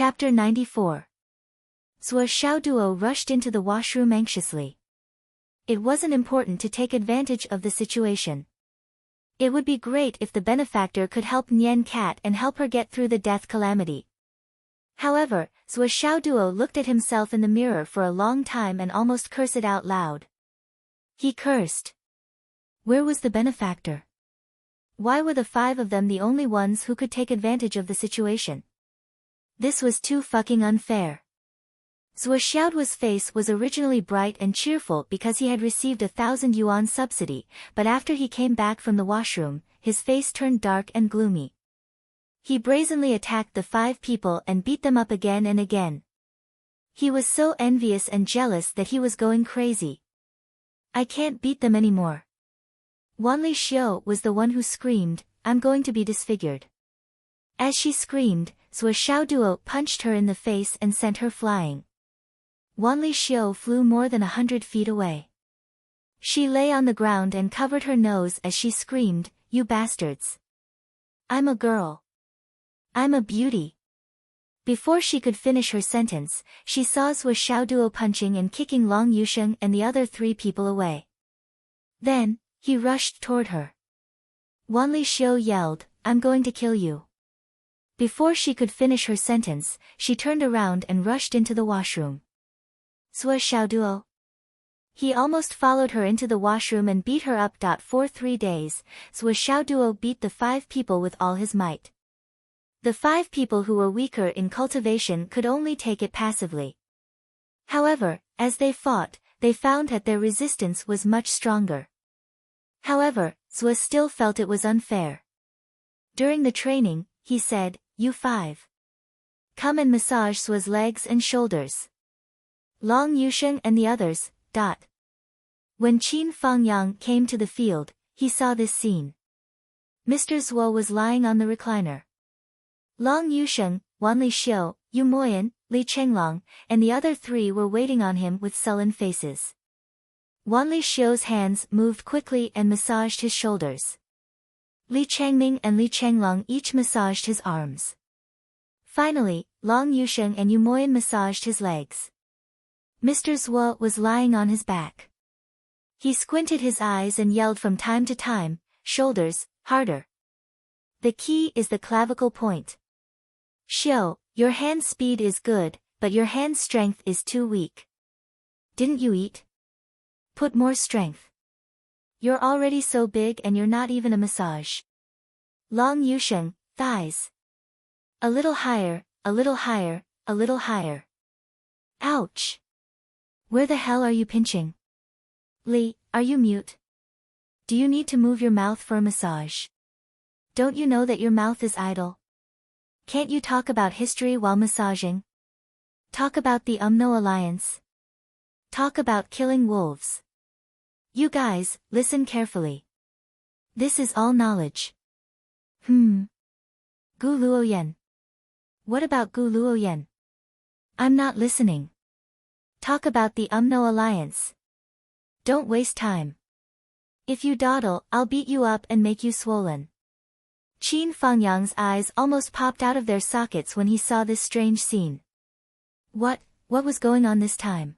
Chapter 94. Zhuo Xiaoduo rushed into the washroom anxiously. It wasn't important to take advantage of the situation. It would be great if the benefactor could help Nian Cat and help her get through the death calamity. However, Zhuo Xiaoduo looked at himself in the mirror for a long time and almost cursed out loud. He cursed. Where was the benefactor? Why were the 5 of them the only ones who could take advantage of the situation? This was too fucking unfair. Zhuo Xiaoduo's face was originally bright and cheerful because he had received 1,000 yuan subsidy, but after he came back from the washroom, his face turned dark and gloomy. He brazenly attacked the 5 people and beat them up again and again. He was so envious and jealous that he was going crazy. I can't beat them anymore. Wanli Xiu was the one who screamed, I'm going to be disfigured. As she screamed, Zhuo Xiaoduo punched her in the face and sent her flying. Wanli Xiu flew more than 100 feet away. She lay on the ground and covered her nose as she screamed, You bastards! I'm a girl. I'm a beauty. Before she could finish her sentence, she saw Zhuo Xiaoduo punching and kicking Long Yusheng and the other 3 people away. Then, he rushed toward her. Wanli Xiu yelled, I'm going to kill you. Before she could finish her sentence, she turned around and rushed into the washroom. Zhuo Xiaoduo. He almost followed her into the washroom and beat her up. For 3 days, Zhuo Xiaoduo beat the 5 people with all his might. The 5 people who were weaker in cultivation could only take it passively. However, as they fought, they found that their resistance was much stronger. However, Zhuo still felt it was unfair. During the training, he said, You 5. Come and massage Zhuo's legs and shoulders. Long Yusheng and the others. When Qin Fangyang came to the field, he saw this scene. Mr. Zhuo was lying on the recliner. Long Yusheng, Wanli Xiu, Yu Moyan, Li Chenglong, and the other 3 were waiting on him with sullen faces. Wanli Xiu's hands moved quickly and massaged his shoulders. Li Changming and Li Chenglong each massaged his arms. Finally, Long Yusheng and Yu Moyan massaged his legs. Mr. Zhuo was lying on his back. He squinted his eyes and yelled from time to time, Shoulders, harder. The key is the clavicle point. Xiu, your hand speed is good, but your hand strength is too weak. Didn't you eat? Put more strength. You're already so big and you're not even a massage. Long Yusheng, thighs. A little higher, a little higher, a little higher. Ouch! Where the hell are you pinching? Li, are you mute? Do you need to move your mouth for a massage? Don't you know that your mouth is idle? Can't you talk about history while massaging? Talk about the UMNO alliance. Talk about killing wolves. You guys, listen carefully. This is all knowledge. Gu Luoyan. What about Gu Luoyan? I'm not listening. Talk about the UMNO alliance. Don't waste time. If you dawdle, I'll beat you up and make you swollen. Qin Fangyang's eyes almost popped out of their sockets when he saw this strange scene. What was going on this time?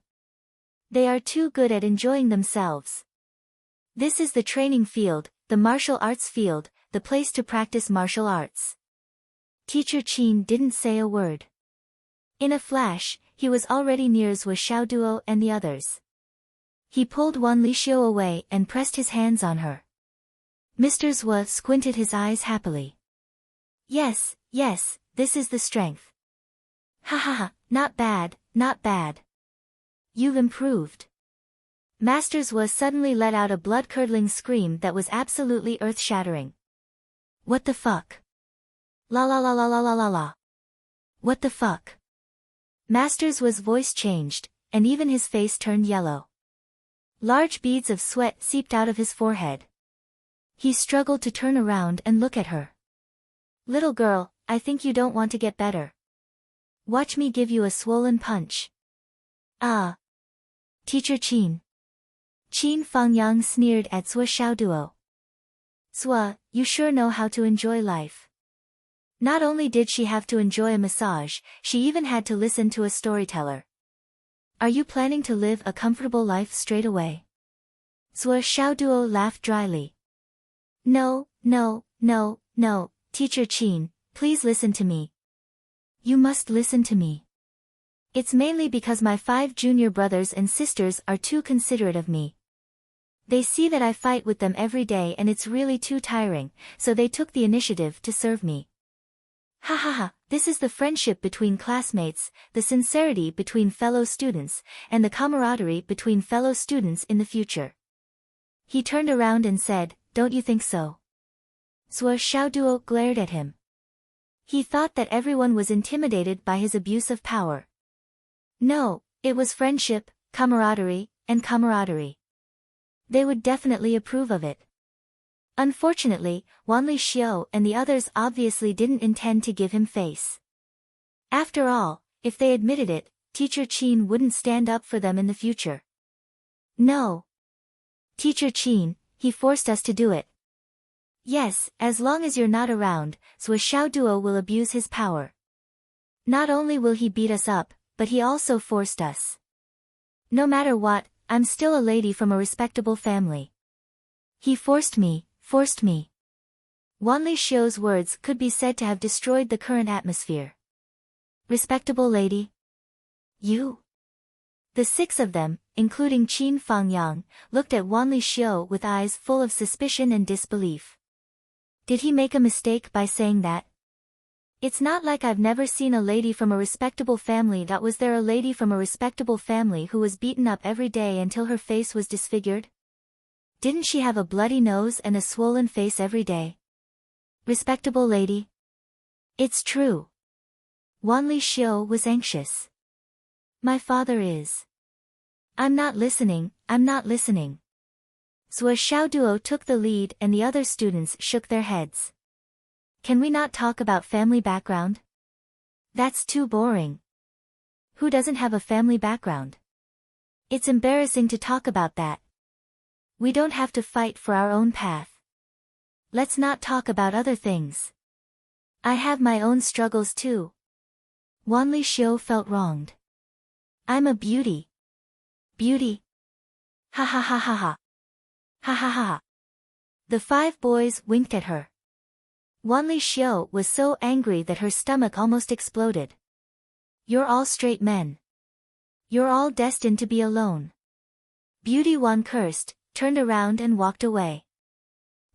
They are too good at enjoying themselves. This is the training field, the martial arts field, the place to practice martial arts. Teacher Qin didn't say a word. In a flash, he was already near Zhuo Xiaoduo and the others. He pulled Wanli Xiu away and pressed his hands on her. Mr. Zhuo squinted his eyes happily. Yes, this is the strength. Ha ha ha, not bad, not bad. You've improved. Master Zhuo suddenly let out a blood-curdling scream that was absolutely earth-shattering. What the fuck? La la la la la la la la. What the fuck? Master Zhuo's voice changed, and even his face turned yellow. Large beads of sweat seeped out of his forehead. He struggled to turn around and look at her. Little girl, I think you don't want to get better. Watch me give you a swollen punch. Ah. Teacher Qin. Qin Fangyang sneered at Zhuo Xiaoduo. Zhuo, you sure know how to enjoy life. Not only did she have to enjoy a massage, she even had to listen to a storyteller. Are you planning to live a comfortable life straight away? Zhuo Xiaoduo laughed dryly. No, no, no, no, Teacher Qin, please listen to me. You must listen to me. It's mainly because my 5 junior brothers and sisters are too considerate of me. They see that I fight with them every day and it's really too tiring, so they took the initiative to serve me. Ha ha ha, this is the friendship between classmates, the sincerity between fellow students, and the camaraderie between fellow students in the future. He turned around and said, don't you think so? Zhuo Xiaoduo glared at him. He thought that everyone was intimidated by his abuse of power. No, it was friendship, camaraderie, and camaraderie. They would definitely approve of it. Unfortunately, Wanli Xiao and the others obviously didn't intend to give him face. After all, if they admitted it, Teacher Qin wouldn't stand up for them in the future. No. Teacher Qin, he forced us to do it. Yes, as long as you're not around, Zhuo Xiaoduo will abuse his power. Not only will he beat us up, but he also forced us. No matter what, I'm still a lady from a respectable family. He forced me. Forced me. Wanli Xiao's words could be said to have destroyed the current atmosphere. Respectable lady? You? The 6 of them, including Qin Fangyang, looked at Wanli Xiao with eyes full of suspicion and disbelief. Did he make a mistake by saying that? It's not like I've never seen a lady from a respectable family. That was there a lady from a respectable family who was beaten up every day until her face was disfigured? Didn't she have a bloody nose and a swollen face every day? Respectable lady? It's true. Wanli Xiao was anxious. My father is. I'm not listening, I'm not listening. Zhuo Xiaoduo took the lead and the other students shook their heads. Can we not talk about family background? That's too boring. Who doesn't have a family background? It's embarrassing to talk about that. We don't have to fight for our own path. Let's not talk about other things. I have my own struggles too. Wanli Xiao felt wronged. I'm a beauty. Beauty. Ha ha ha ha ha. Ha ha ha ha. The 5 boys winked at her. Wanli Xiao was so angry that her stomach almost exploded. You're all straight men. You're all destined to be alone. Beauty Wan cursed, turned around and walked away.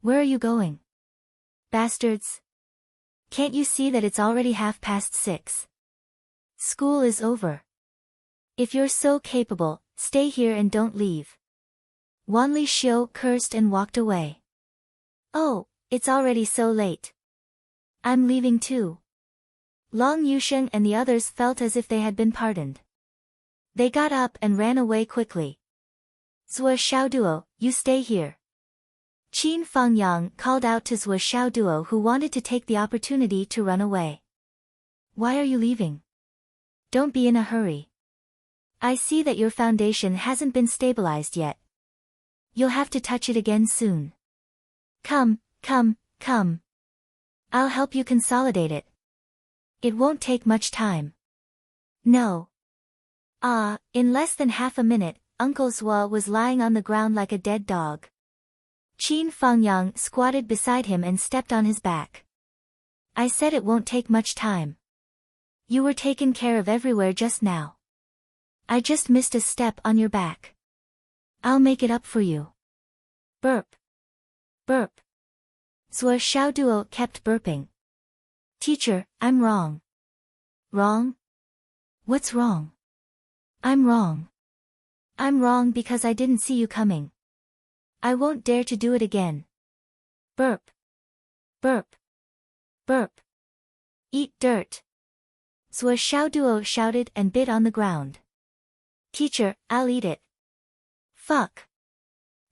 Where are you going? Bastards. Can't you see that it's already 6:30? School is over. If you're so capable, stay here and don't leave. Wanli Xiao cursed and walked away. Oh, it's already so late. I'm leaving too. Long Yusheng and the others felt as if they had been pardoned. They got up and ran away quickly. Zhuo Xiaoduo, you stay here. Qin Fangyang called out to Zhuo Xiaoduo, who wanted to take the opportunity to run away. Why are you leaving? Don't be in a hurry. I see that your foundation hasn't been stabilized yet. You'll have to touch it again soon. Come, come, come. I'll help you consolidate it. It won't take much time. No. In less than half a minute, Uncle Zhuo was lying on the ground like a dead dog. Qin Fangyang squatted beside him and stepped on his back. I said it won't take much time. You were taken care of everywhere just now. I just missed a step on your back. I'll make it up for you. Burp. Burp. Zhuo Xiaoduo kept burping. Teacher, I'm wrong. Wrong? What's wrong? I'm wrong. I'm wrong because I didn't see you coming. I won't dare to do it again. Burp. Burp. Burp. Eat dirt. Zhuo Xiaoduo shouted and bit on the ground. Teacher, I'll eat it. Fuck.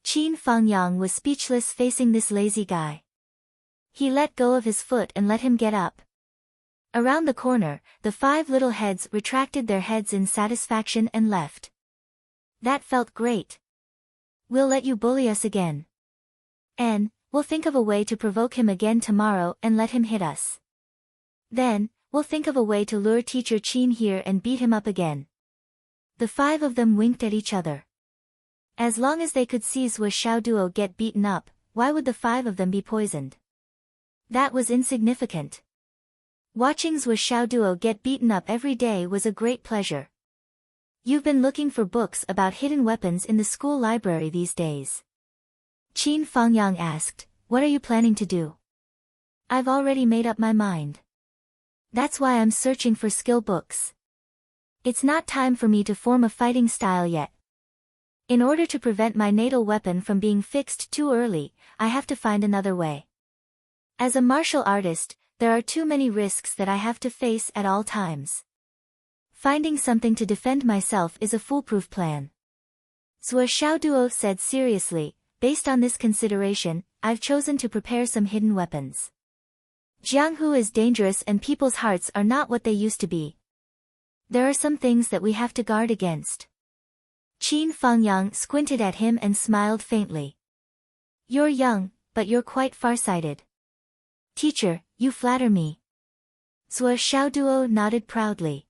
Qin Fangyang was speechless facing this lazy guy. He let go of his foot and let him get up. Around the corner, the 5 little heads retracted their heads in satisfaction and left. That felt great. We'll let you bully us again. And we'll think of a way to provoke him again tomorrow and let him hit us. Then, we'll think of a way to lure Teacher Qin here and beat him up again. The 5 of them winked at each other. As long as they could see Zhuo Xiaoduo get beaten up, why would the 5 of them be poisoned? That was insignificant. Watching Zhuo Xiaoduo get beaten up every day was a great pleasure. You've been looking for books about hidden weapons in the school library these days. Qin Fangyang asked, what are you planning to do? I've already made up my mind. That's why I'm searching for skill books. It's not time for me to form a fighting style yet. In order to prevent my natal weapon from being fixed too early, I have to find another way. As a martial artist, there are too many risks that I have to face at all times. Finding something to defend myself is a foolproof plan. Zhuo Xiaoduo said seriously, based on this consideration, I've chosen to prepare some hidden weapons. Jianghu is dangerous and people's hearts are not what they used to be. There are some things that we have to guard against. Qin Fangyang squinted at him and smiled faintly. You're young, but you're quite farsighted. Teacher, you flatter me. Zhuo Xiaoduo nodded proudly.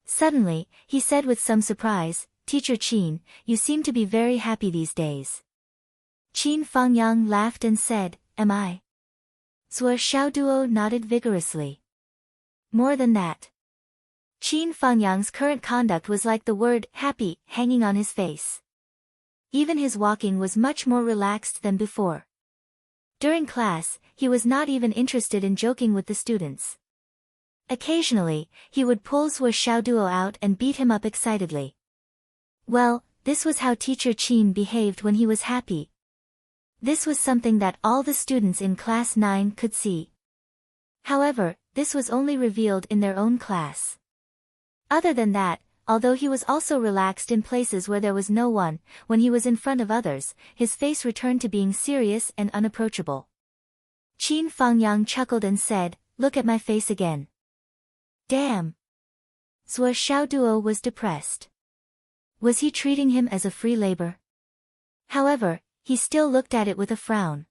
Suddenly, he said with some surprise, Teacher Qin, you seem to be very happy these days. Qin Fangyang laughed and said, am I? Zhuo Xiaoduo nodded vigorously. More than that. Qin Fangyang's current conduct was like the word happy hanging on his face. Even his walking was much more relaxed than before. During class, he was not even interested in joking with the students. Occasionally, he would pull Zhuo Xiaoduo out and beat him up excitedly. Well, this was how Teacher Qin behaved when he was happy. This was something that all the students in class 9 could see. However, this was only revealed in their own class. Other than that, although he was also relaxed in places where there was no one, when he was in front of others, his face returned to being serious and unapproachable. Qin Fangyang chuckled and said, look at my face again. Damn. Zhuo Xiaoduo was depressed. Was he treating him as a free labor? However, he still looked at it with a frown.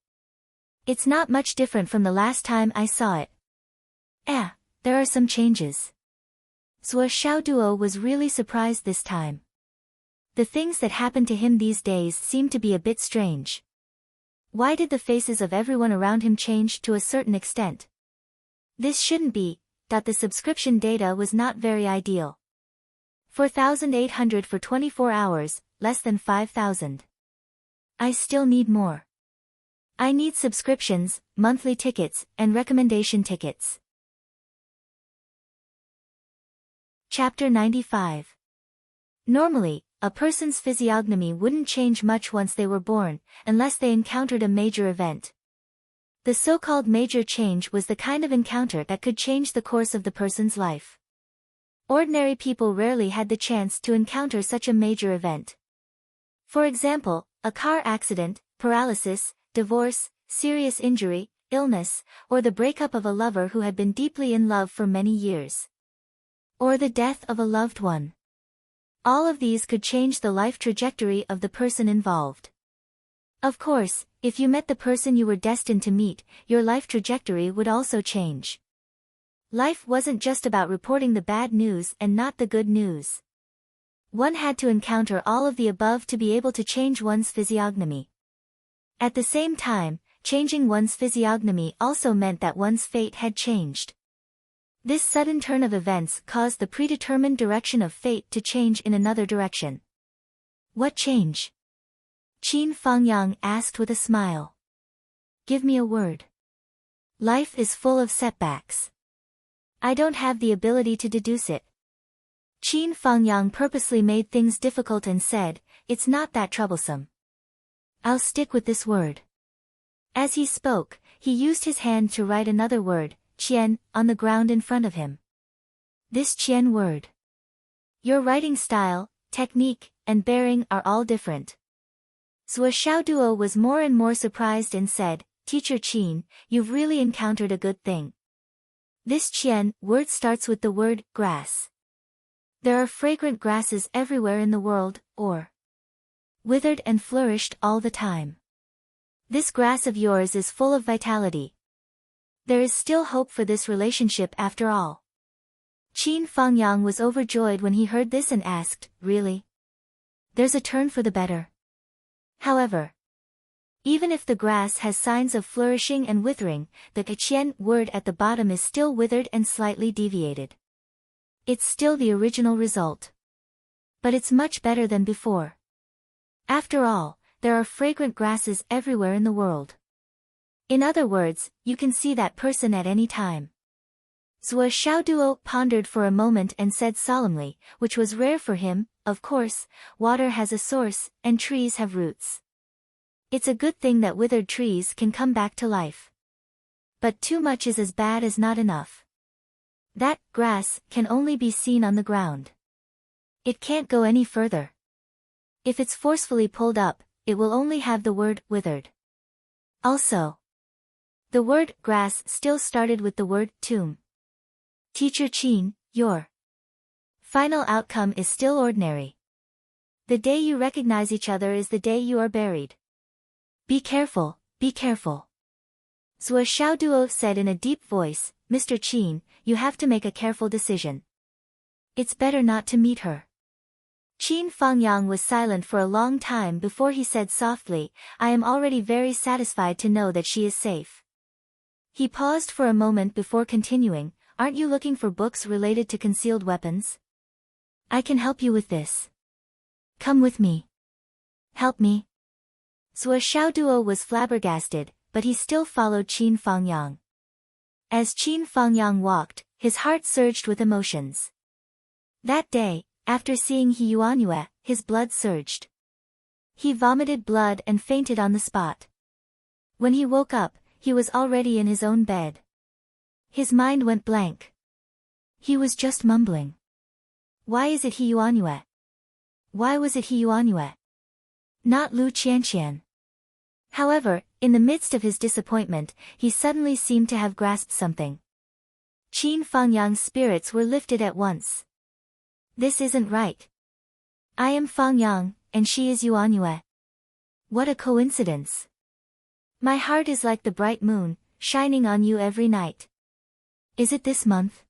It's not much different from the last time I saw it. There are some changes. Zhuo Xiaoduo was really surprised this time. The things that happened to him these days seemed to be a bit strange. Why did the faces of everyone around him change to a certain extent? This shouldn't be, that the subscription data was not very ideal. 4,800 for 24 hours, less than 5,000. I still need more. I need subscriptions, monthly tickets, and recommendation tickets. Chapter 95. Normally, a person's physiognomy wouldn't change much once they were born, unless they encountered a major event. The so-called major change was the kind of encounter that could change the course of the person's life. Ordinary people rarely had the chance to encounter such a major event. For example, a car accident, paralysis, divorce, serious injury, illness, or the breakup of a lover who had been deeply in love for many years. Or the death of a loved one. All of these could change the life trajectory of the person involved. Of course, if you met the person you were destined to meet, your life trajectory would also change. Life wasn't just about reporting the bad news and not the good news. One had to encounter all of the above to be able to change one's physiognomy. At the same time, changing one's physiognomy also meant that one's fate had changed. This sudden turn of events caused the predetermined direction of fate to change in another direction. What change? Qin Fangyang asked with a smile. Give me a word. Life is full of setbacks. I don't have the ability to deduce it. Qin Fangyang purposely made things difficult and said, it's not that troublesome. I'll stick with this word. As he spoke, he used his hand to write another word, Qian, on the ground in front of him. This Qian word. Your writing style, technique, and bearing are all different. Zhuo Xiaoduo was more and more surprised and said, Teacher Qin, you've really encountered a good thing. This Qian word starts with the word grass. There are fragrant grasses everywhere in the world, or withered and flourished all the time. This grass of yours is full of vitality. There is still hope for this relationship after all. Qin Fangyang was overjoyed when he heard this and asked, really? There's a turn for the better. However, even if the grass has signs of flourishing and withering, the qian word at the bottom is still withered and slightly deviated. It's still the original result. But it's much better than before. After all, there are fragrant grasses everywhere in the world. In other words, you can see that person at any time. Zhuo Xiaoduo pondered for a moment and said solemnly, which was rare for him, of course, water has a source, and trees have roots. It's a good thing that withered trees can come back to life. But too much is as bad as not enough. That grass can only be seen on the ground. It can't go any further. If it's forcefully pulled up, it will only have the word withered. Also, the word grass still started with the word tomb. Teacher Qin, your final outcome is still ordinary. The day you recognize each other is the day you are buried. Be careful, be careful. Zhuo Xiaoduo said in a deep voice, Mr. Qin, you have to make a careful decision. It's better not to meet her. Qin Fangyang was silent for a long time before he said softly, I am already very satisfied to know that she is safe. He paused for a moment before continuing, aren't you looking for books related to concealed weapons? I can help you with this. Come with me. Help me. Zhuo Xiaoduo was flabbergasted, but he still followed Qin Fangyang. As Qin Fangyang walked, his heart surged with emotions. That day, after seeing He Yuanyue, his blood surged. He vomited blood and fainted on the spot. When he woke up, he was already in his own bed. His mind went blank. He was just mumbling. Why is it He Yuanyue? Why was it He Yuanyue? Not Lu Qianqian. However, in the midst of his disappointment, he suddenly seemed to have grasped something. Qin Fangyang's spirits were lifted at once. This isn't right. I am Fangyang, and she is Yuanyue. What a coincidence. My heart is like the bright moon, shining on you every night. Is it this month?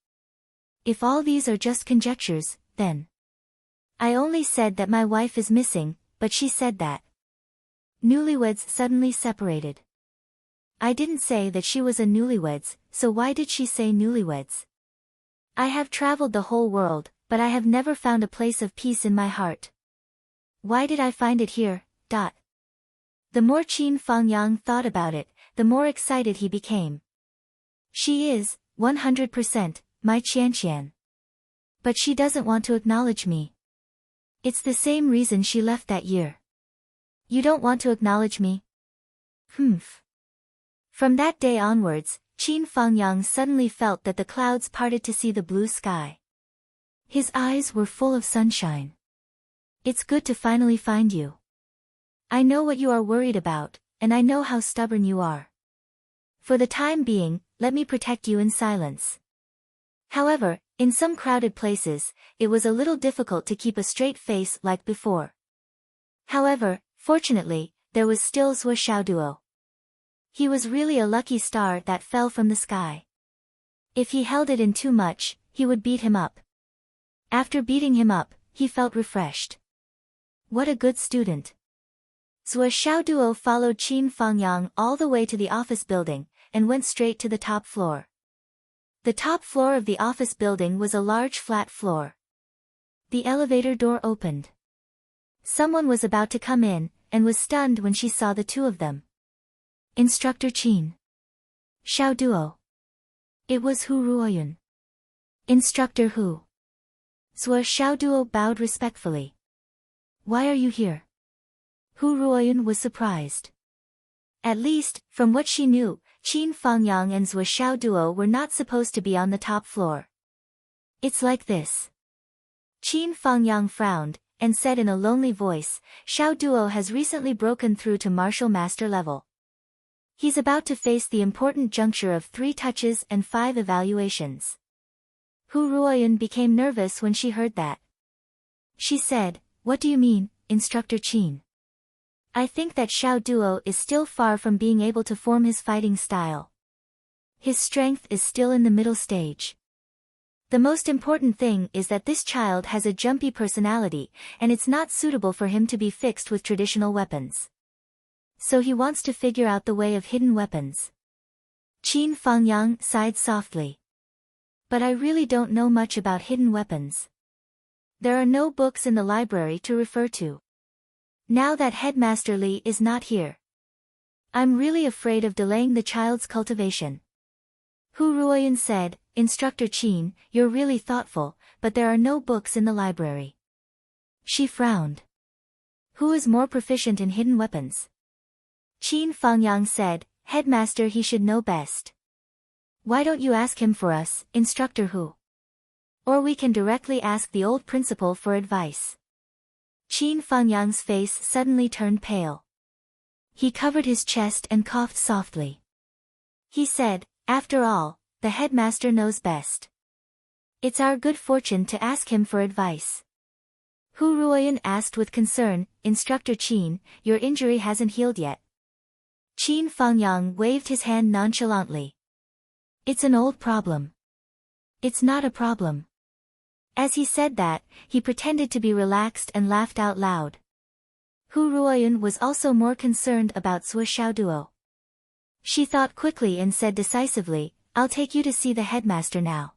If all these are just conjectures, then. I only said that my wife is missing, but she said that. Newlyweds suddenly separated. I didn't say that she was a newlyweds, so why did she say newlyweds? I have traveled the whole world, but I have never found a place of peace in my heart. Why did I find it here? The more Qin Fangyang thought about it, the more excited he became. She is, 100%, my Qianqian. But she doesn't want to acknowledge me. It's the same reason she left that year. You don't want to acknowledge me? Humph. From that day onwards, Qin Fangyang suddenly felt that the clouds parted to see the blue sky. His eyes were full of sunshine. It's good to finally find you. I know what you are worried about, and I know how stubborn you are. For the time being, let me protect you in silence. However, in some crowded places, it was a little difficult to keep a straight face like before. However, fortunately, there was still Zhuo Xiaoduo. He was really a lucky star that fell from the sky. If he held it in too much, he would beat him up. After beating him up, he felt refreshed. What a good student. Zhuo Xiaoduo followed Qin Fangyang all the way to the office building, and went straight to the top floor. The top floor of the office building was a large flat floor. The elevator door opened. Someone was about to come in, and was stunned when she saw the two of them. Instructor Qin. Xiaoduo. It was Hu Ruoyun. Instructor Hu. Zhuo Xiaoduo bowed respectfully. Why are you here? Hu Ruoyun was surprised. At least, from what she knew, Qin Fangyang and Zhuo Xiaoduo were not supposed to be on the top floor. It's like this. Qin Fangyang frowned, and said in a lonely voice, Xiaoduo has recently broken through to martial master level. He's about to face the important juncture of 3 touches and 5 evaluations. Hu Ruoyun became nervous when she heard that. She said, what do you mean, Instructor Qin? I think that Xiaoduo is still far from being able to form his fighting style. His strength is still in the middle stage. The most important thing is that this child has a jumpy personality, and it's not suitable for him to be fixed with traditional weapons. So he wants to figure out the way of hidden weapons. Qin Fangyang sighed softly. But I really don't know much about hidden weapons. There are no books in the library to refer to. Now that Headmaster Li is not here, I'm really afraid of delaying the child's cultivation. Hu Ruoyan said, Instructor Qin, you're really thoughtful, but there are no books in the library. She frowned. Who is more proficient in hidden weapons? Qin Fangyang said, Headmaster, he should know best. Why don't you ask him for us, Instructor Hu? Or we can directly ask the old principal for advice. Qin Fangyang's face suddenly turned pale. He covered his chest and coughed softly. He said, After all, the headmaster knows best. It's our good fortune to ask him for advice. Hu Ruoyan asked with concern, Instructor Qin, your injury hasn't healed yet. Qin Fangyang waved his hand nonchalantly. It's an old problem. It's not a problem. As he said that, he pretended to be relaxed and laughed out loud. Hu Ruoyan was also more concerned about Sui Xiaoduo. She thought quickly and said decisively, I'll take you to see the headmaster now.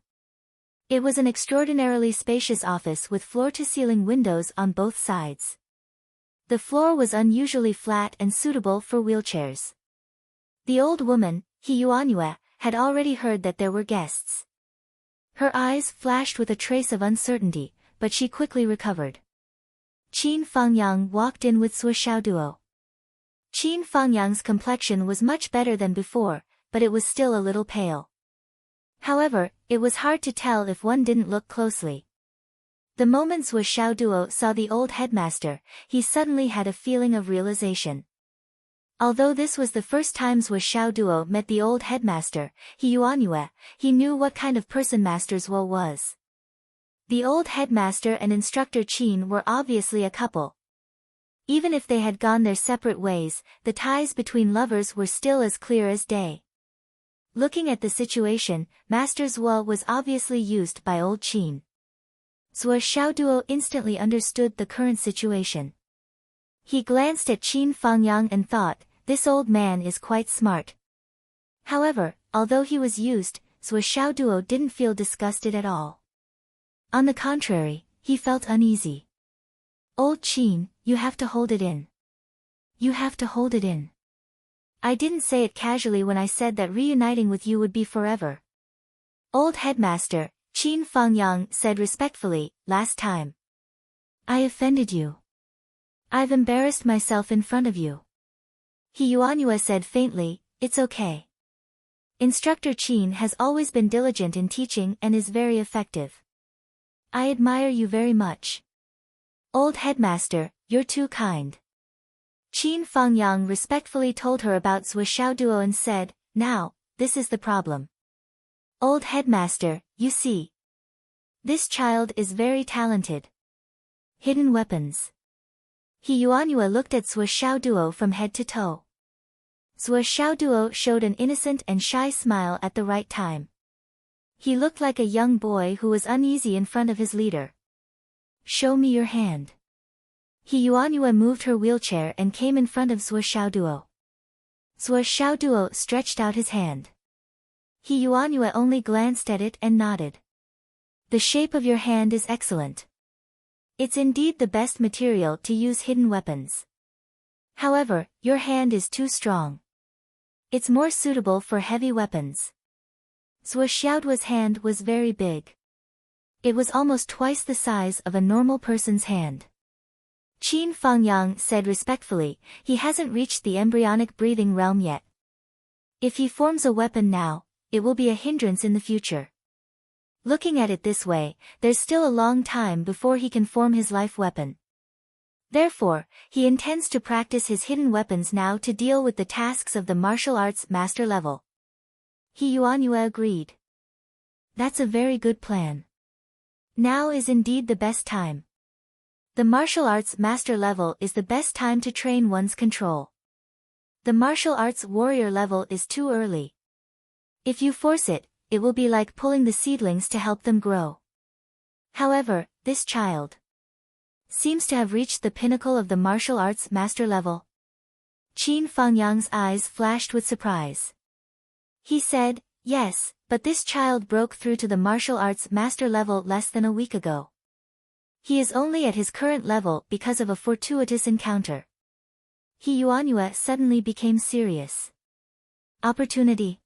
It was an extraordinarily spacious office with floor-to-ceiling windows on both sides. The floor was unusually flat and suitable for wheelchairs. The old woman, He Yuanyue, had already heard that there were guests. Her eyes flashed with a trace of uncertainty, but she quickly recovered. Qin Fangyang walked in with Sui Xiaoduo. Qin Fangyang's complexion was much better than before, but it was still a little pale. However, it was hard to tell if one didn't look closely. The moment Sui Xiaoduo saw the old headmaster, he suddenly had a feeling of realization. Although this was the first time Sui Xiaoduo met the old headmaster, He Yuanyue, he knew what kind of person Master Zuo was. The old headmaster and Instructor Qin were obviously a couple. Even if they had gone their separate ways, the ties between lovers were still as clear as day. Looking at the situation, Master Zuo was obviously used by old Qin. Sui Xiaoduo instantly understood the current situation. He glanced at Qin Fangyang and thought, this old man is quite smart. However, although he was used, Sui Xiaoduo didn't feel disgusted at all. On the contrary, he felt uneasy. Old Qin, you have to hold it in. You have to hold it in. I didn't say it casually when I said that reuniting with you would be forever. Old headmaster, Qin Fangyang said respectfully, last time I offended you. I've embarrassed myself in front of you. He Yuanyue said faintly, it's okay. Instructor Qin has always been diligent in teaching and is very effective. I admire you very much. Old headmaster, you're too kind. Qin Fangyang respectfully told her about Sui Xiaoduo and said, now, this is the problem. Old headmaster, you see. This child is very talented. Hidden weapons. He Yuanyue looked at Sui Xiaoduo from head to toe. Sui Xiaoduo showed an innocent and shy smile at the right time. He looked like a young boy who was uneasy in front of his leader. Show me your hand. He Yuanyue moved her wheelchair and came in front of Sui Xiaoduo. Sui Xiaoduo stretched out his hand. He Yuanyue only glanced at it and nodded. The shape of your hand is excellent. It's indeed the best material to use hidden weapons. However, your hand is too strong. It's more suitable for heavy weapons. Sui Xiaoduo's hand was very big. It was almost twice the size of a normal person's hand. Qin Fangyang said respectfully, he hasn't reached the embryonic breathing realm yet. If he forms a weapon now, it will be a hindrance in the future. Looking at it this way, there's still a long time before he can form his life weapon. Therefore, he intends to practice his hidden weapons now to deal with the tasks of the martial arts master level. He Yuanyue agreed. That's a very good plan. Now is indeed the best time. The martial arts master level is the best time to train one's control. The martial arts warrior level is too early. If you force it, it will be like pulling the seedlings to help them grow. However, this child seems to have reached the pinnacle of the martial arts master level. Qin Fangyang's eyes flashed with surprise. He said, yes, but this child broke through to the martial arts master level less than a week ago. He is only at his current level because of a fortuitous encounter. He Yuanyue suddenly became serious. Opportunity.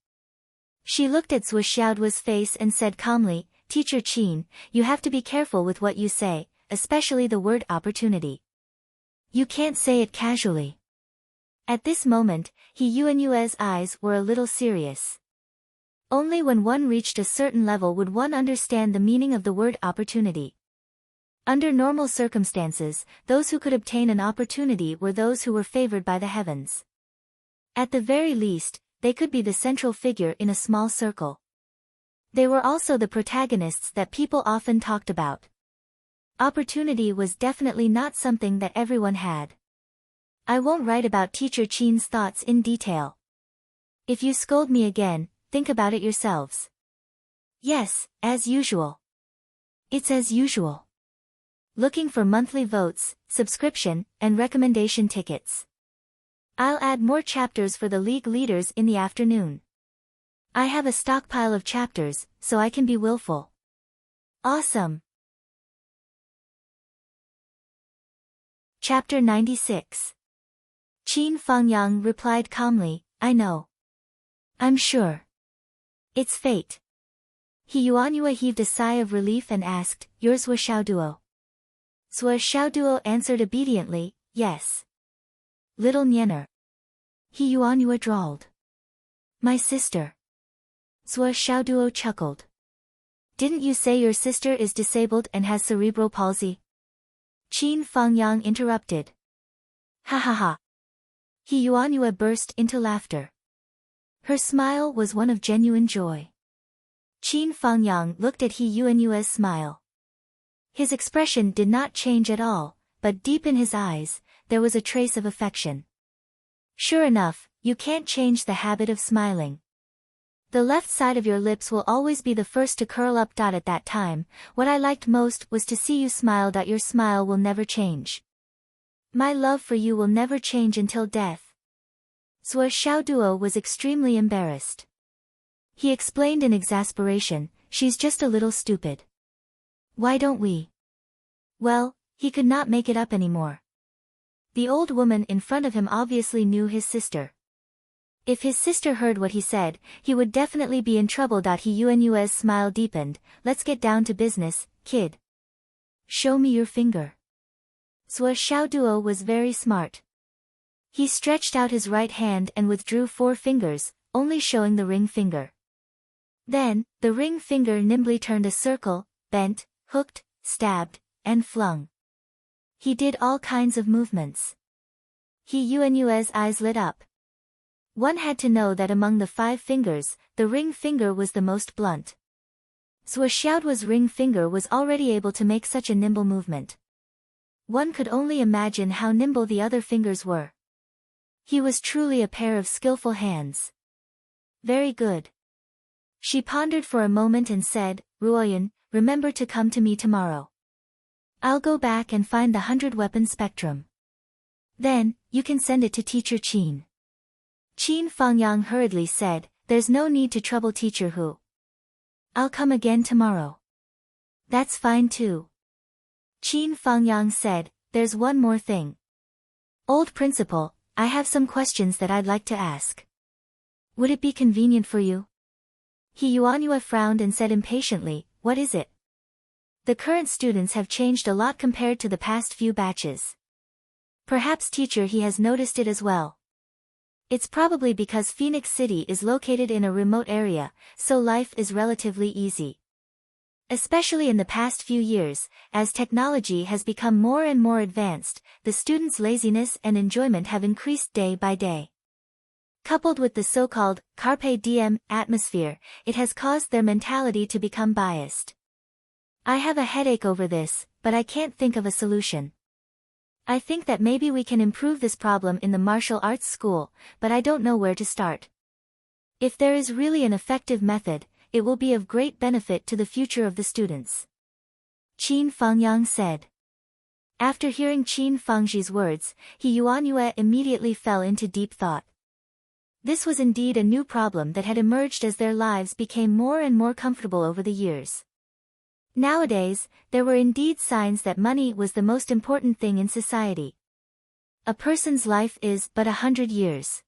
She looked at Zhuo Xiaoduo's face and said calmly, Teacher Qin, you have to be careful with what you say, especially the word opportunity. You can't say it casually. At this moment, He Yuanyue's eyes were a little serious. Only when one reached a certain level would one understand the meaning of the word opportunity. Under normal circumstances, those who could obtain an opportunity were those who were favored by the heavens. At the very least, they could be the central figure in a small circle. They were also the protagonists that people often talked about. Opportunity was definitely not something that everyone had. I won't write about Teacher Qin's thoughts in detail. If you scold me again, think about it yourselves. Yes, as usual. It's as usual. Looking for monthly votes, subscription, and recommendation tickets. I'll add more chapters for the league leaders in the afternoon. I have a stockpile of chapters, so I can be willful. Awesome. Chapter 96. Qin Fangyang replied calmly, I know. I'm sure. It's fate. He Yuanyue heaved a sigh of relief and asked, Yours Zhuo Xiaoduo? Zhuo Xiaoduo answered obediently, yes. Little Nyener. He Yuanyue drawled. My sister. Zhuo Xiaoduo chuckled. Didn't you say your sister is disabled and has cerebral palsy? Qin Fangyang interrupted. Ha ha ha. He Yuanyue burst into laughter. Her smile was one of genuine joy. Qin Fangyang looked at He Yuanyue's smile. His expression did not change at all, but deep in his eyes, there was a trace of affection. Sure enough, you can't change the habit of smiling. The left side of your lips will always be the first to curl up. At that time, what I liked most was to see you smile. Your smile will never change. My love for you will never change until death. Zhuo Xiaoduo was extremely embarrassed. He explained in exasperation, she's just a little stupid. Why don't we? Well, he could not make it up anymore. The old woman in front of him obviously knew his sister. If his sister heard what he said, he would definitely be in trouble. He Yuanyue's smile deepened, let's get down to business, kid. Show me your finger. Zhuo Xiaoduo was very smart. He stretched out his right hand and withdrew 4 fingers, only showing the ring finger. Then, the ring finger nimbly turned a circle, bent, hooked, stabbed, and flung. He did all kinds of movements. He Yuanyue's eyes lit up. One had to know that among the 5 fingers, the ring finger was the most blunt. Zhuo Xiaoduo's ring finger was already able to make such a nimble movement. One could only imagine how nimble the other fingers were. He was truly a pair of skillful hands. Very good. She pondered for a moment and said, Ruoyan, remember to come to me tomorrow. I'll go back and find the 100-weapon spectrum. Then, you can send it to Teacher Qin. Qin Fangyang hurriedly said, there's no need to trouble Teacher Hu. I'll come again tomorrow. That's fine too. Qin Fangyang said, there's one more thing. Old principal, I have some questions that I'd like to ask. Would it be convenient for you? He Yuanyue frowned and said impatiently, what is it? The current students have changed a lot compared to the past few batches. Perhaps Teacher He has noticed it as well. It's probably because Phoenix City is located in a remote area, so life is relatively easy. Especially in the past few years, as technology has become more and more advanced, the students' laziness and enjoyment have increased day by day. Coupled with the so-called carpe diem atmosphere, it has caused their mentality to become biased. I have a headache over this, but I can't think of a solution. I think that maybe we can improve this problem in the martial arts school, but I don't know where to start. If there is really an effective method, it will be of great benefit to the future of the students. Qin Fengyang said. After hearing Qin Fengzhi's words, He Yuanyue immediately fell into deep thought. This was indeed a new problem that had emerged as their lives became more and more comfortable over the years. Nowadays, there were indeed signs that money was the most important thing in society. A person's life is but 100 years.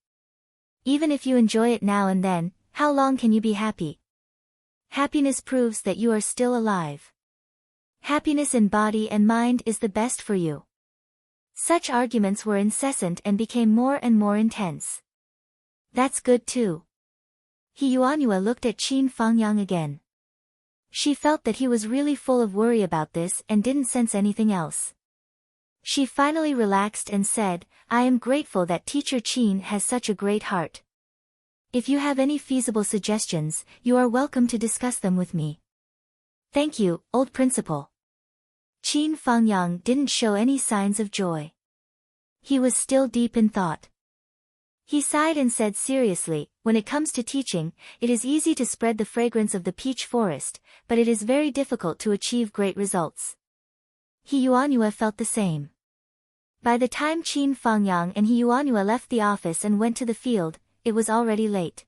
Even if you enjoy it now and then, how long can you be happy? Happiness proves that you are still alive. Happiness in body and mind is the best for you. Such arguments were incessant and became more and more intense. That's good too. He Yuanyue looked at Qin Fengyang again. She felt that he was really full of worry about this and didn't sense anything else. She finally relaxed and said, I am grateful that Teacher Qin has such a great heart. If you have any feasible suggestions, you are welcome to discuss them with me. Thank you, old principal. Qin Fengyang didn't show any signs of joy. He was still deep in thought. He sighed and said seriously, when it comes to teaching, it is easy to spread the fragrance of the peach forest, but it is very difficult to achieve great results. He Yuanyue felt the same. By the time Qin Fengyang and He Yuanyue left the office and went to the field, it was already late.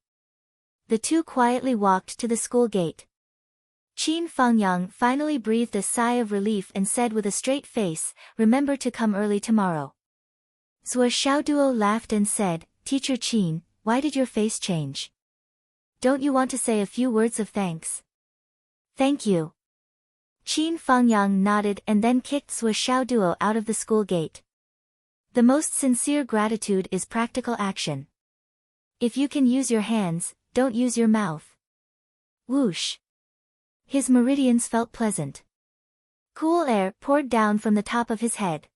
The two quietly walked to the school gate. Qin Fengyang finally breathed a sigh of relief and said with a straight face, remember to come early tomorrow. Zhuo Xiaoduo laughed and said, Teacher Qin, why did your face change? Don't you want to say a few words of thanks? Thank you. Qin Fengyang nodded and then kicked Zhuo Xiaoduo out of the school gate. The most sincere gratitude is practical action. If you can use your hands, don't use your mouth. Whoosh. His meridians felt pleasant. Cool air poured down from the top of his head.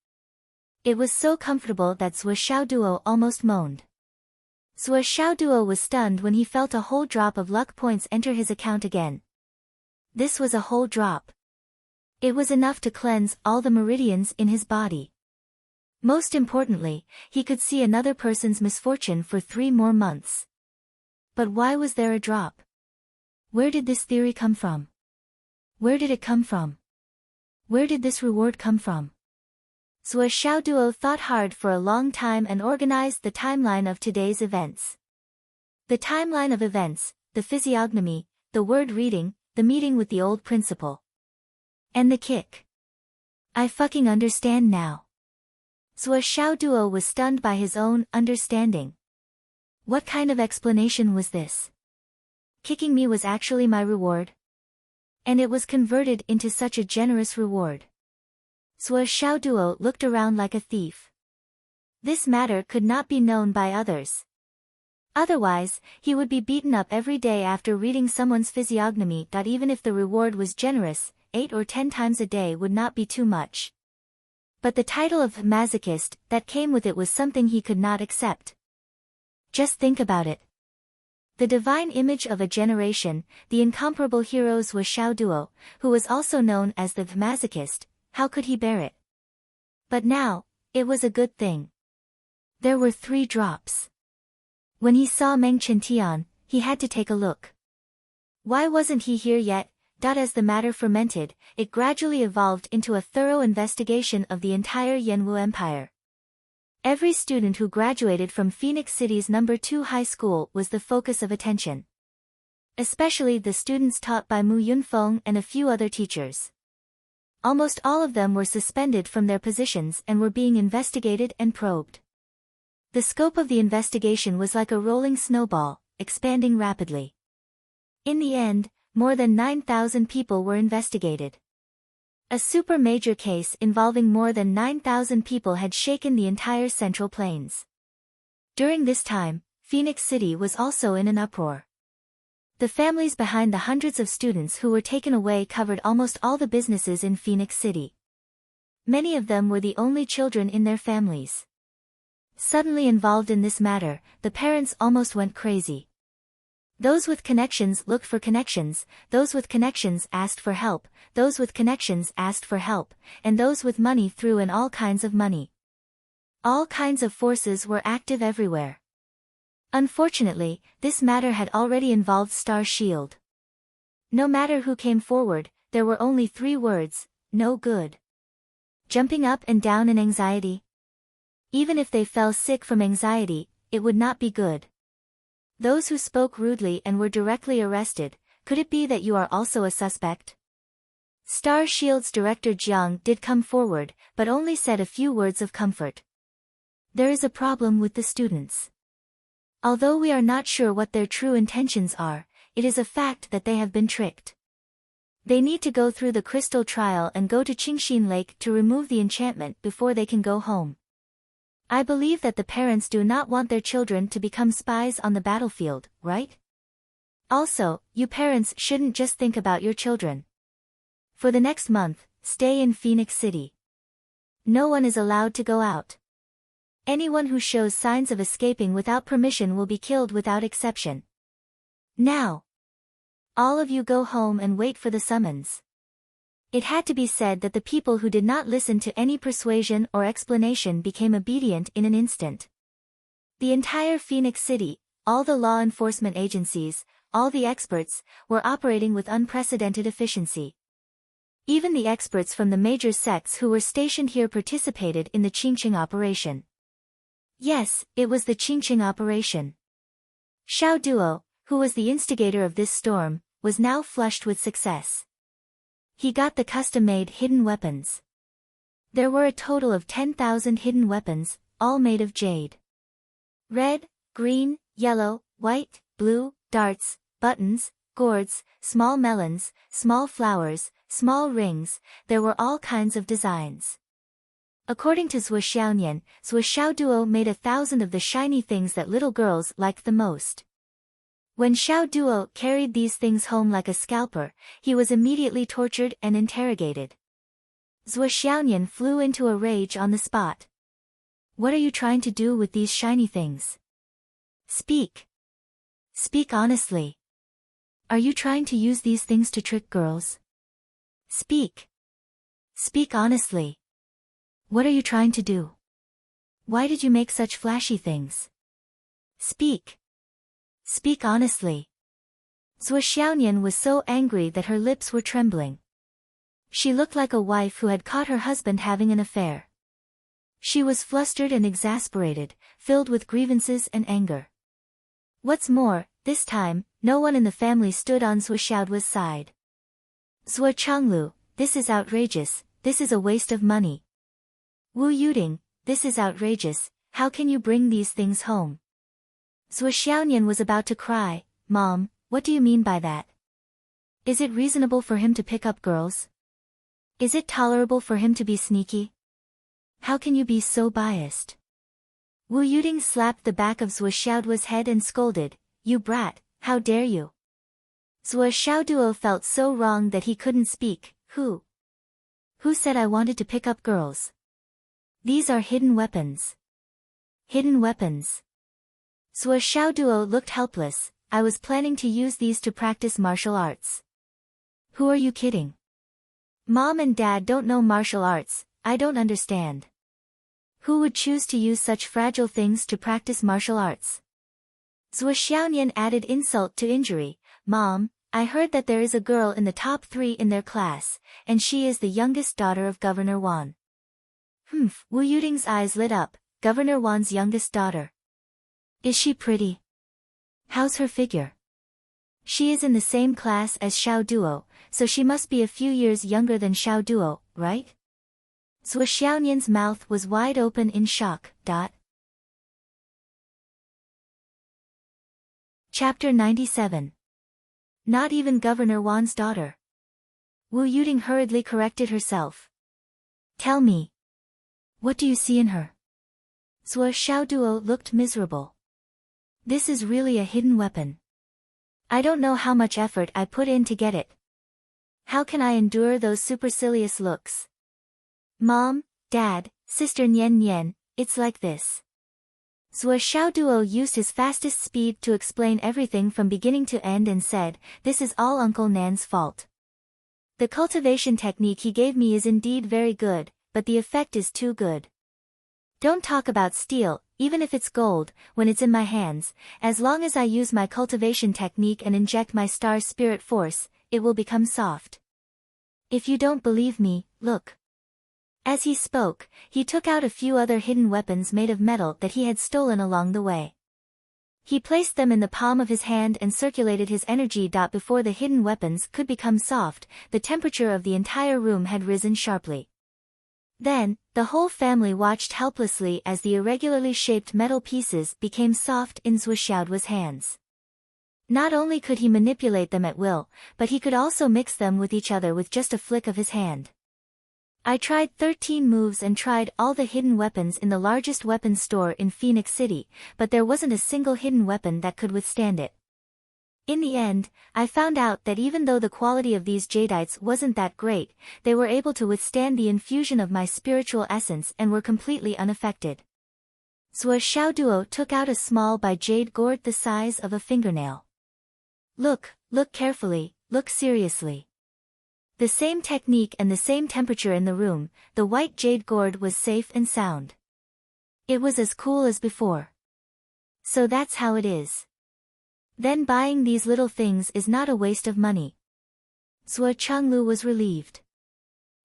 It was so comfortable that Zhuo Xiaoduo almost moaned. Zhuo Xiaoduo was stunned when he felt a whole drop of luck points enter his account again. This was a whole drop. It was enough to cleanse all the meridians in his body. Most importantly, he could see another person's misfortune for 3 more months. But why was there a drop? Where did this theory come from? Where did it come from? Where did this reward come from? Zhuo Xiaoduo thought hard for a long time and organized the timeline of today's events. The timeline of events, the physiognomy, the word reading, the meeting with the old principal. And the kick. I fucking understand now. Zhuo Xiaoduo was stunned by his own understanding. What kind of explanation was this? Kicking me was actually my reward? And it was converted into such a generous reward. Zhuo Xiaoduo looked around like a thief. This matter could not be known by others. Otherwise, he would be beaten up every day after reading someone's physiognomy. Even if the reward was generous, 8 or 10 times a day would not be too much. But the title of masochist that came with it was something he could not accept. Just think about it. The divine image of a generation, the incomparable hero Zhuo Xiaoduo, who was also known as the masochist, how could he bear it? But now, it was a good thing. There were 3 drops. When he saw Meng Qiantian, he had to take a look. Why wasn't he here yet? As the matter fermented, it gradually evolved into a thorough investigation of the entire Yanwu Empire. Every student who graduated from Phoenix City's No. 2 high school was the focus of attention. Especially the students taught by Mu Yunfeng and a few other teachers. Almost all of them were suspended from their positions and were being investigated and probed. The scope of the investigation was like a rolling snowball, expanding rapidly. In the end, more than 9,000 people were investigated. A super major case involving more than 9,000 people had shaken the entire Central Plains. During this time, Phoenix City was also in an uproar. The families behind the hundreds of students who were taken away covered almost all the businesses in Phoenix City. Many of them were the only children in their families. Suddenly involved in this matter, the parents almost went crazy. Those with connections looked for connections, those with connections asked for help, those with connections asked for help, and those with money threw in all kinds of money. All kinds of forces were active everywhere. Unfortunately, this matter had already involved Star Shield. No matter who came forward, there were only 3 words: no good. Jumping up and down in anxiety. Even if they fell sick from anxiety, it would not be good. Those who spoke rudely and were directly arrested, could it be that you are also a suspect? Star Shield's director Jiang did come forward, but only said a few words of comfort. There is a problem with the students. Although we are not sure what their true intentions are, it is a fact that they have been tricked. They need to go through the crystal trial and go to Qingxin Lake to remove the enchantment before they can go home. I believe that the parents do not want their children to become spies on the battlefield, right? Also, you parents shouldn't just think about your children. For the next month, stay in Phoenix City. No one is allowed to go out. Anyone who shows signs of escaping without permission will be killed without exception. Now, all of you go home and wait for the summons. It had to be said that the people who did not listen to any persuasion or explanation became obedient in an instant. The entire Phoenix City, all the law enforcement agencies, all the experts, were operating with unprecedented efficiency. Even the experts from the major sects who were stationed here participated in the Qingqing operation. Yes, it was the Qingqing operation. Xiao Duo, who was the instigator of this storm, was now flushed with success. He got the custom-made hidden weapons. There were a total of 10,000 hidden weapons, all made of jade. Red, green, yellow, white, blue, darts, buttons, gourds, small melons, small flowers, small rings, there were all kinds of designs. According to Zhuo Xiaonian, Zhuo Xiaoduo made 1,000 of the shiny things that little girls liked the most. When Xiao Duo carried these things home like a scalper, he was immediately tortured and interrogated. Zhuo Xiaonian flew into a rage on the spot. What are you trying to do with these shiny things? Speak. Speak honestly. Are you trying to use these things to trick girls? Speak. Speak honestly. What are you trying to do? Why did you make such flashy things? Speak. Speak honestly. Zhuo Xiaonian was so angry that her lips were trembling. She looked like a wife who had caught her husband having an affair. She was flustered and exasperated, filled with grievances and anger. What's more, this time, no one in the family stood on Zhuo Xiaoduo's side. Zhuo Changlu, this is outrageous, this is a waste of money. Wu Yuding, this is outrageous, how can you bring these things home? Zhuo Xiaonian was about to cry. Mom, what do you mean by that? Is it reasonable for him to pick up girls? Is it tolerable for him to be sneaky? How can you be so biased? Wu Yuding slapped the back of Zhuo Xiaoduo's head and scolded, You brat, how dare you? Zhuo Xiaoduo felt so wrong that he couldn't speak. Who said I wanted to pick up girls? These are hidden weapons. Hidden weapons. Zhuo Xiaoduo looked helpless. I was planning to use these to practice martial arts. Who are you kidding? Mom and Dad don't know martial arts, I don't understand. Who would choose to use such fragile things to practice martial arts? Zhuo Xiaonian added insult to injury. Mom, I heard that there is a girl in the top 3 in their class, and she is the youngest daughter of Governor Wan. Wu Yuding's eyes lit up. Governor Wan's youngest daughter. Is she pretty? How's her figure? She is in the same class as Xiao Duo, so she must be a few years younger than Xiao Duo, right? Zhuo Xiaonian's mouth was wide open in shock. Chapter 97. Not even Governor Wan's daughter. Wu Yuding hurriedly corrected herself. Tell me. What do you see in her? Zhuo Xiaoduo looked miserable. This is really a hidden weapon. I don't know how much effort I put in to get it. How can I endure those supercilious looks? Mom, Dad, Sister Nian Nian, it's like this. Zhuo Xiaoduo used his fastest speed to explain everything from beginning to end and said, This is all Uncle Nan's fault. The cultivation technique he gave me is indeed very good, but the effect is too good. Don't talk about steel, even if it's gold, when it's in my hands. As long as I use my cultivation technique and inject my star spirit force, it will become soft. If you don't believe me, look. As he spoke, he took out a few other hidden weapons made of metal that he had stolen along the way. He placed them in the palm of his hand and circulated his energy. Before the hidden weapons could become soft, the temperature of the entire room had risen sharply. Then, the whole family watched helplessly as the irregularly shaped metal pieces became soft in Zhuo Xiaoduo's hands. Not only could he manipulate them at will, but he could also mix them with each other with just a flick of his hand. I tried 13 moves and tried all the hidden weapons in the largest weapons store in Phoenix City, but there wasn't a single hidden weapon that could withstand it. In the end, I found out that even though the quality of these jadeite wasn't that great, they were able to withstand the infusion of my spiritual essence and were completely unaffected. Zhuo Xiaoduo took out a small jade gourd the size of a fingernail. Look carefully, look seriously. The same technique and the same temperature in the room, the white jade gourd was safe and sound. It was as cool as before. So that's how it is. Then buying these little things is not a waste of money. Zhuo Chenglu was relieved.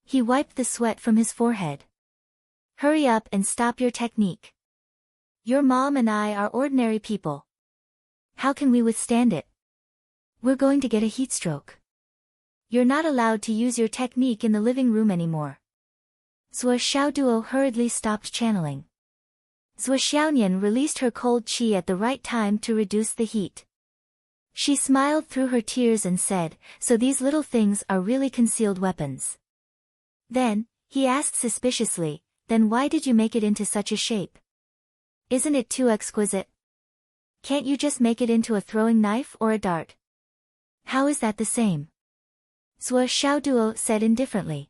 He wiped the sweat from his forehead. Hurry up and stop your technique. Your mom and I are ordinary people. How can we withstand it? We're going to get a heat stroke. You're not allowed to use your technique in the living room anymore. Zhuo Xiaoduo hurriedly stopped channeling. Zhuo Xiaonian released her cold qi at the right time to reduce the heat. She smiled through her tears and said, "So these little things are really concealed weapons." Then, he asked suspiciously, "Then why did you make it into such a shape? Isn't it too exquisite? Can't you just make it into a throwing knife or a dart? How is that the same?" Zhuo Xiaoduo said indifferently.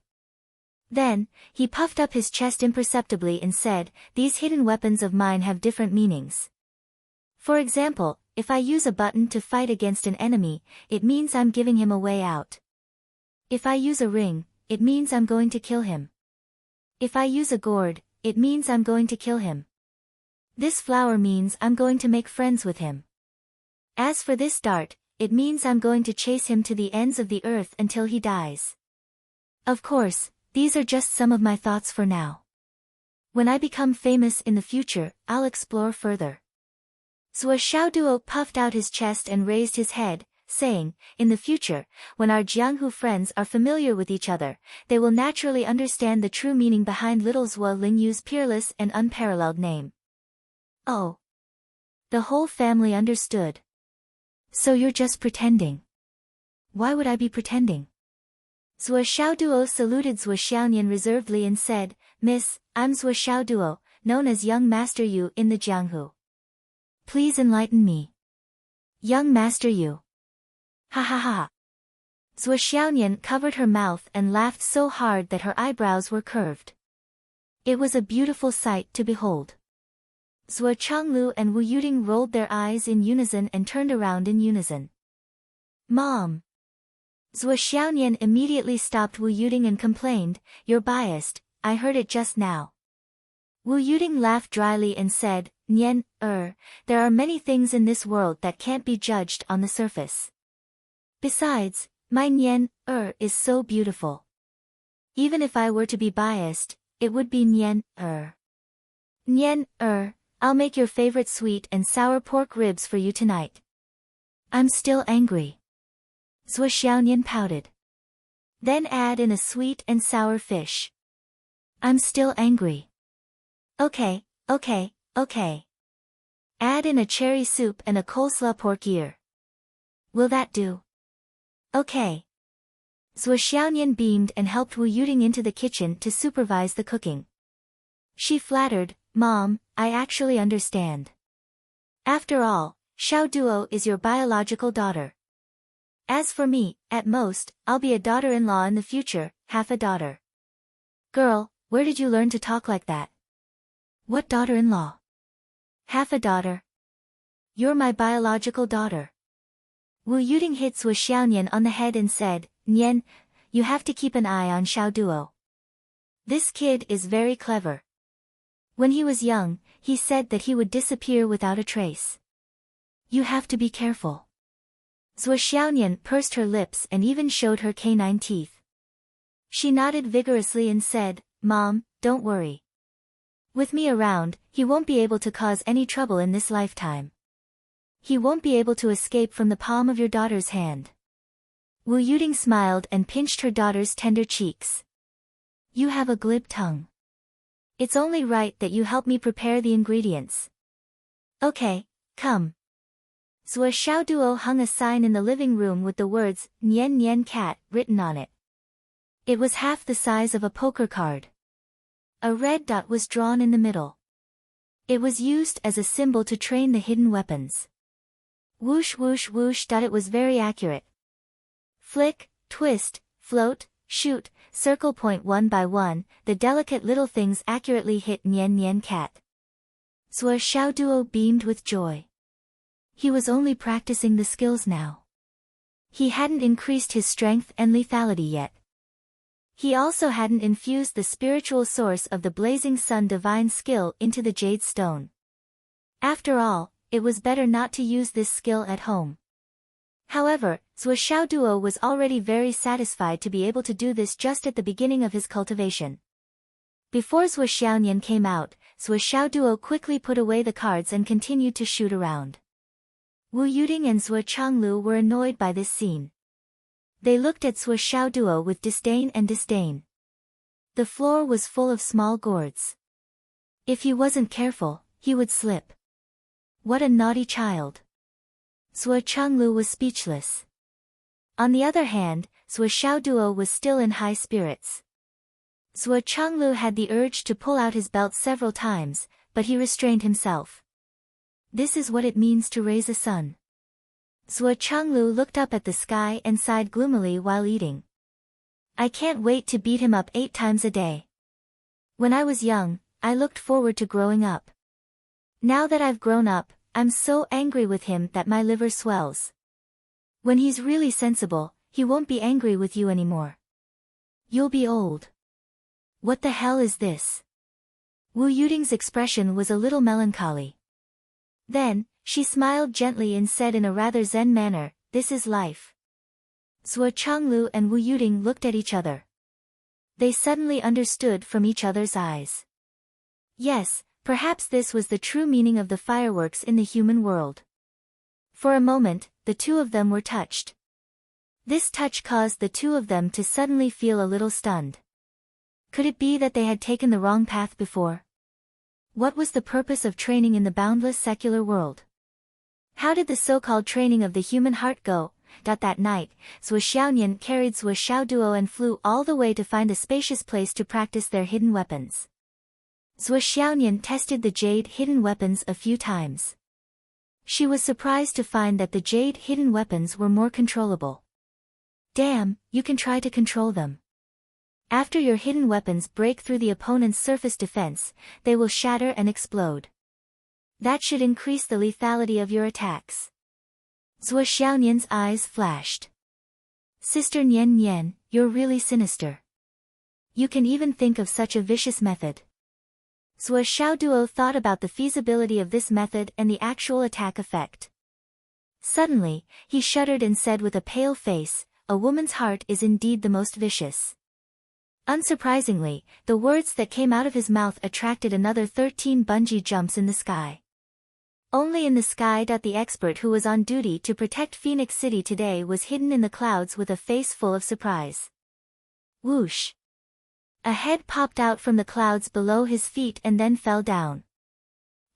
Then, he puffed up his chest imperceptibly and said, "These hidden weapons of mine have different meanings. For example, if I use a button to fight against an enemy, it means I'm giving him a way out. If I use a ring, it means I'm going to kill him. If I use a gourd, it means I'm going to kill him. This flower means I'm going to make friends with him. As for this dart, it means I'm going to chase him to the ends of the earth until he dies. Of course, these are just some of my thoughts for now. When I become famous in the future, I'll explore further." Zhuo Xiaoduo puffed out his chest and raised his head, saying, "In the future, when our Jianghu friends are familiar with each other, they will naturally understand the true meaning behind little Zhuo Lingyu's peerless and unparalleled name." Oh. The whole family understood. "So you're just pretending." "Why would I be pretending?" Zhuo Xiaoduo saluted Zhuo Xiaonian reservedly and said, "Miss, I'm Zhuo Xiaoduo, known as Young Master Yu in the Jianghu. Please enlighten me." "Young Master Yu." Ha ha ha. Zhuo Xiaonian covered her mouth and laughed so hard that her eyebrows were curved. It was a beautiful sight to behold. Zhuo Chenglu and Wu Yuding rolled their eyes in unison and turned around in unison. "Mom." Zhuo Xiaonian immediately stopped Wu Yuding and complained, "You're biased, I heard it just now." Wu Yuding laughed dryly and said, "Nian, there are many things in this world that can't be judged on the surface. Besides, my Nian, is so beautiful. Even if I were to be biased, it would be Nian, Nian, I'll make your favorite sweet and sour pork ribs for you tonight." "I'm still angry." Zhuo Xiaonian pouted. "Then add in a sweet and sour fish." "I'm still angry." Okay. "Add in a cherry soup and a coleslaw pork ear. Will that do?" "Okay." Zhuo Xiaonian beamed and helped Wu Yuding into the kitchen to supervise the cooking. She flattered, "Mom, I actually understand. After all, Xiaoduo is your biological daughter. As for me, at most, I'll be a daughter-in-law in the future, half a daughter." "Girl, where did you learn to talk like that?" "What daughter-in-law?" "Half a daughter. You're my biological daughter." Wu Yuding hit Zhuo Xiaonian on the head and said, "Nian, you have to keep an eye on Xiaoduo. This kid is very clever." When he was young, he said that he would disappear without a trace. You have to be careful. Zhuo Xiaonian pursed her lips and even showed her canine teeth. She nodded vigorously and said, Mom, don't worry. With me around, he won't be able to cause any trouble in this lifetime. He won't be able to escape from the palm of your daughter's hand. Wu Yuding smiled and pinched her daughter's tender cheeks. You have a glib tongue. It's only right that you help me prepare the ingredients. Okay, come. Zhuo Xiaoduo hung a sign in the living room with the words, Nian Nian Cat, written on it. It was half the size of a poker card. A red dot was drawn in the middle. It was used as a symbol to train the hidden weapons. Whoosh whoosh whoosh. It was very accurate. Flick, twist, float, shoot, circle. Point one by one, the delicate little things accurately hit Nian Nian Cat. Zhuo Xiaoduo beamed with joy. He was only practicing the skills now. He hadn't increased his strength and lethality yet. He also hadn't infused the spiritual source of the blazing sun divine skill into the jade stone. After all, it was better not to use this skill at home. However, Zhuo Xiaoduo was already very satisfied to be able to do this just at the beginning of his cultivation. Before Zhuo Xiaonian came out, Zhuo Xiaoduo quickly put away the cards and continued to shoot around. Wu Yuding and Zhuo Changlu were annoyed by this scene. They looked at Zhuo Xiaoduo with disdain and disdain. The floor was full of small gourds. If he wasn't careful, he would slip. What a naughty child. Zhuo Changlu was speechless. On the other hand, Zhuo Xiaoduo was still in high spirits. Zhuo Changlu had the urge to pull out his belt several times, but he restrained himself. This is what it means to raise a son. Zhuo Changlu looked up at the sky and sighed gloomily while eating. I can't wait to beat him up 8 times a day. When I was young, I looked forward to growing up. Now that I've grown up, I'm so angry with him that my liver swells. When he's really sensible, he won't be angry with you anymore. You'll be old. What the hell is this? Wu Yuding's expression was a little melancholy. Then, she smiled gently and said in a rather zen manner, this is life. Zhuo Changlu and Wu Yuding looked at each other. They suddenly understood from each other's eyes. Yes, perhaps this was the true meaning of the fireworks in the human world. For a moment, the two of them were touched. This touch caused the two of them to suddenly feel a little stunned. Could it be that they had taken the wrong path before? What was the purpose of training in the boundless secular world? How did the so-called training of the human heart go? That night, Zhuo Xiaonian carried Zhuo Xiaoduo and flew all the way to find a spacious place to practice their hidden weapons. Zhuo Xiaonian tested the jade hidden weapons a few times. She was surprised to find that the jade hidden weapons were more controllable. Damn, you can try to control them. After your hidden weapons break through the opponent's surface defense, they will shatter and explode. That should increase the lethality of your attacks. Zhuo Xiaonian's eyes flashed. Sister Nian Nian, you're really sinister. You can even think of such a vicious method. Zhuo Xiaoduo thought about the feasibility of this method and the actual attack effect. Suddenly, he shuddered and said with a pale face, a woman's heart is indeed the most vicious. Unsurprisingly, the words that came out of his mouth attracted another 13 bungee jumps in the sky. Only in the sky. The expert who was on duty to protect Phoenix City today was hidden in the clouds with a face full of surprise. Whoosh! A head popped out from the clouds below his feet and then fell down.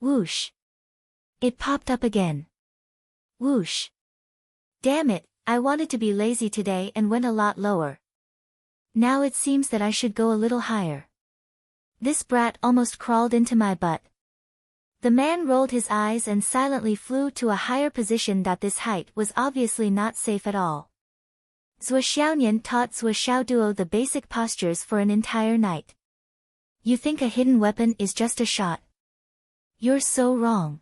Whoosh! It popped up again. Whoosh! Damn it, I wanted to be lazy today and went a lot lower. Now it seems that I should go a little higher. This brat almost crawled into my butt. The man rolled his eyes and silently flew to a higher position. This height was obviously not safe at all. Zhuo Xiaonian taught Zhuo Xiaoduo the basic postures for an entire night. You think a hidden weapon is just a shot? You're so wrong.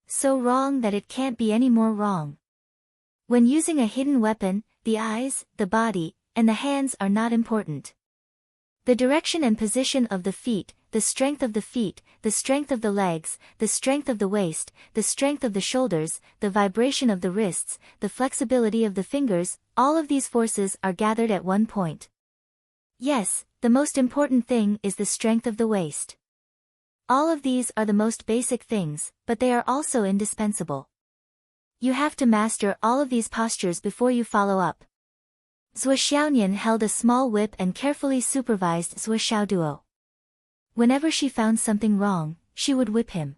So wrong that it can't be any more wrong. When using a hidden weapon, the eyes, the body, and the hands are not important. The direction and position of the feet, the strength of the feet, the strength of the legs, the strength of the waist, the strength of the shoulders, the vibration of the wrists, the flexibility of the fingers, all of these forces are gathered at one point. Yes, the most important thing is the strength of the waist. All of these are the most basic things, but they are also indispensable. You have to master all of these postures before you follow up. Zhuo Xiaonian held a small whip and carefully supervised Zhuo Xiaoduo. Whenever she found something wrong, she would whip him.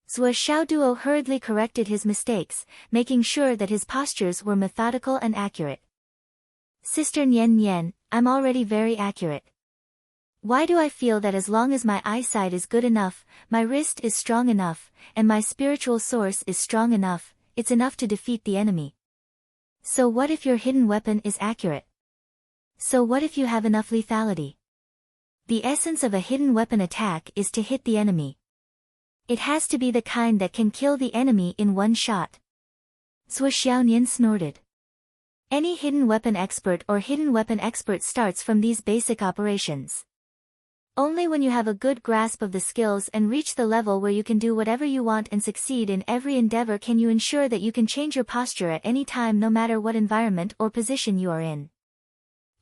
Zhuo Xiaoduo hurriedly corrected his mistakes, making sure that his postures were methodical and accurate. Sister Nian Nian, I'm already very accurate. Why do I feel that as long as my eyesight is good enough, my wrist is strong enough, and my spiritual source is strong enough, it's enough to defeat the enemy? So what if your hidden weapon is accurate? So what if you have enough lethality? The essence of a hidden weapon attack is to hit the enemy. It has to be the kind that can kill the enemy in one shot. Zhuo Xiaonian snorted. Any hidden weapon expert starts from these basic operations. Only when you have a good grasp of the skills and reach the level where you can do whatever you want and succeed in every endeavor can you ensure that you can change your posture at any time no matter what environment or position you are in.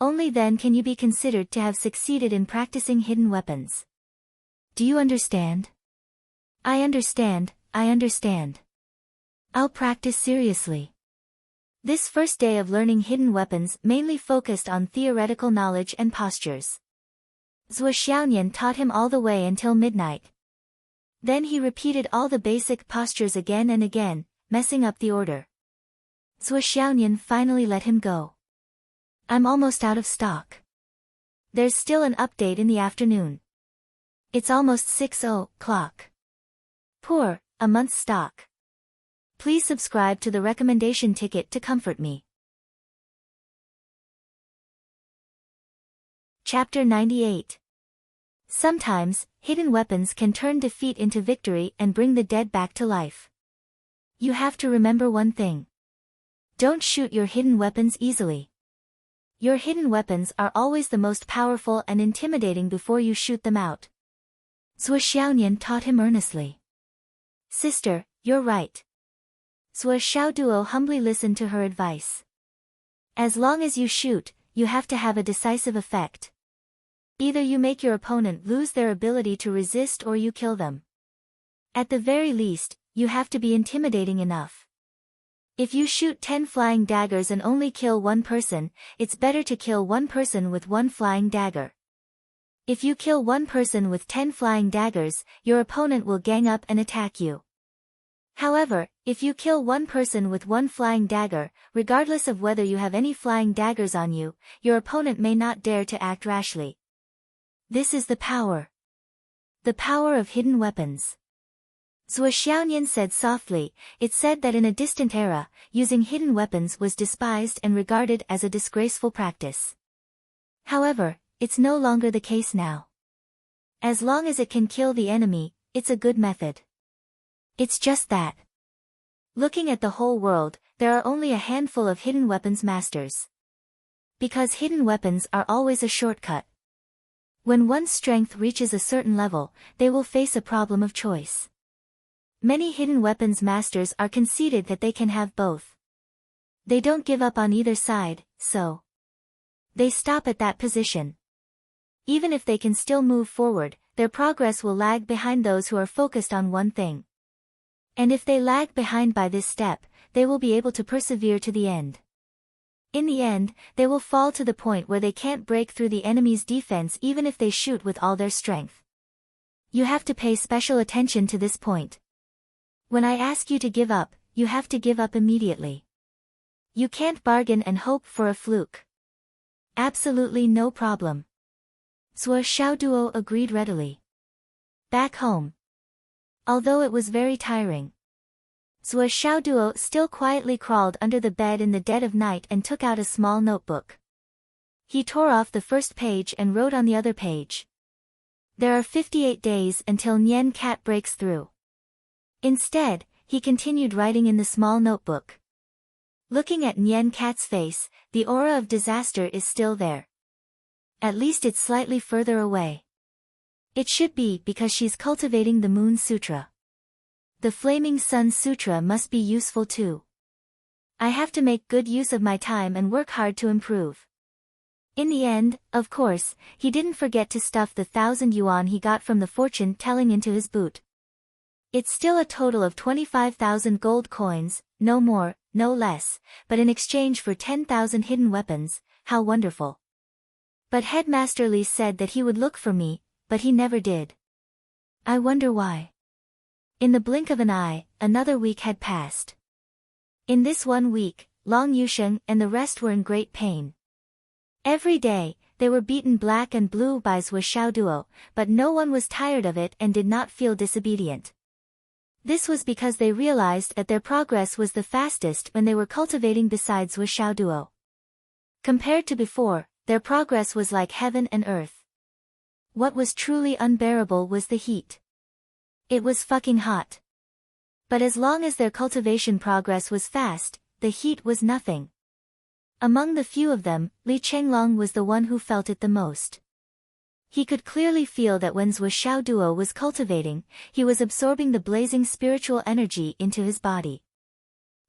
Only then can you be considered to have succeeded in practicing hidden weapons. Do you understand? I understand. I'll practice seriously. This first day of learning hidden weapons mainly focused on theoretical knowledge and postures. Zhuo Xiaonian taught him all the way until midnight. Then he repeated all the basic postures again and again, messing up the order. Zhuo Xiaonian finally let him go. I'm almost out of stock. There's still an update in the afternoon. It's almost 6:00. Poor, a month's stock. Please subscribe to the recommendation ticket to comfort me. Chapter 98. Sometimes, hidden weapons can turn defeat into victory and bring the dead back to life. You have to remember one thing. Don't shoot your hidden weapons easily. Your hidden weapons are always the most powerful and intimidating before you shoot them out. Zhuo Xiaonian taught him earnestly. Sister, you're right. Zhuo Xiaoduo humbly listened to her advice. As long as you shoot, you have to have a decisive effect. Either you make your opponent lose their ability to resist or you kill them. At the very least, you have to be intimidating enough. If you shoot 10 flying daggers and only kill one person, it's better to kill one person with one flying dagger. If you kill one person with 10 flying daggers, your opponent will gang up and attack you. However, if you kill one person with one flying dagger, regardless of whether you have any flying daggers on you, your opponent may not dare to act rashly. This is the power. The power of hidden weapons. Zhuo Xiaonian said softly, it said that in a distant era, using hidden weapons was despised and regarded as a disgraceful practice. However, it's no longer the case now. As long as it can kill the enemy, it's a good method. It's just that. Looking at the whole world, there are only a handful of hidden weapons masters. Because hidden weapons are always a shortcut. When one's strength reaches a certain level, they will face a problem of choice. Many hidden weapons masters are conceited that they can have both. They don't give up on either side, so they stop at that position. Even if they can still move forward, their progress will lag behind those who are focused on one thing. And if they lag behind by this step, they will be able to persevere to the end. In the end, they will fall to the point where they can't break through the enemy's defense even if they shoot with all their strength. You have to pay special attention to this point. When I ask you to give up, you have to give up immediately. You can't bargain and hope for a fluke. Absolutely no problem. Zhuo Xiaoduo agreed readily. Back home. Although it was very tiring, Zhuo Xiaoduo still quietly crawled under the bed in the dead of night and took out a small notebook. He tore off the first page and wrote on the other page. There are 58 days until Nian Cat breaks through. Instead, he continued writing in the small notebook. Looking at Nian Cat's face, the aura of disaster is still there. At least it's slightly further away. It should be because she's cultivating the Moon Sutra. The Flaming Sun Sutra must be useful too. I have to make good use of my time and work hard to improve. In the end, of course, he didn't forget to stuff the 1,000 yuan he got from the fortune telling into his boot. It's still a total of 25,000 gold coins, no more, no less, but in exchange for 10,000 hidden weapons, how wonderful. But Headmaster Li said that he would look for me, but he never did. I wonder why. In the blink of an eye, another week had passed. In this 1 week, Long Yusheng and the rest were in great pain. Every day, they were beaten black and blue by Zhou Xiaoduo, but no one was tired of it and did not feel disobedient. This was because they realized that their progress was the fastest when they were cultivating beside Zhou Xiaoduo. Compared to before, their progress was like heaven and earth. What was truly unbearable was the heat. It was fucking hot. But as long as their cultivation progress was fast, the heat was nothing. Among the few of them, Li Chenglong was the one who felt it the most. He could clearly feel that when Zhou Xiaoduo was cultivating, he was absorbing the blazing spiritual energy into his body.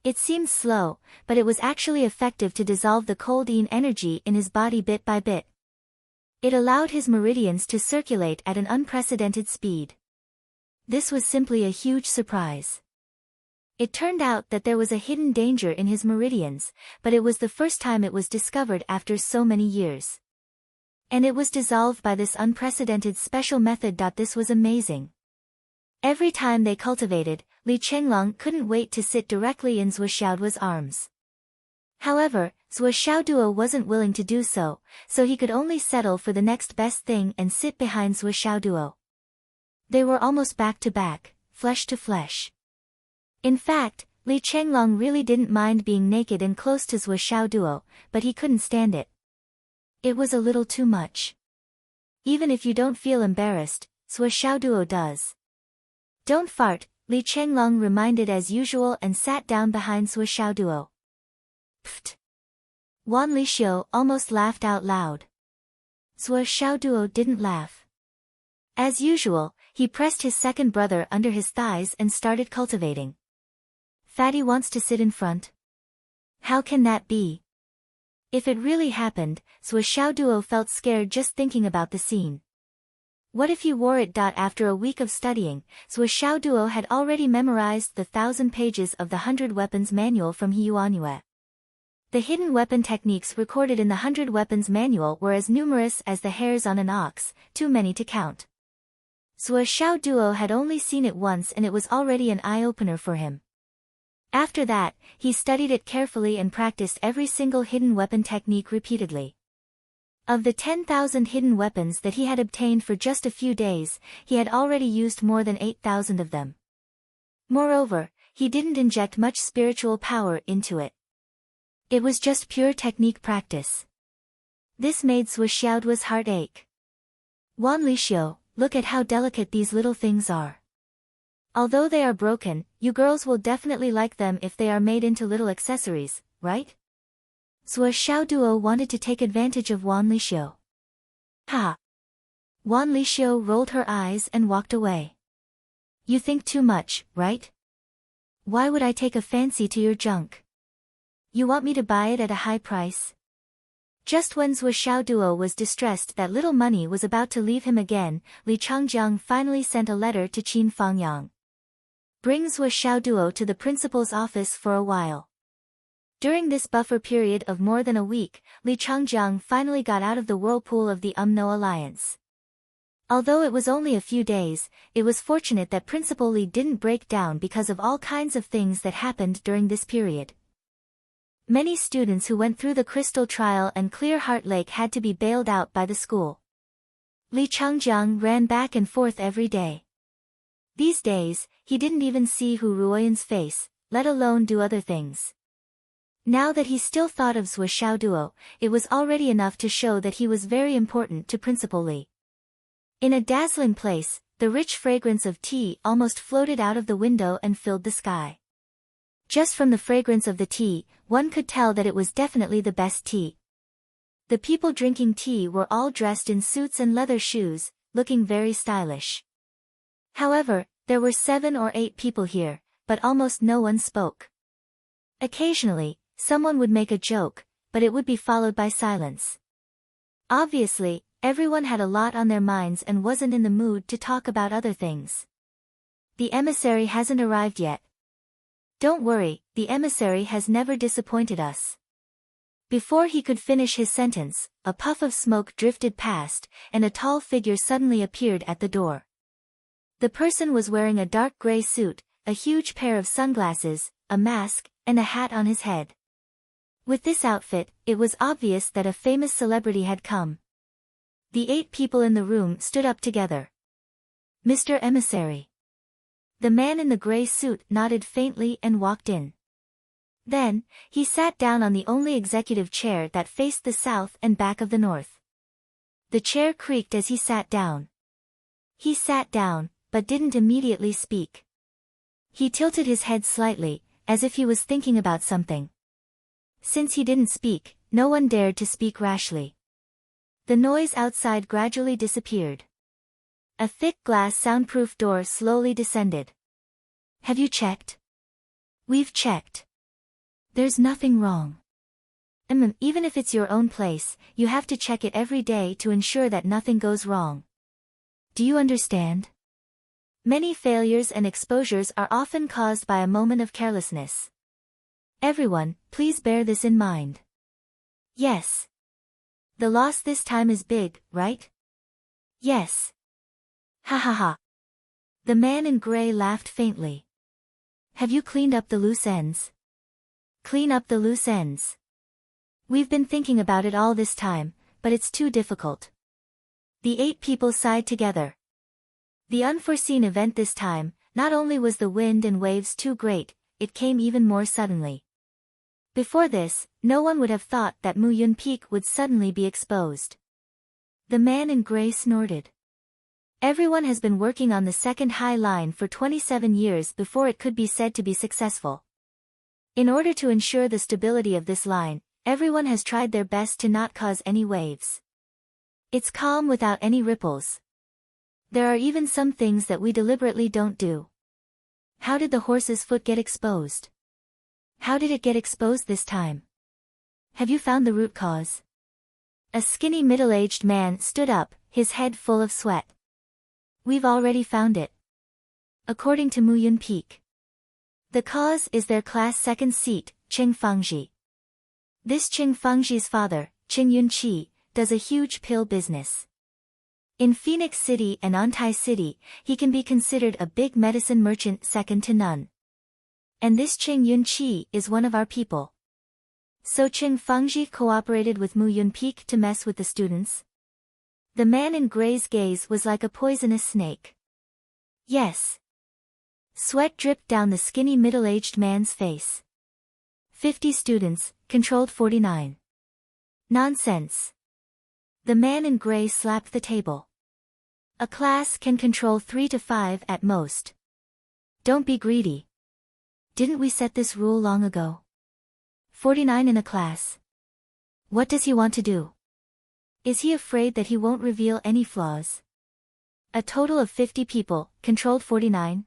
It seemed slow, but it was actually effective to dissolve the cold yin energy in his body bit by bit. It allowed his meridians to circulate at an unprecedented speed. This was simply a huge surprise. It turned out that there was a hidden danger in his meridians, but it was the first time it was discovered after so many years. And it was dissolved by this unprecedented special method. This was amazing. Every time they cultivated, Li Chenglong couldn't wait to sit directly in Zhou Xiaoduo's arms. However, Zhou Xiaoduo wasn't willing to do so, so he could only settle for the next best thing and sit behind Zhou Xiaoduo. They were almost back to back, flesh to flesh. In fact, Li Chenglong really didn't mind being naked and close to Zhou Xiaoduo, but he couldn't stand it. It was a little too much. Even if you don't feel embarrassed, Zhou Xiaoduo does. Don't fart, Li Chenglong reminded as usual and sat down behind Zhou Xiaoduo. Pfft. Wan Lixiu almost laughed out loud. Zhou Xiaoduo didn't laugh. As usual, he pressed his second brother under his thighs and started cultivating. Fatty wants to sit in front? How can that be? If it really happened, Zhou Xiaoduo felt scared just thinking about the scene. What if he wore it? After a week of studying, Zhou Xiaoduo had already memorized the 1,000 pages of the 100 Weapons Manual from Huanyue. The hidden weapon techniques recorded in the 100 Weapons Manual were as numerous as the hairs on an ox, too many to count. Zhou Xiaoduo had only seen it once and it was already an eye-opener for him. After that, he studied it carefully and practiced every single hidden weapon technique repeatedly. Of the 10,000 hidden weapons that he had obtained for just a few days, he had already used more than 8,000 of them. Moreover, he didn't inject much spiritual power into it. It was just pure technique practice. This made Zhou Xiaoduo's heart ache. Wan Lixiu, look at how delicate these little things are. Although they are broken, you girls will definitely like them if they are made into little accessories, right? Zhou Xiaoduo wanted to take advantage of Wan Lixiu. Ha! Wan Lixiu rolled her eyes and walked away. You think too much, right? Why would I take a fancy to your junk? You want me to buy it at a high price? Just when Zhou Xiaoduo was distressed that little money was about to leave him again, Li Changjiang finally sent a letter to Qin Fangyang. Bring Zhou Xiaoduo to the principal's office for a while. During this buffer period of more than a week, Li Changjiang finally got out of the whirlpool of the UMNO alliance. Although it was only a few days, it was fortunate that Principal Li didn't break down because of all kinds of things that happened during this period. Many students who went through the Crystal Trial and Clear Heart Lake had to be bailed out by the school. Li Changjiang ran back and forth every day. These days, he didn't even see Hu Ruoyan's face, let alone do other things. Now that he still thought of Zhou Xiaoduo, it was already enough to show that he was very important to Principal Li. In a dazzling place, the rich fragrance of tea almost floated out of the window and filled the sky. Just from the fragrance of the tea, one could tell that it was definitely the best tea. The people drinking tea were all dressed in suits and leather shoes, looking very stylish. However, there were 7 or 8 people here, but almost no one spoke. Occasionally, someone would make a joke, but it would be followed by silence. Obviously, everyone had a lot on their minds and wasn't in the mood to talk about other things. The emissary hasn't arrived yet. Don't worry, the emissary has never disappointed us. Before he could finish his sentence, a puff of smoke drifted past, and a tall figure suddenly appeared at the door. The person was wearing a dark gray suit, a huge pair of sunglasses, a mask, and a hat on his head. With this outfit, it was obvious that a famous celebrity had come. The 8 people in the room stood up together. Mr. Emissary. The man in the gray suit nodded faintly and walked in. Then, he sat down on the only executive chair that faced the south and back of the north. The chair creaked as he sat down. He sat down, but didn't immediately speak. He tilted his head slightly, as if he was thinking about something. Since he didn't speak, no one dared to speak rashly. The noise outside gradually disappeared. A thick glass soundproof door slowly descended. Have you checked? We've checked. There's nothing wrong. Even if it's your own place, you have to check it every day to ensure that nothing goes wrong. Do you understand? Many failures and exposures are often caused by a moment of carelessness. Everyone, please bear this in mind. Yes. The loss this time is big, right? Yes. Ha ha ha. The man in gray laughed faintly. Have you cleaned up the loose ends? Clean up the loose ends. We've been thinking about it all this time, but it's too difficult. The 8 people sighed together. The unforeseen event this time, not only was the wind and waves too great, it came even more suddenly. Before this, no one would have thought that Mu Yun Peak would suddenly be exposed. The man in gray snorted. Everyone has been working on the second high line for 27 years before it could be said to be successful. In order to ensure the stability of this line, everyone has tried their best to not cause any waves. It's calm without any ripples. There are even some things that we deliberately don't do. How did the horse's foot get exposed? How did it get exposed this time? Have you found the root cause? A skinny middle-aged man stood up, his head full of sweat. We've already found it. According to Mu Yun Peak. The cause is their class second seat, Qing Fangji. This Qing Fangji's father, Qing Yunqi, does a huge pill business. In Phoenix City and Antai City, he can be considered a big medicine merchant second to none. And this Qing Yunqi is one of our people. So Qing Fangji cooperated with Mu Yun Peak to mess with the students? The man in gray's gaze was like a poisonous snake. Yes. Sweat dripped down the skinny middle-aged man's face. 50 students, controlled 49. Nonsense. The man in gray slapped the table. A class can control 3 to 5 at most. Don't be greedy. Didn't we set this rule long ago? 49 in a class. What does he want to do? Is he afraid that he won't reveal any flaws? A total of 50 people, controlled 49.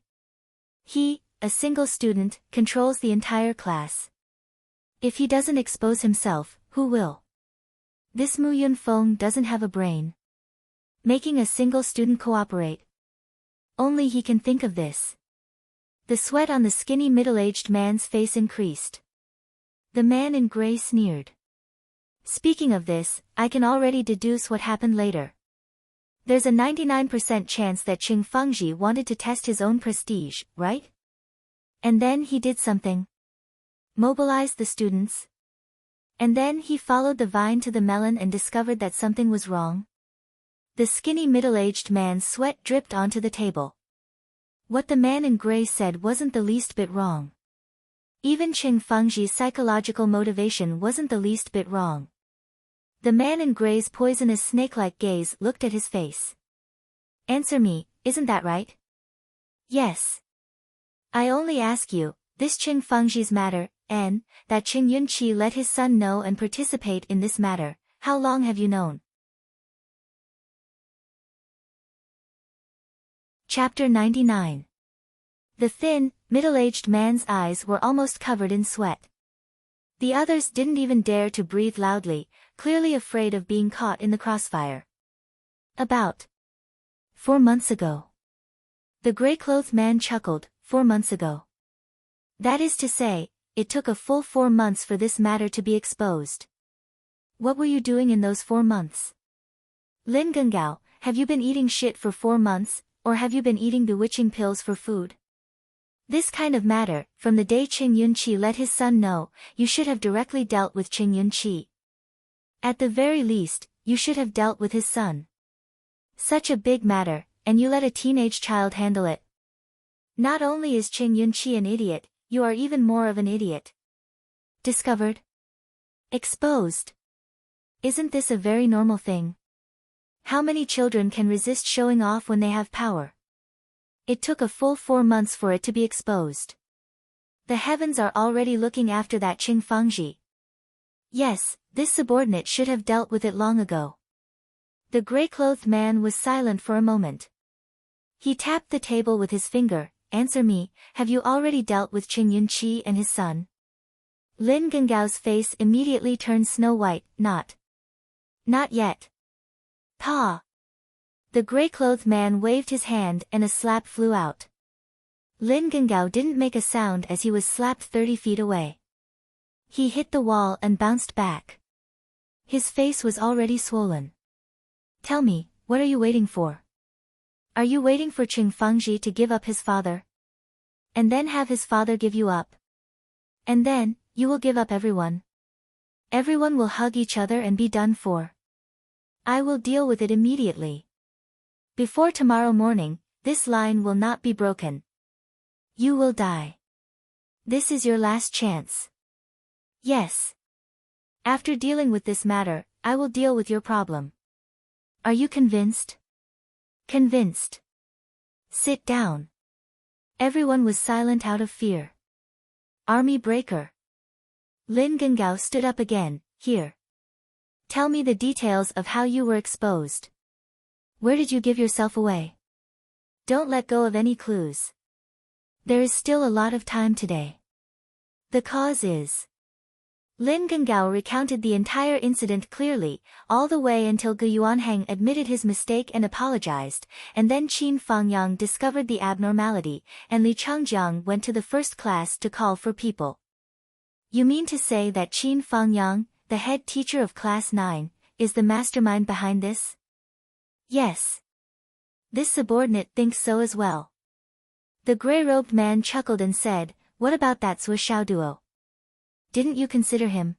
He, a single student, controls the entire class. If he doesn't expose himself, who will? This Mu Yun Feng doesn't have a brain. Making a single student cooperate. Only he can think of this. The sweat on the skinny middle-aged man's face increased. The man in gray sneered. Speaking of this, I can already deduce what happened later. There's a 99% chance that Qing Fangji wanted to test his own prestige, right? And then he did something. Mobilized the students. And then he followed the vine to the melon and discovered that something was wrong. The skinny middle-aged man's sweat dripped onto the table. What the man in gray said wasn't the least bit wrong. Even Qing Fangji's psychological motivation wasn't the least bit wrong. The man in gray's poisonous snake-like gaze looked at his face. Answer me, isn't that right? Yes. I only ask you, this Qing Fangji's matter, and that Qing Yunqi let his son know and participate in this matter, how long have you known? Chapter 99. The thin, middle-aged man's eyes were almost covered in sweat. The others didn't even dare to breathe loudly, clearly afraid of being caught in the crossfire. About 4 months ago. The gray-clothed man chuckled. 4 months ago. That is to say, it took a full 4 months for this matter to be exposed. What were you doing in those 4 months? Lin Gengao, have you been eating shit for 4 months, or have you been eating bewitching pills for food? This kind of matter, from the day Qing Yunqi let his son know, you should have directly dealt with Qing Yunqi. At the very least, you should have dealt with his son. Such a big matter, and you let a teenage child handle it. Not only is Qing Yunqi an idiot, you are even more of an idiot. Discovered? Exposed. Isn't this a very normal thing? How many children can resist showing off when they have power? It took a full 4 months for it to be exposed. The heavens are already looking after that Qing Fangji. Yes, this subordinate should have dealt with it long ago. The gray-clothed man was silent for a moment. He tapped the table with his finger. Answer me, have you already dealt with Qing Yunqi and his son? Lin Gengao's face immediately turned snow-white. Not yet. Pa! The gray-clothed man waved his hand and a slap flew out. Lin Gengao didn't make a sound as he was slapped 30 feet away. He hit the wall and bounced back. His face was already swollen. Tell me, what are you waiting for? Are you waiting for Qing Fangji to give up his father? And then have his father give you up? And then, you will give up everyone. Everyone will hug each other and be done for. I will deal with it immediately. Before tomorrow morning, this line will not be broken. You will die. This is your last chance. Yes. After dealing with this matter, I will deal with your problem. Are you convinced? Convinced. Sit down. Everyone was silent out of fear. Army breaker. Lin Gengao stood up again. Here. Tell me the details of how you were exposed. Where did you give yourself away? Don't let go of any clues. There is still a lot of time today. The cause is. Lin Gengao recounted the entire incident clearly, all the way until Gu Yuanheng admitted his mistake and apologized, and then Qin Fangyang discovered the abnormality, and Li Changjiang went to the first class to call for people. You mean to say that Qin Fangyang, the head teacher of class 9, is the mastermind behind this? Yes. This subordinate thinks so as well. The gray-robed man chuckled and said, what about that Sui Xiaoduo? Didn't you consider him?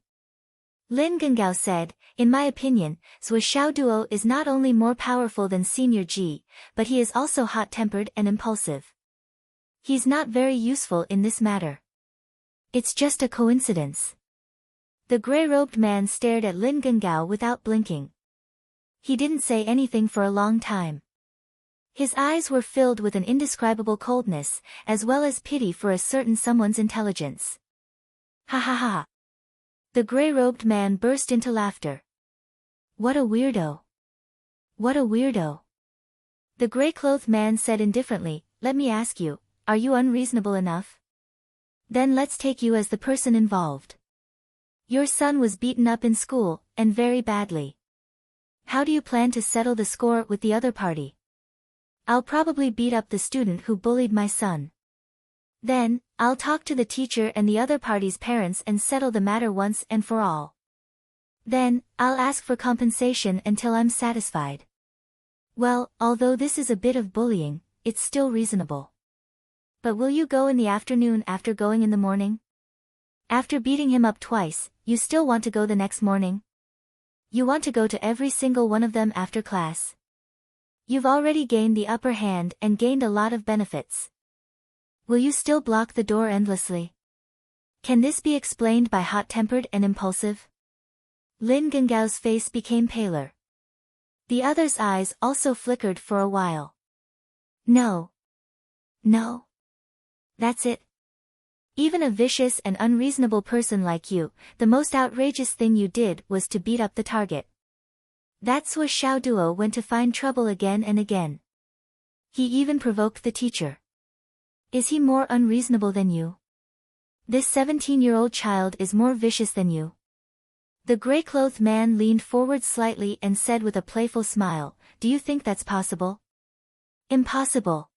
Lin Gengao said, in my opinion, Sui Xiaoduo is not only more powerful than Senior Ji, but he is also hot-tempered and impulsive. He's not very useful in this matter. It's just a coincidence. The gray-robed man stared at Lin Gengao without blinking. He didn't say anything for a long time. His eyes were filled with an indescribable coldness, as well as pity for a certain someone's intelligence. Ha ha ha. The gray-robed man burst into laughter. What a weirdo. What a weirdo. The gray-clothed man said indifferently, let me ask you, are you unreasonable enough? Then let's take you as the person involved. Your son was beaten up in school, and very badly. How do you plan to settle the score with the other party? I'll probably beat up the student who bullied my son. Then, I'll talk to the teacher and the other party's parents and settle the matter once and for all. Then, I'll ask for compensation until I'm satisfied. Well, although this is a bit of bullying, it's still reasonable. But will you go in the afternoon after going in the morning? After beating him up twice, you still want to go the next morning? You want to go to every single one of them after class? You've already gained the upper hand and gained a lot of benefits. Will you still block the door endlessly? Can this be explained by hot-tempered and impulsive? Lin Gengao's face became paler. The other's eyes also flickered for a while. No. No. That's it. Even a vicious and unreasonable person like you, the most outrageous thing you did was to beat up the target. That's where Xiao Duo went to find trouble again and again. He even provoked the teacher. Is he more unreasonable than you? This 17-year-old child is more vicious than you. The gray-clothed man leaned forward slightly and said with a playful smile, "Do you think that's possible?" "Impossible."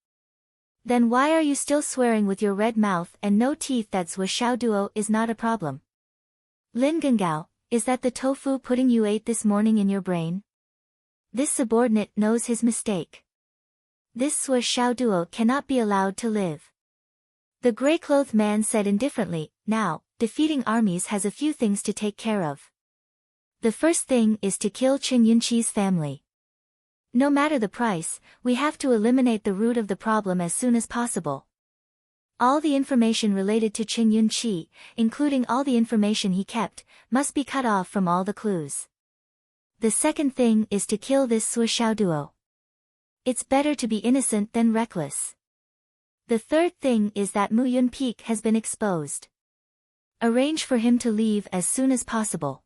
"Then why are you still swearing with your red mouth and no teeth that Zhuo Xiaoduo is not a problem?" "Lin Gengao, is that the tofu pudding you ate this morning in your brain?" This subordinate knows his mistake. This Zhuo Xiaoduo cannot be allowed to live. The gray-clothed man said indifferently, "Now, defeating armies has a few things to take care of. The first thing is to kill Qin Yunqi's family. No matter the price, we have to eliminate the root of the problem as soon as possible. All the information related to Qin Yunqi, including all the information he kept, must be cut off from all the clues. The second thing is to kill this Zhuo Xiaoduo. It's better to be innocent than reckless. The third thing is that Mu Yun Peak has been exposed. Arrange for him to leave as soon as possible.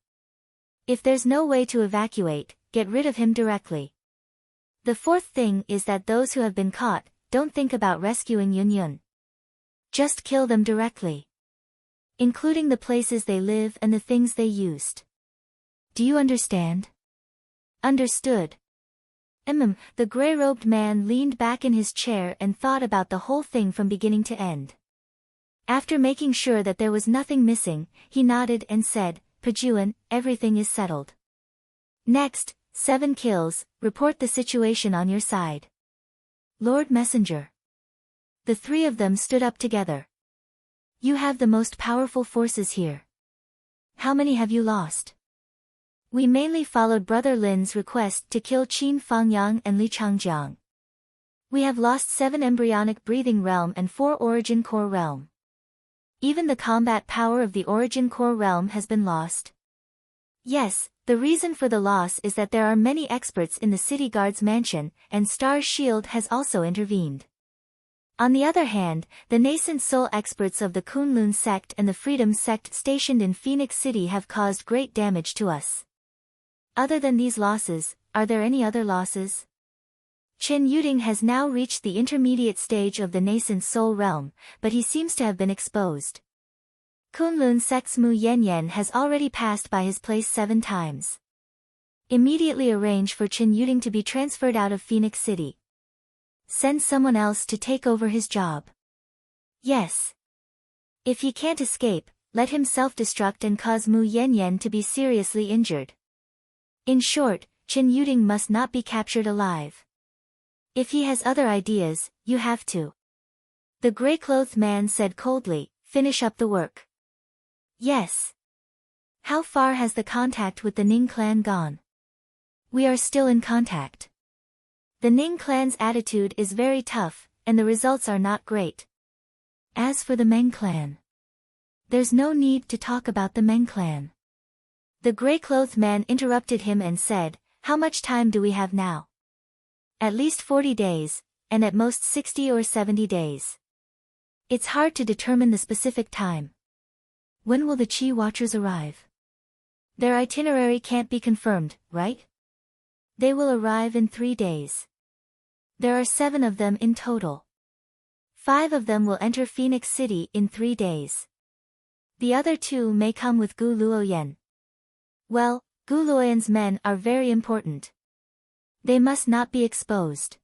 If there's no way to evacuate, get rid of him directly. The fourth thing is that those who have been caught, don't think about rescuing Yun Yun. Just kill them directly. Including the places they live and the things they used. Do you understand?" "Understood." The gray-robed man leaned back in his chair and thought about the whole thing from beginning to end. After making sure that there was nothing missing, he nodded and said, "Pajuan, everything is settled. Next, 7 kills, report the situation on your side." "Lord Messenger." The three of them stood up together. "You have the most powerful forces here. How many have you lost?" "We mainly followed Brother Lin's request to kill Qin Fangyang and Li Changjiang. We have lost 7 embryonic breathing realm and 4 origin core realm. Even the combat power of the origin core realm has been lost." "Yes, the reason for the loss is that there are many experts in the city guard's mansion, and Star's shield has also intervened. On the other hand, the nascent soul experts of the Kunlun sect and the Freedom sect stationed in Phoenix City have caused great damage to us." "Other than these losses, are there any other losses?" "Chen Yuding has now reached the intermediate stage of the nascent soul realm, but he seems to have been exposed. Kunlun sect's Mu Yanyan has already passed by his place 7 times. Immediately arrange for Chen Yuding to be transferred out of Phoenix City. Send someone else to take over his job." "Yes. If he can't escape, let him self-destruct and cause Mu Yanyan to be seriously injured. In short, Chen Yuding must not be captured alive. If he has other ideas, you have to." The gray-clothed man said coldly, "Finish up the work." "Yes." "How far has the contact with the Ning clan gone?" "We are still in contact. The Ning clan's attitude is very tough, and the results are not great. As for the Meng clan, there's no need to talk about the Meng clan." The gray-clothed man interrupted him and said, "How much time do we have now?" "At least 40 days, and at most 60 or 70 days. It's hard to determine the specific time." "When will the Qi Watchers arrive?" "Their itinerary can't be confirmed, right?" "They will arrive in 3 days. There are 7 of them in total. 5 of them will enter Phoenix City in 3 days. The other 2 may come with Gu Luoyan." "Well, Gu Luoyan's men are very important. They must not be exposed.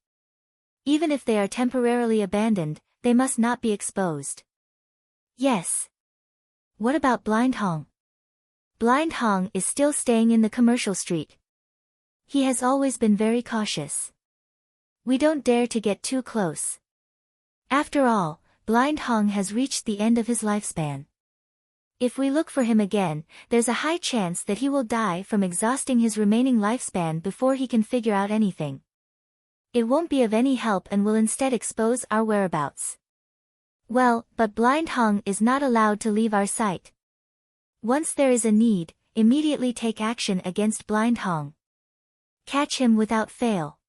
Even if they are temporarily abandoned, they must not be exposed." "Yes." "What about Blind Hong?" "Blind Hong is still staying in the commercial street. He has always been very cautious. We don't dare to get too close. After all, Blind Hong has reached the end of his lifespan. If we look for him again, there's a high chance that he will die from exhausting his remaining lifespan before he can figure out anything. It won't be of any help and will instead expose our whereabouts." "Well, but Blind Hong is not allowed to leave our sight. Once there is a need, immediately take action against Blind Hong. Catch him without fail.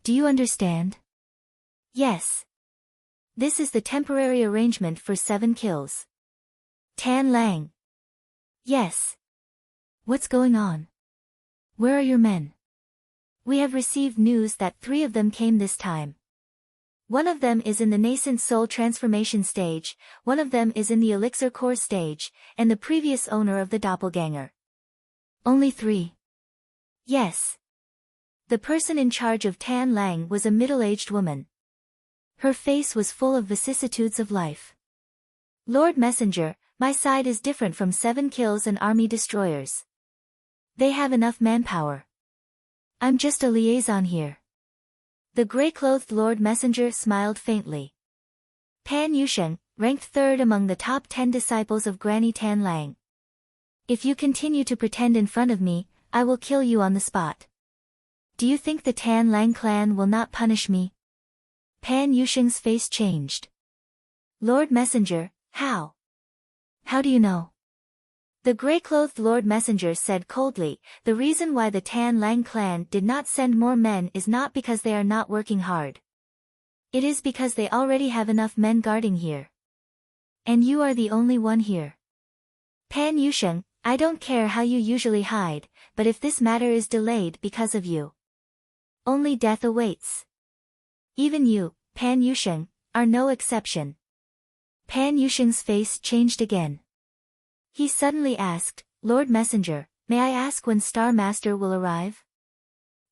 Do you understand?" "Yes." "This is the temporary arrangement for 7 kills. Tan Lang." "Yes." "What's going on? Where are your men?" "We have received news that 3 of them came this time. One of them is in the nascent soul transformation stage, one of them is in the elixir core stage, and the previous owner of the doppelganger. Only 3. Yes. The person in charge of Tan Lang was a middle-aged woman. Her face was full of vicissitudes of life. Lord Messenger, my side is different from 7 kills and army destroyers. They have enough manpower. I'm just a liaison here. The grey-clothed Lord Messenger smiled faintly. Pan Yusheng, ranked 3rd among the top 10 disciples of Granny Tan Lang. If you continue to pretend in front of me, I will kill you on the spot. Do you think the Tan Lang clan will not punish me? Pan Yusheng's face changed. Lord Messenger, how? How do you know? The grey-clothed Lord Messenger said coldly, the reason why the Tan Lang clan did not send more men is not because they are not working hard. It is because they already have enough men guarding here. And you are the only one here. Pan Yusheng, I don't care how you usually hide, but if this matter is delayed because of you, only death awaits. Even you, Pan Yusheng, are no exception. Pan Yusheng's face changed again. He suddenly asked, Lord Messenger, may I ask when Star Master will arrive?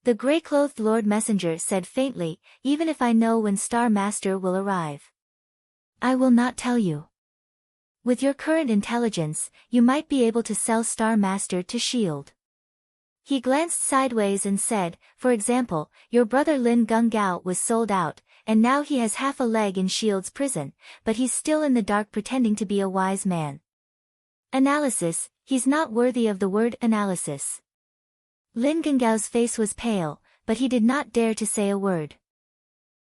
The grey-clothed Lord Messenger said faintly, even if I know when Star Master will arrive, I will not tell you. With your current intelligence, you might be able to sell Star Master to S.H.I.E.L.D. He glanced sideways and said, for example, your brother Lin Gungao was sold out, and now he has half a leg in S.H.I.E.L.D.'s prison, but he's still in the dark pretending to be a wise man. Analysis, he's not worthy of the word analysis. Lin Gungao's face was pale, but he did not dare to say a word.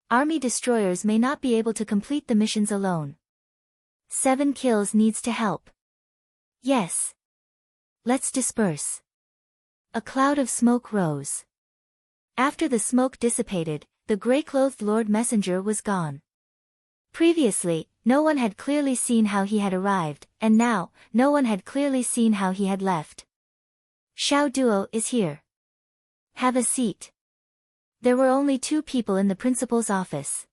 Army destroyers may not be able to complete the missions alone. 7 kills needs to help. Yes. Let's disperse. A cloud of smoke rose. After the smoke dissipated, the grey-clothed Lord Messenger was gone. Previously, no one had clearly seen how he had arrived, and now, no one had clearly seen how he had left. Xiao Duo is here. Have a seat. There were only 2 people in the principal's office.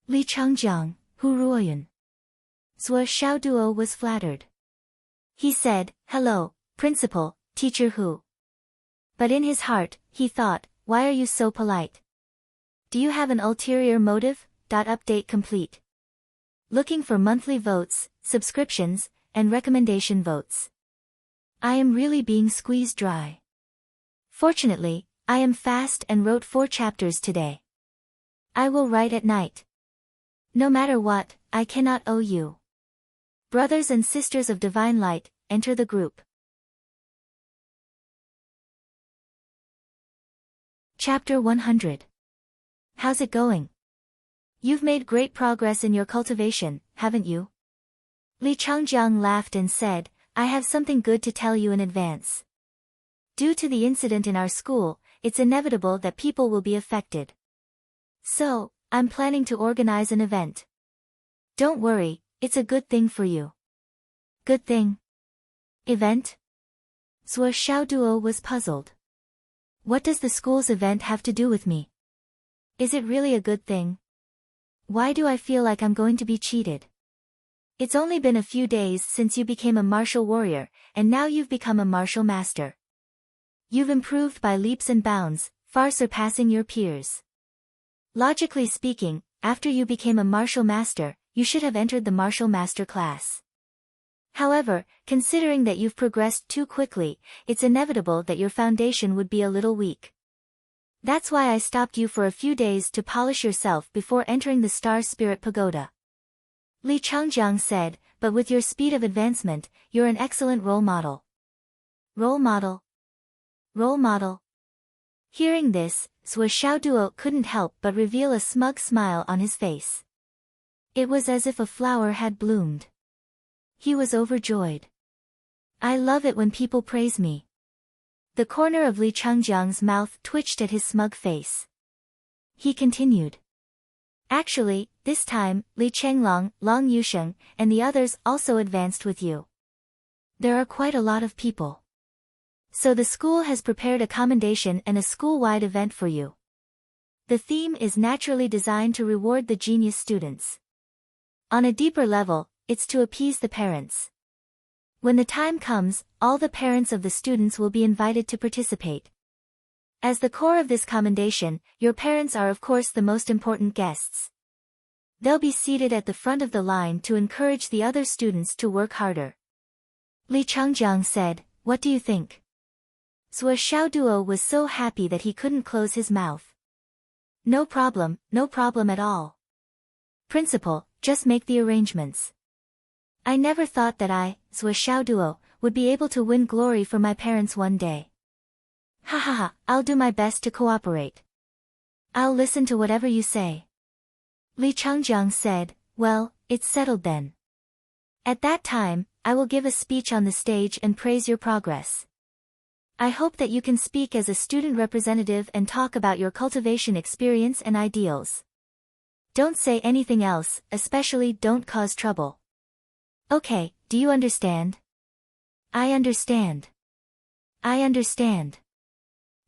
Li Changjiang, Hu Ruoyun. Zhuo Xiao Duo was flattered. He said, hello, principal, teacher Hu. But in his heart, he thought, why are you so polite? Do you have an ulterior motive? Update complete. Looking for monthly votes, subscriptions, and recommendation votes. I am really being squeezed dry. Fortunately, I am fast and wrote 4 chapters today. I will write at night. No matter what, I cannot owe you. Brothers and sisters of divine light, enter the group. Chapter 100. How's it going? You've made great progress in your cultivation, haven't you? Li Changjiang laughed and said, I have something good to tell you in advance. Due to the incident in our school, it's inevitable that people will be affected. So, I'm planning to organize an event. Don't worry, it's a good thing for you. Good thing? Event? Zhuo Xiaoduo was puzzled. What does the school's event have to do with me? Is it really a good thing? Why do I feel like I'm going to be cheated? It's only been a few days since you became a martial warrior, and now you've become a martial master. You've improved by leaps and bounds, far surpassing your peers. Logically speaking, after you became a martial master, you should have entered the martial master class. However, considering that you've progressed too quickly, it's inevitable that your foundation would be a little weak. That's why I stopped you for a few days to polish yourself before entering the Star Spirit Pagoda. Li Changjiang said, but with your speed of advancement, you're an excellent role model. Role model? Role model? Hearing this, Zhuo Xiaoduo couldn't help but reveal a smug smile on his face. It was as if a flower had bloomed. He was overjoyed. I love it when people praise me. The corner of Li Changjiang's mouth twitched at his smug face. He continued. Actually, this time, Li Chenglong, Long Yusheng, and the others also advanced with you. There are quite a lot of people. So the school has prepared a commendation and a school-wide event for you. The theme is naturally designed to reward the genius students. On a deeper level, it's to appease the parents. When the time comes, all the parents of the students will be invited to participate. As the core of this commendation, your parents are of course the most important guests. They'll be seated at the front of the line to encourage the other students to work harder. Li Changjiang said, "What do you think?" Zhuo Xiaoduo was so happy that he couldn't close his mouth. No problem at all. Principal, just make the arrangements. I never thought that I, Zhuo Xiaoduo, would be able to win glory for my parents one day. Ha ha ha, I'll do my best to cooperate. I'll listen to whatever you say. Li Changjiang said, "Well, it's settled then. At that time, I will give a speech on the stage and praise your progress. I hope that you can speak as a student representative and talk about your cultivation experience and ideals. Don't say anything else, especially don't cause trouble. Okay, do you understand?" "I understand. I understand.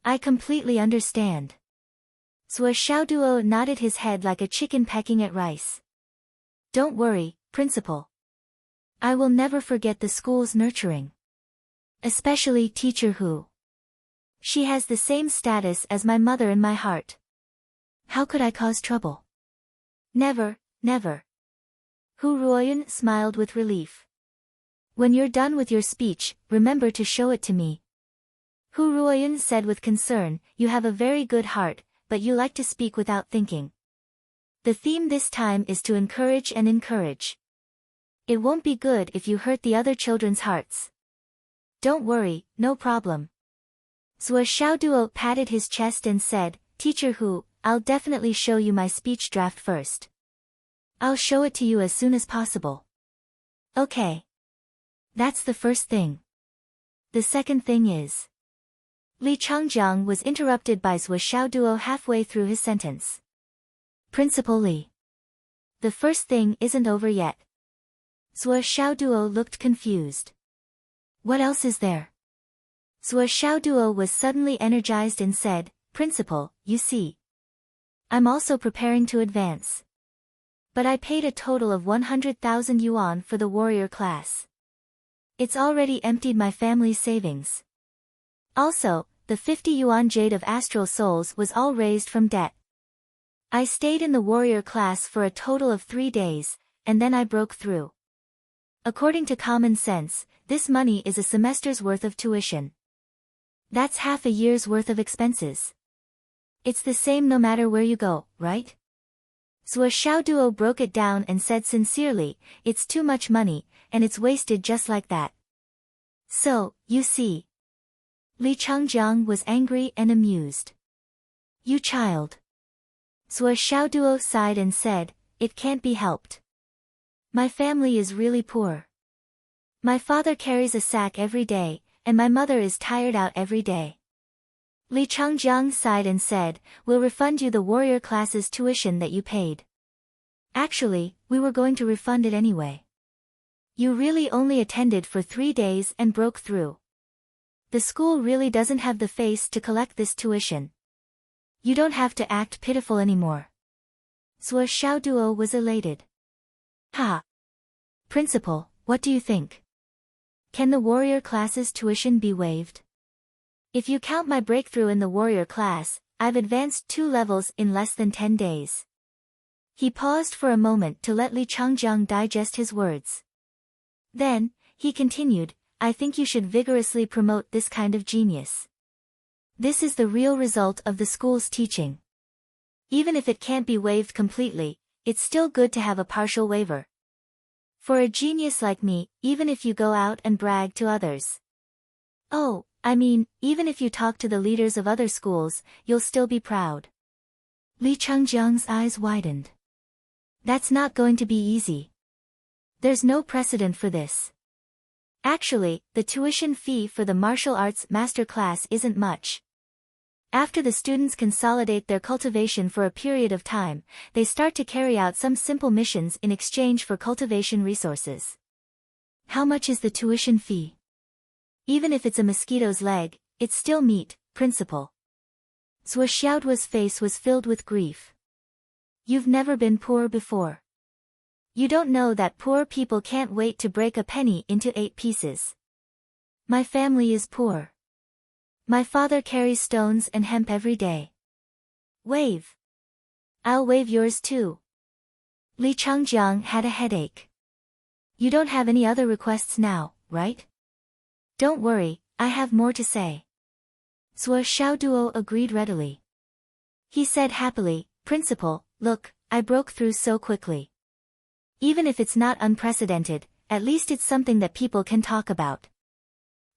I completely understand." Zhuo Xiaoduo nodded his head like a chicken pecking at rice. "Don't worry, Principal. I will never forget the school's nurturing. Especially Teacher Hu. She has the same status as my mother in my heart. How could I cause trouble? Never, never." Hu Ruoyun smiled with relief. "When you're done with your speech, remember to show it to me." Hu Ruoyun said with concern, "You have a very good heart, but you like to speak without thinking. The theme this time is to encourage and encourage. It won't be good if you hurt the other children's hearts." "Don't worry, no problem." Zhuo Xiaoduo patted his chest and said, "Teacher Hu, I'll definitely show you my speech draft first. I'll show it to you as soon as possible." "Okay. That's the first thing. The second thing is..." Li Changjiang was interrupted by Zhuo Xiaoduo halfway through his sentence. "Principal Li. The first thing isn't over yet." Zhuo Xiaoduo looked confused. "What else is there?" Zhuo Xiaoduo was suddenly energized and said, "Principal, you see. I'm also preparing to advance. But I paid a total of 100,000 yuan for the warrior class. It's already emptied my family's savings. Also, the 50 yuan jade of astral souls was all raised from debt. I stayed in the warrior class for a total of 3 days, and then I broke through. According to common sense, this money is a semester's worth of tuition. That's half a year's worth of expenses. It's the same no matter where you go, right?" Zhuo Xiaoduo broke it down and said sincerely, "It's too much money, and it's wasted just like that. So, you see." Li Changjiang was angry and amused. "You child." Zhuo Xiaoduo sighed and said, "It can't be helped. My family is really poor. My father carries a sack every day, and my mother is tired out every day." Li Changjiang sighed and said, "We'll refund you the warrior class's tuition that you paid. Actually, we were going to refund it anyway. You really only attended for 3 days and broke through. The school really doesn't have the face to collect this tuition. You don't have to act pitiful anymore." Zhuo Xiaoduo was elated. "Ha! Principal, what do you think? Can the warrior class's tuition be waived? If you count my breakthrough in the warrior class, I've advanced 2 levels in less than 10 days. He paused for a moment to let Li Changjiang digest his words. Then, he continued, "I think you should vigorously promote this kind of genius. This is the real result of the school's teaching. Even if it can't be waived completely, it's still good to have a partial waiver. For a genius like me, even if you go out and brag to others. Oh, I mean, even if you talk to the leaders of other schools, you'll still be proud." Li Changjiang's eyes widened. "That's not going to be easy. There's no precedent for this. Actually, the tuition fee for the martial arts master class isn't much. After the students consolidate their cultivation for a period of time, they start to carry out some simple missions in exchange for cultivation resources." "How much is the tuition fee?" "Even if it's a mosquito's leg, it's still meat, Principal." Zhuo Xiaoduo's face was filled with grief. You've never been poor before. You don't know that poor people can't wait to break a penny into 8 pieces. My family is poor. My father carries stones and hemp every day. Wave. I'll wave yours too. Li Changjiang had a headache. You don't have any other requests now, right? Don't worry, I have more to say. Zhuo Xiaoduo agreed readily. He said happily, Principal, look, I broke through so quickly. Even if it's not unprecedented, at least it's something that people can talk about.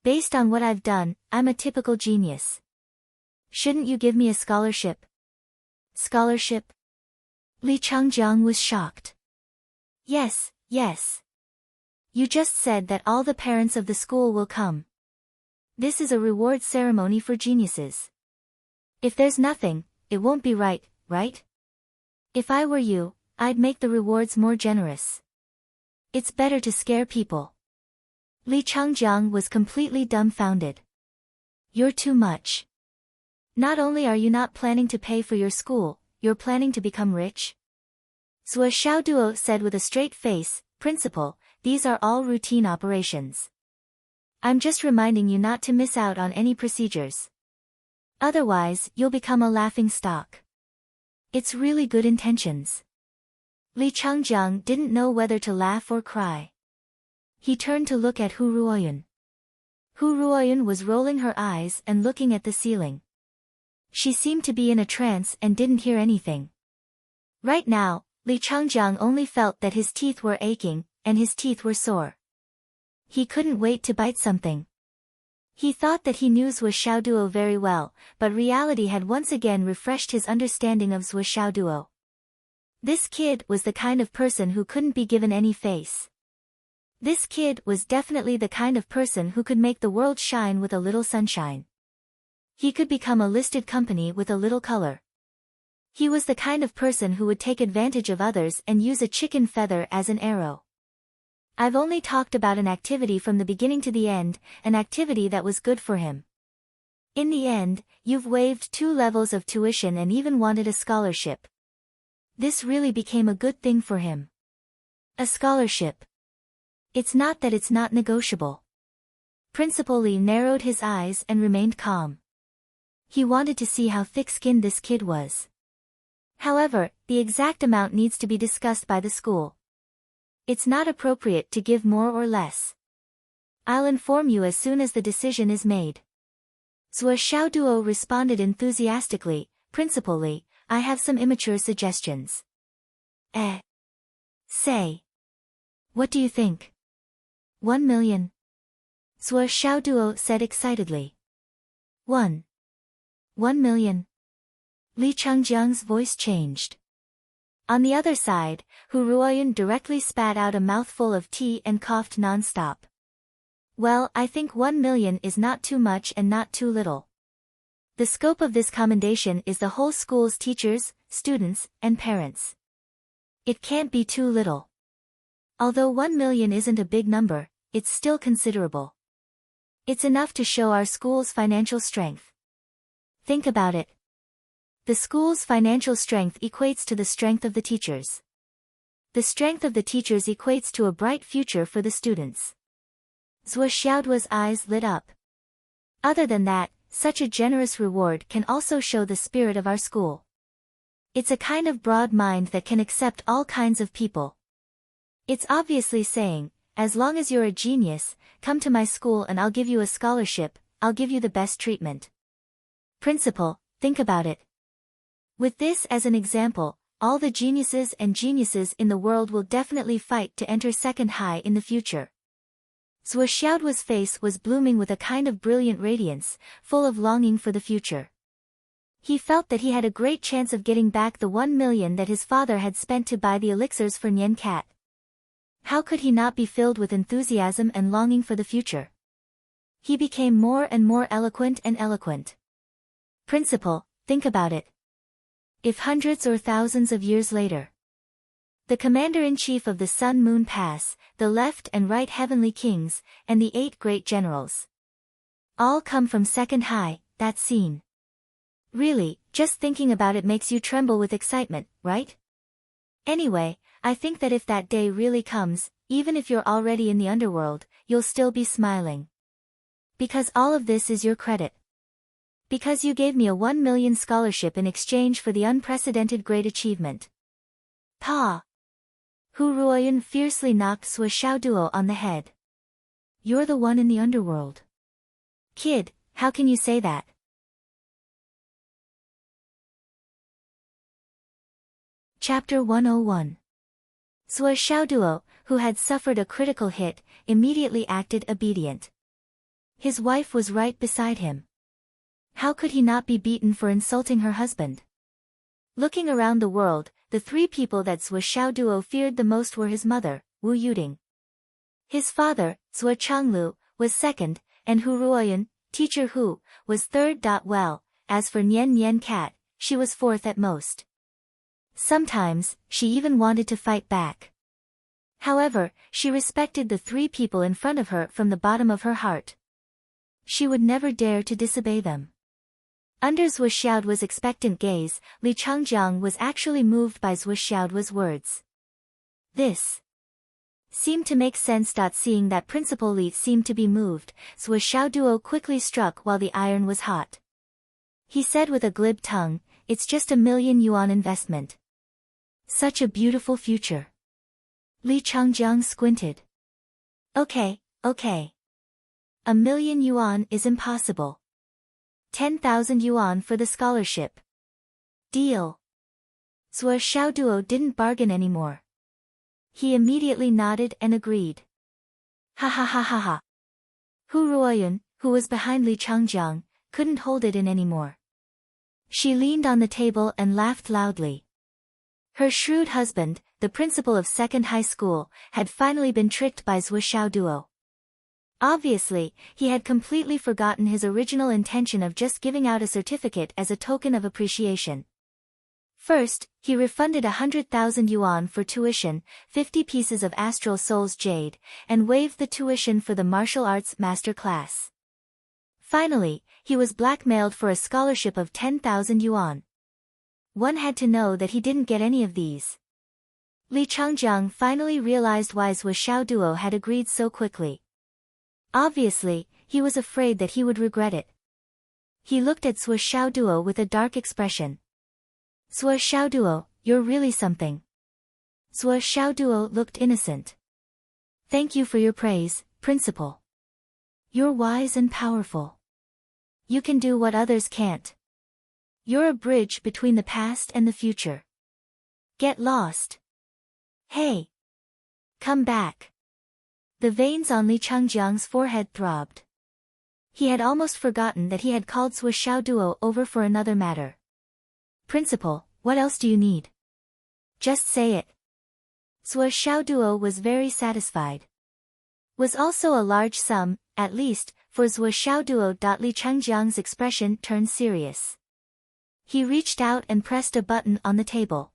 Based on what I've done, I'm a typical genius. Shouldn't you give me a scholarship? Scholarship? Li Changjiang was shocked. Yes, yes. You just said that all the parents of the school will come. This is a reward ceremony for geniuses. If there's nothing, it won't be right, right? If I were you, I'd make the rewards more generous. It's better to scare people. Li Changjiang was completely dumbfounded. You're too much. Not only are you not planning to pay for your school, you're planning to become rich? Zhuo Xiaoduo said with a straight face, Principal, these are all routine operations. I'm just reminding you not to miss out on any procedures. Otherwise, you'll become a laughing stock. It's really good intentions. Li Changjiang didn't know whether to laugh or cry. He turned to look at Hu Ruoyun. Hu Ruoyun was rolling her eyes and looking at the ceiling. She seemed to be in a trance and didn't hear anything. Right now, Li Changjiang only felt that his teeth were aching, and his teeth were sore. He couldn't wait to bite something. He thought that he knew Zhuo Xiaoduo very well, but reality had once again refreshed his understanding of Zhuo Xiaoduo. This kid was the kind of person who couldn't be given any face. This kid was definitely the kind of person who could make the world shine with a little sunshine. He could become a listed company with a little color. He was the kind of person who would take advantage of others and use a chicken feather as an arrow. I've only talked about an activity from the beginning to the end, an activity that was good for him. In the end, you've waived 2 levels of tuition and even wanted a scholarship. This really became a good thing for him. A scholarship. It's not that it's not negotiable. Principal Li narrowed his eyes and remained calm. He wanted to see how thick-skinned this kid was. However, the exact amount needs to be discussed by the school. It's not appropriate to give more or less. I'll inform you as soon as the decision is made. Zhuo Xiaoduo responded enthusiastically, Principal Li, I have some immature suggestions. Say. What do you think? 1 million. Zhuo Xiaoduo said excitedly. 1 million. Li Changjiang's voice changed. On the other side, Hu Ruoyun directly spat out a mouthful of tea and coughed non-stop. Well, I think 1 million is not too much and not too little. The scope of this commendation is the whole school's teachers, students, and parents. It can't be too little. Although 1 million isn't a big number, it's still considerable. It's enough to show our school's financial strength. Think about it. The school's financial strength equates to the strength of the teachers. The strength of the teachers equates to a bright future for the students. Zhuo Xiaoduo's eyes lit up. Other than that, such a generous reward can also show the spirit of our school. It's a kind of broad mind that can accept all kinds of people. It's obviously saying, as long as you're a genius, come to my school and I'll give you a scholarship, I'll give you the best treatment. Principal, think about it. With this as an example, all the geniuses in the world will definitely fight to enter second high in the future. Zhuo Xiaoduo's face was blooming with a kind of brilliant radiance, full of longing for the future. He felt that he had a great chance of getting back the 1 million that his father had spent to buy the elixirs for Nian Cat. How could he not be filled with enthusiasm and longing for the future? He became more and more eloquent and eloquent. Principal, think about it. If hundreds or thousands of years later, the commander-in-chief of the Sun-Moon Pass, the left and right heavenly kings, and the 8 great generals all come from second high, that scene. Really, just thinking about it makes you tremble with excitement, right? Anyway, I think that if that day really comes, even if you're already in the underworld, you'll still be smiling. Because all of this is your credit. Because you gave me a 1 million scholarship in exchange for the unprecedented great achievement. Pa! Hu Ruoyun fiercely knocked Sui Xiaoduo on the head. You're the one in the underworld. Kid, how can you say that? Chapter 101. Sui Xiaoduo, who had suffered a critical hit, immediately acted obedient. His wife was right beside him. How could he not be beaten for insulting her husband? Looking around the world, the three people that Sui Xiaoduo feared the most were his mother, Wu Yuding. His father, Sui Changlu, was second, and Hu Ruoyun, teacher Hu, was third. Well, as for Nian Nian Cat, she was fourth at most. Sometimes, she even wanted to fight back. However, she respected the three people in front of her from the bottom of her heart. She would never dare to disobey them. Under Zhu Xiaoduo's expectant gaze, Li Changjiang was actually moved by Zhu Xiaoduo's words. This seemed to make sense. Seeing that Principal Li seemed to be moved, Zhu Xiaoduo quickly struck while the iron was hot. He said with a glib tongue, "It's just a 1 million yuan investment. Such a beautiful future." Li Changjiang squinted. Okay. 1 million yuan is impossible. 10,000 yuan for the scholarship. Deal. Zhu Xiaoduo didn't bargain anymore. He immediately nodded and agreed. Ha ha ha ha ha. Hu Ruoyun, who was behind Li Changjiang, couldn't hold it in anymore. She leaned on the table and laughed loudly. Her shrewd husband, the principal of second high school, had finally been tricked by Zhu Xiaoduo. Obviously, he had completely forgotten his original intention of just giving out a certificate as a token of appreciation. First, he refunded 100,000 yuan for tuition, 50 pieces of Astral Soul's jade, and waived the tuition for the martial arts master class. Finally, he was blackmailed for a scholarship of 10,000 yuan. One had to know that he didn't get any of these. Li Changjiang finally realized why Zhu Xiaoduo had agreed so quickly. Obviously, he was afraid that he would regret it. He looked at Zhu Xiaoduo with a dark expression. Zhu Xiaoduo, you're really something. Zhu Xiaoduo looked innocent. Thank you for your praise, Principal. You're wise and powerful. You can do what others can't. You're a bridge between the past and the future. Get lost. Hey. Come back. The veins on Li Changjiang's forehead throbbed. He had almost forgotten that he had called Zhu Xiaoduo over for another matter. Principal, what else do you need? Just say it. Zhu Xiaoduo was very satisfied. Was also a large sum, at least, for Zhu Xiaoduo. Li Changjiang's expression turned serious. He reached out and pressed a button on the table.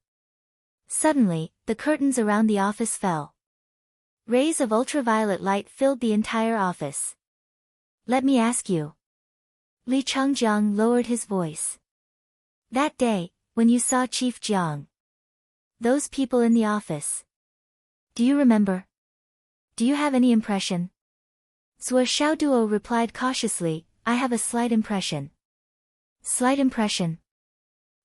Suddenly, the curtains around the office fell. Rays of ultraviolet light filled the entire office. Let me ask you. Li Changjiang lowered his voice. That day, when you saw Chief Jiang. Those people in the office. Do you remember? Do you have any impression? Zhu Xiaoduo replied cautiously, I have a slight impression. Slight impression.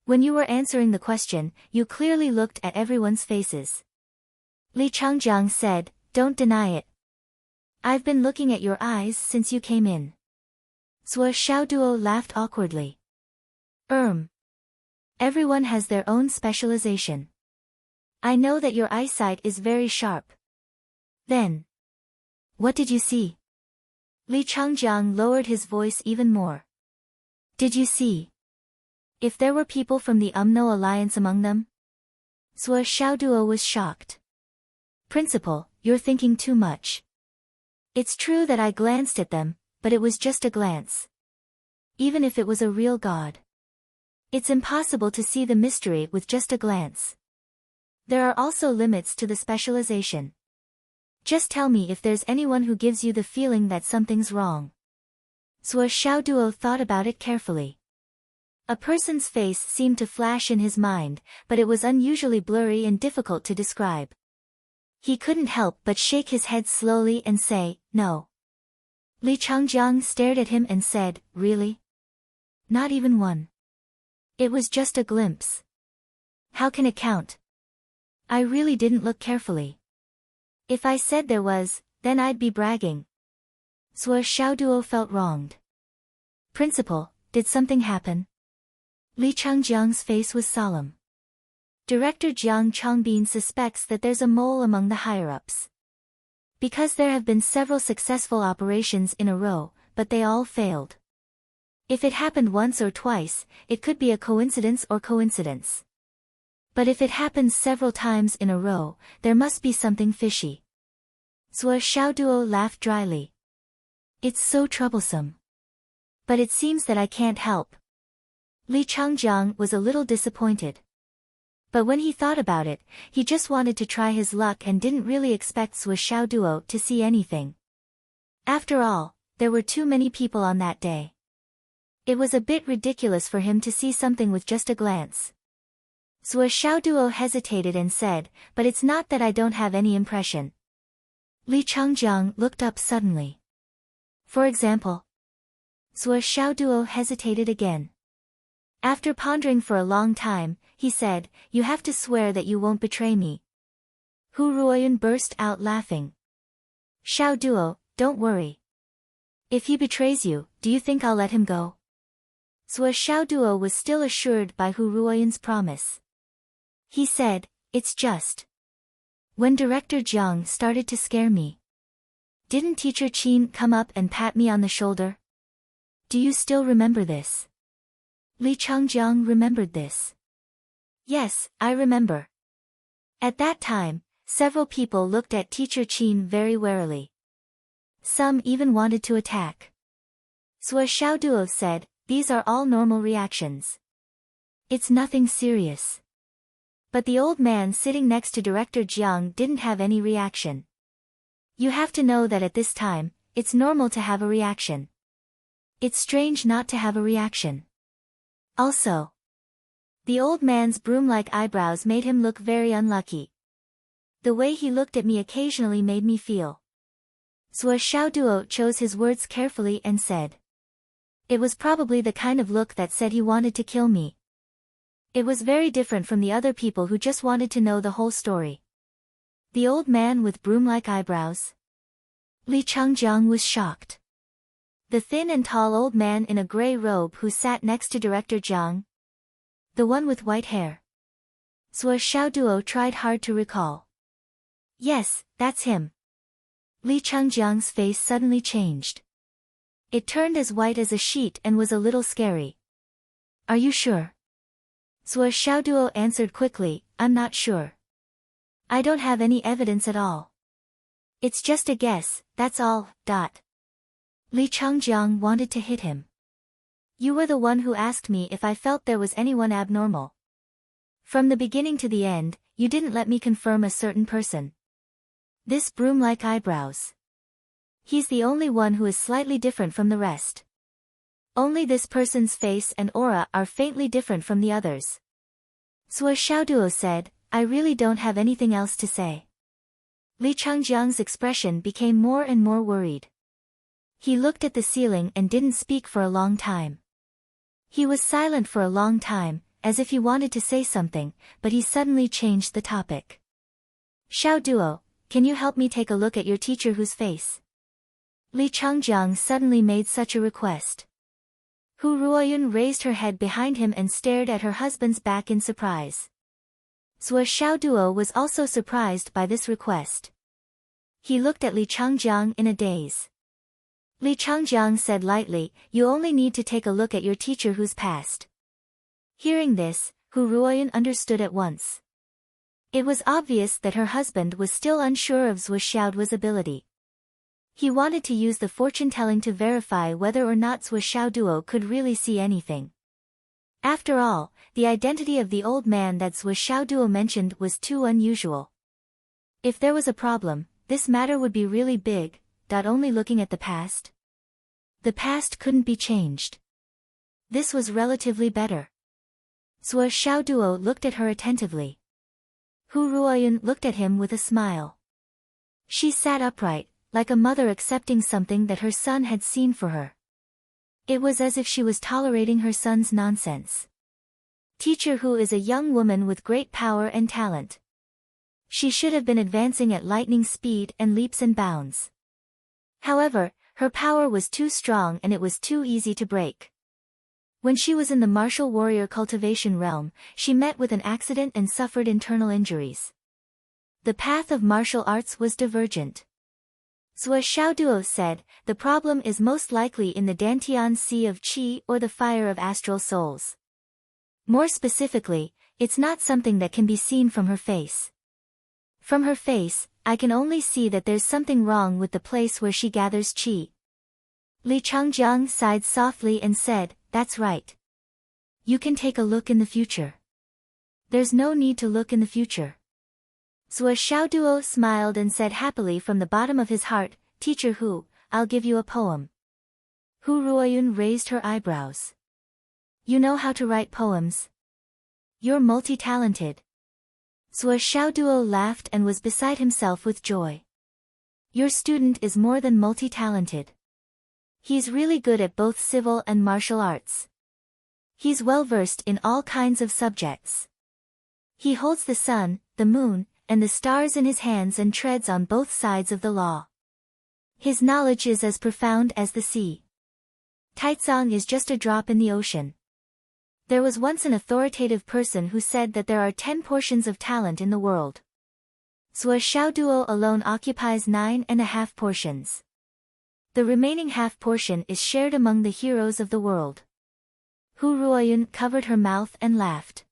When you were answering the question, you clearly looked at everyone's faces. Li Changjiang said, Don't deny it. I've been looking at your eyes since you came in. Zhu Xiaoduo laughed awkwardly. Everyone has their own specialization. I know that your eyesight is very sharp. Then. What did you see? Li Changjiang lowered his voice even more. Did you see? If there were people from the UMNO alliance among them? Zhu Xiaoduo was shocked. Principal, you're thinking too much. It's true that I glanced at them, but it was just a glance. Even if it was a real god. It's impossible to see the mystery with just a glance. There are also limits to the specialization. Just tell me if there's anyone who gives you the feeling that something's wrong. Zhu Xiaoduo thought about it carefully. A person's face seemed to flash in his mind, but it was unusually blurry and difficult to describe. He couldn't help but shake his head slowly and say, "No." Li Changjiang stared at him and said, "Really? Not even one? It was just a glimpse. How can it count? I really didn't look carefully. If I said there was, then I'd be bragging." Zhuo Xiaoduo felt wronged. "Principal, did something happen?" Li Changjiang's face was solemn. Director Jiang Chongbin suspects that there's a mole among the higher-ups. Because there have been several successful operations in a row, but they all failed. If it happened once or twice, it could be a coincidence or coincidence. But if it happens several times in a row, there must be something fishy. Zhuo Xiaoduo laughed dryly. "It's so troublesome. But it seems that I can't help." Li Changjiang was a little disappointed. But when he thought about it, he just wanted to try his luck and didn't really expect Zhuo Xiaoduo to see anything. After all, there were too many people on that day. It was a bit ridiculous for him to see something with just a glance. Zhuo Xiaoduo hesitated and said, "But it's not that I don't have any impression." Li Changjiang looked up suddenly. "For example?" Zhuo Xiaoduo hesitated again. After pondering for a long time, he said, "You have to swear that you won't betray me." Hu Ruoyun burst out laughing. "Xiaoduo, don't worry. If he betrays you, do you think I'll let him go?" Zhuo Xiaoduo was still assured by Hu Ruoyun's promise. He said, "It's just when Director Jiang started to scare me. Didn't Teacher Qin come up and pat me on the shoulder? Do you still remember this?" Li Changjiang remembered this. "Yes, I remember." At that time, several people looked at Teacher Qin very warily. Some even wanted to attack. Zhuo Xiaoduo said, "These are all normal reactions. It's nothing serious." But the old man sitting next to Director Jiang didn't have any reaction. You have to know that at this time, it's normal to have a reaction. It's strange not to have a reaction. Also, the old man's broom-like eyebrows made him look very unlucky. The way he looked at me occasionally made me feel. Zhuo Xiaoduo chose his words carefully and said, "It was probably the kind of look that said he wanted to kill me." It was very different from the other people who just wanted to know the whole story. The old man with broom-like eyebrows? Li Changjiang was shocked. The thin and tall old man in a gray robe who sat next to Director Jiang? The one with white hair? Zhuo Xiaoduo tried hard to recall. "Yes, that's him." Li Changjiang's face suddenly changed. It turned as white as a sheet and was a little scary. "Are you sure?" Zhuo Xiaoduo answered quickly, "I'm not sure. I don't have any evidence at all. It's just a guess, that's all. Li Changjiang wanted to hit him. "You were the one who asked me if I felt there was anyone abnormal. From the beginning to the end, you didn't let me confirm a certain person. This broom-like eyebrows. He's the only one who is slightly different from the rest. Only this person's face and aura are faintly different from the others." Zhuo Xiaoduo said, "I really don't have anything else to say." Li Changjiang's expression became more and more worried. He looked at the ceiling and didn't speak for a long time. He was silent for a long time, as if he wanted to say something, but he suddenly changed the topic. "Xiaoduo, can you help me take a look at your teacher whose face?" Li Changjiang suddenly made such a request. Hu Ruoyun raised her head behind him and stared at her husband's back in surprise. Zhuo Xiaoduo was also surprised by this request. He looked at Li Changjiang in a daze. Li Changjiang said lightly, "You only need to take a look at your teacher who's passed." Hearing this, Hu Ruoyun understood at once. It was obvious that her husband was still unsure of Zhuo Xiaoduo's ability. He wanted to use the fortune-telling to verify whether or not Zhuo Xiaoduo could really see anything. After all, the identity of the old man that Zhuo Xiaoduo mentioned was too unusual. If there was a problem, this matter would be really big. Only looking at the past? The past couldn't be changed. This was relatively better. Sua Xiaoduo looked at her attentively. Hu Ruoyun looked at him with a smile. She sat upright, like a mother accepting something that her son had seen for her. It was as if she was tolerating her son's nonsense. Teacher Hu is a young woman with great power and talent. She should have been advancing at lightning speed and leaps and bounds. However, her power was too strong and it was too easy to break. When she was in the martial warrior cultivation realm, she met with an accident and suffered internal injuries. The path of martial arts was divergent. Sua Xiaoduo said, the problem is most likely in the Dantian Sea of Qi or the fire of astral souls. More specifically, it's not something that can be seen from her face. From her face, I can only see that there's something wrong with the place where she gathers qi. Li Changjiang sighed softly and said, that's right. You can take a look in the future. There's no need to look in the future. Sua Xiaoduo smiled and said happily from the bottom of his heart, Teacher Hu, I'll give you a poem. Hu Ruoyun raised her eyebrows. You know how to write poems? You're multi-talented. Sua Xiaoduo laughed and was beside himself with joy. Your student is more than multi-talented. He's really good at both civil and martial arts. He's well-versed in all kinds of subjects. He holds the sun, the moon, and the stars in his hands and treads on both sides of the law. His knowledge is as profound as the sea. Taizong is just a drop in the ocean. There was once an authoritative person who said that there are 10 portions of talent in the world. Sua Xiaoduo alone occupies 9.5 portions. The remaining half portion is shared among the heroes of the world. Hu Ruoyun covered her mouth and laughed.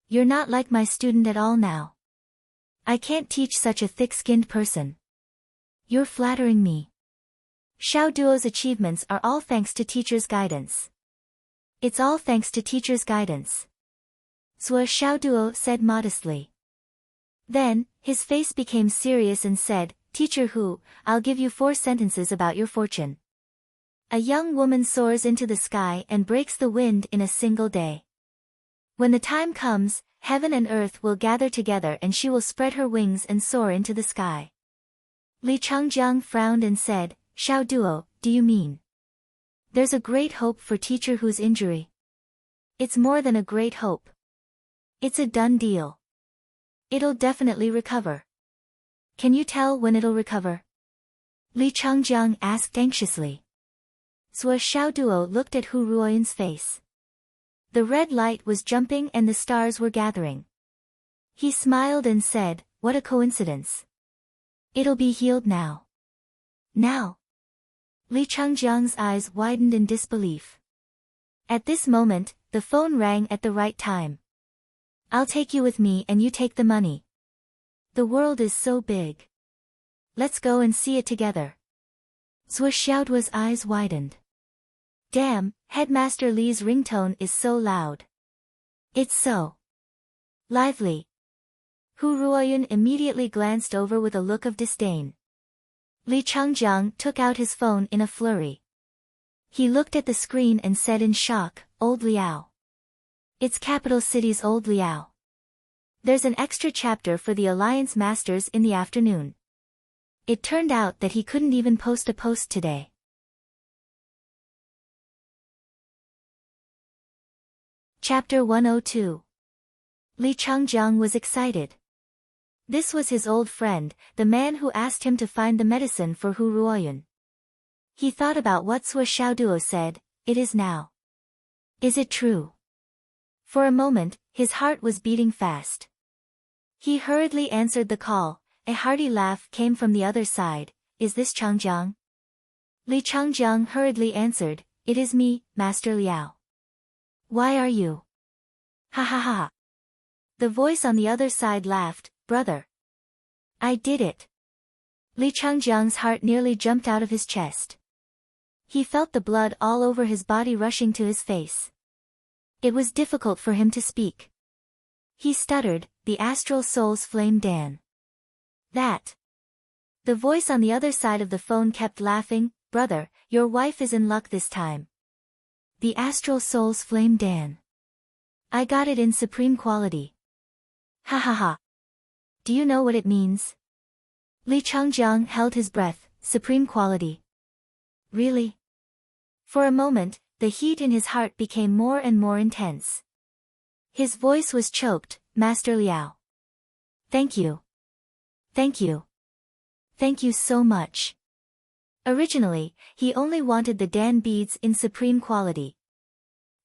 You're not like my student at all now. I can't teach such a thick-skinned person. You're flattering me. Xiaoduo's achievements are all thanks to teacher's guidance. It's all thanks to teacher's guidance. Sua Xiaoduo said modestly. Then, his face became serious and said, Teacher Hu, I'll give you 4 sentences about your fortune. A young woman soars into the sky and breaks the wind in a single day. When the time comes, heaven and earth will gather together and she will spread her wings and soar into the sky. Li Changjiang frowned and said, Xiaoduo, do you mean? There's a great hope for Teacher Hu's injury. It's more than a great hope. It's a done deal. It'll definitely recover. Can you tell when it'll recover? Li Changjiang asked anxiously. Sua Xiaoduo looked at Hu Ruoyun's face. The red light was jumping and the stars were gathering. He smiled and said, what a coincidence. It'll be healed now. Now. Li Changjiang's eyes widened in disbelief. At this moment, the phone rang at the right time. I'll take you with me and you take the money. The world is so big. Let's go and see it together. Sua Xiaoduo's eyes widened. Damn, Headmaster Li's ringtone is so loud. It's so lively. Hu Ruoyun immediately glanced over with a look of disdain. Li Changjiang took out his phone in a flurry. He looked at the screen and said in shock, Old Liao. It's capital city's Old Liao. There's an extra chapter for the Alliance Masters in the afternoon. It turned out that he couldn't even post a post today. Chapter 102. Li Changjiang was excited. This was his old friend, the man who asked him to find the medicine for Hu Ruoyun. He thought about what Sua Xiaoduo said, it is now. Is it true? For a moment, his heart was beating fast. He hurriedly answered the call, a hearty laugh came from the other side, is this Changjiang? Li Changjiang hurriedly answered, it is me, Master Liao. Why are you? Ha ha ha. The voice on the other side laughed, brother. I did it. Li Changjiang's heart nearly jumped out of his chest. He felt the blood all over his body rushing to his face. It was difficult for him to speak. He stuttered, the astral soul's flame Dan. That. The voice on the other side of the phone kept laughing, brother, your wife is in luck this time. The Astral Soul's Flame Dan. I got it in supreme quality. Ha ha ha. Do you know what it means? Li Changjiang held his breath. Supreme quality. Really? For a moment, the heat in his heart became more and more intense. His voice was choked. Master Liao. Thank you. Thank you. Thank you so much. Originally, he only wanted the Dan beads in supreme quality.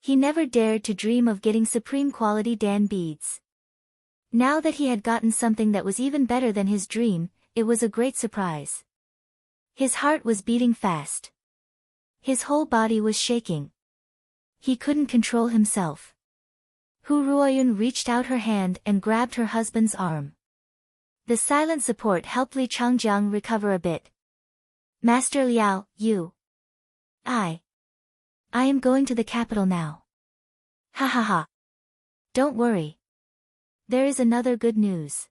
He never dared to dream of getting supreme quality Dan beads. Now that he had gotten something that was even better than his dream, it was a great surprise. His heart was beating fast. His whole body was shaking. He couldn't control himself. Hu Ruoyun reached out her hand and grabbed her husband's arm. The silent support helped Li Changjiang recover a bit. Master Liao, I am going to the capital now. Ha ha ha. Don't worry. There is another good news.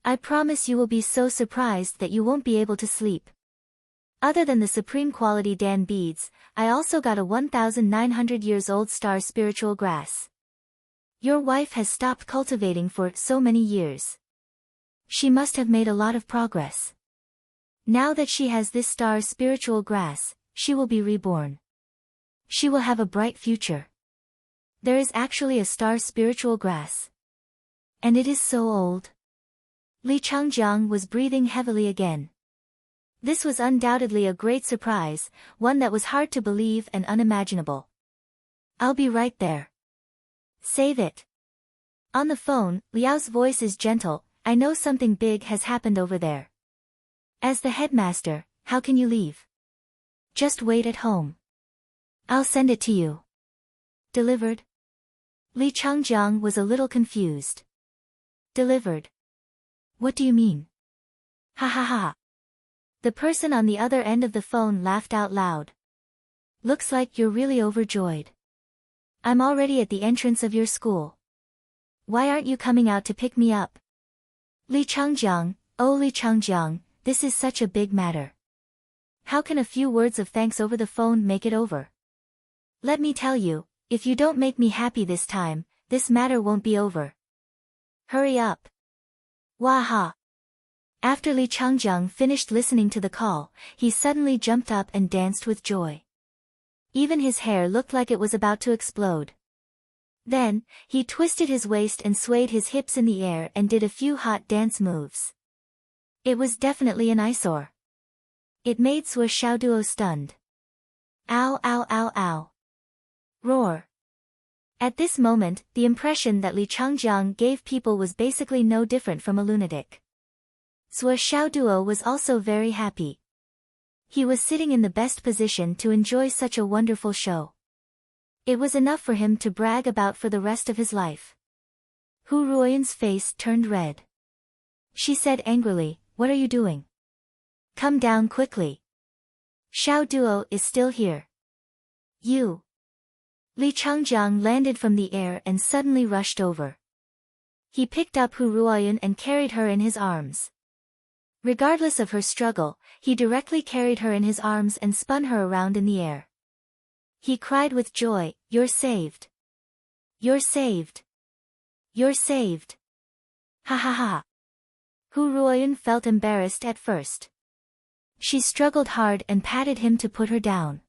I promise you will be so surprised that you won't be able to sleep. Other than the supreme quality Dan beads, I also got a 1,900 years old star spiritual grass. Your wife has stopped cultivating for so many years. She must have made a lot of progress. Now that she has this star spiritual grass, she will be reborn. She will have a bright future. There is actually a star spiritual grass. And it is so old. Li Changjiang was breathing heavily again. This was undoubtedly a great surprise, one that was hard to believe and unimaginable. I'll be right there. Save it. On the phone, Liao's voice is gentle. I know something big has happened over there. As the headmaster, how can you leave? Just wait at home. I'll send it to you. Delivered? Li Changjiang was a little confused. Delivered? What do you mean? Ha ha ha. The person on the other end of the phone laughed out loud. Looks like you're really overjoyed. I'm already at the entrance of your school. Why aren't you coming out to pick me up? Li Changjiang, oh Li Changjiang, this is such a big matter. How can a few words of thanks over the phone make it over? Let me tell you, if you don't make me happy this time, this matter won't be over. Hurry up. Waha. After Li Changjiang finished listening to the call, he suddenly jumped up and danced with joy. Even his hair looked like it was about to explode. Then, he twisted his waist and swayed his hips in the air and did a few hot dance moves. It was definitely an eyesore. It made Sua Xiaoduo stunned. Ow ow ow ow. Roar. At this moment, the impression that Li Changjiang gave people was basically no different from a lunatic. Sua Xiaoduo was also very happy. He was sitting in the best position to enjoy such a wonderful show. It was enough for him to brag about for the rest of his life. Hu Ruoyun's face turned red. She said angrily, "What are you doing? Come down quickly. Xiaoduo is still here." You. Li Changjiang landed from the air and suddenly rushed over. He picked up Hu Ruoyun and carried her in his arms. Regardless of her struggle, he directly carried her in his arms and spun her around in the air. He cried with joy, "You're saved. You're saved. You're saved." Ha ha ha. Hu Ruoyun felt embarrassed at first. She struggled hard and patted him to put her down.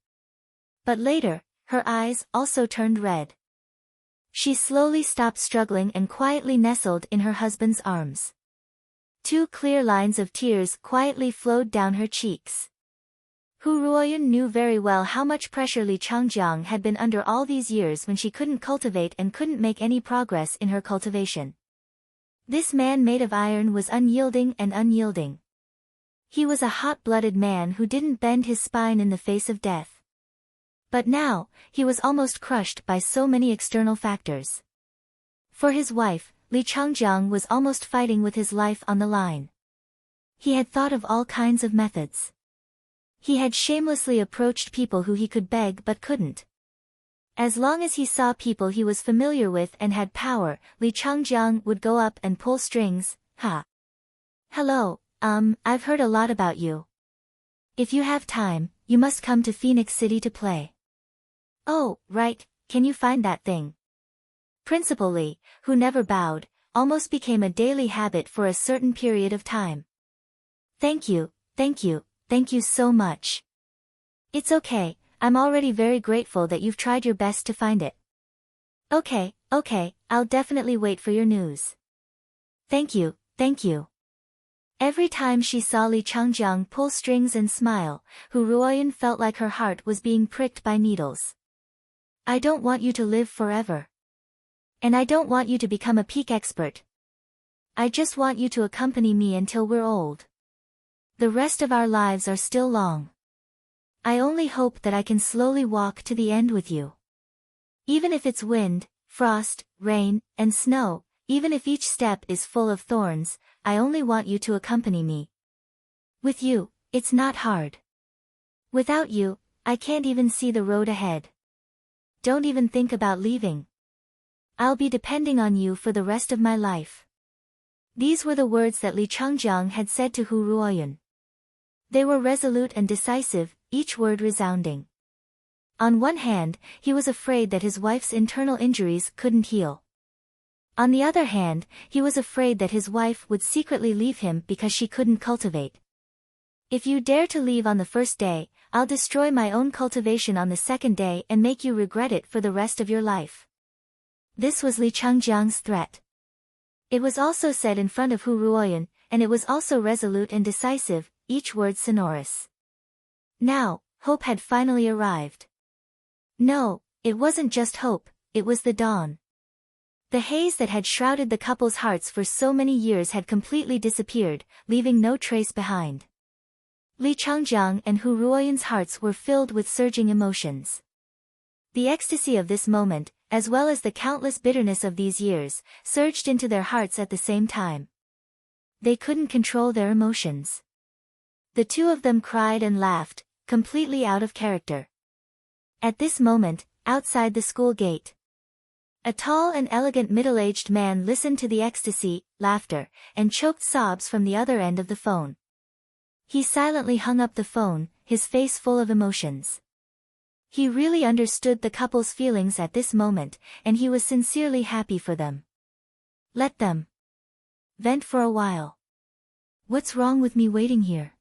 But later, her eyes also turned red. She slowly stopped struggling and quietly nestled in her husband's arms. 2 clear lines of tears quietly flowed down her cheeks. Hu Ruoyun knew very well how much pressure Li Changjiang had been under all these years when she couldn't cultivate and couldn't make any progress in her cultivation. This man made of iron was unyielding and unyielding. He was a hot-blooded man who didn't bend his spine in the face of death. But now, he was almost crushed by so many external factors. For his wife, Li Changjiang was almost fighting with his life on the line. He had thought of all kinds of methods. He had shamelessly approached people who he could beg but couldn't. As long as he saw people he was familiar with and had power, Li Changjiang would go up and pull strings. Hello, I've heard a lot about you. If you have time, you must come to Phoenix City to play. Oh, right, can you find that thing? Principal Lee, who never bowed, almost became a daily habit for a certain period of time. Thank you, thank you, thank you so much. It's okay, I'm already very grateful that you've tried your best to find it. Okay, I'll definitely wait for your news. Thank you, thank you. Every time she saw Li Changjiang pull strings and smile, Hu Ruoyan felt like her heart was being pricked by needles. I don't want you to live forever. And I don't want you to become a peak expert. I just want you to accompany me until we're old. The rest of our lives are still long. I only hope that I can slowly walk to the end with you. Even if it's wind, frost, rain, and snow, even if each step is full of thorns, I only want you to accompany me. With you, it's not hard. Without you, I can't even see the road ahead. Don't even think about leaving. I'll be depending on you for the rest of my life. These were the words that Li Changjiang had said to Hu Ruoyan. They were resolute and decisive, each word resounding. On one hand, he was afraid that his wife's internal injuries couldn't heal. On the other hand, he was afraid that his wife would secretly leave him because she couldn't cultivate. If you dare to leave on the first day, I'll destroy my own cultivation on the second day and make you regret it for the rest of your life. This was Li Changjiang's threat. It was also said in front of Hu Ruoyan, and it was also resolute and decisive, each word sonorous. Now, hope had finally arrived. No, it wasn't just hope, it was the dawn. The haze that had shrouded the couple's hearts for so many years had completely disappeared, leaving no trace behind. Li Changjiang and Hu Ruoyan's hearts were filled with surging emotions. The ecstasy of this moment, as well as the countless bitterness of these years, surged into their hearts at the same time. They couldn't control their emotions. The two of them cried and laughed, completely out of character. At this moment, outside the school gate, a tall and elegant middle-aged man listened to the ecstasy, laughter, and choked sobs from the other end of the phone. He silently hung up the phone, his face full of emotions. He really understood the couple's feelings at this moment, and he was sincerely happy for them. Let them vent for a while. What's wrong with me waiting here?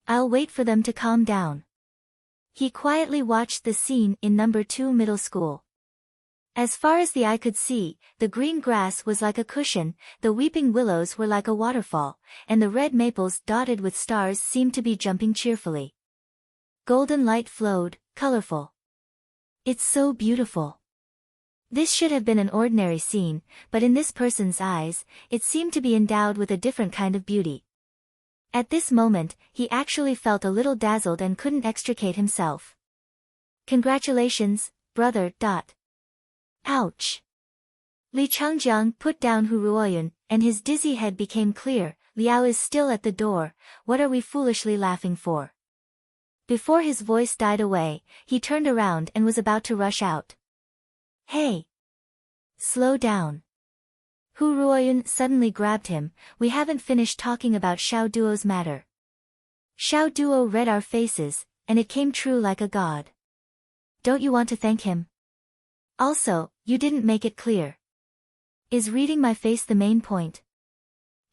I'll wait for them to calm down. He quietly watched the scene in number 2 middle school. As far as the eye could see, the green grass was like a cushion, the weeping willows were like a waterfall, and the red maples dotted with stars seemed to be jumping cheerfully. Golden light flowed, colorful. It's so beautiful. This should have been an ordinary scene, but in this person's eyes, it seemed to be endowed with a different kind of beauty. At this moment, he actually felt a little dazzled and couldn't extricate himself. Congratulations, brother. Ouch. Li Changjiang put down Hu Ruoyan, and his dizzy head became clear. Liao is still at the door, what are we foolishly laughing for? Before his voice died away, he turned around and was about to rush out. Hey! Slow down. Hu Ruoyan suddenly grabbed him, we haven't finished talking about Xiao Duo's matter. Xiao Duo read our faces, and it came true like a god. Don't you want to thank him? Also, you didn't make it clear. Is reading my face the main point?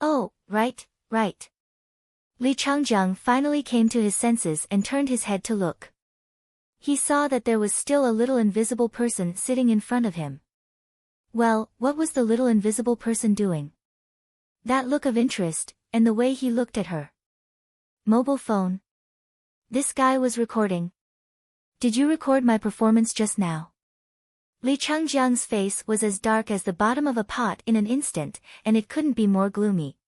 Oh, right. Li Changjiang finally came to his senses and turned his head to look. He saw that there was still a little invisible person sitting in front of him. Well, what was the little invisible person doing? That look of interest, and the way he looked at her. Mobile phone. This guy was recording. Did you record my performance just now? Li Changjiang's face was as dark as the bottom of a pot in an instant, and it couldn't be more gloomy.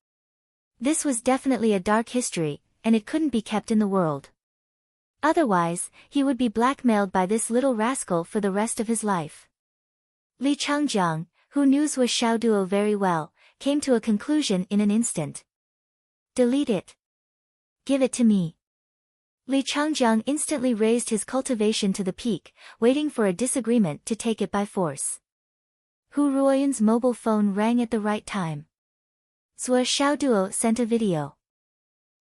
This was definitely a dark history, and it couldn't be kept in the world. Otherwise, he would be blackmailed by this little rascal for the rest of his life. Li Changjiang, who knew Zhou Xiaoduo very well, came to a conclusion in an instant. Delete it. Give it to me. Li Changjiang instantly raised his cultivation to the peak, waiting for a disagreement to take it by force. Hu Ruoyan's mobile phone rang at the right time. Zhou Xiaoduo sent a video.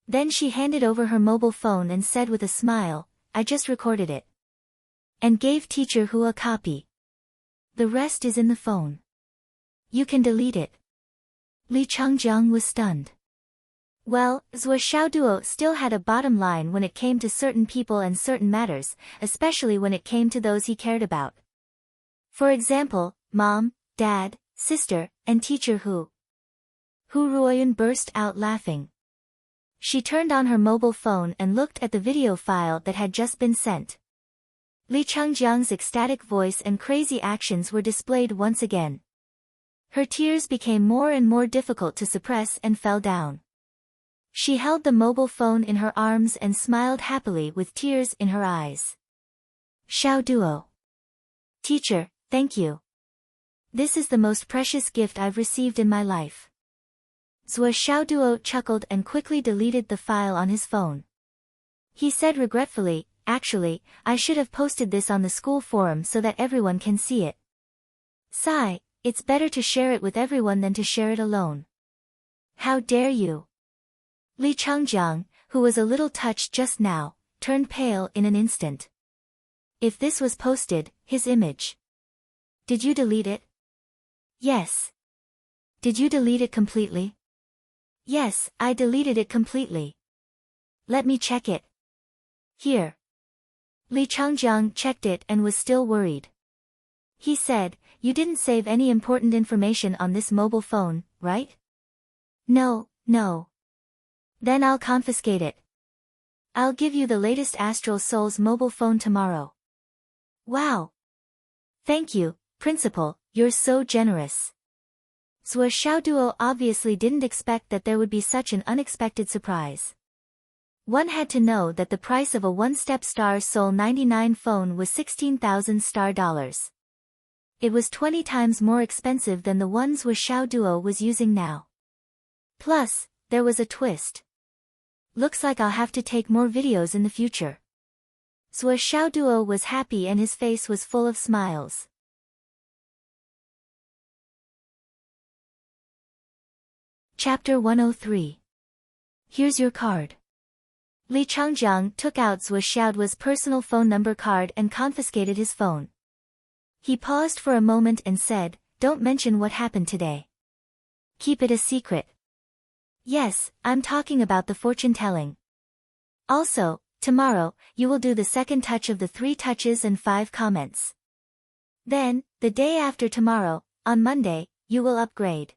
Then she handed over her mobile phone and said with a smile, I just recorded it. and gave teacher Hu a copy. The rest is in the phone. You can delete it. Li Changjiang was stunned. Well, Zhuo Xiaoduo still had a bottom line when it came to certain people and certain matters, especially when it came to those he cared about. For example, mom, dad, sister, and teacher Hu. Hu Ruoyun burst out laughing. She turned on her mobile phone and looked at the video file that had just been sent. Li Changjiang's ecstatic voice and crazy actions were displayed once again. Her tears became more and more difficult to suppress and fell down. She held the mobile phone in her arms and smiled happily with tears in her eyes. Xiaoduo. Teacher, thank you. This is the most precious gift I've received in my life. Zhuo Xiaoduo chuckled and quickly deleted the file on his phone. He said regretfully, actually, I should have posted this on the school forum so that everyone can see it. Sigh, it's better to share it with everyone than to share it alone. How dare you? Li Changjiang, who was a little touched just now, turned pale in an instant. If this was posted, his image. Did you delete it? Yes. Did you delete it completely? Yes, I deleted it completely. Let me check it. Here. Li Changjiang checked it and was still worried. He said, you didn't save any important information on this mobile phone, right? No. Then I'll confiscate it. I'll give you the latest Astral Soul's mobile phone tomorrow. Wow. Thank you, Principal, you're so generous. Zhuo Xiaoduo obviously didn't expect that there would be such an unexpected surprise. One had to know that the price of a one-step Star Soul 99 phone was 16,000 star dollars. It was 20 times more expensive than the ones Zhuo Xiaoduo was using now. Plus, there was a twist. Looks like I'll have to take more videos in the future. Zhuo Xiaoduo was happy and his face was full of smiles. Chapter 103. Here's your card. Li Changjiang took out Zhuo Xiaoduo's personal phone number card and confiscated his phone. He paused for a moment and said, don't mention what happened today. Keep it a secret. Yes, I'm talking about the fortune-telling. Also, tomorrow, you will do the second touch of the 3 touches and 5 comments. Then, the day after tomorrow, on Monday, you will upgrade.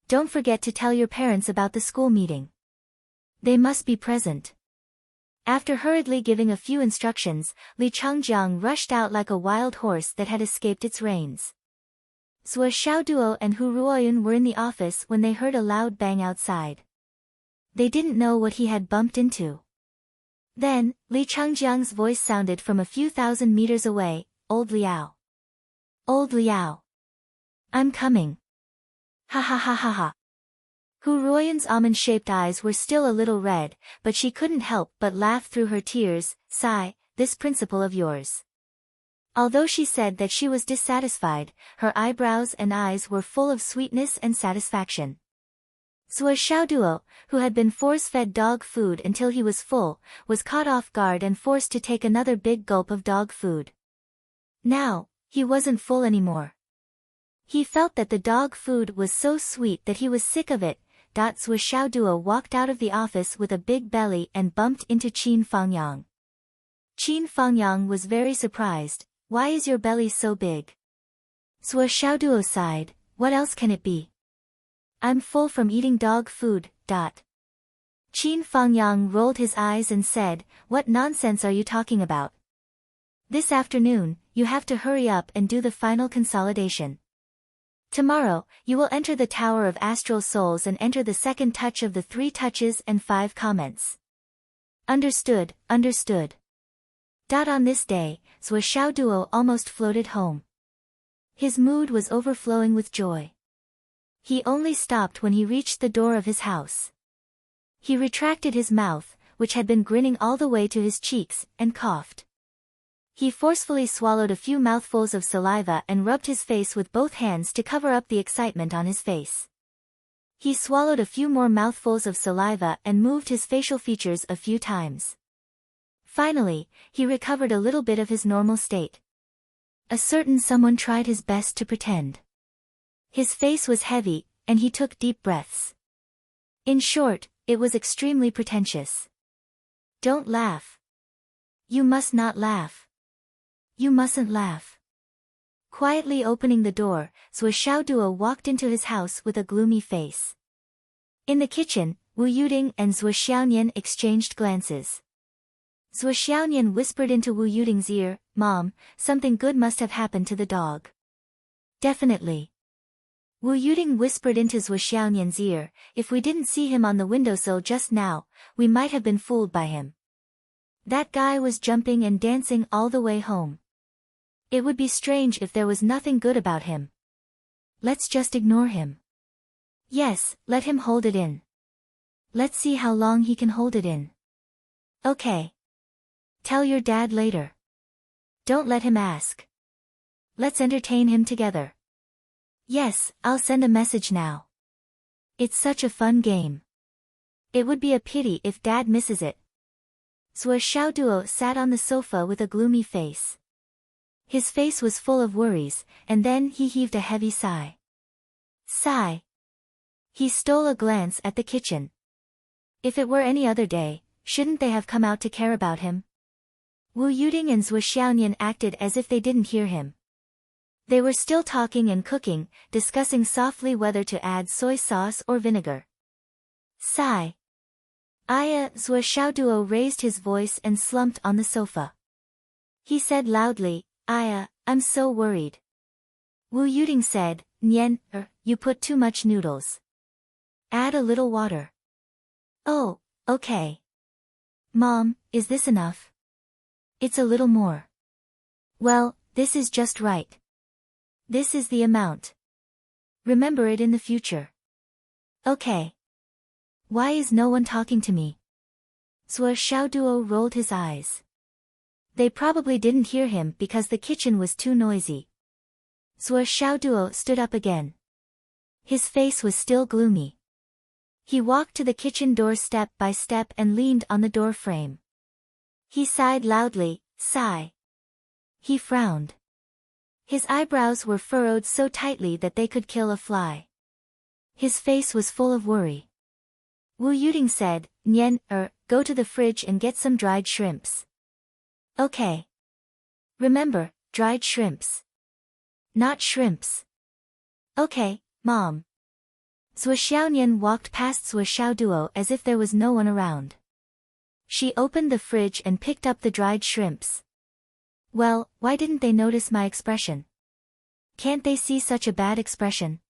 Don't forget to tell your parents about the school meeting. They must be present. After hurriedly giving a few instructions, Li Changjiang rushed out like a wild horse that had escaped its reins. Zhuo Xiaoduo and Hu Ruoyun were in the office when they heard a loud bang outside. They didn't know what he had bumped into. Then, Li Changjiang's voice sounded from a few thousand meters away, Old Liao. Old Liao. I'm coming. Ha ha ha ha ha. Hu Ruoyun's almond-shaped eyes were still a little red, but she couldn't help but laugh through her tears. Sigh, this principal of yours. Although she said that she was dissatisfied, her eyebrows and eyes were full of sweetness and satisfaction. Zhuo Xiaoduo, who had been force-fed dog food until he was full, was caught off guard and forced to take another big gulp of dog food. Now, he wasn't full anymore. He felt that the dog food was so sweet that he was sick of it. Zhuo Xiaoduo walked out of the office with a big belly and bumped into Qin Fangyang. Qin Fangyang was very surprised. Why is your belly so big? Zhuo Xiaoduo sighed, what else can it be? I'm full from eating dog food. Qin Fangyang rolled his eyes and said, what nonsense are you talking about? This afternoon, you have to hurry up and do the final consolidation. Tomorrow, you will enter the Tower of Astral Souls and enter the second touch of the 3 touches and 5 comments. Understood. On this day, Zhuo Xiaoduo almost floated home. His mood was overflowing with joy. He only stopped when he reached the door of his house. He retracted his mouth, which had been grinning all the way to his cheeks, and coughed. He forcefully swallowed a few mouthfuls of saliva and rubbed his face with both hands to cover up the excitement on his face. He swallowed a few more mouthfuls of saliva and moved his facial features a few times. Finally, he recovered a little bit of his normal state. A certain someone tried his best to pretend. His face was heavy, and he took deep breaths. In short, it was extremely pretentious. Don't laugh. You must not laugh. You mustn't laugh. Quietly opening the door, Zhuo Xiaoduo walked into his house with a gloomy face. In the kitchen, Wu Yuding and Zhuo Xiaonian exchanged glances. Zhuo Xiaonian whispered into Wu Yuding's ear, "Mom, something good must have happened to the dog." "Definitely." Wu Yuding whispered into Zhuo Xiaonian's ear, "If we didn't see him on the windowsill just now, we might have been fooled by him. That guy was jumping and dancing all the way home. It would be strange if there was nothing good about him. Let's just ignore him. Yes, let him hold it in. Let's see how long he can hold it in." "Okay. Tell your dad later. Don't let him ask. Let's entertain him together." "Yes, I'll send a message now. It's such a fun game. It would be a pity if Dad misses it." Zhuo Xiaoduo sat on the sofa with a gloomy face. His face was full of worries, and then he heaved a heavy sigh. Sigh. He stole a glance at the kitchen. If it were any other day, shouldn't they have come out to care about him? Wu Yuding and Zhuo Xiaonian acted as if they didn't hear him. They were still talking and cooking, discussing softly whether to add soy sauce or vinegar. Sigh. Zhuo Xiaoduo raised his voice and slumped on the sofa. He said loudly, I'm so worried. Wu Yuding said, Nian, you put too much noodles. Add a little water. Oh, okay. Mom, is this enough? It's a little more. Well, this is just right. This is the amount. Remember it in the future. Okay. Why is no one talking to me? Zhuo Xiaoduo rolled his eyes. They probably didn't hear him because the kitchen was too noisy. Zhuo Xiaoduo stood up again. His face was still gloomy. He walked to the kitchen door step by step and leaned on the door frame. He sighed loudly, sigh. He frowned. His eyebrows were furrowed so tightly that they could kill a fly. His face was full of worry. Wu Yuding said, Nian, go to the fridge and get some dried shrimps. Okay. Remember, dried shrimps. Not shrimps. Okay, Mom. Zhuo Xiaonian walked past Zhuo Xiaoduo as if there was no one around. She opened the fridge and picked up the dried shrimps. Well, why didn't they notice my expression? Can't they see such a bad expression?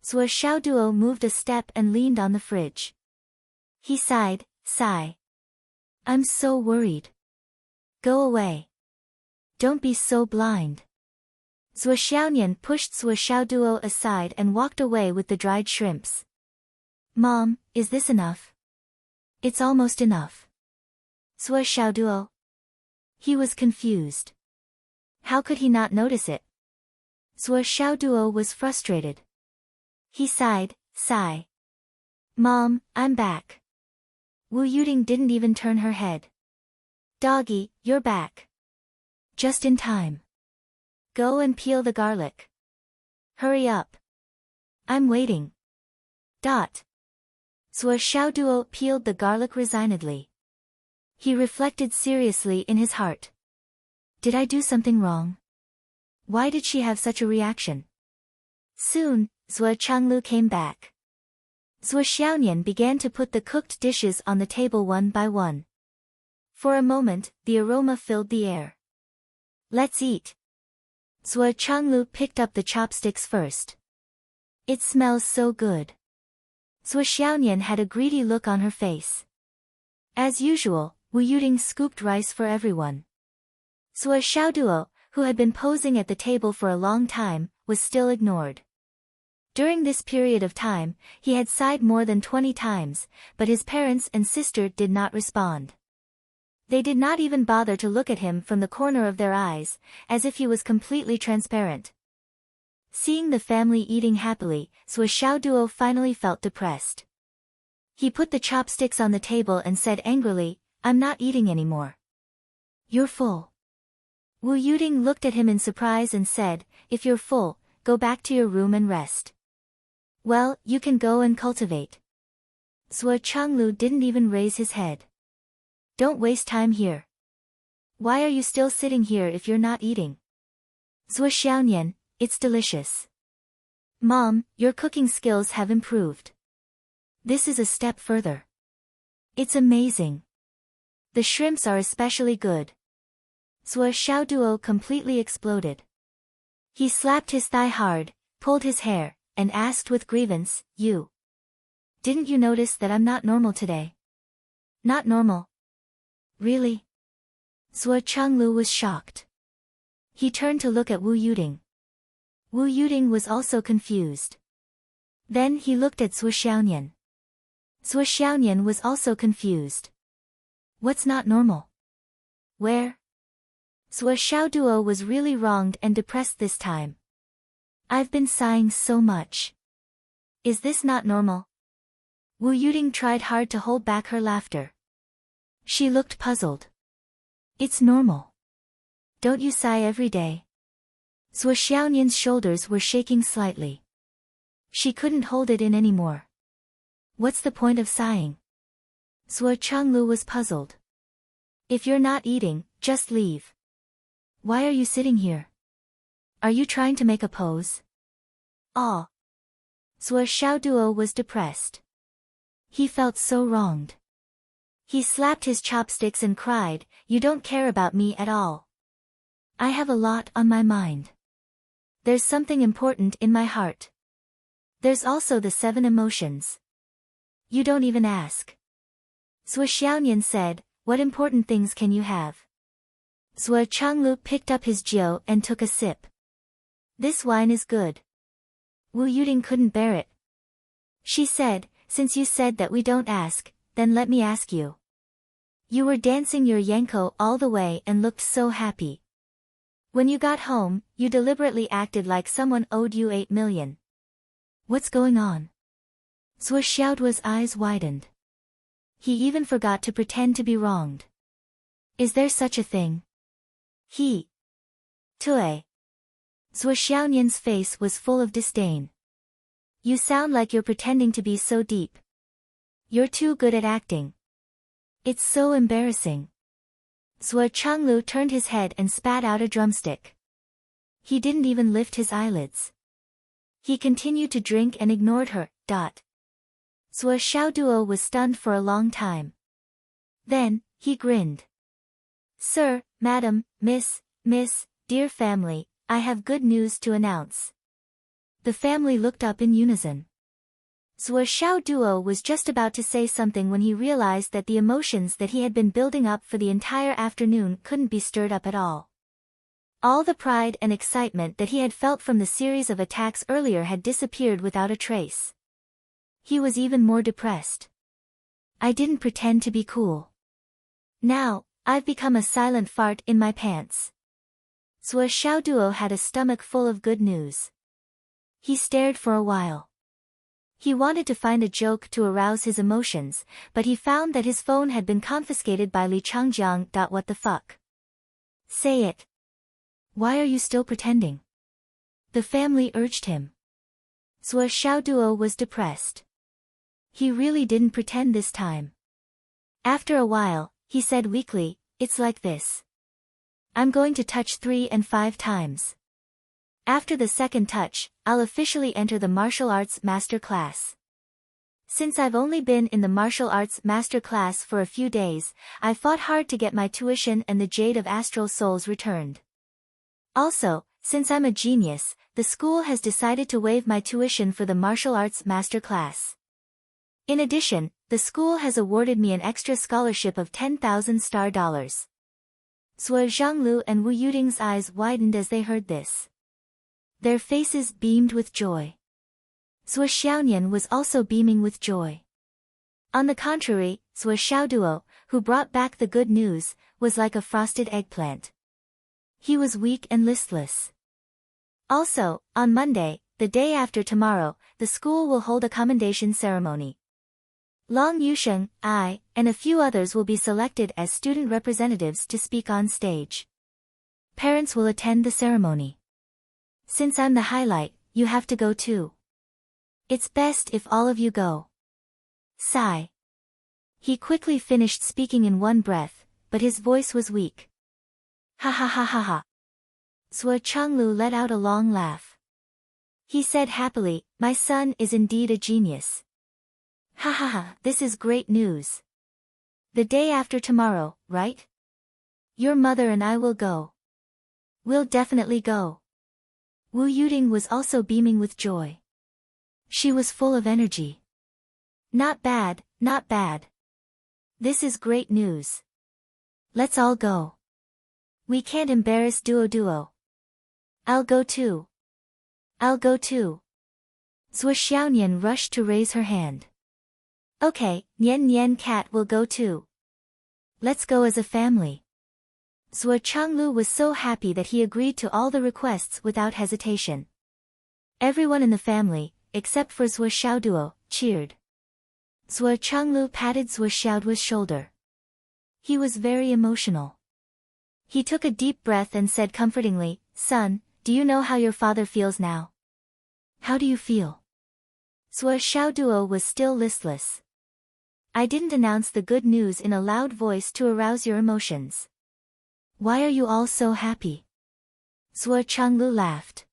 Zhuo Xiaoduo moved a step and leaned on the fridge. He sighed, sigh. I'm so worried. Go away. Don't be so blind. Zhuo Xiaonian pushed Zhuo Xiaoduo aside and walked away with the dried shrimps. Mom, is this enough? It's almost enough. Zhuo Xiaoduo. He was confused. How could he not notice it? Zhuo Xiaoduo was frustrated. He sighed, sigh. Mom, I'm back. Wu Yuding didn't even turn her head. Doggy, you're back. Just in time. Go and peel the garlic. Hurry up. I'm waiting. Zhuo Xiaoduo peeled the garlic resignedly. He reflected seriously in his heart. Did I do something wrong? Why did she have such a reaction? Soon, Zhuo Changlu came back. Zhuo Xiaonian began to put the cooked dishes on the table one by one. For a moment, the aroma filled the air. Let's eat. Zhuo Changlu picked up the chopsticks first. It smells so good. Zhuo Xiaonian had a greedy look on her face. As usual, Wu Yuding scooped rice for everyone. Zhuo Xiaoduo, who had been posing at the table for a long time, was still ignored. During this period of time, he had sighed more than 20 times, but his parents and sister did not respond. They did not even bother to look at him from the corner of their eyes, as if he was completely transparent. Seeing the family eating happily, Zhuo Xiaoduo finally felt depressed. He put the chopsticks on the table and said angrily, I'm not eating anymore. You're full. Wu Yuding looked at him in surprise and said, if you're full, go back to your room and rest. Well, you can go and cultivate. Zhuo Changlu didn't even raise his head. Don't waste time here. Why are you still sitting here if you're not eating? Zhuo Xiaonian, it's delicious. Mom, your cooking skills have improved. This is a step further. It's amazing. The shrimps are especially good. Zhuo Xiaoduo completely exploded. He slapped his thigh hard, pulled his hair, and asked with grievance, Didn't you notice that I'm not normal today? Not normal? Really? Zhuo Changlu was shocked. He turned to look at Wu Yuding. Wu Yuding was also confused. Then he looked at Zhuo Xiaonian. Zhuo Xiaonian was also confused. What's not normal? Where? Zhuo Xiaoduo was really wronged and depressed this time. I've been sighing so much. Is this not normal? Wu Yuding tried hard to hold back her laughter. She looked puzzled. It's normal. Don't you sigh every day? Zhuo Xiaonian's shoulders were shaking slightly. She couldn't hold it in anymore. What's the point of sighing? Zhuo Changlu was puzzled. If you're not eating, just leave. Why are you sitting here? Are you trying to make a pose? Oh. Zhuo Xiaoduo was depressed. He felt so wronged. He slapped his chopsticks and cried, You don't care about me at all. I have a lot on my mind. There's something important in my heart. There's also the 7 emotions. You don't even ask. Zhuo Xiaonian said, What important things can you have? Zhuo Changlu picked up his jiu and took a sip. This wine is good. Wu Yuding couldn't bear it. She said, Since you said that we don't ask, then let me ask you. You were dancing your yanko all the way and looked so happy. When you got home, you deliberately acted like someone owed you 8 million. What's going on? Zhuo Xiaoduo's eyes widened. He even forgot to pretend to be wronged. Is there such a thing? Tue. Zhuo Xiaonian's face was full of disdain. You sound like you're pretending to be so deep. You're too good at acting. It's so embarrassing. Zhuo Changlu turned his head and spat out a drumstick. He didn't even lift his eyelids. He continued to drink and ignored her. Zhuo Xiaoduo was stunned for a long time. Then, he grinned. Sir, Madam, Miss, dear family, I have good news to announce. The family looked up in unison. Zhuo Xiaoduo was just about to say something when he realized that the emotions that he had been building up for the entire afternoon couldn't be stirred up at all. All the pride and excitement that he had felt from the series of attacks earlier had disappeared without a trace. He was even more depressed. I didn't pretend to be cool. Now, I've become a silent fart in my pants. Zhuo Xiaoduo had a stomach full of good news. He stared for a while. He wanted to find a joke to arouse his emotions, but he found that his phone had been confiscated by Li Changjiang. What the fuck? Say it. Why are you still pretending? The family urged him. Zhuo Xiaoduo was depressed. He really didn't pretend this time. After a while, he said weakly, It's like this. I'm going to touch 3 and 5 times. After the second touch, I'll officially enter the martial arts master class. Since I've only been in the martial arts master class for a few days, I fought hard to get my tuition and the Jade of Astral Souls returned. Also, since I'm a genius, the school has decided to waive my tuition for the martial arts master class. In addition, the school has awarded me an extra scholarship of 10,000 star dollars. Zhuo Zhanglu and Wu Yuding's eyes widened as they heard this. Their faces beamed with joy. Zhuo Xiaonian was also beaming with joy. On the contrary, Zhuo Xiaoduo, who brought back the good news, was like a frosted eggplant. He was weak and listless. Also, on Monday, the day after tomorrow, the school will hold a commendation ceremony. Long Yusheng, I, and a few others will be selected as student representatives to speak on stage. Parents will attend the ceremony. Since I'm the highlight, you have to go too. It's best if all of you go. Sigh. He quickly finished speaking in one breath, but his voice was weak. Ha ha ha ha ha. Zhuo Changlu let out a long laugh. He said happily, my son is indeed a genius. Ha ha ha, this is great news. The day after tomorrow, right? Your mother and I will go. We'll definitely go. Wu Yuding was also beaming with joy. She was full of energy. Not bad, not bad. This is great news. Let's all go. We can't embarrass Duo. I'll go too. I'll go too. Zhuo Xiaonian rushed to raise her hand. Okay, Nian Cat will go too. Let's go as a family. Zhuo Changlu was so happy that he agreed to all the requests without hesitation. Everyone in the family, except for Zhuo Xiaoduo, cheered. Zhuo Changlu patted Zhuo Xiaoduo's shoulder. He was very emotional. He took a deep breath and said comfortingly, Son, do you know how your father feels now? How do you feel? Zhuo Xiaoduo was still listless. I didn't announce the good news in a loud voice to arouse your emotions. Why are you all so happy? Zhuo Changlu laughed.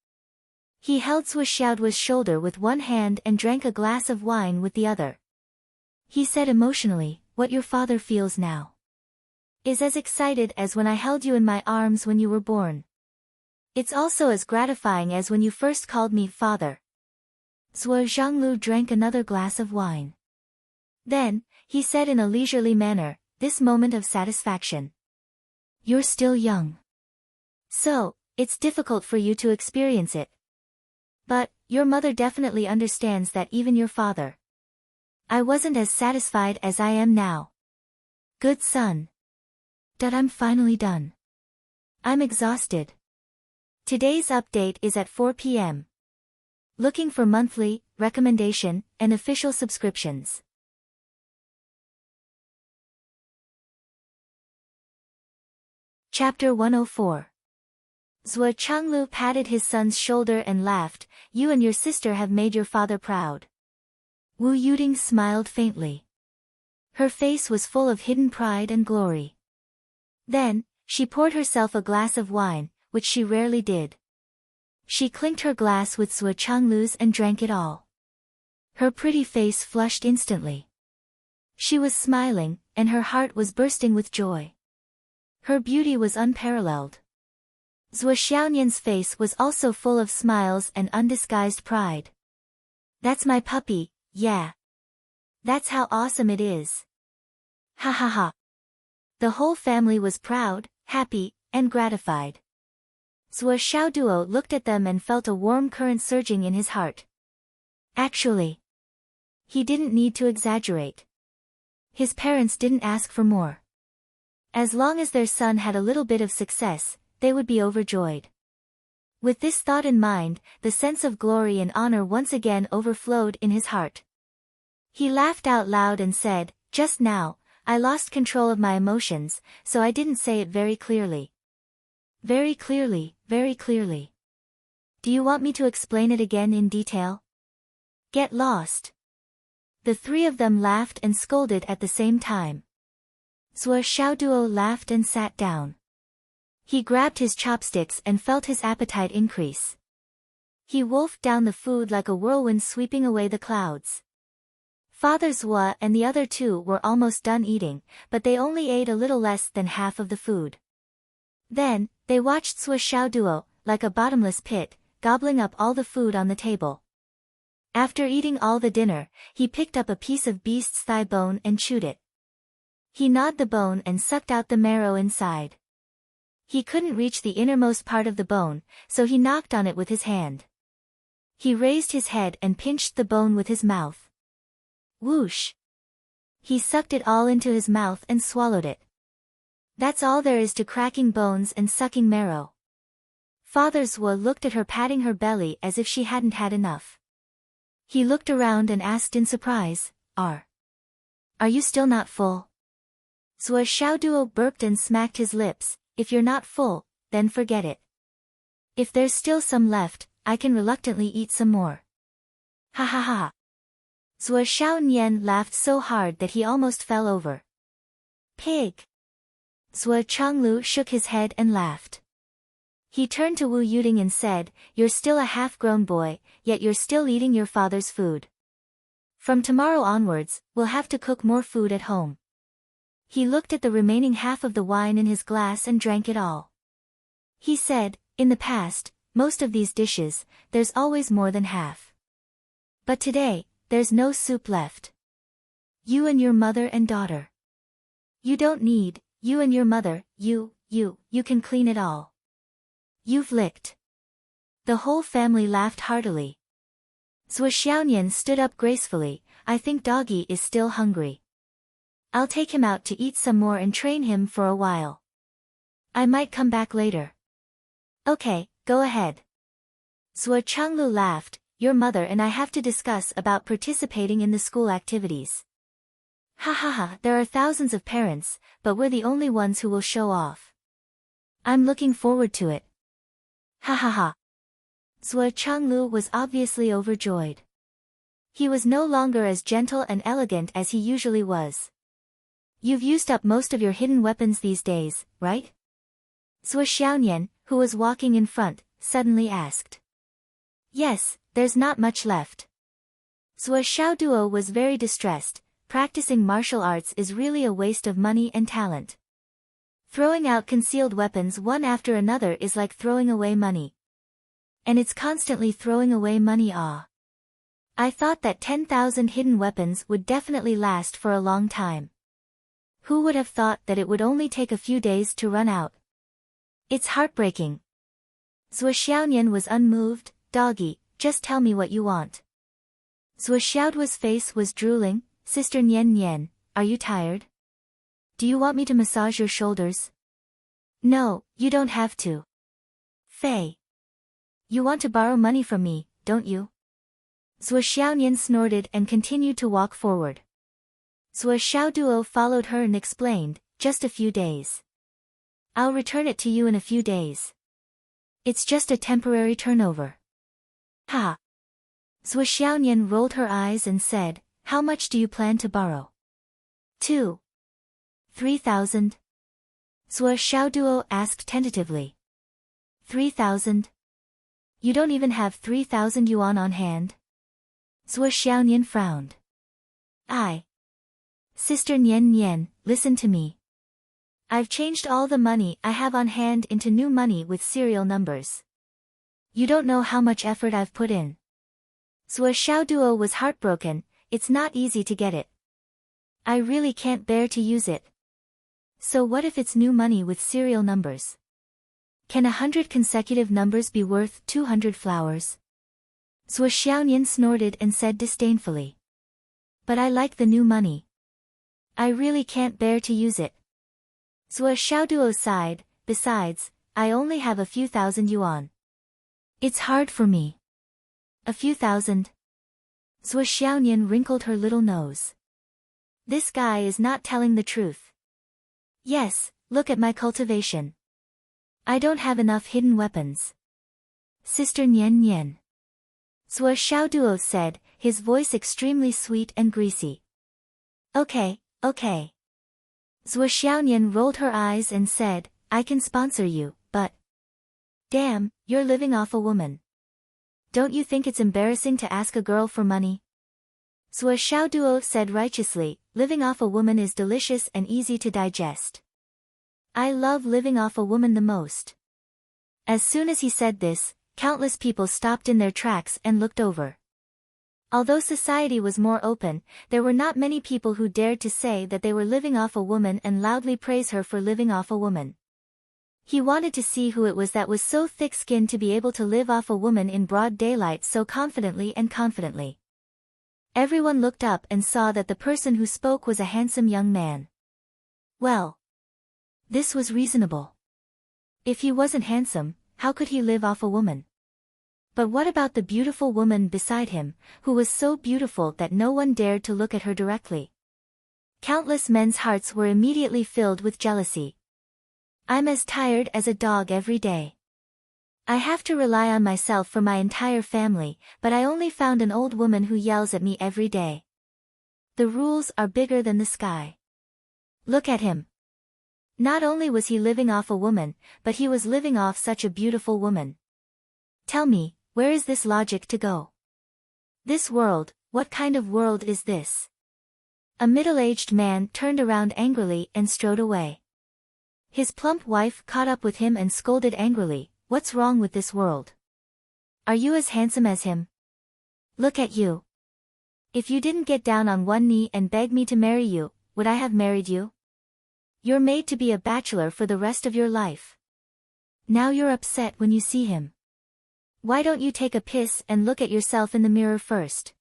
He held Zhuo Xiaoduo's shoulder with one hand and drank a glass of wine with the other. He said emotionally, what your father feels now is as excited as when I held you in my arms when you were born. It's also as gratifying as when you first called me father. Zhuo Zhanglu drank another glass of wine. Then, he said in a leisurely manner, this moment of satisfaction. You're still young. So, it's difficult for you to experience it. But, your mother definitely understands that even your father. I wasn't as satisfied as I am now. Good son. Dad, I'm finally done. I'm exhausted. Today's update is at 4 p.m. Looking for monthly, recommendation, and official subscriptions. Chapter 104. Zhuo Changlu patted his son's shoulder and laughed, you and your sister have made your father proud. Wu Yuding smiled faintly. Her face was full of hidden pride and glory. Then, she poured herself a glass of wine, which she rarely did. She clinked her glass with Zhuo Changlu's and drank it all. Her pretty face flushed instantly. She was smiling, and her heart was bursting with joy. Her beauty was unparalleled. Zhuo Xiaonian's face was also full of smiles and undisguised pride. That's my puppy, yeah. That's how awesome it is. Ha ha ha. The whole family was proud, happy, and gratified. Zhuo Xiaoduo looked at them and felt a warm current surging in his heart. Actually, he didn't need to exaggerate. His parents didn't ask for more. As long as their son had a little bit of success, they would be overjoyed. With this thought in mind, the sense of glory and honor once again overflowed in his heart. He laughed out loud and said, just now, I lost control of my emotions, so I didn't say it very clearly. Very clearly, very clearly. Do you want me to explain it again in detail? Get lost. The three of them laughed and scolded at the same time. Zhuo Xiaoduo laughed and sat down. He grabbed his chopsticks and felt his appetite increase. He wolfed down the food like a whirlwind sweeping away the clouds. Father Zhuo and the other two were almost done eating, but they only ate a little less than half of the food. Then, they watched Zhuo Xiaoduo, like a bottomless pit, gobbling up all the food on the table. After eating all the dinner, he picked up a piece of beast's thigh bone and chewed it. He gnawed the bone and sucked out the marrow inside. He couldn't reach the innermost part of the bone, so he knocked on it with his hand. He raised his head and pinched the bone with his mouth. Whoosh! He sucked it all into his mouth and swallowed it. That's all there is to cracking bones and sucking marrow. Father Zhuo looked at her patting her belly as if she hadn't had enough. He looked around and asked in surprise, Are Are you still not full? Zua Xiaoduo burped and smacked his lips. If you're not full, then forget it. If there's still some left, I can reluctantly eat some more. Ha ha ha. Zua Xiaonian laughed so hard that he almost fell over. Pig. Zua Changlu shook his head and laughed. He turned to Wu Yuding and said, "You're still a half-grown boy, yet you're still eating your father's food. From tomorrow onwards, we'll have to cook more food at home." He looked at the remaining half of the wine in his glass and drank it all. He said, "In the past, most of these dishes, there's always more than half. But today, there's no soup left. You and your mother and daughter. You don't need, you and your mother, you can clean it all. You've licked." The whole family laughed heartily. Zua Xiaonian stood up gracefully. "I think Doggy is still hungry. I'll take him out to eat some more and train him for a while. I might come back later." "Okay, go ahead." Zua Changlu laughed. "Your mother and I have to discuss about participating in the school activities." Ha ha ha, there are thousands of parents, but we're the only ones who will show off. I'm looking forward to it. Ha ha ha. Zua Changlu was obviously overjoyed. He was no longer as gentle and elegant as he usually was. "You've used up most of your hidden weapons these days, right?" Zua Xiaonian, who was walking in front, suddenly asked. "Yes, there's not much left." Zua Xiaoduo was very distressed. Practicing martial arts is really a waste of money and talent. Throwing out concealed weapons one after another is like throwing away money. And it's constantly throwing away money. I thought that 10,000 hidden weapons would definitely last for a long time. Who would have thought that it would only take a few days to run out? It's heartbreaking. Zua Xiaonian was unmoved. "Doggy, just tell me what you want." Zua Xiaoduo's face was drooling. "Sister Nian Nian, are you tired? Do you want me to massage your shoulders?" "No, you don't have to. Fei. You want to borrow money from me, don't you?" Zua Xiaonian snorted and continued to walk forward. Zua Xiaoduo followed her and explained, "Just a few days. I'll return it to you in a few days. It's just a temporary turnover." Ha! Zua Xiaonian rolled her eyes and said, "How much do you plan to borrow?" 3,000? Zua Xiaoduo asked tentatively. 3,000? You don't even have 3,000 yuan on hand? Zua Xiaonian frowned. Sister Nian Nian, listen to me. I've changed all the money I have on hand into new money with serial numbers. You don't know how much effort I've put in." Zua Xiaoduo was heartbroken. "It's not easy to get it. I really can't bear to use it." "So what if it's new money with serial numbers? Can 100 consecutive numbers be worth 200 flowers?" Zua Xiaonian snorted and said disdainfully. "But I like the new money. I really can't bear to use it." Zua Xiaoduo sighed. "Besides, I only have a few thousand yuan. It's hard for me." "A few thousand?" Zua Xiaonian wrinkled her little nose. This guy is not telling the truth. "Yes, look at my cultivation. I don't have enough hidden weapons." "Sister Nian Nian," Zua Xiaoduo said, his voice extremely sweet and greasy. Okay. Zua Xiaonian rolled her eyes and said, "I can sponsor you, but..." "Damn, you're living off a woman. Don't you think it's embarrassing to ask a girl for money?" Zua Xiaoduo said righteously, "Living off a woman is delicious and easy to digest. I love living off a woman the most." As soon as he said this, countless people stopped in their tracks and looked over. Although society was more open, there were not many people who dared to say that they were living off a woman and loudly praise her for living off a woman. He wanted to see who it was that was so thick-skinned to be able to live off a woman in broad daylight so confidently. Everyone looked up and saw that the person who spoke was a handsome young man. Well, this was reasonable. If he wasn't handsome, how could he live off a woman? But what about the beautiful woman beside him, who was so beautiful that no one dared to look at her directly? Countless men's hearts were immediately filled with jealousy. I'm as tired as a dog every day. I have to rely on myself for my entire family, but I only found an old woman who yells at me every day. The rules are bigger than the sky. Look at him. Not only was he living off a woman, but he was living off such a beautiful woman. Tell me, where is this logic to go? This world, what kind of world is this? A middle-aged man turned around angrily and strode away. His plump wife caught up with him and scolded angrily, "What's wrong with this world? Are you as handsome as him? Look at you. If you didn't get down on one knee and beg me to marry you, would I have married you? You're made to be a bachelor for the rest of your life. Now you're upset when you see him. Why don't you take a piss and look at yourself in the mirror first?"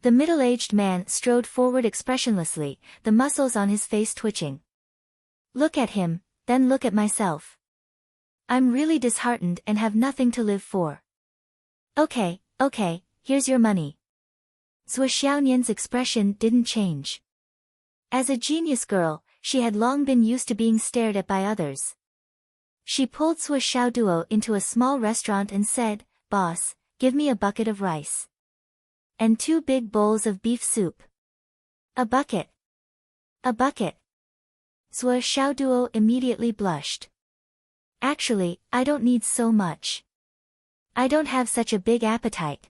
The middle-aged man strode forward expressionlessly, the muscles on his face twitching. Look at him, then look at myself. I'm really disheartened and have nothing to live for. Okay, here's your money. Zhuo Xiaonian's expression didn't change. As a genius girl, she had long been used to being stared at by others. She pulled Zhuo Xiaoduo into a small restaurant and said, "Boss, give me a bucket of rice. And 2 big bowls of beef soup." A bucket. A bucket. Zhuo Xiaoduo immediately blushed. Actually, I don't need so much. I don't have such a big appetite.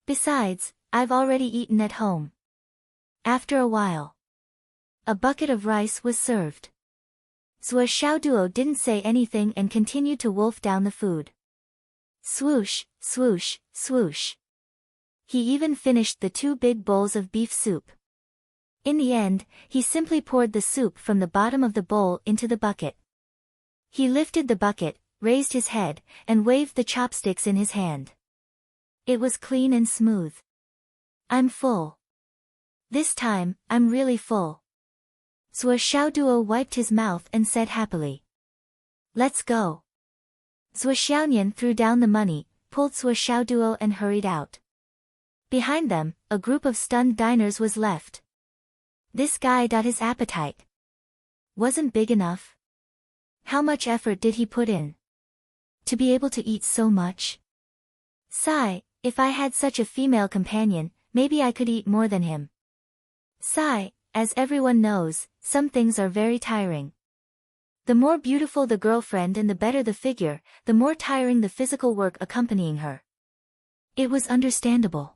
Besides, I've already eaten at home. After a while, a bucket of rice was served. Zhuo Xiaoduo didn't say anything and continued to wolf down the food. Swoosh, swoosh, swoosh. He even finished the 2 big bowls of beef soup. In the end, he simply poured the soup from the bottom of the bowl into the bucket. He lifted the bucket, raised his head, and waved the chopsticks in his hand. It was clean and smooth. I'm full. This time, I'm really full. Zhuo Xiaoduo wiped his mouth and said happily, "Let's go." Zhuo Xiaonian threw down the money, pulled Zhuo Xiaoduo and hurried out. Behind them, a group of stunned diners was left. This guy thought his appetite wasn't big enough. How much effort did he put in to be able to eat so much? Sigh, if I had such a female companion, maybe I could eat more than him. Sigh, as everyone knows, some things are very tiring. The more beautiful the girlfriend and the better the figure, the more tiring the physical work accompanying her. It was understandable.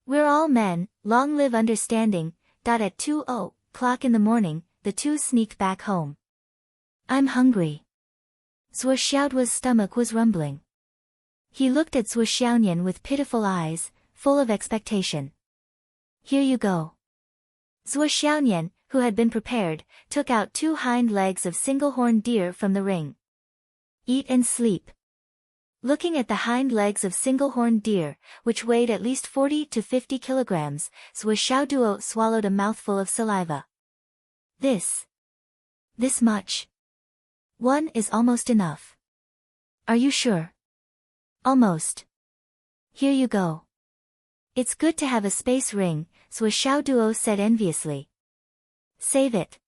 We're all men, long live understanding. At 2:00 in the morning, the two sneaked back home. I'm hungry. Zhuo Xiaoduo's stomach was rumbling. He looked at Zhuo Xiaonian with pitiful eyes, full of expectation. Here you go. Zhuo Xiaonian, who had been prepared, took out 2 hind legs of single-horned deer from the ring. Eat and sleep. Looking at the hind legs of single-horned deer, which weighed at least 40 to 50 kilograms, Zhuo Xiaoduo swallowed a mouthful of saliva. This much. One is almost enough. Are you sure? Almost. Here you go. It's good to have a space ring, Zhuo Xiaoduo said enviously. Save it.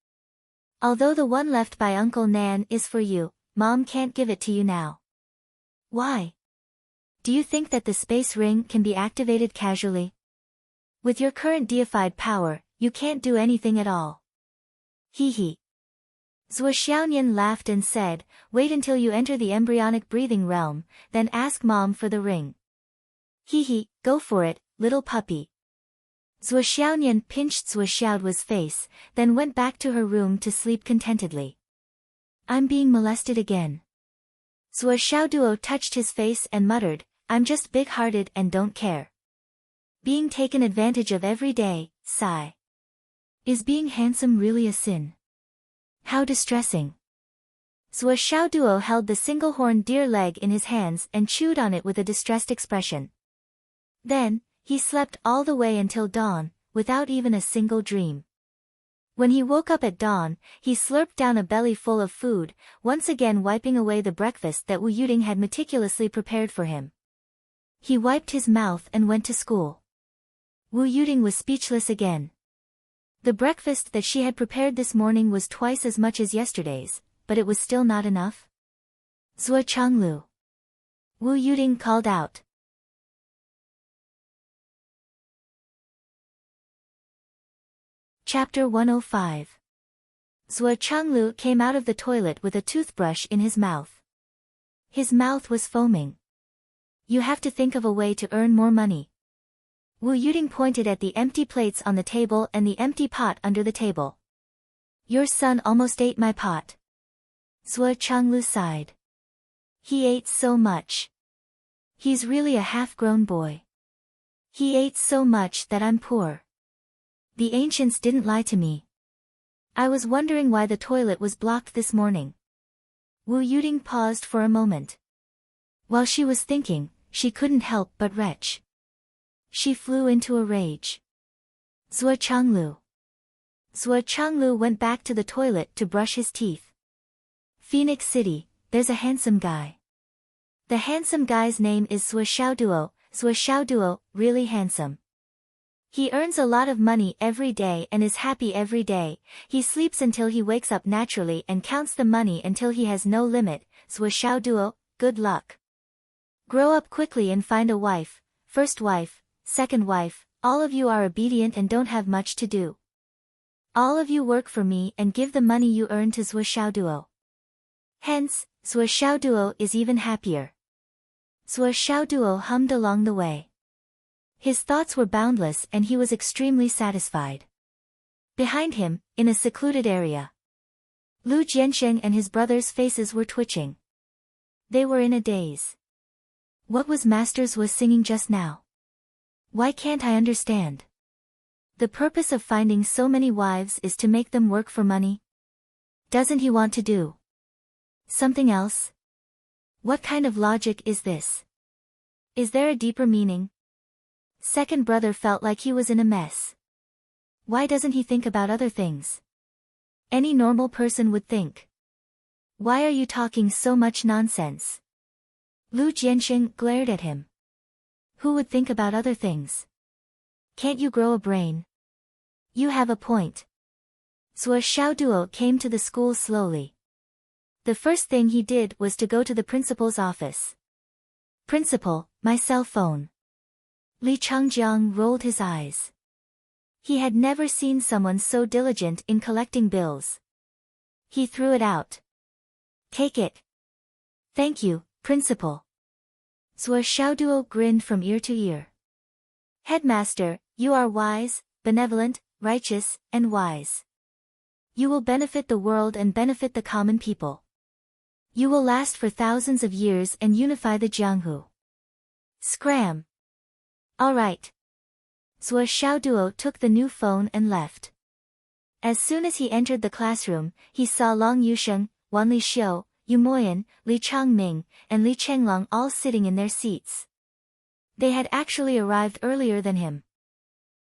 Although the one left by Uncle Nan is for you, Mom can't give it to you now. Why? Do you think that the space ring can be activated casually? With your current deified power, you can't do anything at all. Hee hee. Zhuo Xiaonian laughed and said, "Wait until you enter the embryonic breathing realm, then ask Mom for the ring." Hee hee, go for it, little puppy. Zhuo Xiaonian pinched Zhuo Xiaoduo's face, then went back to her room to sleep contentedly. I'm being molested again. Zhuo Xiaoduo touched his face and muttered, I'm just big-hearted and don't care. Being taken advantage of every day, sigh. Is being handsome really a sin? How distressing. Zhuo Xiaoduo held the single-horned deer leg in his hands and chewed on it with a distressed expression. Then, he slept all the way until dawn, without even a single dream. When he woke up at dawn, he slurped down a belly full of food, once again wiping away the breakfast that Wu Yuding had meticulously prepared for him. He wiped his mouth and went to school. Wu Yuding was speechless again. The breakfast that she had prepared this morning was twice as much as yesterday's, but it was still not enough. Zhuo Changlu. Wu Yuding called out. Chapter 105. Zhuo Changlu came out of the toilet with a toothbrush in his mouth. His mouth was foaming. You have to think of a way to earn more money. Wu Yuding pointed at the empty plates on the table and the empty pot under the table. Your son almost ate my pot. Zhuo Changlu sighed. He ate so much. He's really a half-grown boy. He ate so much that I'm poor. The ancients didn't lie to me. I was wondering why the toilet was blocked this morning. Wu Yuding paused for a moment. While she was thinking, she couldn't help but retch. She flew into a rage. Zhuo Changlu. Zhuo Changlu went back to the toilet to brush his teeth. Phoenix City, there's a handsome guy. The handsome guy's name is Zhuo Xiaoduo. Zhuo Xiaoduo, really handsome. He earns a lot of money every day and is happy every day. He sleeps until he wakes up naturally and counts the money until he has no limit. Zhuo Xiaoduo, good luck. Grow up quickly and find a wife, first wife, second wife, all of you are obedient and don't have much to do. All of you work for me and give the money you earn to Zhuo Xiaoduo. Hence, Zhuo Xiaoduo is even happier. Zhuo Xiaoduo hummed along the way. His thoughts were boundless and he was extremely satisfied. Behind him, in a secluded area, Lu Jiansheng and his brothers' faces were twitching. They were in a daze. What was Master Zhuo singing just now? Why can't I understand? The purpose of finding so many wives is to make them work for money? Doesn't he want to do something else? What kind of logic is this? Is there a deeper meaning? Second brother felt like he was in a mess. Why doesn't he think about other things? Any normal person would think. Why are you talking so much nonsense? Lu Jiansheng glared at him. Who would think about other things? Can't you grow a brain? You have a point. Zhuo Xiaoduo came to the school slowly. The first thing he did was to go to the principal's office. Principal, my cell phone. Li Changjiang rolled his eyes. He had never seen someone so diligent in collecting bills. He threw it out. Take it. Thank you, Principal. Zhuo Xiaoduo grinned from ear to ear. Headmaster, you are wise, benevolent, righteous, and wise. You will benefit the world and benefit the common people. You will last for thousands of years and unify the Jianghu. Scram. All right. Zhuo Xiaoduo took the new phone and left. As soon as he entered the classroom, he saw Long Yusheng, Wan Lixiu, Yu Moyan, Li Changming, and Li Chenglong all sitting in their seats. They had actually arrived earlier than him.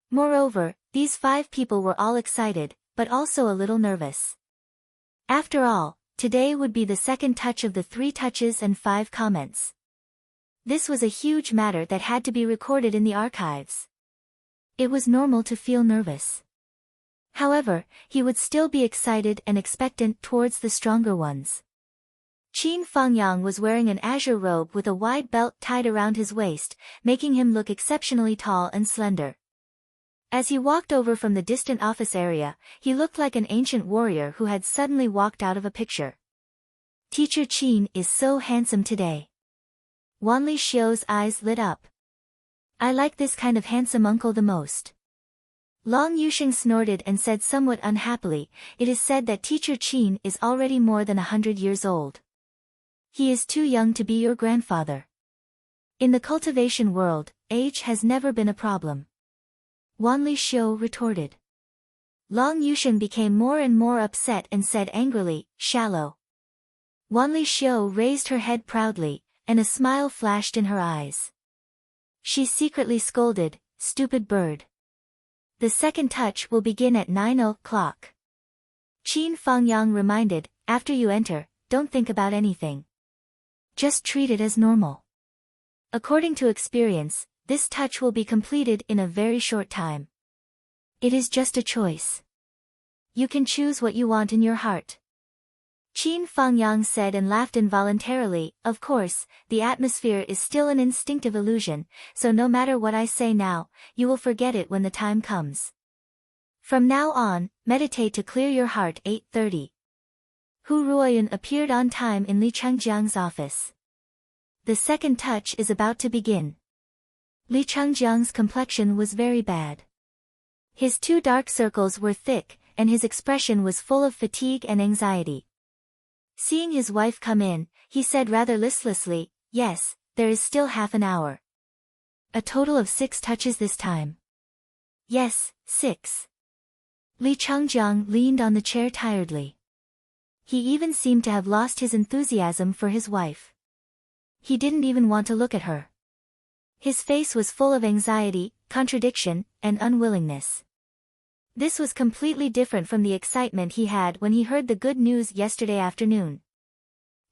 Moreover, these 5 people were all excited, but also a little nervous. After all, today would be the second touch of the 3 touches and 5 comments. This was a huge matter that had to be recorded in the archives. It was normal to feel nervous. However, he would still be excited and expectant towards the stronger ones. Qin Fangyang was wearing an azure robe with a wide belt tied around his waist, making him look exceptionally tall and slender. As he walked over from the distant office area, he looked like an ancient warrior who had suddenly walked out of a picture. Teacher Qin is so handsome today. Wan Lixiu's eyes lit up. I like this kind of handsome uncle the most. Long Yusheng snorted and said somewhat unhappily, it is said that Teacher Qin is already more than 100 years old. He is too young to be your grandfather. In the cultivation world, age has never been a problem. Wan Lixiu retorted. Long Yusheng became more and more upset and said angrily, shallow. Wan Lixiu raised her head proudly, and a smile flashed in her eyes. She secretly scolded, stupid bird. The second touch will begin at 9 o'clock. Qin Fangyang reminded, after you enter, don't think about anything. Just treat it as normal. According to experience, this touch will be completed in a very short time. It is just a choice. You can choose what you want in your heart. Qin Fangyang said and laughed involuntarily. Of course, the atmosphere is still an instinctive illusion, so no matter what I say now, you will forget it when the time comes. From now on, meditate to clear your heart. 8:30. Hu Ruoyun appeared on time in Li Changjiang's office. The second touch is about to begin. Li Changjiang's complexion was very bad. His 2 dark circles were thick, and his expression was full of fatigue and anxiety. Seeing his wife come in, he said rather listlessly, "Yes, there is still half an hour." A total of 6 touches this time. Yes, 6. Li Changjiang leaned on the chair tiredly. He even seemed to have lost his enthusiasm for his wife. He didn't even want to look at her. His face was full of anxiety, contradiction, and unwillingness. This was completely different from the excitement he had when he heard the good news yesterday afternoon.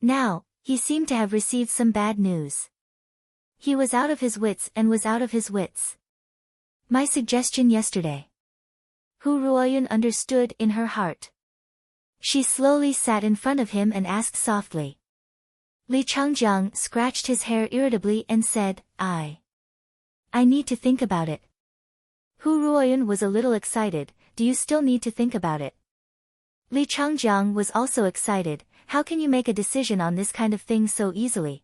Now, he seemed to have received some bad news. He was out of his wits and was out of his wits. My suggestion yesterday. Hu Ruoyun understood in her heart. She slowly sat in front of him and asked softly. Li Changjiang scratched his hair irritably and said, I need to think about it. Hu Ruoyun was a little excited. Do you still need to think about it? Li Changjiang was also excited. How can you make a decision on this kind of thing so easily?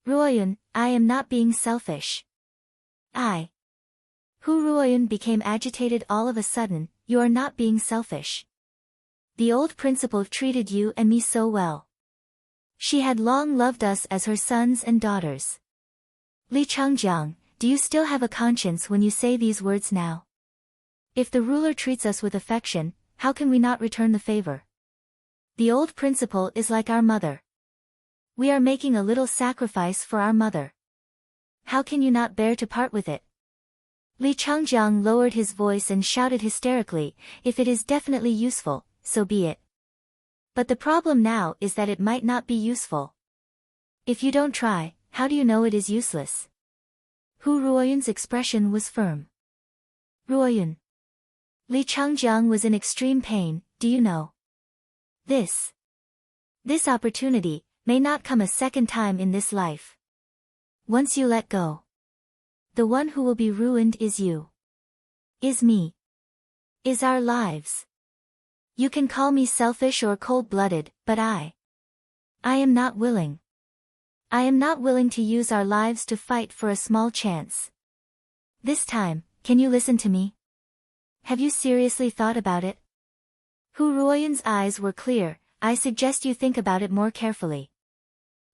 Ruoyun, I am not being selfish. Hu Ruoyun became agitated all of a sudden. You are not being selfish. The old principal treated you and me so well. She had long loved us as her sons and daughters. Li Changjiang, do you still have a conscience when you say these words now? If the ruler treats us with affection, how can we not return the favor? The old principal is like our mother. We are making a little sacrifice for our mother. How can you not bear to part with it? Li Changjiang lowered his voice and shouted hysterically, if it is definitely useful, so be it. But the problem now is that it might not be useful. If you don't try, how do you know it is useless? Hu Ruoyun's expression was firm. Ruoyun. Li Changjiang was in extreme pain. Do you know? This opportunity may not come a second time in this life. Once you let go, the one who will be ruined is you. Is me. Is our lives. You can call me selfish or cold-blooded, but I am not willing. I am not willing to use our lives to fight for a small chance. This time, can you listen to me? Have you seriously thought about it? Hu Ruoyun's eyes were clear. I suggest you think about it more carefully.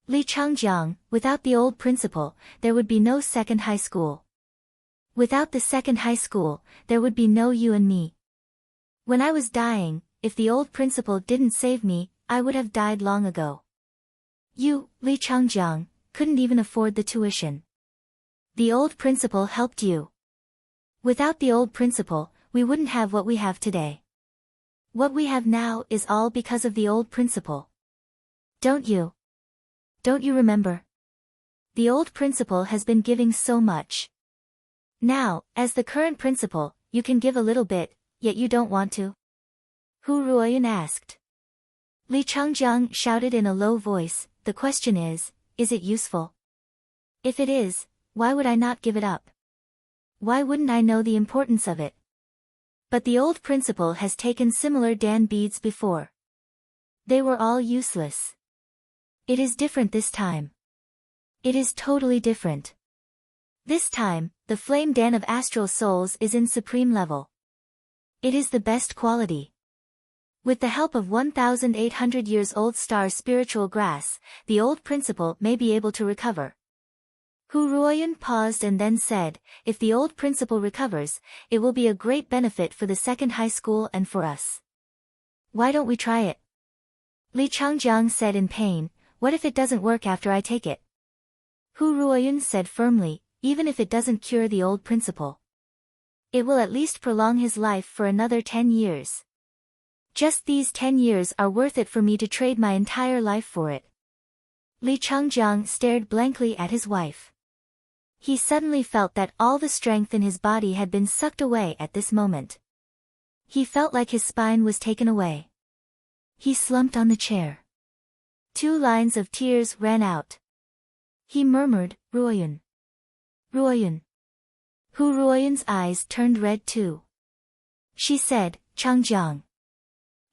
Li Changjiang, without the old principal, there would be no second high school. Without the second high school, there would be no you and me. When I was dying, if the old principal didn't save me, I would have died long ago. You, Li Changjiang, couldn't even afford the tuition. The old principal helped you. Without the old principal, we wouldn't have what we have today. What we have now is all because of the old principal. Don't you remember? The old principal has been giving so much. Now, as the current principal, you can give a little bit, yet you don't want to? Hu Ruoyun asked. Li Changjiang shouted in a low voice, the question is it useful? If it is, why would I not give it up? Why wouldn't I know the importance of it? But the old principal has taken similar Dan beads before. They were all useless. It is different this time. It is totally different. This time, the flame Dan of astral souls is in supreme level. It is the best quality. With the help of 1,800 years old star spiritual grass, the old principal may be able to recover. Hu Ruoyun paused and then said, if the old principal recovers, it will be a great benefit for the second high school and for us. Why don't we try it? Li Changjiang said in pain, what if it doesn't work after I take it? Hu Ruoyun said firmly, even if it doesn't cure the old principal, it will at least prolong his life for another 10 years. Just these 10 years are worth it for me to trade my entire life for it. Li Changjiang stared blankly at his wife. He suddenly felt that all the strength in his body had been sucked away at this moment. He felt like his spine was taken away. He slumped on the chair. 2 lines of tears ran out. He murmured, Ruoyun. Ruoyun. Hu Ruoyun's eyes turned red too. She said, Changjiang.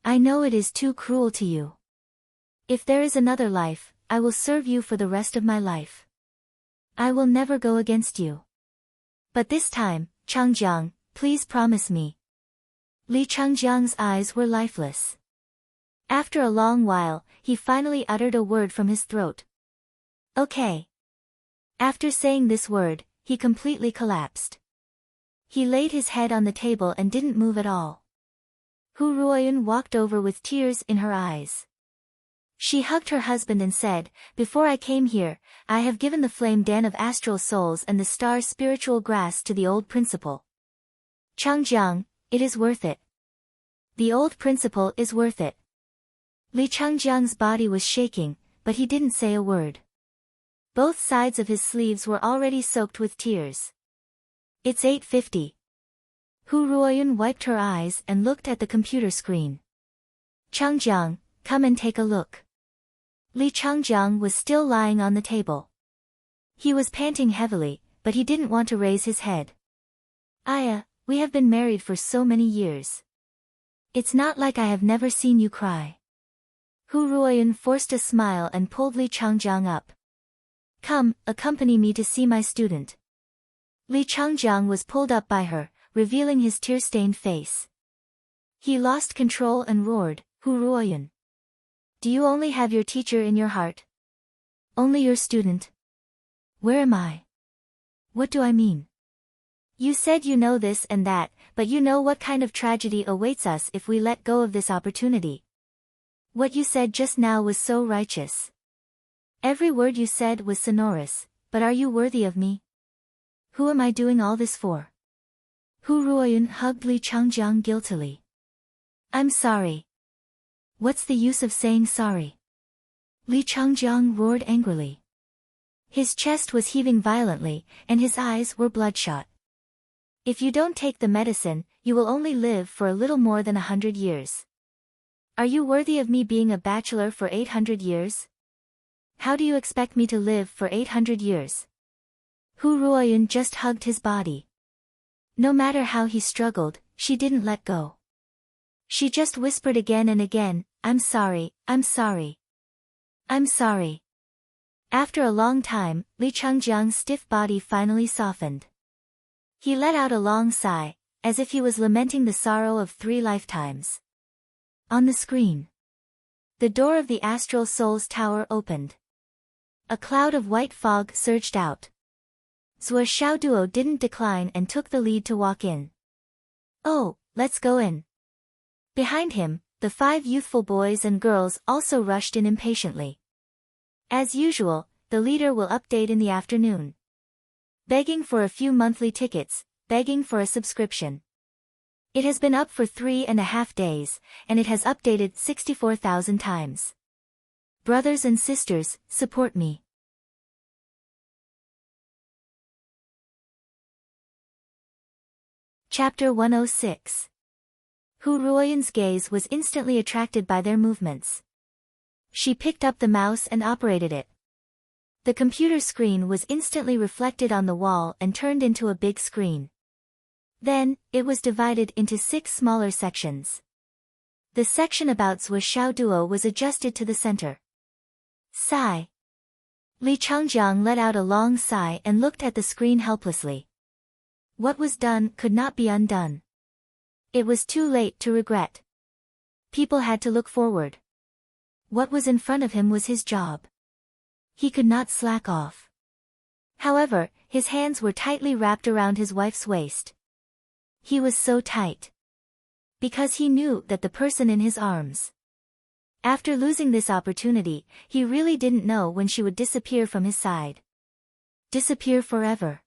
I know it is too cruel to you. If there is another life, I will serve you for the rest of my life. I will never go against you. But this time, Changjiang, please promise me. Li Changjiang's eyes were lifeless. After a long while, he finally uttered a word from his throat. Okay. After saying this word, he completely collapsed. He laid his head on the table and didn't move at all. Hu Ruoyun walked over with tears in her eyes. She hugged her husband and said, Before I came here, I have given the flame Dan of astral souls and the star spiritual grass to the old principal. Changjiang, it is worth it. The old principal is worth it. Li Changjiang's body was shaking, but he didn't say a word. Both sides of his sleeves were already soaked with tears. It's 8:50. Hu Ruoyun wiped her eyes and looked at the computer screen. Changjiang, come and take a look. Li Changjiang was still lying on the table. He was panting heavily, but he didn't want to raise his head. Aya, we have been married for so many years. It's not like I have never seen you cry. Hu Ruoyun forced a smile and pulled Li Changjiang up. Come, accompany me to see my student. Li Changjiang was pulled up by her, revealing his tear-stained face. He lost control and roared, Hu Ruoyun. Do you only have your teacher in your heart? Only your student? Where am I? What do I mean? You said you know this and that, but you know what kind of tragedy awaits us if we let go of this opportunity. What you said just now was so righteous. Every word you said was sonorous, but are you worthy of me? Who am I doing all this for? Hu Ruoyun hugged Li Changjiang guiltily. I'm sorry. What's the use of saying sorry? Li Changjiang roared angrily. His chest was heaving violently, and his eyes were bloodshot. If you don't take the medicine, you will only live for a little more than 100 years. Are you worthy of me being a bachelor for 800 years? How do you expect me to live for 800 years? Hu Ruoyun just hugged his body. No matter how he struggled, she didn't let go. She just whispered again and again, I'm sorry, I'm sorry. I'm sorry. After a long time, Li Changjiang's stiff body finally softened. He let out a long sigh, as if he was lamenting the sorrow of 3 lifetimes. On the screen, the door of the Astral Souls Tower opened. A cloud of white fog surged out. Zhuo Xiaoduo didn't decline and took the lead to walk in. Oh, let's go in. Behind him, the 5 youthful boys and girls also rushed in impatiently. As usual, the leader will update in the afternoon. Begging for a few monthly tickets, begging for a subscription. It has been up for 3.5 days, and it has updated 64,000 times. Brothers and sisters, support me. Chapter 106. Hu Ruoyun's gaze was instantly attracted by their movements. She picked up the mouse and operated it. The computer screen was instantly reflected on the wall and turned into a big screen. Then, it was divided into 6 smaller sections. The section about Zhuo Xiaoduo was adjusted to the center. Sigh. Li Changjiang let out a long sigh and looked at the screen helplessly. What was done could not be undone. It was too late to regret. People had to look forward. What was in front of him was his job. He could not slack off. However, his hands were tightly wrapped around his wife's waist. He was so tight. Because he knew that the person in his arms. After losing this opportunity, he really didn't know when she would disappear from his side. Disappear forever.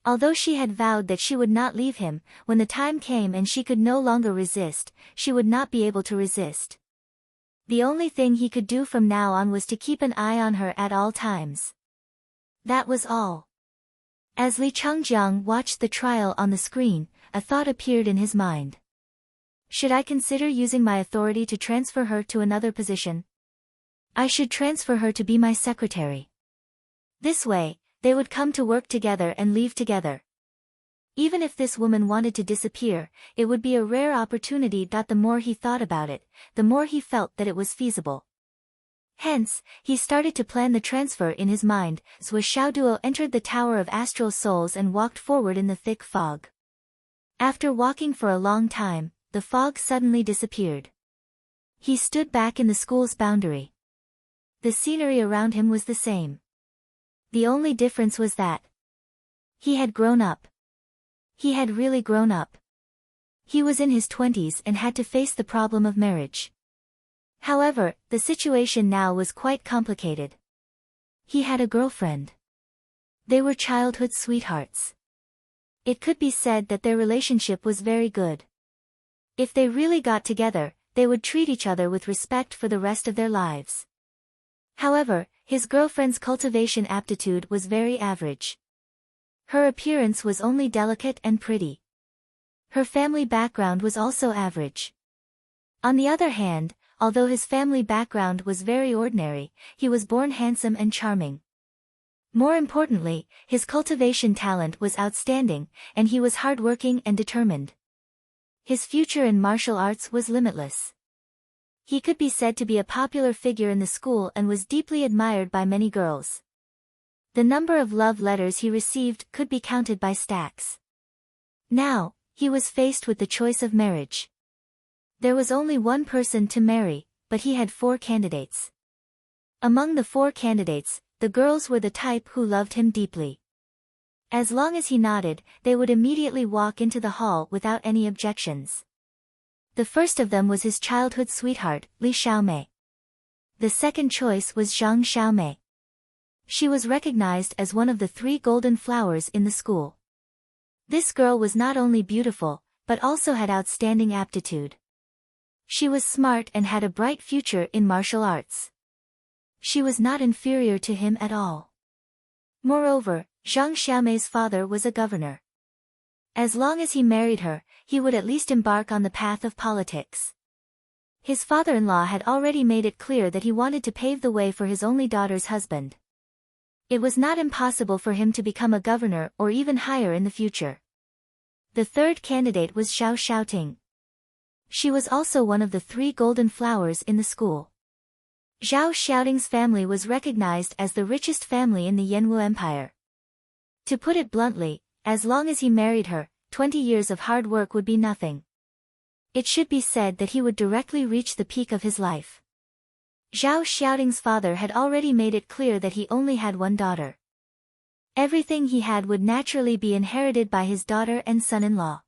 Although she had vowed that she would not leave him, when the time came and she could no longer resist, she would not be able to resist. The only thing he could do from now on was to keep an eye on her at all times. That was all. As Li Changjiang watched the trial on the screen, a thought appeared in his mind. Should I consider using my authority to transfer her to another position? I should transfer her to be my secretary. This way, they would come to work together and leave together. Even if this woman wanted to disappear, it would be a rare opportunity. The more he thought about it, the more he felt that it was feasible. Hence, he started to plan the transfer in his mind. Zhou Xiaoduo entered the Tower of Astral Souls and walked forward in the thick fog. After walking for a long time, the fog suddenly disappeared. He stood back in the school's boundary. The scenery around him was the same. The only difference was that he had grown up. He had really grown up. He was in his 20s and had to face the problem of marriage. However, the situation now was quite complicated. He had a girlfriend. They were childhood sweethearts. It could be said that their relationship was very good. If they really got together, they would treat each other with respect for the rest of their lives. However, his girlfriend's cultivation aptitude was very average. Her appearance was only delicate and pretty. Her family background was also average. On the other hand, although his family background was very ordinary, he was born handsome and charming. More importantly, his cultivation talent was outstanding, and he was hardworking and determined. His future in martial arts was limitless. He could be said to be a popular figure in the school and was deeply admired by many girls. The number of love letters he received could be counted by stacks. Now, he was faced with the choice of marriage. There was only one person to marry, but he had 4 candidates. Among the 4 candidates, the girls were the type who loved him deeply. As long as he nodded, they would immediately walk into the hall without any objections. The first of them was his childhood sweetheart, Li Xiaomei. The second choice was Zhang Xiaomei. She was recognized as one of the 3 golden flowers in the school. This girl was not only beautiful, but also had outstanding aptitude. She was smart and had a bright future in martial arts. She was not inferior to him at all. Moreover, Zhang Xiaomei's father was a governor. As long as he married her, he would at least embark on the path of politics. His father-in-law had already made it clear that he wanted to pave the way for his only daughter's husband. It was not impossible for him to become a governor or even higher in the future. The third candidate was Zhao Xiaoting. She was also one of the 3 golden flowers in the school. Zhao Xiaoting's family was recognized as the richest family in the Yanwu Empire. To put it bluntly, as long as he married her, 20 years of hard work would be nothing. It should be said that he would directly reach the peak of his life. Zhao Xiaoting's father had already made it clear that he only had one daughter. Everything he had would naturally be inherited by his daughter and son-in-law.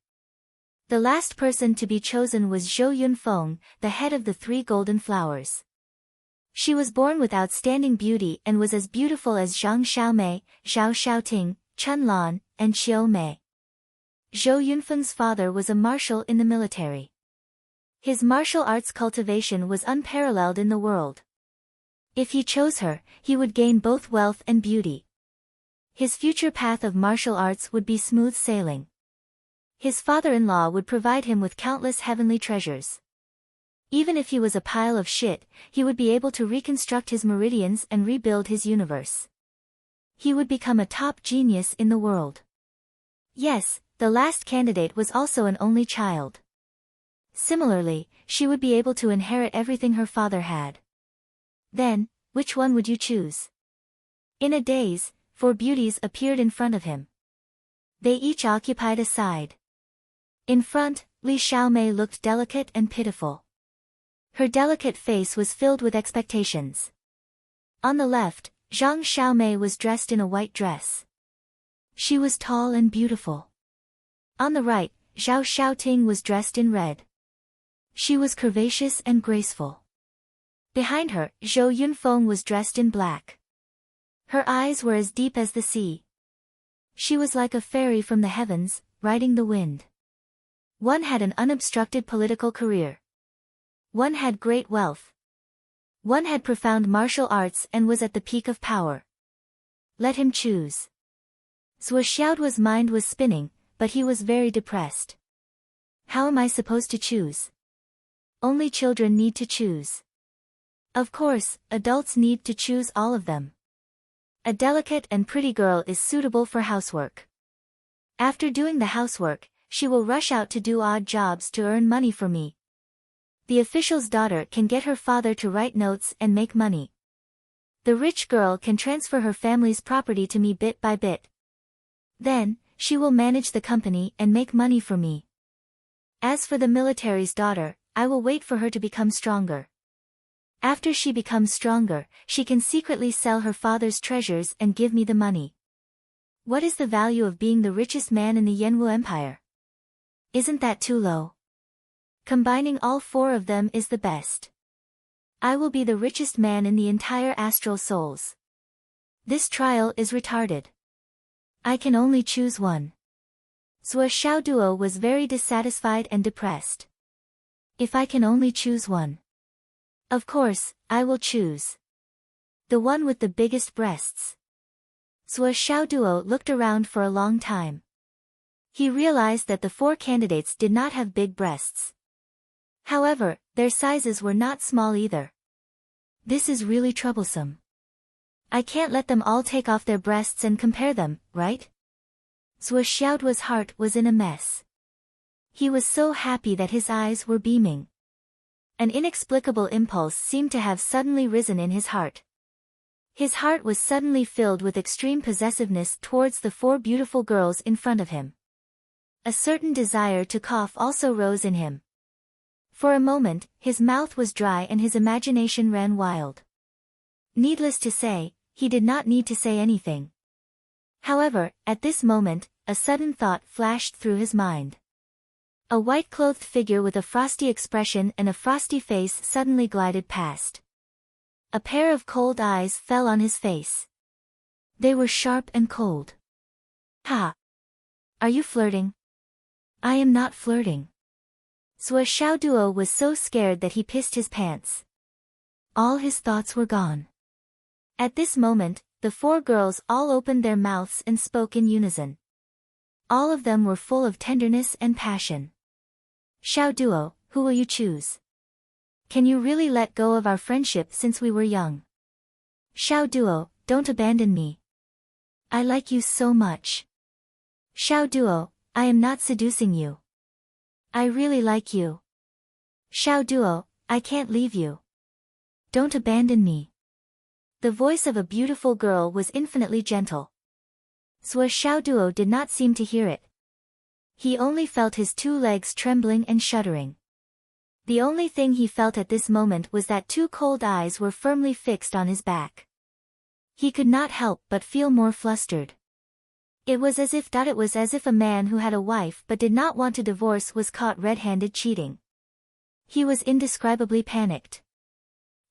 The last person to be chosen was Zhou Yunfeng, the head of the 3 golden flowers. She was born with outstanding beauty and was as beautiful as Zhang Xiaomei, Zhao Xiaoting, Chen Lan, and Qiu Mei. Zhou Yunfeng's father was a marshal in the military. His martial arts cultivation was unparalleled in the world. If he chose her, he would gain both wealth and beauty. His future path of martial arts would be smooth sailing. His father-in-law would provide him with countless heavenly treasures. Even if he was a pile of shit, he would be able to reconstruct his meridians and rebuild his universe. He would become a top genius in the world. Yes, the last candidate was also an only child. Similarly, she would be able to inherit everything her father had. Then, which one would you choose? In a daze, 4 beauties appeared in front of him. They each occupied a side. In front, Li Xiaomei looked delicate and pitiful. Her delicate face was filled with expectations. On the left, Zhang Xiaomei was dressed in a white dress. She was tall and beautiful. On the right, Zhao Xiaoting was dressed in red. She was curvaceous and graceful. Behind her, Zhou Yunfeng was dressed in black. Her eyes were as deep as the sea. She was like a fairy from the heavens, riding the wind. One had an unobstructed political career. One had great wealth. One had profound martial arts and was at the peak of power. Let him choose. Zhou Xiaoduo's mind was spinning, but he was very depressed. How am I supposed to choose? Only children need to choose. Of course, adults need to choose all of them. A delicate and pretty girl is suitable for housework. After doing the housework, she will rush out to do odd jobs to earn money for me. The official's daughter can get her father to write notes and make money. The rich girl can transfer her family's property to me bit by bit. Then, she will manage the company and make money for me. As for the military's daughter, I will wait for her to become stronger. After she becomes stronger, she can secretly sell her father's treasures and give me the money. What is the value of being the richest man in the Yenwu Empire? Isn't that too low? Combining all four of them is the best. I will be the richest man in the entire astral souls. This trial is retarded. I can only choose one. Zhou Xiaoduo was very dissatisfied and depressed. If I can only choose one. Of course, I will choose the one with the biggest breasts. Zhou Xiaoduo looked around for a long time. He realized that the four candidates did not have big breasts. However, their sizes were not small either. This is really troublesome. I can't let them all take off their breasts and compare them, right? Zhou Xiaoduo's heart was in a mess. He was so happy that his eyes were beaming. An inexplicable impulse seemed to have suddenly risen in his heart. His heart was suddenly filled with extreme possessiveness towards the four beautiful girls in front of him. A certain desire to cough also rose in him. For a moment, his mouth was dry and his imagination ran wild. Needless to say, he did not need to say anything. However, at this moment, a sudden thought flashed through his mind. A white-clothed figure with a frosty expression and a frosty face suddenly glided past. A pair of cold eyes fell on his face. They were sharp and cold. Ha! Are you flirting? I am not flirting. Zhou Xiaoduo was so scared that he pissed his pants. All his thoughts were gone. At this moment, the four girls all opened their mouths and spoke in unison. All of them were full of tenderness and passion. Xiaoduo, who will you choose? Can you really let go of our friendship since we were young? Xiaoduo, don't abandon me. I like you so much. Xiaoduo, I am not seducing you. I really like you. Xiaoduo, I can't leave you. Don't abandon me. The voice of a beautiful girl was infinitely gentle. Zhou Xiaoduo did not seem to hear it. He only felt his two legs trembling and shuddering. The only thing he felt at this moment was that two cold eyes were firmly fixed on his back. He could not help but feel more flustered. It was as if a man who had a wife but did not want to divorce was caught red-handed cheating. He was indescribably panicked.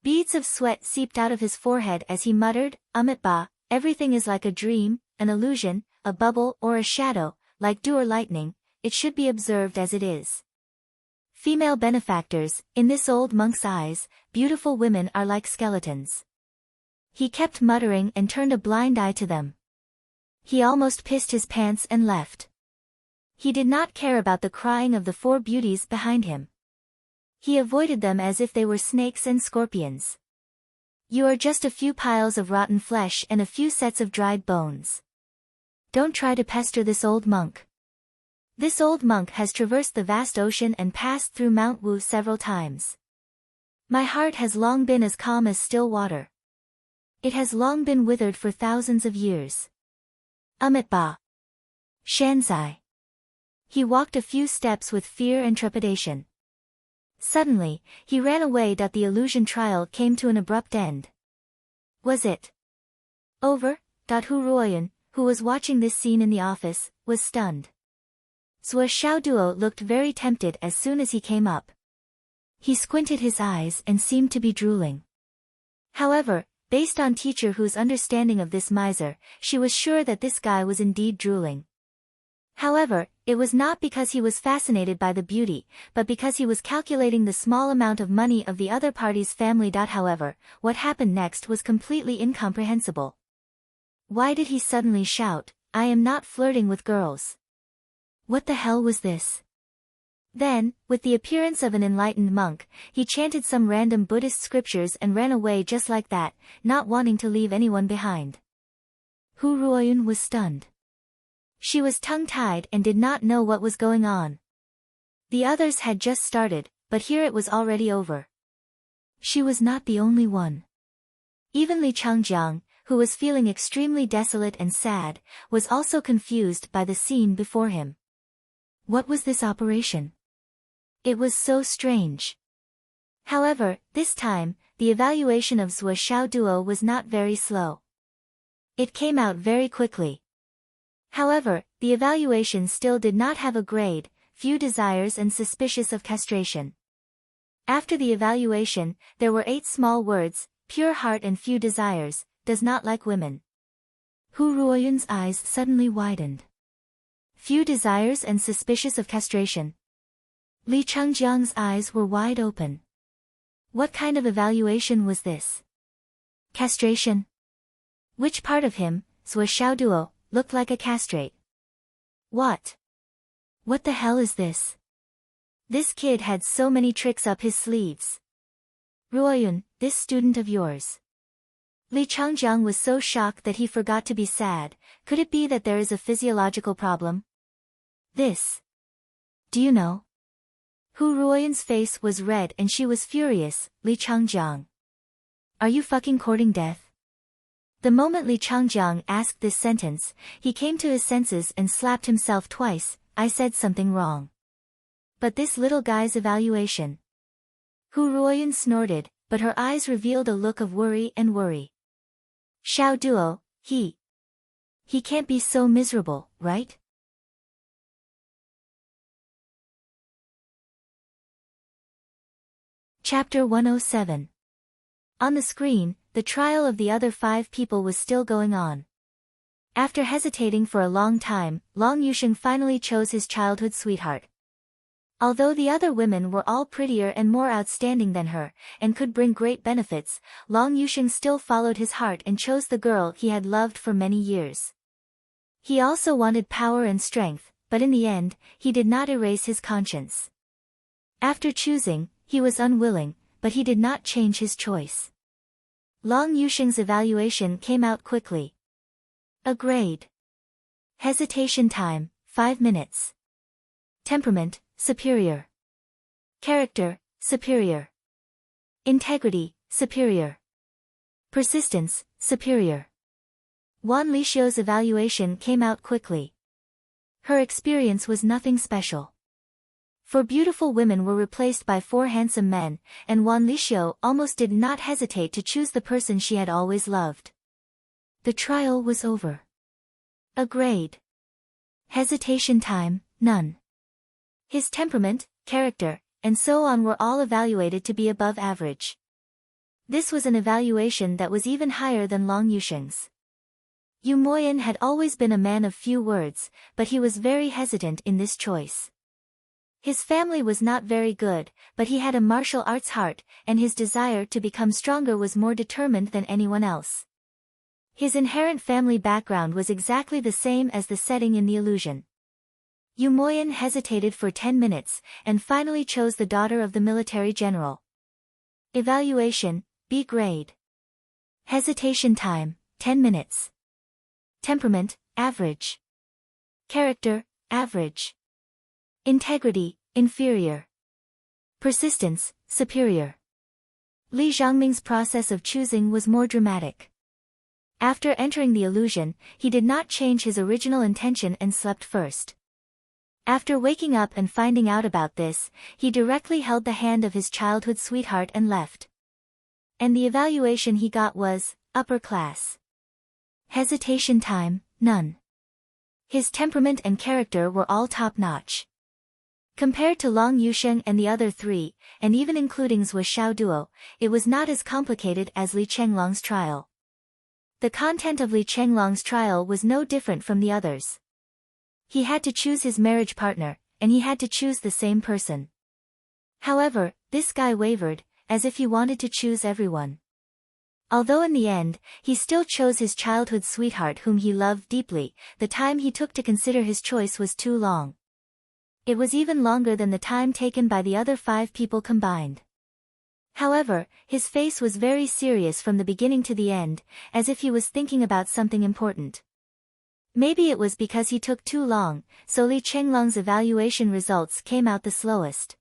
Beads of sweat seeped out of his forehead as he muttered, "Ba, everything is like a dream, an illusion, a bubble or a shadow, like dew or lightning, it should be observed as it is." Female benefactors, in this old monk's eyes, beautiful women are like skeletons. He kept muttering and turned a blind eye to them. He almost pissed his pants and left. He did not care about the crying of the four beauties behind him. He avoided them as if they were snakes and scorpions. You are just a few piles of rotten flesh and a few sets of dried bones. Don't try to pester this old monk. This old monk has traversed the vast ocean and passed through Mount Wu several times. My heart has long been as calm as still water. It has long been withered for thousands of years. Ba. Shanzai. He walked a few steps with fear and trepidation. Suddenly, he ran away. The illusion trial came to an abrupt end. Was it over? Hu Ruoyan, who was watching this scene in the office, was stunned. Zhou Xiaoduo looked very tempted as soon as he came up. He squinted his eyes and seemed to be drooling. However, based on Teacher Hu's understanding of this miser, she was sure that this guy was indeed drooling. However, it was not because he was fascinated by the beauty, but because he was calculating the small amount of money of the other party's family. However, what happened next was completely incomprehensible. Why did he suddenly shout, "I am not flirting with girls"? What the hell was this? Then, with the appearance of an enlightened monk, he chanted some random Buddhist scriptures and ran away just like that, not wanting to leave anyone behind. Hu Ruoyun was stunned. She was tongue-tied and did not know what was going on. The others had just started, but here it was already over. She was not the only one. Even Li Changjiang, who was feeling extremely desolate and sad, was also confused by the scene before him. What was this operation? It was so strange. However, this time, the evaluation of Zhuo Xiaoduo was not very slow. It came out very quickly. However, the evaluation still did not have a grade, few desires and suspicious of castration. After the evaluation, there were 8 small words, pure heart and few desires, does not like women. Hu Ruoyun's eyes suddenly widened. Few desires and suspicious of castration. Li Changjiang's eyes were wide open. What kind of evaluation was this? Castration? Which part of him, Zhuo Xiaoduo, looked like a castrate? What? What the hell is this? This kid had so many tricks up his sleeves. Ruoyun, this student of yours. Li Changjiang was so shocked that he forgot to be sad. Could it be that there is a physiological problem? This. Do you know? Hu Ruoyun's face was red and she was furious. Li Changjiang. Are you fucking courting death? The moment Li Changjiang asked this sentence, he came to his senses and slapped himself twice. I said something wrong. But this little guy's evaluation. Hu Ruoyun snorted, but her eyes revealed a look of worry and worry. Xiaoduo, he can't be so miserable, right? Chapter 107. On the screen, the trial of the other 5 people was still going on. After hesitating for a long time, Long Yusheng finally chose his childhood sweetheart. Although the other women were all prettier and more outstanding than her, and could bring great benefits, Long Yusheng still followed his heart and chose the girl he had loved for many years. He also wanted power and strength, but in the end, he did not erase his conscience. After choosing, he was unwilling, but he did not change his choice. Long Yusheng's evaluation came out quickly. A grade. Hesitation time, 5 minutes. Temperament, superior. Character, superior. Integrity, superior. Persistence, superior. Wan Lixiu's evaluation came out quickly. Her experience was nothing special. 4 beautiful women were replaced by 4 handsome men, and Wan Lixiu almost did not hesitate to choose the person she had always loved. The trial was over. A grade. Hesitation time, none. His temperament, character, and so on were all evaluated to be above average. This was an evaluation that was even higher than Long Yusheng's. Yu Moyan had always been a man of few words, but he was very hesitant in this choice. His family was not very good, but he had a martial arts heart, and his desire to become stronger was more determined than anyone else. His inherent family background was exactly the same as the setting in the illusion. Yu Moyan hesitated for 10 minutes, and finally chose the daughter of the military general. Evaluation, B grade. Hesitation time, 10 minutes. Temperament, average. Character, average. Integrity, inferior. Persistence, superior. Li Zhangming's process of choosing was more dramatic. After entering the illusion, he did not change his original intention and slept first. After waking up and finding out about this, he directly held the hand of his childhood sweetheart and left. And the evaluation he got was, upper class. Hesitation time, none. His temperament and character were all top-notch. Compared to Long Yusheng and the other 3, and even including Zhuo Xiaoduo, it was not as complicated as Li Chenglong's trial. The content of Li Chenglong's trial was no different from the others. He had to choose his marriage partner, and he had to choose the same person. However, this guy wavered, as if he wanted to choose everyone. Although in the end, he still chose his childhood sweetheart whom he loved deeply, the time he took to consider his choice was too long. It was even longer than the time taken by the other 5 people combined. However, his face was very serious from the beginning to the end, as if he was thinking about something important. Maybe it was because he took too long, so Li Chenglong's evaluation results came out the slowest.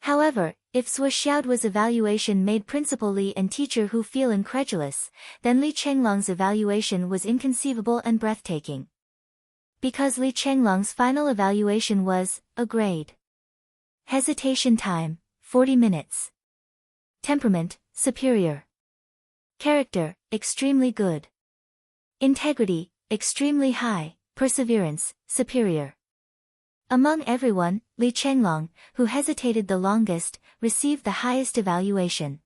However, if Sui Xiaoduo's evaluation made Principal Li and teacher Hu feel incredulous, then Li Chenglong's evaluation was inconceivable and breathtaking. Because Li Chenglong's final evaluation was a grade. Hesitation time, 40 minutes. Temperament, superior. Character, extremely good. Integrity, extremely high. Perseverance, superior. Among everyone, Li Chenglong, who hesitated the longest, received the highest evaluation.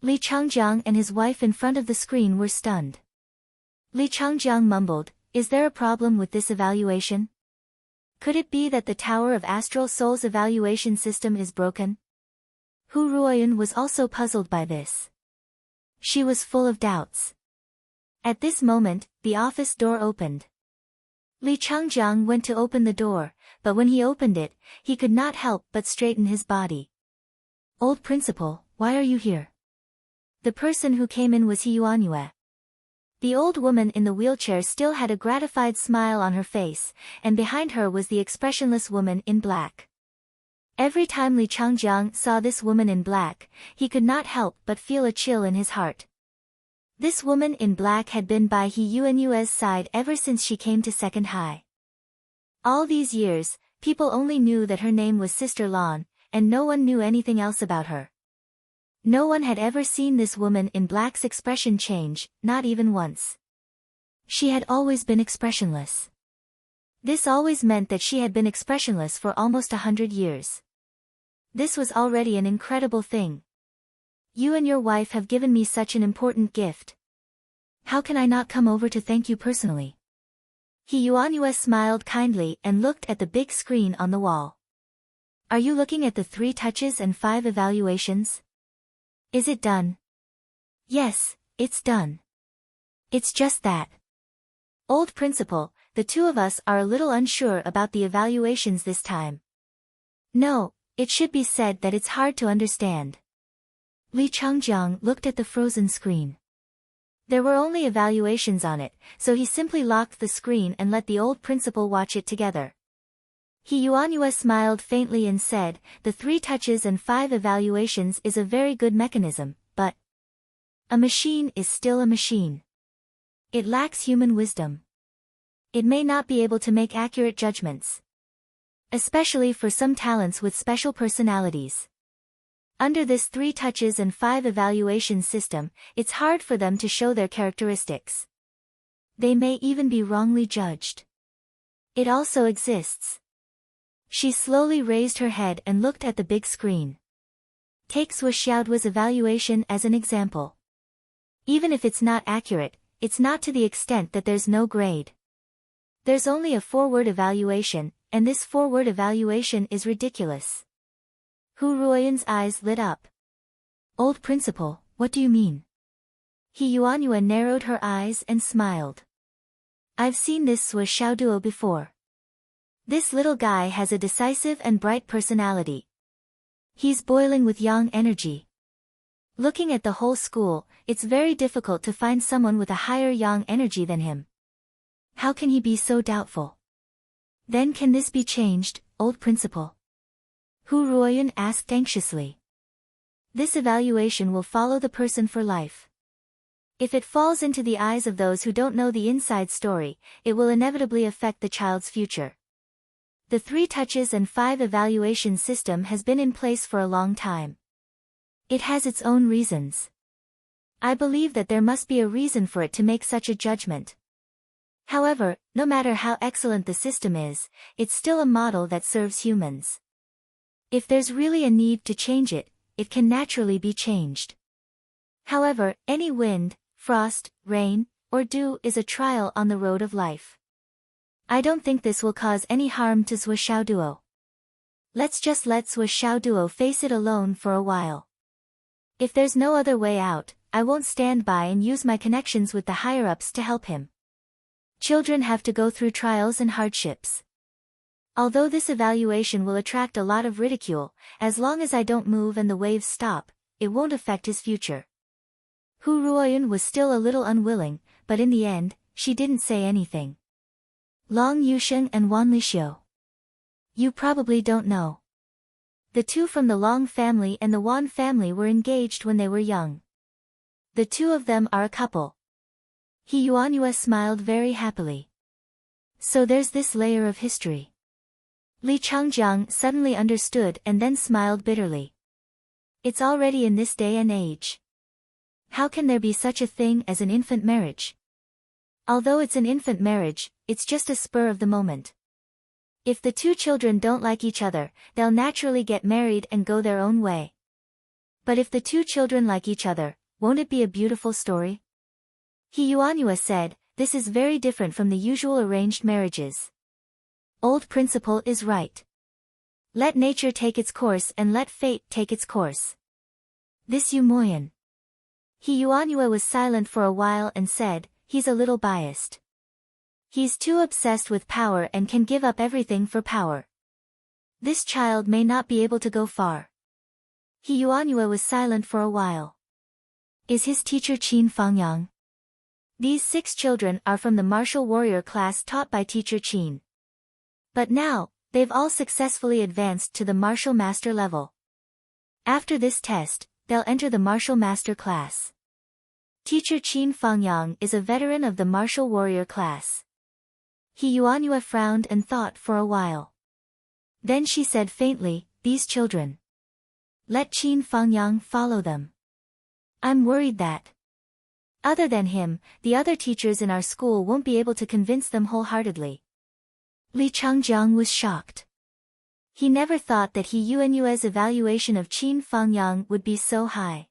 Li Changjiang and his wife in front of the screen were stunned. Li Changjiang mumbled, "Is there a problem with this evaluation? Could it be that the Tower of Astral Souls evaluation system is broken?" Hu Ruoyun was also puzzled by this. She was full of doubts. At this moment, the office door opened. Li Changjiang went to open the door, but when he opened it, he could not help but straighten his body. "Old principal, why are you here?" The person who came in was He Yuanyue. The old woman in the wheelchair still had a gratified smile on her face, and behind her was the expressionless woman in black. Every time Li Changjiang saw this woman in black, he could not help but feel a chill in his heart. This woman in black had been by He Yuanyue's side ever since she came to second high. All these years, people only knew that her name was Sister Lan, and no one knew anything else about her. No one had ever seen this woman in black's expression change, not even once. She had always been expressionless. This always meant that she had been expressionless for almost 100 years. This was already an incredible thing. "You and your wife have given me such an important gift. How can I not come over to thank you personally?" He Yuanyue smiled kindly and looked at the big screen on the wall. "Are you looking at the 3 touches and 5 evaluations? Is it done?" "Yes, it's done. It's just that. Old principal, the 2 of us are a little unsure about the evaluations this time." "No, it should be said that it's hard to understand." Li Changjiang looked at the frozen screen. There were only evaluations on it, so he simply locked the screen and let the old principal watch it together. He Yuanyue smiled faintly and said, "The 3 touches and 5 evaluations is a very good mechanism, but a machine is still a machine. It lacks human wisdom. It may not be able to make accurate judgments. Especially for some talents with special personalities. Under this 3 touches and 5 evaluation system, it's hard for them to show their characteristics. They may even be wrongly judged. It also exists." She slowly raised her head and looked at the big screen. Take Sui Xiaoduo's evaluation as an example. Even if it's not accurate, it's not to the extent that there's no grade. There's only a 4-word evaluation, and this 4-word evaluation is ridiculous. Hu Ruoyun's eyes lit up. "Old principal, what do you mean?" He Yuanyue narrowed her eyes and smiled. "I've seen this Sui Xiaoduo before. This little guy has a decisive and bright personality. He's boiling with yang energy. Looking at the whole school, it's very difficult to find someone with a higher yang energy than him. How can he be so doubtful? Then can this be changed, old principal?" Hu Ruoyun asked anxiously. "This evaluation will follow the person for life. If it falls into the eyes of those who don't know the inside story, it will inevitably affect the child's future. The 3 touches and 5 evaluation system has been in place for a long time. It has its own reasons. I believe that there must be a reason for it to make such a judgment. However, no matter how excellent the system is, it's still a model that serves humans. If there's really a need to change it, it can naturally be changed. However, any wind, frost, rain, or dew is a trial on the road of life. I don't think this will cause any harm to Sui Xiaoduo. Let's just let Sui Xiaoduo face it alone for a while. If there's no other way out, I won't stand by and use my connections with the higher-ups to help him. Children have to go through trials and hardships. Although this evaluation will attract a lot of ridicule, as long as I don't move and the waves stop, it won't affect his future. Hu Ruoyun was still a little unwilling, but in the end, she didn't say anything. Long Yusheng and Wan Lixiu. You probably don't know. The two from the Long family and the Wan family were engaged when they were young. The two of them are a couple. He Yuanyue smiled very happily. So there's this layer of history. Li Changjiang suddenly understood and then smiled bitterly. It's already in this day and age. How can there be such a thing as an infant marriage? Although it's an infant marriage, it's just a spur of the moment. If the two children don't like each other, they'll naturally get married and go their own way. But if the two children like each other, won't it be a beautiful story? He Yuanyue said, this is very different from the usual arranged marriages. Old principle is right. Let nature take its course and let fate take its course. This Yu Moyan. He Yuanyue was silent for a while and said, he's a little biased. He's too obsessed with power and can give up everything for power. This child may not be able to go far. He Yuanyue was silent for a while. Is his teacher Qin Fangyang? These 6 children are from the martial warrior class taught by teacher Qin. But now, they've all successfully advanced to the martial master level. After this test, they'll enter the martial master class. Teacher Qin Fangyang is a veteran of the martial warrior class. He Yuanyue frowned and thought for a while. Then she said faintly, these children. Let Qin Fangyang follow them. I'm worried that. Other than him, the other teachers in our school won't be able to convince them wholeheartedly. Li Changjiang was shocked. He never thought that He Yuanyue's evaluation of Qin Fangyang would be so high.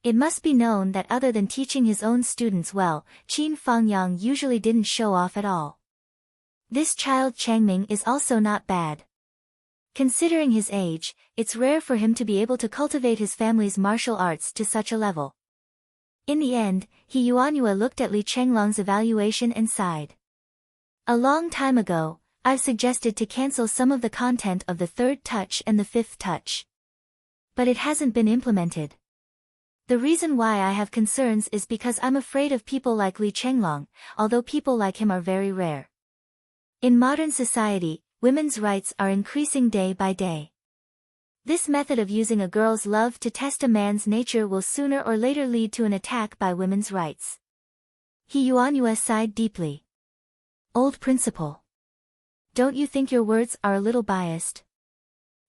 It must be known that other than teaching his own students well, Qin Fangyang usually didn't show off at all. This child Changming is also not bad. Considering his age, it's rare for him to be able to cultivate his family's martial arts to such a level. In the end, He Yuanyue looked at Li Chenglong's evaluation and sighed. A long time ago, I've suggested to cancel some of the content of the 3rd touch and the 5th touch. But it hasn't been implemented. The reason why I have concerns is because I'm afraid of people like Li Chenglong, although people like him are very rare. In modern society, women's rights are increasing day by day. This method of using a girl's love to test a man's nature will sooner or later lead to an attack by women's rights. He Yuanyue sighed deeply. Old principle. Don't you think your words are a little biased?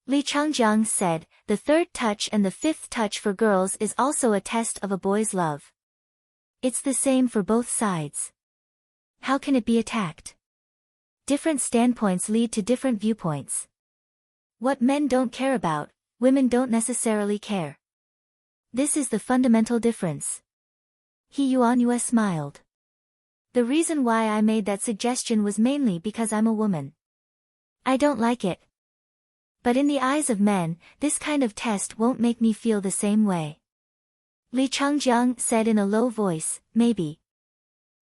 Li Changjiang said, the 3rd touch and the 5th touch for girls is also a test of a boy's love. It's the same for both sides. How can it be attacked? Different standpoints lead to different viewpoints. What men don't care about, women don't necessarily care. This is the fundamental difference. He Yuanyue smiled. The reason why I made that suggestion was mainly because I'm a woman. I don't like it. But in the eyes of men, this kind of test won't make me feel the same way. Li Changjiang said in a low voice, maybe.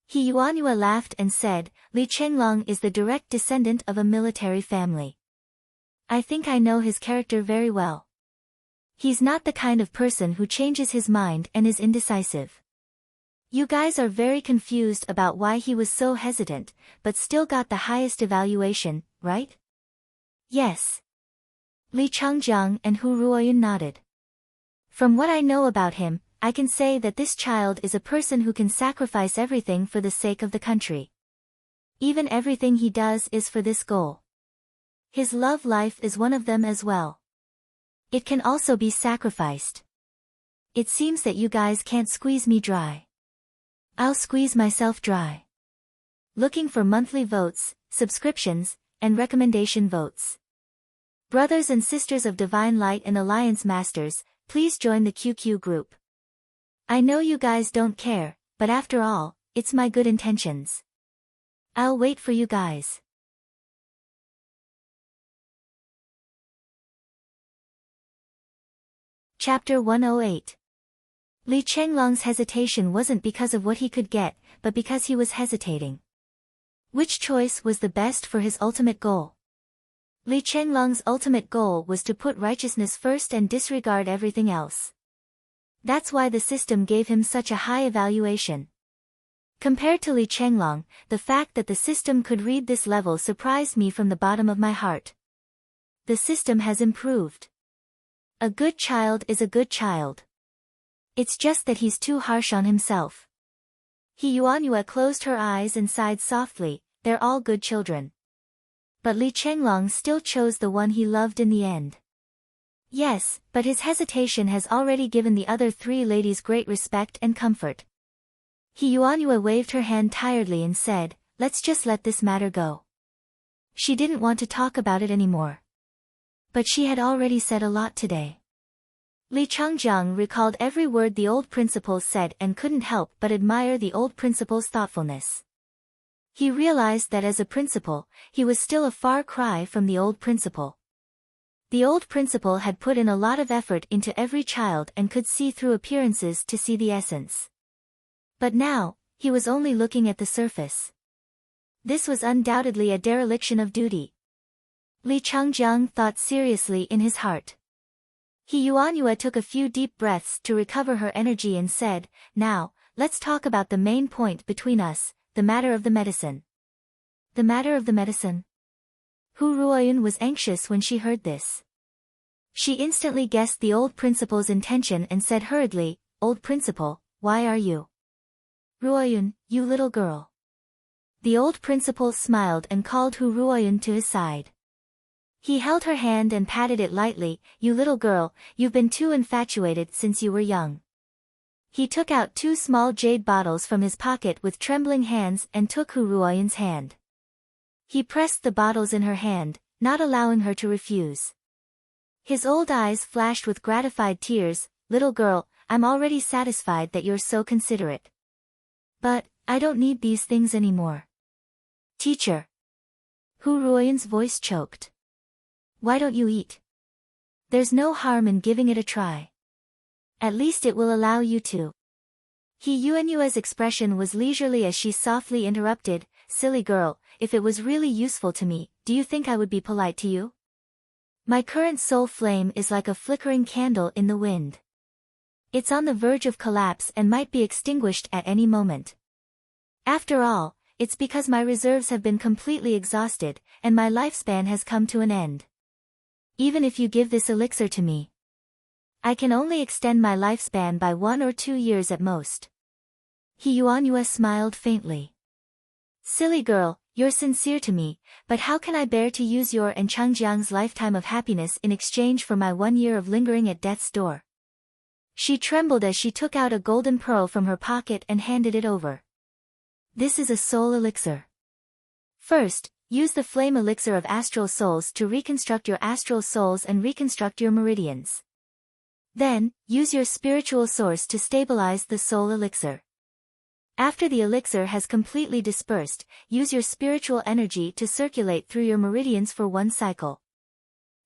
He Yuanyue laughed and said, Li Chenglong is the direct descendant of a military family. I think I know his character very well. He's not the kind of person who changes his mind and is indecisive. You guys are very confused about why he was so hesitant, but still got the highest evaluation, right? Yes. Li Changjiang and Hu Ruoyun nodded. From what I know about him, I can say that this child is a person who can sacrifice everything for the sake of the country. Even everything he does is for this goal. His love life is one of them as well. It can also be sacrificed. It seems that you guys can't squeeze me dry. I'll squeeze myself dry. Looking for monthly votes, subscriptions, and recommendation votes. Brothers and sisters of Divine Light and Alliance Masters, please join the QQ group. I know you guys don't care, but after all, it's my good intentions. I'll wait for you guys. Chapter 108. Li Chenglong's hesitation wasn't because of what he could get, but because he was hesitating. Which choice was the best for his ultimate goal? Li Chenglong's ultimate goal was to put righteousness first and disregard everything else. That's why the system gave him such a high evaluation. Compared to Li Chenglong, the fact that the system could read this level surprised me from the bottom of my heart. The system has improved. A good child is a good child. It's just that he's too harsh on himself. Yuanyue closed her eyes and sighed softly, they're all good children. But Li Chenglong still chose the one he loved in the end. Yes, but his hesitation has already given the other three ladies great respect and comfort. Yuanyue waved her hand tiredly and said, let's just let this matter go. She didn't want to talk about it anymore. But she had already said a lot today. Li Changjiang recalled every word the old principal said and couldn't help but admire the old principal's thoughtfulness. He realized that as a principal, he was still a far cry from the old principal. The old principal had put in a lot of effort into every child and could see through appearances to see the essence. But now, he was only looking at the surface. This was undoubtedly a dereliction of duty. Li Changjiang thought seriously in his heart. Yuanyue took a few deep breaths to recover her energy and said, now, let's talk about the main point between us, the matter of the medicine. The matter of the medicine? Hu Ruoyun was anxious when she heard this. She instantly guessed the old principal's intention and said hurriedly, Old principal, why are you? Ruoyun, you little girl. The old principal smiled and called Hu Ruoyun to his side. He held her hand and patted it lightly, you little girl, you've been too infatuated since you were young. He took out 2 small jade bottles from his pocket with trembling hands and took Hu Ruoyun's hand. He pressed the bottles in her hand, not allowing her to refuse. His old eyes flashed with gratified tears, little girl, I'm already satisfied that you're so considerate. But, I don't need these things anymore. Teacher. Hu Ruoyun's voice choked. Why don't you eat? There's no harm in giving it a try. At least it will allow you to. Yuanyue's expression was leisurely as she softly interrupted, silly girl, if it was really useful to me, do you think I would be polite to you? My current soul flame is like a flickering candle in the wind. It's on the verge of collapse and might be extinguished at any moment. After all, it's because my reserves have been completely exhausted, and my lifespan has come to an end. Even if you give this elixir to me, I can only extend my lifespan by 1 or 2 years at most. Yuanyue smiled faintly. Silly girl, you're sincere to me, but how can I bear to use your and Changjiang's lifetime of happiness in exchange for my 1 year of lingering at death's door? She trembled as she took out a golden pearl from her pocket and handed it over. This is a soul elixir. First, use the flame elixir of astral souls to reconstruct your astral souls and reconstruct your meridians. Then, use your spiritual source to stabilize the soul elixir. After the elixir has completely dispersed, use your spiritual energy to circulate through your meridians for 1 cycle.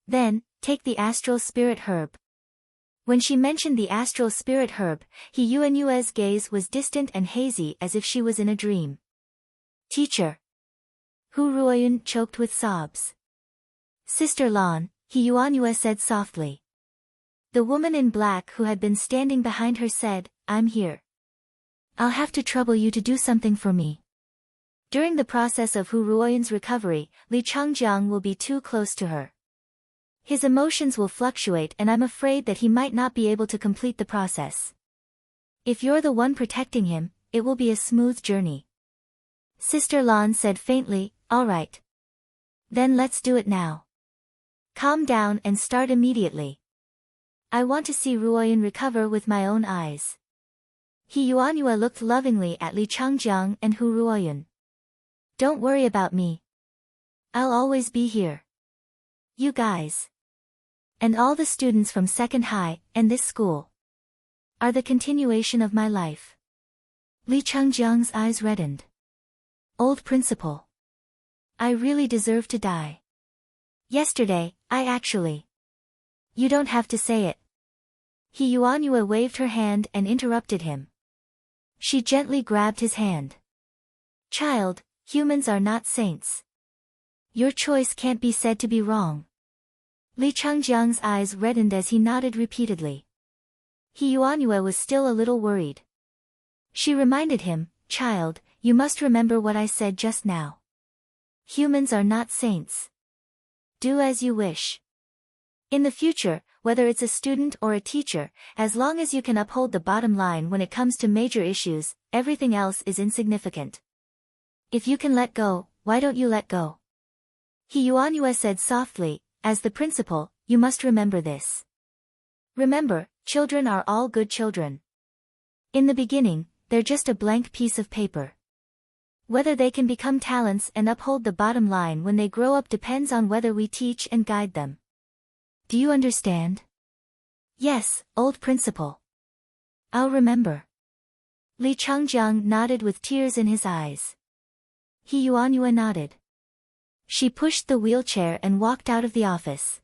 Then, take the astral spirit herb. When she mentioned the astral spirit herb, Yuanyue's gaze was distant and hazy as if she was in a dream. Teacher. Hu Ruoyun choked with sobs. Sister Lan, Yuanyue said softly. The woman in black who had been standing behind her said, I'm here. I'll have to trouble you to do something for me. During the process of Hu Ruoyun's recovery, Li Changjiang will be too close to her. His emotions will fluctuate and I'm afraid that he might not be able to complete the process. If you're the one protecting him, it will be a smooth journey. Sister Lan said faintly, all right. Then let's do it now. Calm down and start immediately. I want to see Ruoyun recover with my own eyes. Yuanyue looked lovingly at Li Changjiang and Hu Ruoyun. Don't worry about me. I'll always be here. You guys. And all the students from Second High, and this school, are the continuation of my life. Li Changjiang's eyes reddened. Old principal. I really deserve to die. Yesterday, I actually. You don't have to say it. Yuanyue waved her hand and interrupted him. She gently grabbed his hand. Child, humans are not saints. Your choice can't be said to be wrong. Li Changjiang's eyes reddened as he nodded repeatedly. He Yuanyue was still a little worried. She reminded him, "Child, you must remember what I said just now. Humans are not saints. Do as you wish. In the future, whether it's a student or a teacher, as long as you can uphold the bottom line when it comes to major issues, everything else is insignificant. If you can let go, why don't you let go?" He Yuanyue said softly, "As the principal, you must remember this. Remember, children are all good children. In the beginning, they're just a blank piece of paper. Whether they can become talents and uphold the bottom line when they grow up depends on whether we teach and guide them. Do you understand?" "Yes, old principal. I'll remember." Li Changjiang nodded with tears in his eyes. He Yuanyue nodded. She pushed the wheelchair and walked out of the office.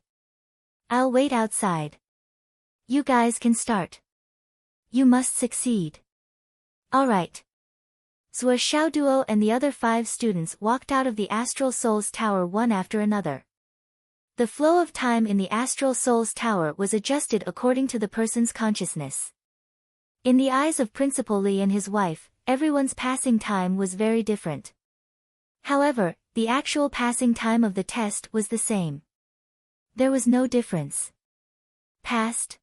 "I'll wait outside. You guys can start. You must succeed." "All right." Zhou Xiaoduo and the other 5 students walked out of the Astral Souls Tower one after another. The flow of time in the Astral Souls Tower was adjusted according to the person's consciousness. In the eyes of Principal Li and his wife, everyone's passing time was very different. However, the actual passing time of the test was the same. There was no difference. "Passed?"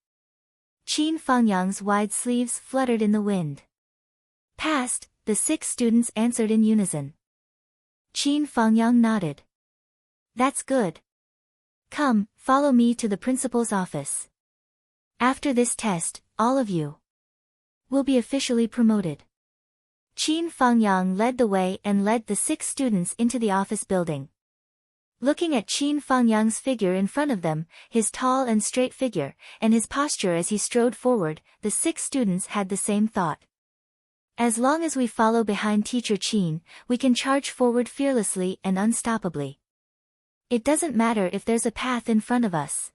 Qin Fangyang's wide sleeves fluttered in the wind. "Passed," the 6 students answered in unison. Qin Fangyang nodded. "That's good. Come, follow me to the principal's office. After this test, all of you will be officially promoted." Qin Fangyang led the way and led the 6 students into the office building. Looking at Qin Fangyang's figure in front of them, his tall and straight figure, and his posture as he strode forward, the 6 students had the same thought. As long as we follow behind Teacher Qin, we can charge forward fearlessly and unstoppably. It doesn't matter if there's a path in front of us.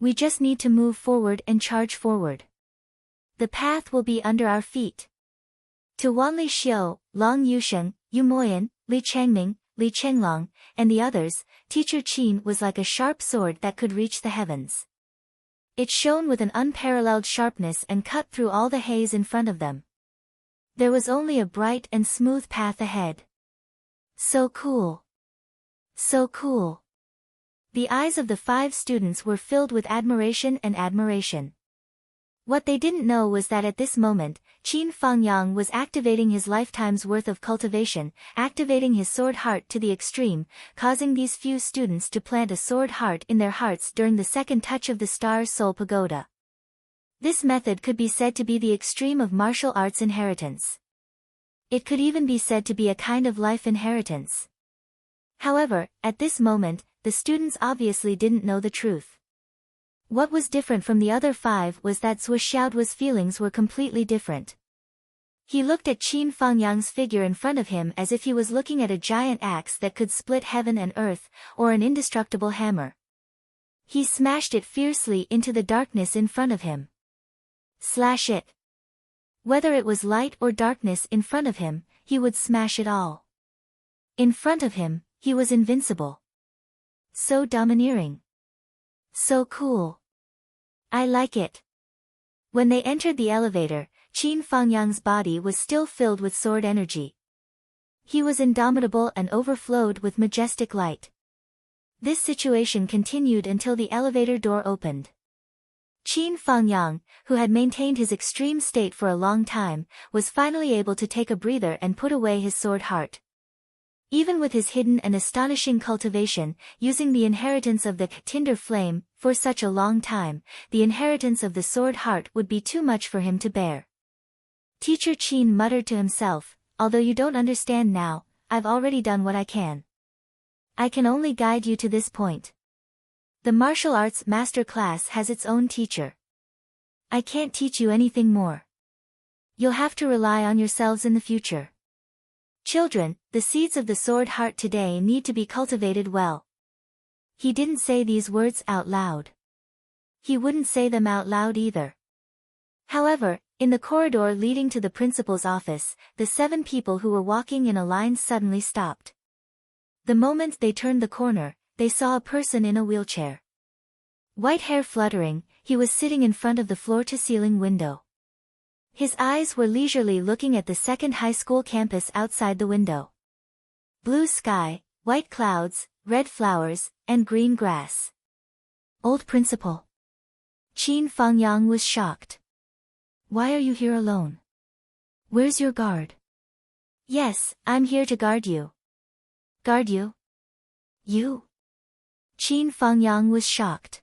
We just need to move forward and charge forward. The path will be under our feet. To Wanli Xiu, Long Yusheng, Yu Moyan, Li Changming, Li Chenglong, and the others, Teacher Qin was like a sharp sword that could reach the heavens. It shone with an unparalleled sharpness and cut through all the haze in front of them. There was only a bright and smooth path ahead. So cool. So cool. The eyes of the 5 students were filled with admiration and admiration. What they didn't know was that at this moment, Qin Fangyang was activating his lifetime's worth of cultivation, activating his sword heart to the extreme, causing these few students to plant a sword heart in their hearts during the second touch of the Star Soul Pagoda. This method could be said to be the extreme of martial arts inheritance. It could even be said to be a kind of life inheritance. However, at this moment, the students obviously didn't know the truth. What was different from the other 5 was that Zhou Xiaoduo's feelings were completely different. He looked at Qin Fangyang's figure in front of him as if he was looking at a giant axe that could split heaven and earth, or an indestructible hammer. He smashed it fiercely into the darkness in front of him. Slash it. Whether it was light or darkness in front of him, he would smash it all. In front of him, he was invincible. So domineering. So cool. I like it. When they entered the elevator, Qin Fangyang's body was still filled with sword energy. He was indomitable and overflowed with majestic light. This situation continued until the elevator door opened. Qin Fangyang, who had maintained his extreme state for a long time, was finally able to take a breather and put away his sword heart. Even with his hidden and astonishing cultivation, using the inheritance of the tinder flame, for such a long time, the inheritance of the sword heart would be too much for him to bear. Teacher Qin muttered to himself, "Although you don't understand now, I've already done what I can. I can only guide you to this point. The martial arts master class has its own teacher. I can't teach you anything more. You'll have to rely on yourselves in the future. Children, the seeds of the sword heart today need to be cultivated well." He didn't say these words out loud. He wouldn't say them out loud either. However, in the corridor leading to the principal's office, the 7 people who were walking in a line suddenly stopped. The moment they turned the corner, they saw a person in a wheelchair. White hair fluttering, he was sitting in front of the floor-to-ceiling window. His eyes were leisurely looking at the second high school campus outside the window. Blue sky, white clouds, red flowers, and green grass. Old principal. Qin Fangyang was shocked. Why are you here alone? Where's your guard? Yes, I'm here to guard you. Guard you? You? Qin Fangyang was shocked.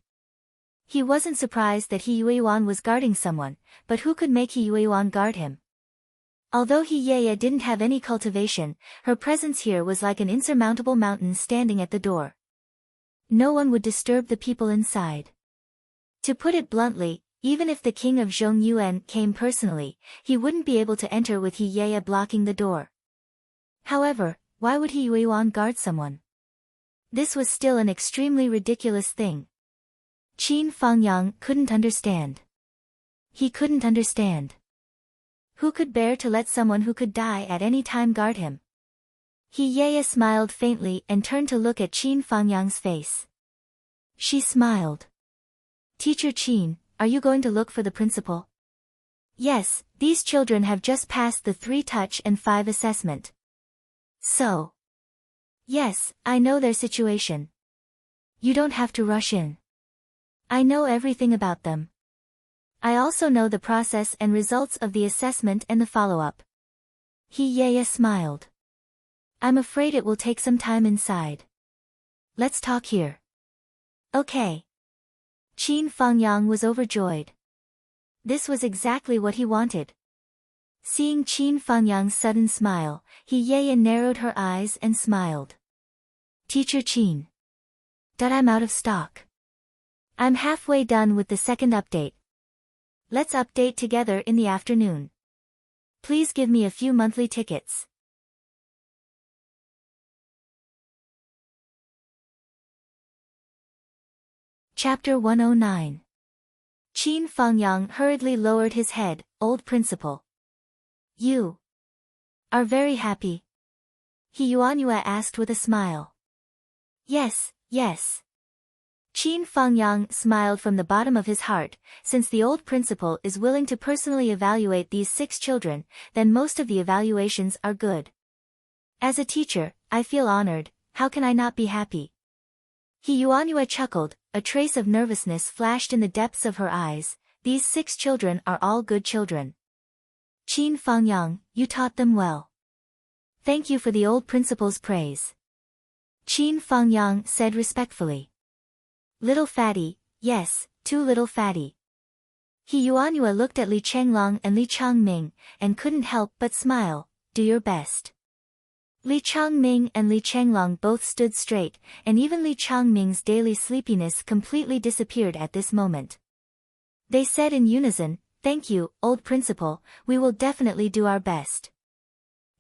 He wasn't surprised that He Yueyuan was guarding someone, but who could make He Yueyuan guard him? Although He Yeye didn't have any cultivation, her presence here was like an insurmountable mountain standing at the door. No one would disturb the people inside. To put it bluntly, even if the king of Zhongyuan came personally, he wouldn't be able to enter with He Yeye blocking the door. However, why would He Yueyuan guard someone? This was still an extremely ridiculous thing. Qin Fangyang couldn't understand. He couldn't understand. Who could bear to let someone who could die at any time guard him? He Yeye smiled faintly and turned to look at Qin Fangyang's face. She smiled. Teacher Qin, are you going to look for the principal? Yes, these children have just passed the 3-touch and 5 assessment. So? Yes, I know their situation. You don't have to rush in. I know everything about them. I also know the process and results of the assessment and the follow-up. He Yeye smiled. I'm afraid it will take some time inside. Let's talk here. Okay. Qin Fangyang was overjoyed. This was exactly what he wanted. Seeing Qin Fangyang's sudden smile, He Yeye narrowed her eyes and smiled. Teacher Qin. I'm out of stock. I'm halfway done with the second update. Let's update together in the afternoon. Please give me a few monthly tickets. Chapter 109. Qin Fangyang hurriedly lowered his head. Old principal. You are very happy? He Yuanyue asked with a smile. Yes, yes. Qin Fangyang smiled from the bottom of his heart. Since the old principal is willing to personally evaluate these 6 children, then most of the evaluations are good. As a teacher, I feel honored. How can I not be happy? He Yuanyue chuckled, a trace of nervousness flashed in the depths of her eyes. These 6 children are all good children. Qin Fangyang, you taught them well. Thank you for the old principal's praise. Qin Fangyang said respectfully. Little fatty, yes, too little fatty. He Yuanyue looked at Li Changlong and Li Changming, and couldn't help but smile. Do your best. Li Changming and Li Changlong both stood straight, and even Li Changming's daily sleepiness completely disappeared at this moment. They said in unison, thank you, old principal, we will definitely do our best.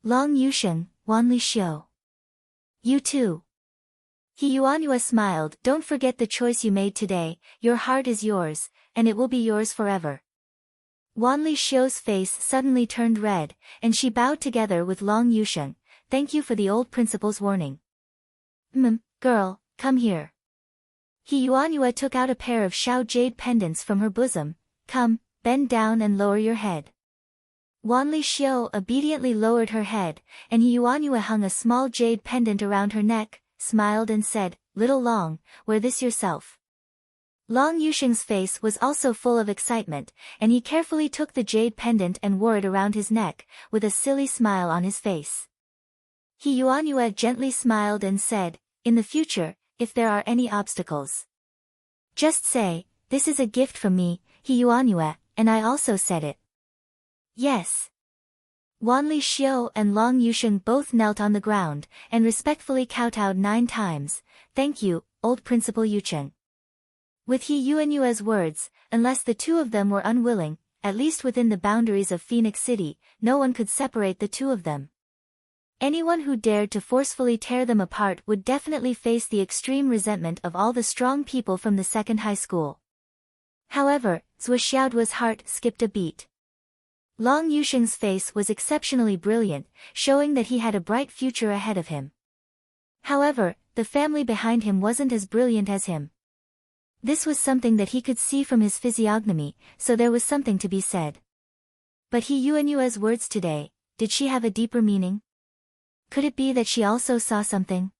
Long Yusheng, Wan Li Xiu. You too. He Yuanyue smiled. Don't forget the choice you made today. Your heart is yours, and it will be yours forever. Wan Li Xiu's face suddenly turned red, and she bowed together with Long Yusheng. Thank you for the old principal's warning. Girl, come here. He Yuanyue took out a pair of Shao jade pendants from her bosom. Come, bend down and lower your head. Wan Li Xiu obediently lowered her head, and He Yuanyue hung a small jade pendant around her neck, smiled and said, Little Long, wear this yourself. Long Yusheng's face was also full of excitement, and he carefully took the jade pendant and wore it around his neck, with a silly smile on his face. He Yuanyue gently smiled and said, In the future, if there are any obstacles, just say, this is a gift from me, He Yuanyue, and I also said it. Yes. Wan Li Xiu and Long Yusheng both knelt on the ground, and respectfully kowtowed 9 times. Thank you, old principal Yucheng. With He Yuanyue's words, unless the 2 of them were unwilling, at least within the boundaries of Phoenix City, no one could separate the 2 of them. Anyone who dared to forcefully tear them apart would definitely face the extreme resentment of all the strong people from the second high school. However, Zhou Xiaoduo's heart skipped a beat. Long Yusheng's face was exceptionally brilliant, showing that he had a bright future ahead of him. However, the family behind him wasn't as brilliant as him. This was something that he could see from his physiognomy, so there was something to be said. But Yuan's words today, did she have a deeper meaning? Could it be that she also saw something?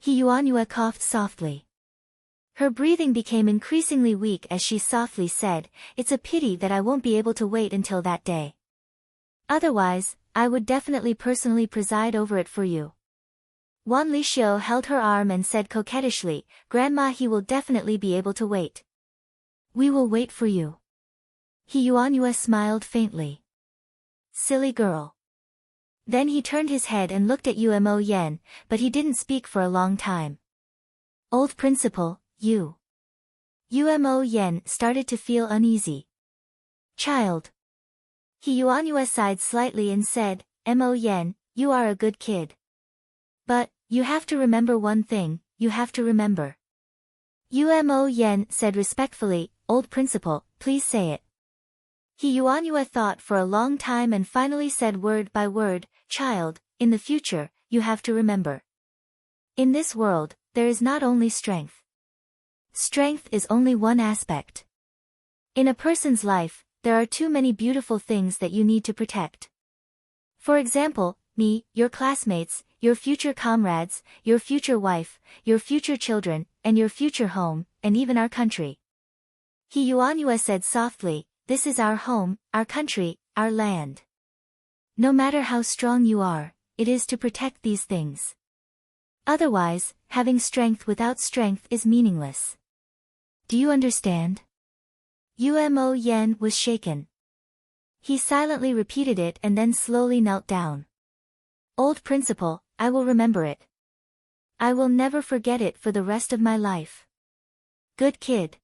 Yuan coughed softly. Her breathing became increasingly weak as she softly said, "It's a pity that I won't be able to wait until that day. Otherwise, I would definitely personally preside over it for you." Wan Lixio held her arm and said coquettishly, "Grandma, he will definitely be able to wait. We will wait for you." Yuan smiled faintly. Silly girl. Then he turned his head and looked at Umo Yen, but he didn't speak for a long time. Old principal, Umo Yen started to feel uneasy. Child. Yuan sighed slightly and said, "Mo Yen, you are a good kid. But, you have to remember one thing, you have to remember." Umo Yen said respectfully, "Old principal, please say it." Yuan thought for a long time and finally said word by word, "Child, in the future, you have to remember. In this world, there is not only strength. Strength is only one aspect. In a person's life, there are too many beautiful things that you need to protect. For example, me, your classmates, your future comrades, your future wife, your future children, and your future home, and even our country." Yuan said softly, "This is our home, our country, our land. No matter how strong you are, it is to protect these things. Otherwise, having strength without strength is meaningless. Do you understand?" Umo Yen was shaken. He silently repeated it and then slowly knelt down. "Old principal, I will remember it. I will never forget it for the rest of my life. Good kid."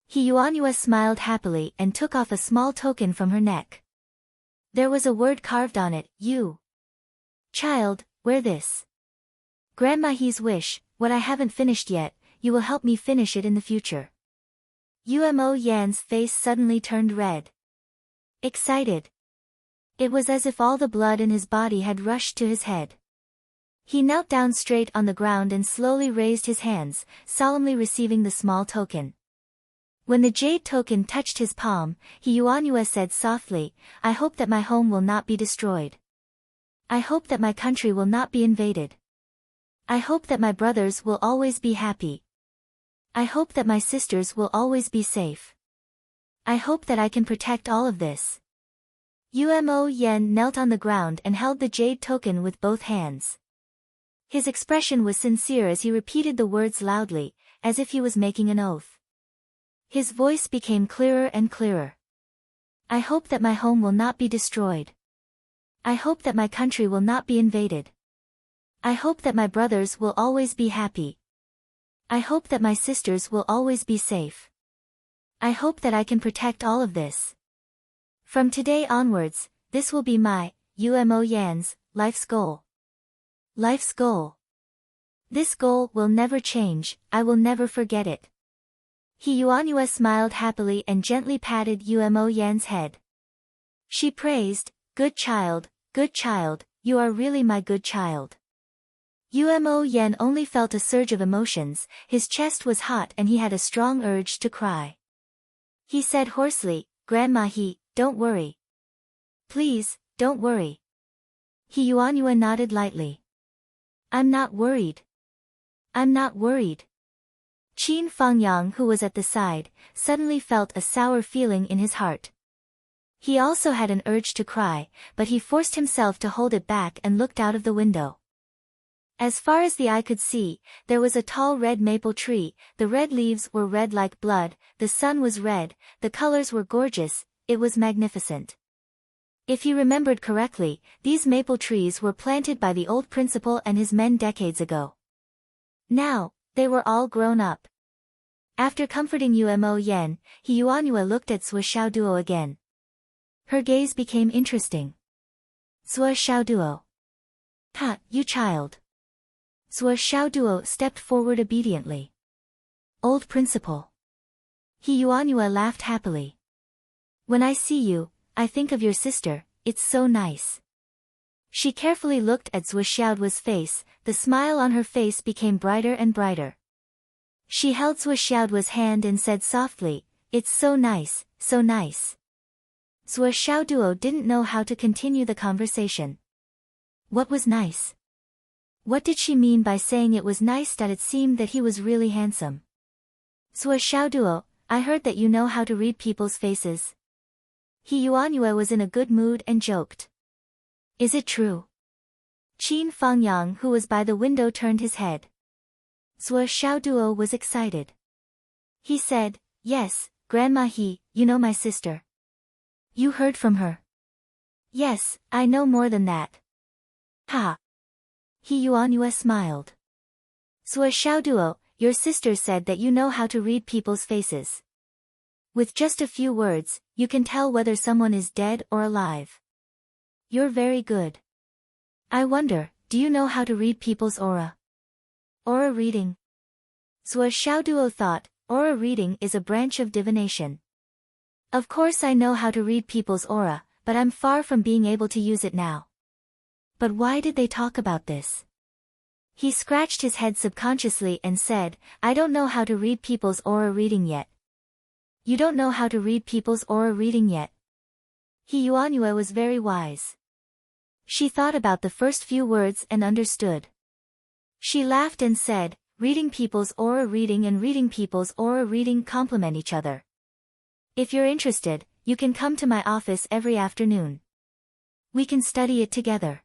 Yuan smiled happily and took off a small token from her neck. There was a word carved on it, "You." "Child, wear this. Grandma He's wish, what I haven't finished yet, you will help me finish it in the future." Umo Yan's face suddenly turned red. Excited. It was as if all the blood in his body had rushed to his head. He knelt down straight on the ground and slowly raised his hands, solemnly receiving the small token. When the jade token touched his palm, Yuan said softly, "I hope that my home will not be destroyed. I hope that my country will not be invaded. I hope that my brothers will always be happy. I hope that my sisters will always be safe. I hope that I can protect all of this." Umo Yen knelt on the ground and held the jade token with both hands. His expression was sincere as he repeated the words loudly, as if he was making an oath. His voice became clearer and clearer. "I hope that my home will not be destroyed. I hope that my country will not be invaded. I hope that my brothers will always be happy. I hope that my sisters will always be safe. I hope that I can protect all of this. From today onwards, this will be my, Umo Yan's, life's goal. Life's goal. This goal will never change, I will never forget it." Yuan smiled happily and gently patted Umo Yan's head. She praised, good child, you are really my good child." Umo Yen only felt a surge of emotions, his chest was hot and he had a strong urge to cry. He said hoarsely, "Grandma don't worry. Please, don't worry." Yuan nodded lightly. "I'm not worried. I'm not worried." Qin Fangyang, who was at the side, suddenly felt a sour feeling in his heart. He also had an urge to cry, but he forced himself to hold it back and looked out of the window. As far as the eye could see, there was a tall red maple tree, the red leaves were red like blood, the sun was red, the colors were gorgeous, it was magnificent. If he remembered correctly, these maple trees were planted by the old principal and his men decades ago. Now, they were all grown up. After comforting Umo Yen, Yuan looked at Sua Xiaoduo again. Her gaze became interesting. "Sua Xiaoduo. Ha, you child." Sua Xiaoduo stepped forward obediently. "Old principal." Yuan laughed happily. "When I see you, I think of your sister, it's so nice." She carefully looked at Zhou Xiaoduo's face, the smile on her face became brighter and brighter. She held Zhou Xiaoduo's hand and said softly, "It's so nice, so nice." Zhou Xiaoduo didn't know how to continue the conversation. What was nice? What did she mean by saying it was nice? That it seemed that he was really handsome. Zhou Xiaoduo, I heard that you know how to read people's faces. He Yuanyue was in a good mood and joked. Is it true? Qin Fangyang, who was by the window, turned his head. Zhou Xiaoduo was excited. He said, "Yes, Grandma He, you know my sister. You heard from her?" "Yes, I know more than that." Ha! He Yuanyue smiled. Zhou Xiaoduo, your sister said that you know how to read people's faces. With just a few words, you can tell whether someone is dead or alive. You're very good. I wonder, do you know how to read people's aura? Aura reading? Zhou Xiaoduo thought, aura reading is a branch of divination. Of course I know how to read people's aura, but I'm far from being able to use it now. But why did they talk about this? He scratched his head subconsciously and said, I don't know how to read people's aura reading yet. You don't know how to read people's aura reading yet? He Yuanyue was very wise. She thought about the first few words and understood. She laughed and said, reading people's aura reading and reading people's aura reading complement each other. If you're interested, you can come to my office every afternoon. We can study it together.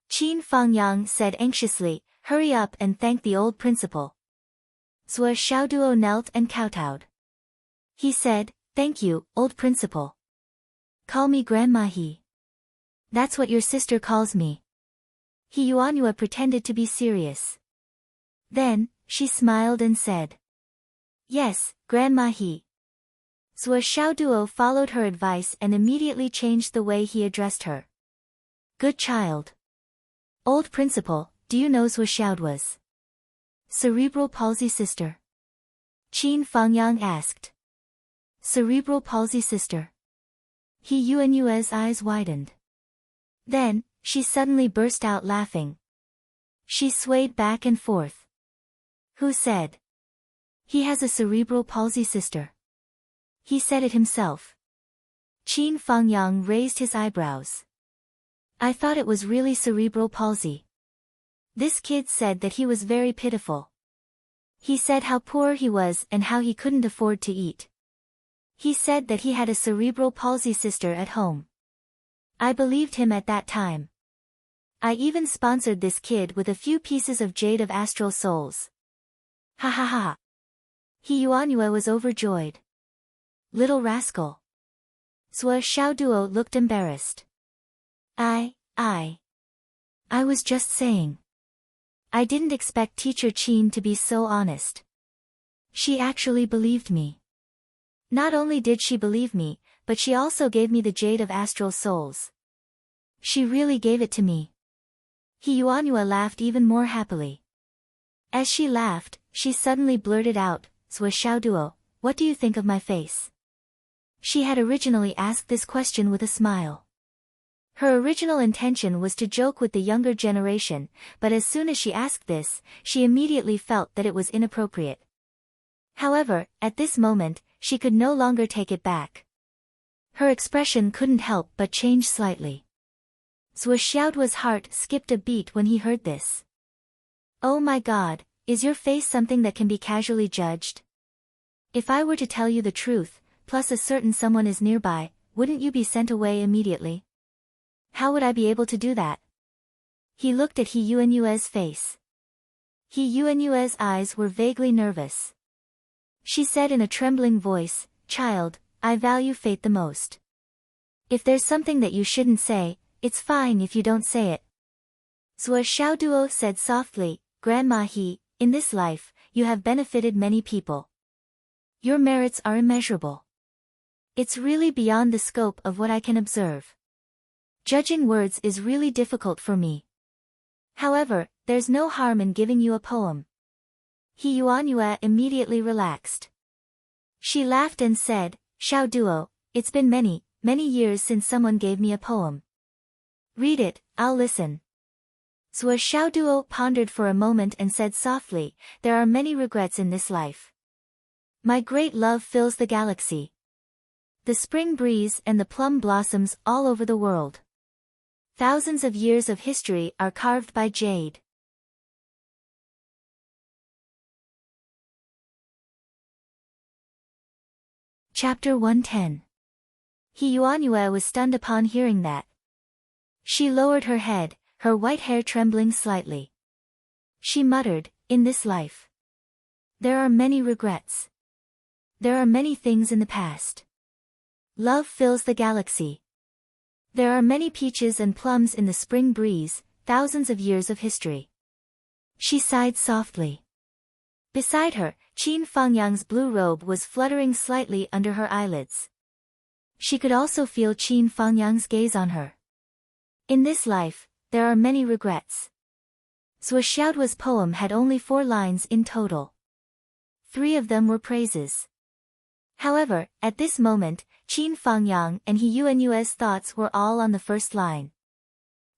Qin Fangyang said anxiously, hurry up and thank the old principal. Zhou Xiaoduo knelt and kowtowed. He said, thank you, old principal. Call me Grandma He. That's what your sister calls me. He Yuanyue pretended to be serious. Then, she smiled and said, yes, Grandma He. Zhou Xiaoduo followed her advice and immediately changed the way he addressed her. Good child. Old principal, do you know Zhou Xiaoduo's cerebral palsy sister? Qin Fangyang asked. Cerebral palsy sister. He Yuanyue's eyes widened. Then, she suddenly burst out laughing. She swayed back and forth. Who said? He has a cerebral palsy sister. He said it himself. Qin Fangyang raised his eyebrows. I thought it was really cerebral palsy. This kid said that he was very pitiful. He said how poor he was and how he couldn't afford to eat. He said that he had a cerebral palsy sister at home. I believed him at that time. I even sponsored this kid with a few pieces of jade of astral souls. Ha ha ha. He Yuanyue was overjoyed. Little rascal. Zhou Xiaoduo looked embarrassed. I was just saying. I didn't expect Teacher Qin to be so honest. She actually believed me. Not only did she believe me, but she also gave me the jade of astral souls. She really gave it to me. He Yuanyue laughed even more happily. As she laughed, she suddenly blurted out, Zhou Xiaoduo, what do you think of my face? She had originally asked this question with a smile. Her original intention was to joke with the younger generation, but as soon as she asked this, she immediately felt that it was inappropriate. However, at this moment, she could no longer take it back. Her expression couldn't help but change slightly. Zhou Xiaoduo's heart skipped a beat when he heard this. Oh my God, is your face something that can be casually judged? If I were to tell you the truth, plus a certain someone is nearby, wouldn't you be sent away immediately? How would I be able to do that? He looked at He Yuanyue's face. He Yuanyue's eyes were vaguely nervous. She said in a trembling voice, Child, I value fate the most. If there's something that you shouldn't say, it's fine if you don't say it. Zhou Xiaoduo said softly, Grandma He, in this life, you have benefited many people. Your merits are immeasurable. It's really beyond the scope of what I can observe. Judging words is really difficult for me. However, there's no harm in giving you a poem. He Yuanyue immediately relaxed. She laughed and said, Xiaoduo, it's been many, many years since someone gave me a poem. Read it, I'll listen. Zhuo Xiaoduo pondered for a moment and said softly, there are many regrets in this life. My great love fills the galaxy. The spring breeze and the plum blossoms all over the world. Thousands of years of history are carved by jade. Chapter 110. He Yuanyue was stunned upon hearing that. She lowered her head, her white hair trembling slightly. She muttered, in this life. There are many regrets. There are many things in the past. Love fills the galaxy. There are many peaches and plums in the spring breeze, thousands of years of history. She sighed softly. Beside her, Qin Fangyang's blue robe was fluttering slightly under her eyelids. She could also feel Qin Fangyang's gaze on her. In this life, there are many regrets. Zhuo Xiaoduo's poem had only 4 lines in total. 3 of them were praises. However, at this moment, Qin Fangyang and He Yuanyue's thoughts were all on the first line.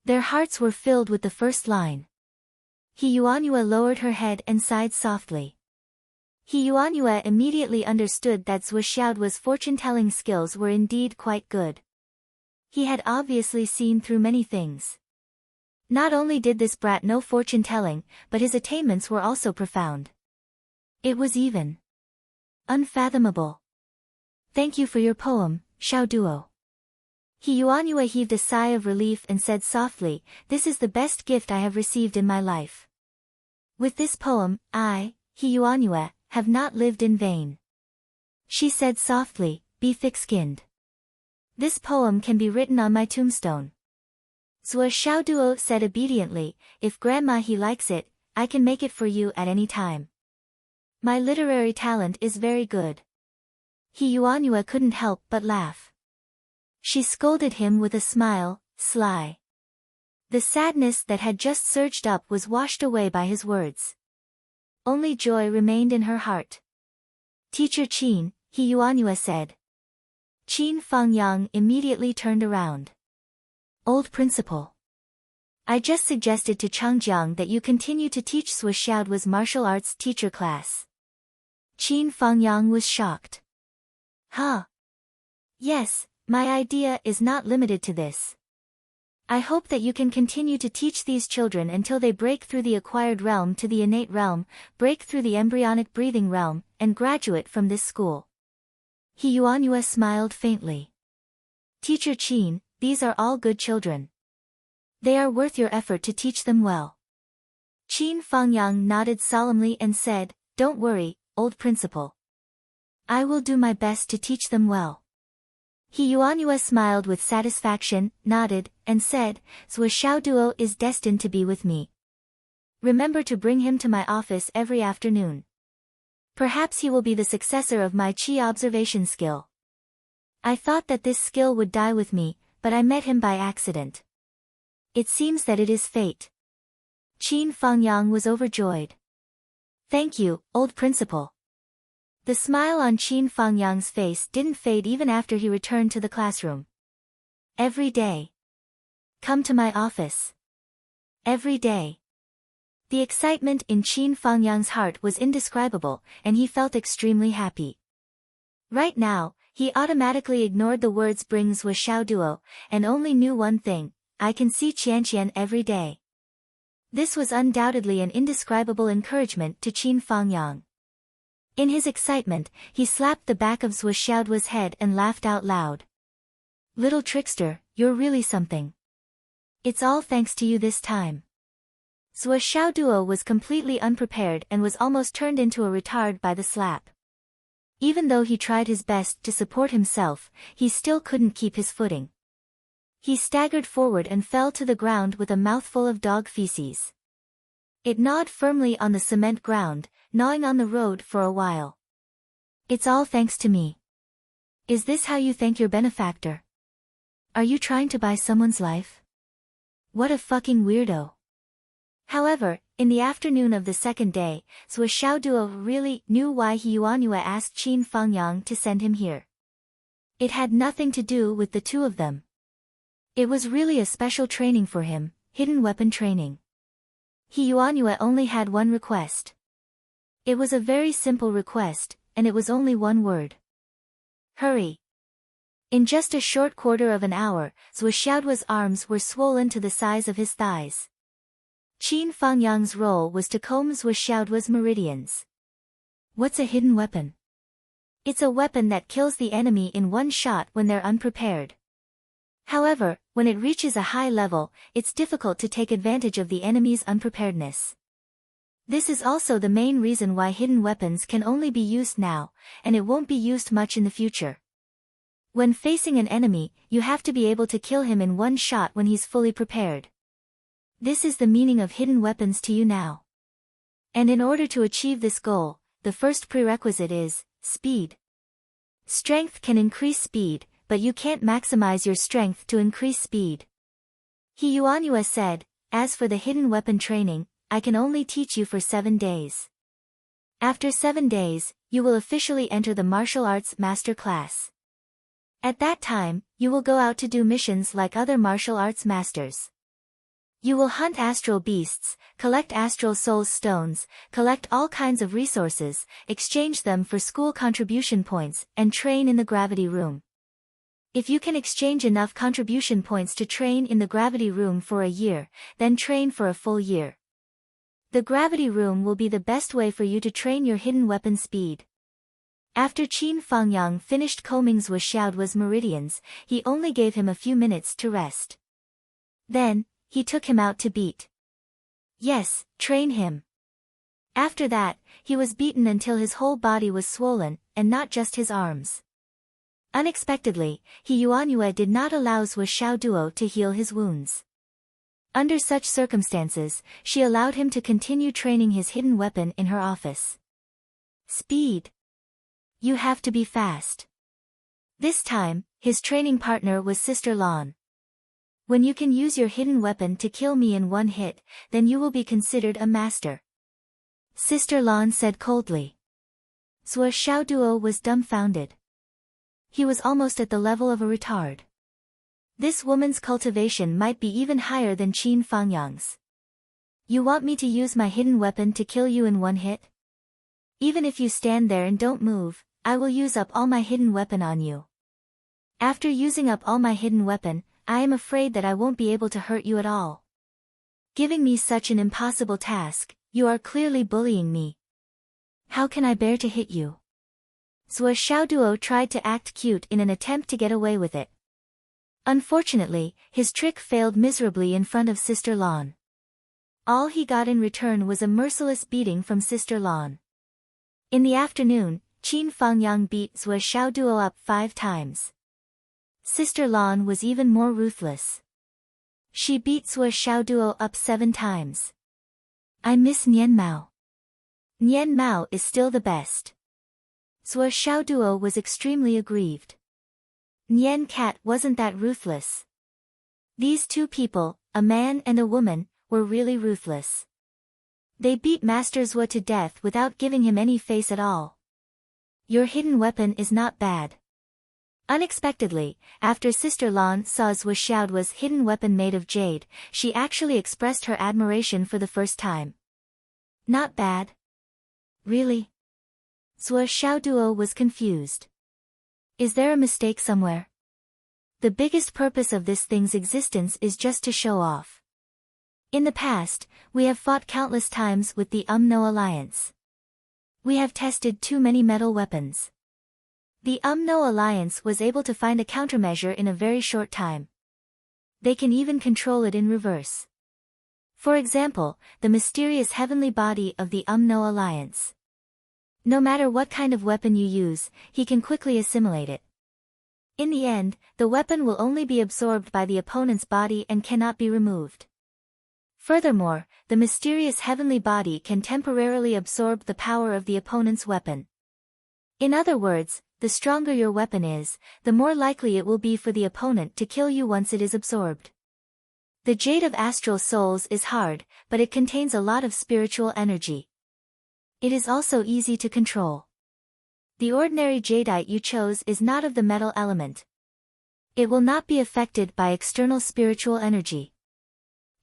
Their hearts were filled with the first line. He Yuanyue lowered her head and sighed softly. He Yuanyue immediately understood that Zhuo Xiaoduo's fortune-telling skills were indeed quite good. He had obviously seen through many things. Not only did this brat know fortune-telling, but his attainments were also profound. It was even unfathomable. Thank you for your poem, Xiaoduo. He Yuanyue heaved a sigh of relief and said softly, this is the best gift I have received in my life. With this poem, I, He Yuanyue, have not lived in vain. She said softly, be thick-skinned. This poem can be written on my tombstone. Zhuo Xiaoduo said obediently, if Grandma He likes it, I can make it for you at any time. My literary talent is very good. He Yuanyue couldn't help but laugh. She scolded him with a smile, sly. The sadness that had just surged up was washed away by his words. Only joy remained in her heart. Teacher Qin, He Yuanyue said. Qin Fangyang immediately turned around. Old principal. I just suggested to Changjiang that you continue to teach Zhuo Xiaoduo's martial arts teacher class. Qin Fangyang was shocked. Huh? Yes, my idea is not limited to this. I hope that you can continue to teach these children until they break through the acquired realm to the innate realm, break through the embryonic breathing realm, and graduate from this school. He Yuanyue smiled faintly. Teacher Qin, these are all good children. They are worth your effort to teach them well. Qin Fangyang nodded solemnly and said, don't worry, old principal. I will do my best to teach them well. He Yuanyue smiled with satisfaction, nodded, and said, Zhuo Xiaoduo is destined to be with me. Remember to bring him to my office every afternoon. Perhaps he will be the successor of my qi observation skill. I thought that this skill would die with me, but I met him by accident. It seems that it is fate. Qin Fangyang was overjoyed. Thank you, old principal. The smile on Qin Fangyang's face didn't fade even after he returned to the classroom. Every day. Come to my office. Every day. The excitement in Qin Fangyang's heart was indescribable, and he felt extremely happy. Right now, he automatically ignored the words bring Zhuo Xiaoduo, and only knew one thing, I can see Qianqian every day. This was undoubtedly an indescribable encouragement to Qin Fangyang. In his excitement, he slapped the back of Zhuo Xiaoduo's head and laughed out loud. Little trickster, you're really something. It's all thanks to you this time. Zhuo Xiaoduo was completely unprepared and was almost turned into a retard by the slap. Even though he tried his best to support himself, he still couldn't keep his footing. He staggered forward and fell to the ground with a mouthful of dog feces. It gnawed firmly on the cement ground, gnawing on the road for a while. It's all thanks to me. Is this how you thank your benefactor? Are you trying to buy someone's life? What a fucking weirdo. However, in the afternoon of the second day, Zhuo Xiaoduo really knew why He Yuanyue asked Qin Fangyang to send him here. It had nothing to do with the two of them. It was really a special training for him, hidden weapon training. He Yuanyue only had one request. It was a very simple request, and it was only one word. Hurry. In just a short quarter of an hour, Zhou Xiaoduo's arms were swollen to the size of his thighs. Qin Fangyang's role was to comb Zhou Xiaoduo's meridians. What's a hidden weapon? It's a weapon that kills the enemy in one shot when they're unprepared. However, when it reaches a high level, it's difficult to take advantage of the enemy's unpreparedness. This is also the main reason why hidden weapons can only be used now, and it won't be used much in the future. When facing an enemy, you have to be able to kill him in one shot when he's fully prepared. This is the meaning of hidden weapons to you now. And in order to achieve this goal, the first prerequisite is speed. Strength can increase speed, but you can't maximize your strength to increase speed. He Yuanyue said, as for the hidden weapon training, I can only teach you for 7 days. After 7 days, you will officially enter the martial arts master class. At that time, you will go out to do missions like other martial arts masters. You will hunt astral beasts, collect astral soul stones, collect all kinds of resources, exchange them for school contribution points, and train in the gravity room. If you can exchange enough contribution points to train in the gravity room for a year, then train for a full year. The gravity room will be the best way for you to train your hidden weapon speed. After Qin Fangyang finished combing Zhou Xiaoduo's meridians, he only gave him a few minutes to rest. Then, he took him out to beat. Yes, train him. After that, he was beaten until his whole body was swollen, and not just his arms. Unexpectedly, He Yuanyue did not allow Zhou Xiaoduo to heal his wounds. Under such circumstances, she allowed him to continue training his hidden weapon in her office. Speed. You have to be fast. This time, his training partner was Sister Lan. When you can use your hidden weapon to kill me in one hit, then you will be considered a master. Sister Lan said coldly. Zhou Xiaoduo was dumbfounded. He was almost at the level of a retard. This woman's cultivation might be even higher than Qin Fangyang's. You want me to use my hidden weapon to kill you in one hit? Even if you stand there and don't move, I will use up all my hidden weapon on you. After using up all my hidden weapon, I am afraid that I won't be able to hurt you at all. Giving me such an impossible task, you are clearly bullying me. How can I bear to hit you? Zhou Xiaoduo tried to act cute in an attempt to get away with it. Unfortunately, his trick failed miserably in front of Sister Lan. All he got in return was a merciless beating from Sister Lan. In the afternoon, Qin Fangyang beat Zhou Xiaoduo up 5 times. Sister Lan was even more ruthless. She beat Zhou Xiaoduo up 7 times. I miss Nian Mao. Nian Mao is still the best. Zhou Xiaoduo was extremely aggrieved. Nian Cat wasn't that ruthless. These two people, a man and a woman, were really ruthless. They beat Master Zhou to death without giving him any face at all. Your hidden weapon is not bad. Unexpectedly, after Sister Lan saw Zhou Xiaoduo's hidden weapon made of jade, she actually expressed her admiration for the first time. Not bad? Really? Zhou Xiaoduo was confused. Is there a mistake somewhere? The biggest purpose of this thing's existence is just to show off. In the past, we have fought countless times with the No Alliance. We have tested too many metal weapons. The No Alliance was able to find a countermeasure in a very short time. They can even control it in reverse. For example, the mysterious heavenly body of the No Alliance. No matter what kind of weapon you use, he can quickly assimilate it. In the end, the weapon will only be absorbed by the opponent's body and cannot be removed. Furthermore, the mysterious heavenly body can temporarily absorb the power of the opponent's weapon. In other words, the stronger your weapon is, the more likely it will be for the opponent to kill you once it is absorbed. The Jade of Astral Souls is hard, but it contains a lot of spiritual energy. It is also easy to control. The ordinary jadeite you chose is not of the metal element. It will not be affected by external spiritual energy.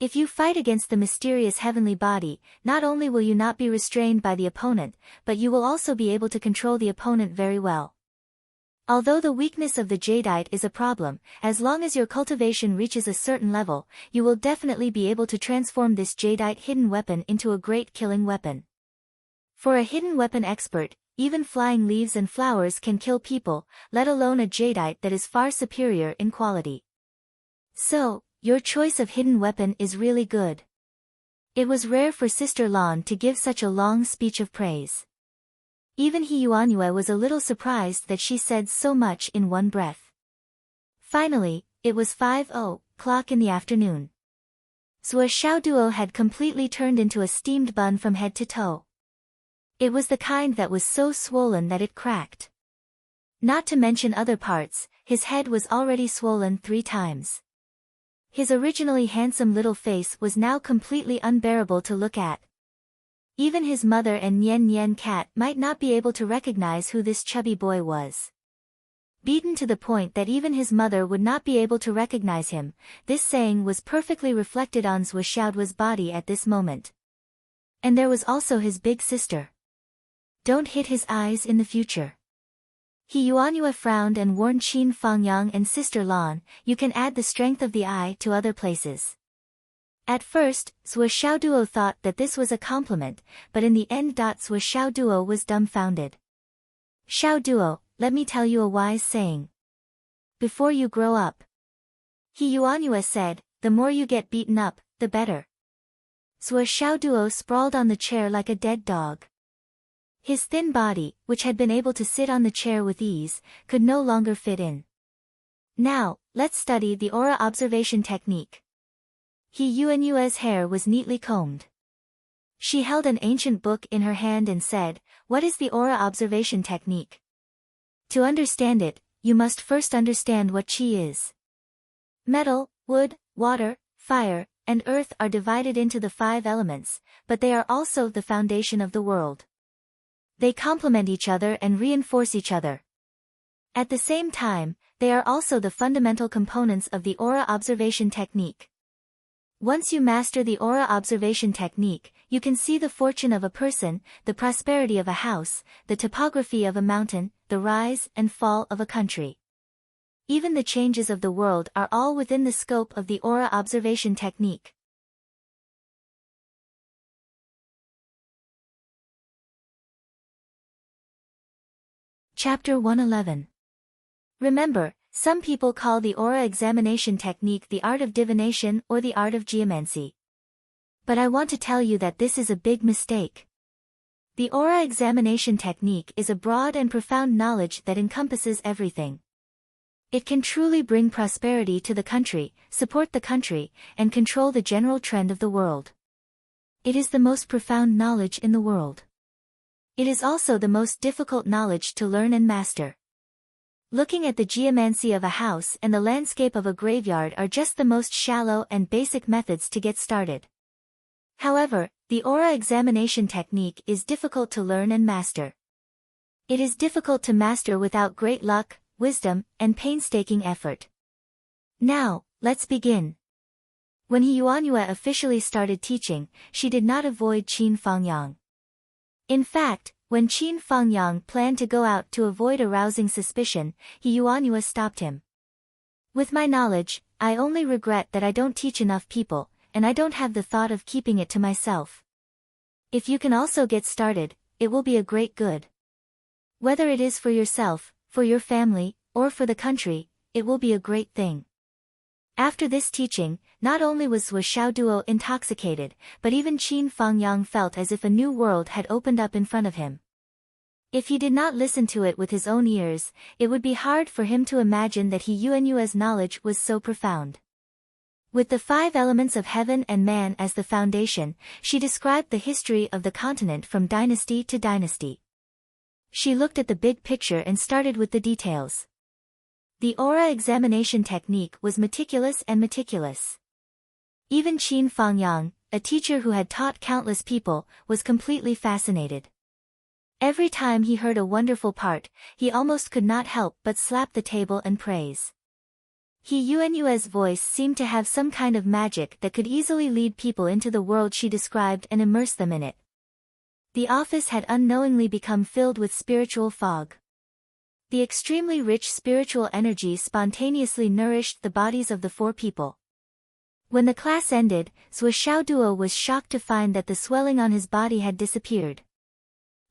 If you fight against the mysterious heavenly body, not only will you not be restrained by the opponent, but you will also be able to control the opponent very well. Although the weakness of the jadeite is a problem, as long as your cultivation reaches a certain level, you will definitely be able to transform this jadeite hidden weapon into a great killing weapon. For a hidden weapon expert, even flying leaves and flowers can kill people, let alone a jadeite that is far superior in quality. So, your choice of hidden weapon is really good. It was rare for Sister Lan to give such a long speech of praise. Even He Yuanyue was a little surprised that she said so much in one breath. Finally, it was 5:00 in the afternoon. Zhuo Xiaoduo had completely turned into a steamed bun from head to toe. It was the kind that was so swollen that it cracked. Not to mention other parts, his head was already swollen 3 times. His originally handsome little face was now completely unbearable to look at. Even his mother and Nian Nian cat might not be able to recognize who this chubby boy was. Beaten to the point that even his mother would not be able to recognize him, this saying was perfectly reflected on Zhuo Xiaoduo's body at this moment. And there was also his big sister. Don't hit his eyes in the future. He Yuanyue frowned and warned Qin Fangyang and Sister Lan, you can add the strength of the eye to other places. At first, Zhuo Xiaoduo thought that this was a compliment, but in the end Zhuo Xiaoduo was dumbfounded. Xiaoduo, let me tell you a wise saying. Before you grow up. He Yuanyue said, the more you get beaten up, the better. Zhuo Xiaoduo sprawled on the chair like a dead dog. His thin body, which had been able to sit on the chair with ease, could no longer fit in. Now, let's study the aura observation technique. He Yuanyue's hair was neatly combed. She held an ancient book in her hand and said, what is the aura observation technique? To understand it, you must first understand what qi is. Metal, wood, water, fire, and earth are divided into the 5 elements, but they are also the foundation of the world. They complement each other and reinforce each other. At the same time, they are also the fundamental components of the aura observation technique. Once you master the aura observation technique, you can see the fortune of a person, the prosperity of a house, the topography of a mountain, the rise and fall of a country. Even the changes of the world are all within the scope of the aura observation technique. Chapter 111. Remember, some people call the aura examination technique the art of divination or the art of geomancy. But I want to tell you that this is a big mistake. The aura examination technique is a broad and profound knowledge that encompasses everything. It can truly bring prosperity to the country, support the country, and control the general trend of the world. It is the most profound knowledge in the world. It is also the most difficult knowledge to learn and master. Looking at the geomancy of a house and the landscape of a graveyard are just the most shallow and basic methods to get started. However, the aura examination technique is difficult to learn and master. It is difficult to master without great luck, wisdom, and painstaking effort. Now, let's begin. When He Yuanyue officially started teaching, she did not avoid Qin Fangyang. In fact, when Qin Fangyang planned to go out to avoid arousing suspicion, He Yuanyue stopped him. With my knowledge, I only regret that I don't teach enough people, and I don't have the thought of keeping it to myself. If you can also get started, it will be a great good. Whether it is for yourself, for your family, or for the country, it will be a great thing. After this teaching, not only was Zhuo Xiaoduo intoxicated, but even Qin Fangyang felt as if a new world had opened up in front of him. If he did not listen to it with his own ears, it would be hard for him to imagine that He Yuanyue's knowledge was so profound. With the 5 elements of heaven and man as the foundation, she described the history of the continent from dynasty to dynasty. She looked at the big picture and started with the details. The aura examination technique was meticulous and meticulous. Even Qin Fangyang, a teacher who had taught countless people, was completely fascinated. Every time he heard a wonderful part, he almost could not help but slap the table and praise. Yuan's voice seemed to have some kind of magic that could easily lead people into the world she described and immerse them in it. The office had unknowingly become filled with spiritual fog. The extremely rich spiritual energy spontaneously nourished the bodies of the 4 people. When the class ended, Zhuo Xiaoduo was shocked to find that the swelling on his body had disappeared.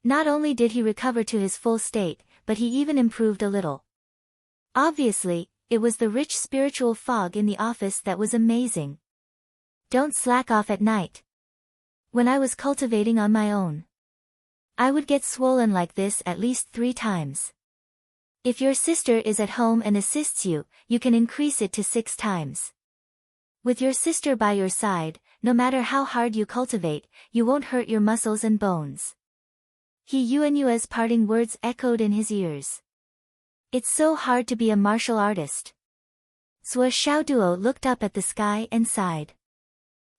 Not only did he recover to his full state, but he even improved a little. Obviously, it was the rich spiritual fog in the office that was amazing. Don't slack off at night. When I was cultivating on my own, I would get swollen like this at least 3 times. If your sister is at home and assists you, you can increase it to 6 times. With your sister by your side, no matter how hard you cultivate, you won't hurt your muscles and bones. Yuan's parting words echoed in his ears. It's so hard to be a martial artist. Zhuo Xiaoduo looked up at the sky and sighed.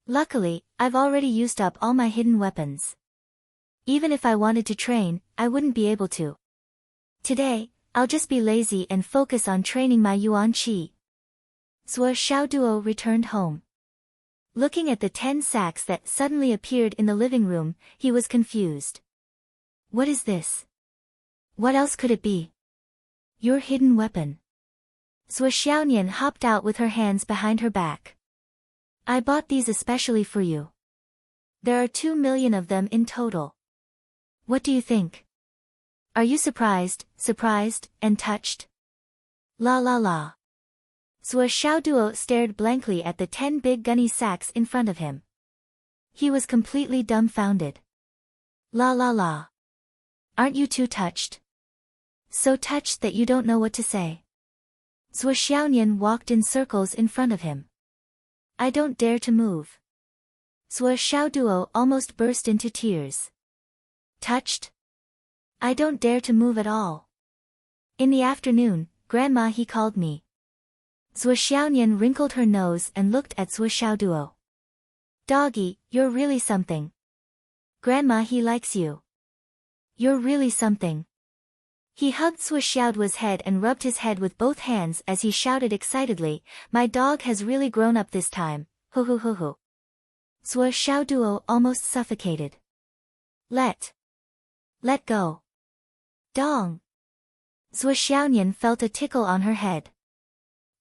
Luckily, I've already used up all my hidden weapons. Even if I wanted to train, I wouldn't be able to. Today, I'll just be lazy and focus on training my Yuan Qi. Zhuo Xiaoduo returned home. Looking at the 10 sacks that suddenly appeared in the living room, he was confused. What is this? What else could it be? Your hidden weapon. Zhuo Xiaonian hopped out with her hands behind her back. I bought these especially for you. There are 2 million of them in total. What do you think? Are you surprised, and touched? La la la. Zhuo Xiaoduo stared blankly at the 10 big gunny sacks in front of him. He was completely dumbfounded. La la la. Aren't you too touched? So touched that you don't know what to say. Zhuo Xiaonian walked in circles in front of him. I don't dare to move. Zhuo Xiaoduo almost burst into tears. Touched? I don't dare to move at all. In the afternoon, Grandma he called me. Zhuo Xiaonian wrinkled her nose and looked at Zhuo Xiaoduo. Doggy, you're really something. Grandma he likes you. You're really something. He hugged Zhuo Xiaoduo's head and rubbed his head with both hands as he shouted excitedly, my dog has really grown up this time, hoo hoo hoo hoo. Zhuo Xiaoduo almost suffocated. Let go. Dong. Zhuo Xiaonian felt a tickle on her head.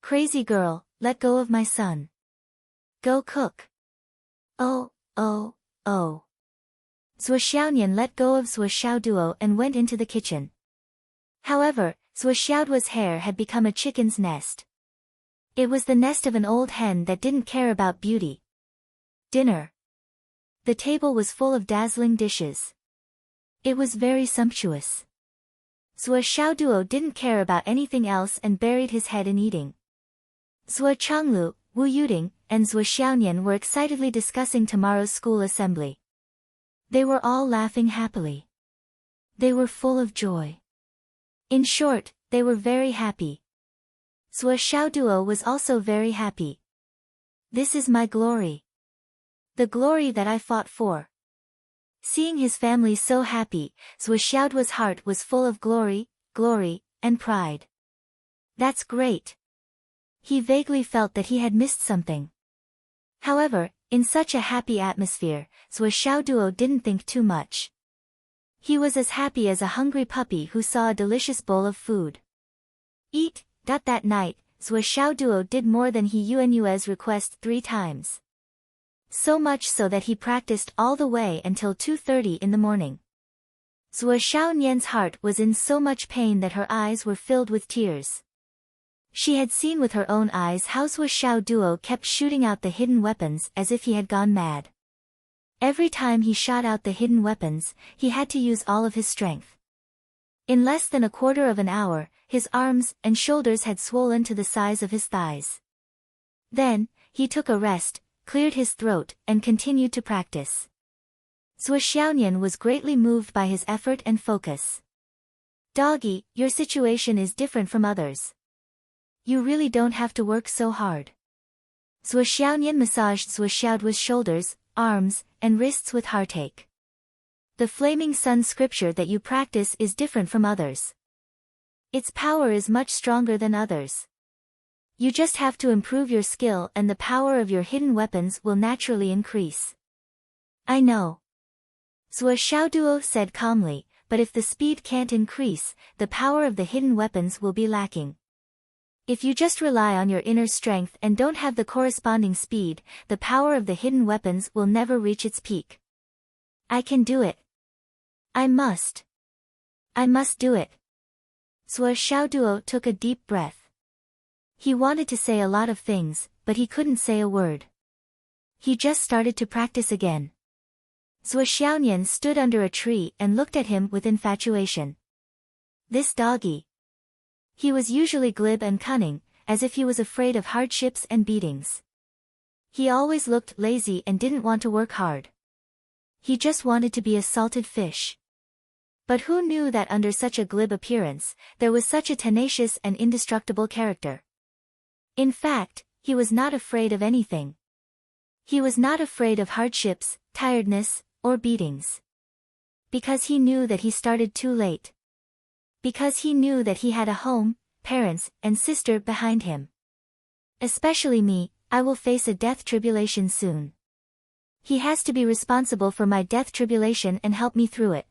Crazy girl, let go of my son. Go cook. Oh. Zhuo Xiaonian let go of Zhuo Xiaoduo and went into the kitchen. However, Zhuo Xiaoduo's hair had become a chicken's nest. It was the nest of an old hen that didn't care about beauty. Dinner. The table was full of dazzling dishes. It was very sumptuous. Zhuo Xiaoduo didn't care about anything else and buried his head in eating. Zhuo Changlu, Wu Yuding, and Zhuo Xiaonian were excitedly discussing tomorrow's school assembly. They were all laughing happily. They were full of joy. In short, they were very happy. Zhuo Xiaoduo was also very happy. This is my glory. The glory that I fought for. Seeing his family so happy, Zhuo Xiaoduo's heart was full of glory, and pride. That's great. He vaguely felt that he had missed something. However, in such a happy atmosphere, Zhuo Xiaoduo didn't think too much. He was as happy as a hungry puppy who saw a delicious bowl of food. Eat. That night, Zhuo Xiaoduo did more than Yuan's request 3 times. So much so that he practiced all the way until 2:30 in the morning. Zhuo Xiaonian's heart was in so much pain that her eyes were filled with tears. She had seen with her own eyes how Zhuo Xiaoduo kept shooting out the hidden weapons as if he had gone mad. Every time he shot out the hidden weapons, he had to use all of his strength. In less than a quarter of an hour, his arms and shoulders had swollen to the size of his thighs. Then, he took a rest, cleared his throat, and continued to practice. Zhuo Xiaonian was greatly moved by his effort and focus. Doggy, your situation is different from others. You really don't have to work so hard. Zhuo Xiaonian massaged Zhuo Xiaoduo's shoulders, arms, and wrists with heartache. The flaming sun scripture that you practice is different from others. Its power is much stronger than others. You just have to improve your skill and the power of your hidden weapons will naturally increase. I know. Zhuo Xiaoduo said calmly, but if the speed can't increase, the power of the hidden weapons will be lacking. If you just rely on your inner strength and don't have the corresponding speed, the power of the hidden weapons will never reach its peak. I can do it. I must do it. Zhuo Xiaoduo took a deep breath. He wanted to say a lot of things, but he couldn't say a word. He just started to practice again. Zhuo Xiaonian stood under a tree and looked at him with infatuation. This doggy. He was usually glib and cunning, as if he was afraid of hardships and beatings. He always looked lazy and didn't want to work hard. He just wanted to be a salted fish. But who knew that under such a glib appearance, there was such a tenacious and indestructible character? In fact, he was not afraid of anything. He was not afraid of hardships, tiredness, or beatings. Because he knew that he started too late. Because he knew that he had a home, parents, and sister behind him. Especially me, I will face a death tribulation soon. He has to be responsible for my death tribulation and help me through it.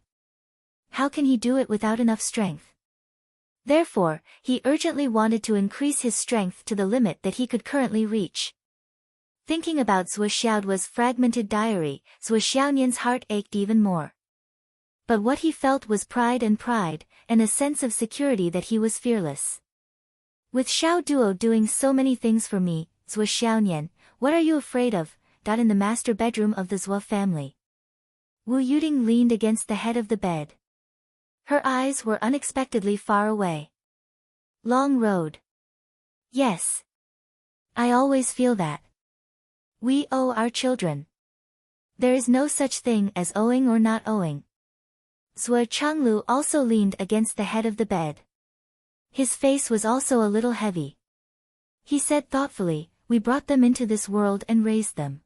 How can he do it without enough strength? Therefore, he urgently wanted to increase his strength to the limit that he could currently reach. Thinking about Zhuo Xiaoduo's fragmented diary, Zhuo Xiaonian's heart ached even more. But what he felt was pride, and a sense of security that he was fearless. With Xiaoduo doing so many things for me, Zhuo Xiaonian, what are you afraid of? In the master bedroom of the Zhuo family. Wu Yuding leaned against the head of the bed. Her eyes were unexpectedly far away. Long road. Yes. I always feel that. We owe our children. There is no such thing as owing or not owing. Zhuo Changlu also leaned against the head of the bed. His face was also a little heavy. He said thoughtfully, we brought them into this world and raised them.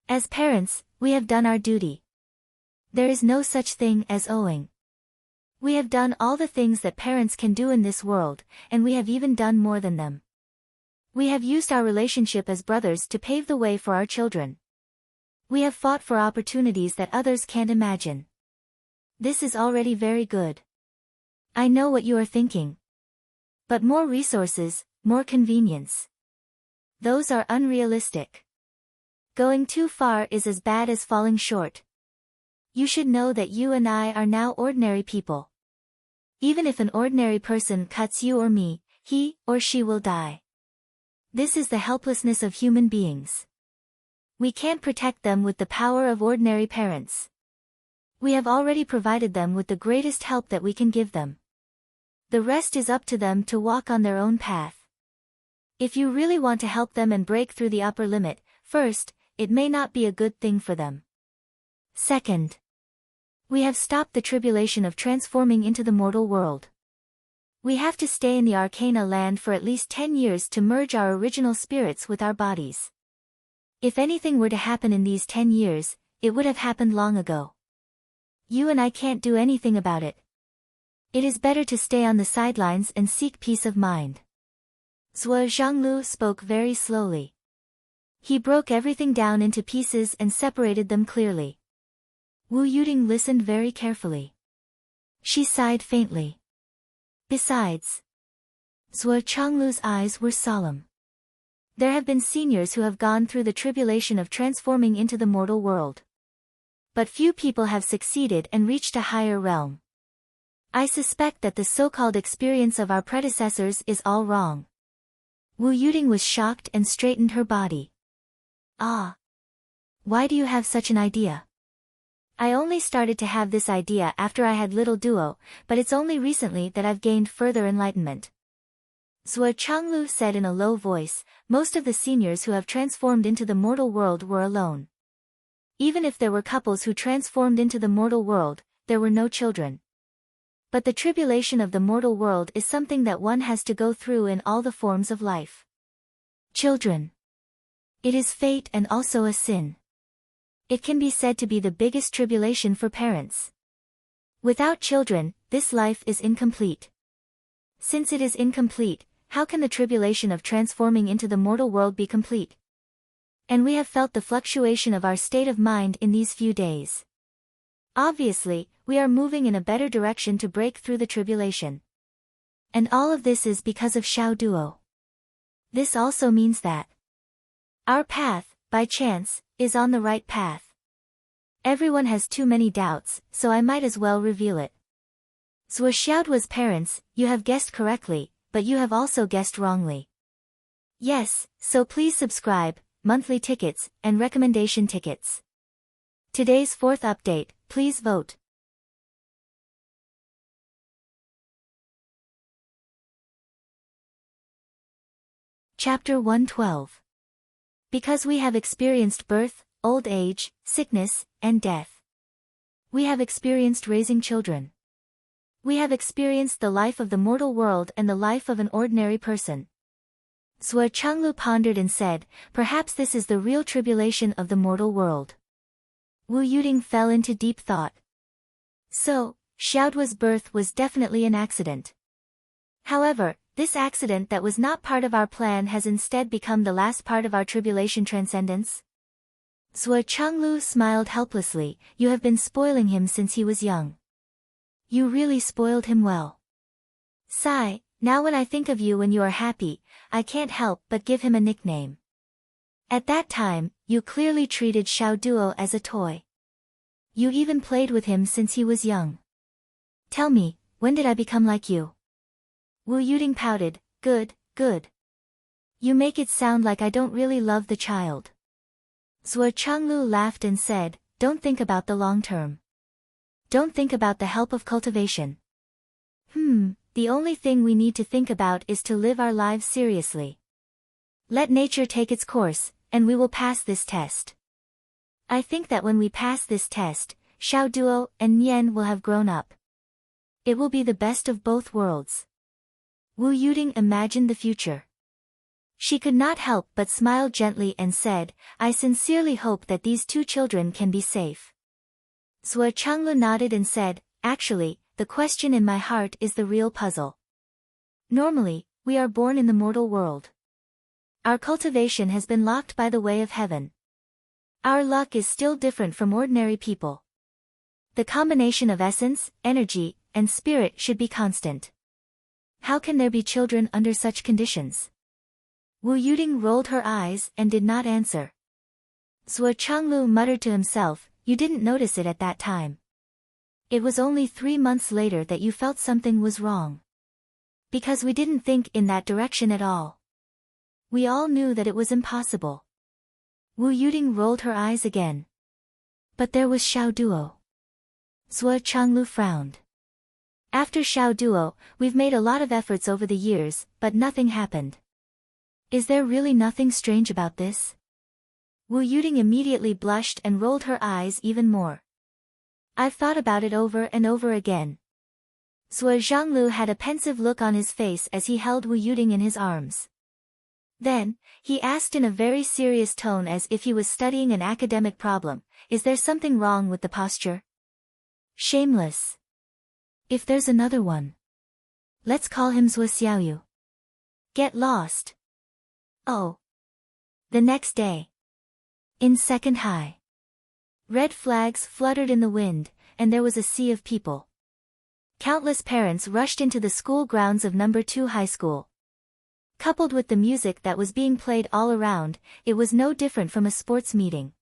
As parents, we have done our duty. There is no such thing as owing. We have done all the things that parents can do in this world, and we have even done more than them. We have used our relationship as brothers to pave the way for our children. We have fought for opportunities that others can't imagine. This is already very good. I know what you are thinking. But more resources, more convenience. Those are unrealistic. Going too far is as bad as falling short. You should know that you and I are now ordinary people. Even if an ordinary person cuts you or me, he or she will die. This is the helplessness of human beings. We can't protect them with the power of ordinary parents. We have already provided them with the greatest help that we can give them. The rest is up to them to walk on their own path. If you really want to help them and break through the upper limit, first, it may not be a good thing for them. Second, we have stopped the tribulation of transforming into the mortal world. We have to stay in the Arcana land for at least 10 years to merge our original spirits with our bodies. If anything were to happen in these 10 years, it would have happened long ago. You and I can't do anything about it. It is better to stay on the sidelines and seek peace of mind. Zhuo Zhanglu spoke very slowly. He broke everything down into pieces and separated them clearly. Wu Yuding listened very carefully. She sighed faintly. Besides, Zhuo Changlu's eyes were solemn. There have been seniors who have gone through the tribulation of transforming into the mortal world. But few people have succeeded and reached a higher realm. I suspect that the so-called experience of our predecessors is all wrong. Wu Yuding was shocked and straightened her body. Ah. Why do you have such an idea? I only started to have this idea after I had little Duo, but it's only recently that I've gained further enlightenment. Zhuo Changlu said in a low voice, most of the seniors who have transformed into the mortal world were alone. Even if there were couples who transformed into the mortal world, there were no children. But the tribulation of the mortal world is something that one has to go through in all the forms of life. Children. It is fate and also a sin. It can be said to be the biggest tribulation for parents. Without children, this life is incomplete. Since it is incomplete, how can the tribulation of transforming into the mortal world be complete? And we have felt the fluctuation of our state of mind in these few days. Obviously, we are moving in a better direction to break through the tribulation. And all of this is because of Xiao Duo. This also means that our path, by chance, is on the right path. Everyone has too many doubts, so I might as well reveal it. Zhuo Xiaoduo's parents, you have guessed correctly, but you have also guessed wrongly. Yes, so please subscribe, monthly tickets, and recommendation tickets. Today's fourth update, please vote. Chapter 112. Because we have experienced birth, old age, sickness, and death. We have experienced raising children. We have experienced the life of the mortal world and the life of an ordinary person. Zhuo Chenglu pondered and said, perhaps this is the real tribulation of the mortal world. Wu Yuding fell into deep thought. So, Xiaoduo's birth was definitely an accident. However, this accident that was not part of our plan has instead become the last part of our tribulation transcendence. Zhuo Chenglu smiled helplessly, you have been spoiling him since he was young. You really spoiled him well. Sigh, now when I think of you when you are happy, I can't help but give him a nickname. At that time, you clearly treated Xiao Duo as a toy. You even played with him since he was young. Tell me, when did I become like you? Wu Yuding pouted, good. You make it sound like I don't really love the child. Zhuo Chenglu laughed and said, don't think about the long term. Don't think about the help of cultivation. The only thing we need to think about is to live our lives seriously. Let nature take its course, and we will pass this test. I think that when we pass this test, Xiao Duo and Nian will have grown up. It will be the best of both worlds. Wu Yuding imagined the future. She could not help but smile gently and said, I sincerely hope that these two children can be safe. Zhuo Chenglu nodded and said, actually, the question in my heart is the real puzzle. Normally, we are born in the mortal world. Our cultivation has been locked by the way of heaven. Our luck is still different from ordinary people. The combination of essence, energy, and spirit should be constant. How can there be children under such conditions? Wu Yuding rolled her eyes and did not answer. Zhuo Chenglu muttered to himself, you didn't notice it at that time. It was only 3 months later that you felt something was wrong. Because we didn't think in that direction at all. We all knew that it was impossible. Wu Yuding rolled her eyes again. But there was Xiao Duo. Zhuo Chenglu frowned. After Xiao Duo, we've made a lot of efforts over the years, but nothing happened. Is there really nothing strange about this? Wu Yuding immediately blushed and rolled her eyes even more. I've thought about it over and over again. Zhuo Zhanglu had a pensive look on his face as he held Wu Yuding in his arms. Then, he asked in a very serious tone as if he was studying an academic problem, is there something wrong with the posture? Shameless. If there's another one. Let's call him Zhuo Xiaoyu. Get lost. Oh. The next day. In second high. Red flags fluttered in the wind, and there was a sea of people. Countless parents rushed into the school grounds of No. 2 High School. Coupled with the music that was being played all around, it was no different from a sports meeting.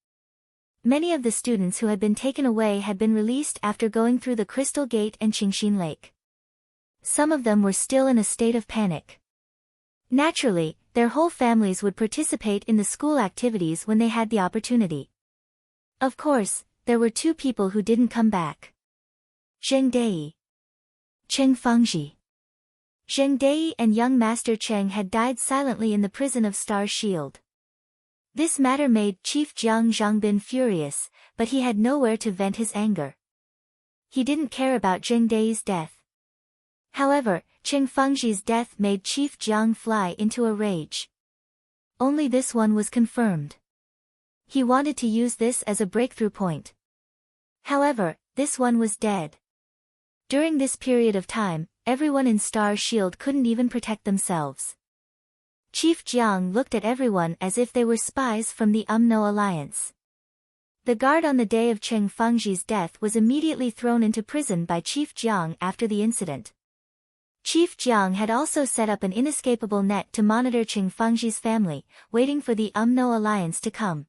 Many of the students who had been taken away had been released after going through the Crystal Gate and Qingxin Lake. Some of them were still in a state of panic. Naturally, their whole families would participate in the school activities when they had the opportunity. Of course, there were 2 people who didn't come back. Zheng Dei. Cheng Fangji. Zheng Dei and young Master Cheng had died silently in the prison of Star Shield. This matter made Chief Jiang Zhangbin furious, but he had nowhere to vent his anger. He didn't care about Zheng Dei's death. However, Cheng Fangji's death made Chief Jiang fly into a rage. Only this one was confirmed. He wanted to use this as a breakthrough point. However, this one was dead. During this period of time, everyone in Star Shield couldn't even protect themselves. Chief Jiang looked at everyone as if they were spies from the UMNO alliance. The guard on the day of Cheng Fengji's death was immediately thrown into prison by Chief Jiang after the incident. Chief Jiang had also set up an inescapable net to monitor Cheng Fengji's family, waiting for the UMNO alliance to come.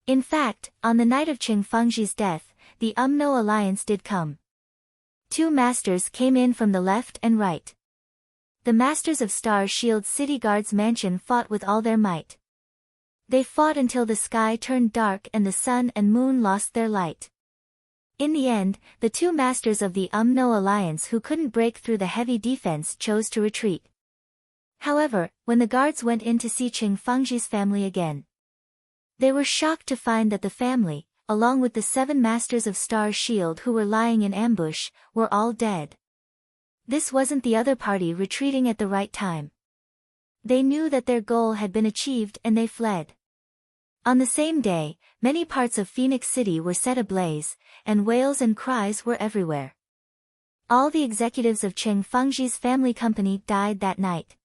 In fact, on the night of Cheng Fengji's death, the UMNO alliance did come. Two masters came in from the left and right. The masters of Star Shield City Guard's mansion fought with all their might. They fought until the sky turned dark and the sun and moon lost their light. In the end, the two masters of the UMNO alliance who couldn't break through the heavy defense chose to retreat. However, when the guards went in to see Cheng Fengji's family again, they were shocked to find that the family, along with the 7 masters of Star Shield who were lying in ambush, were all dead. This wasn't the other party retreating at the right time. They knew that their goal had been achieved and they fled. On the same day, many parts of Phoenix City were set ablaze, and wails and cries were everywhere. All the executives of Cheng Fengji's family company died that night.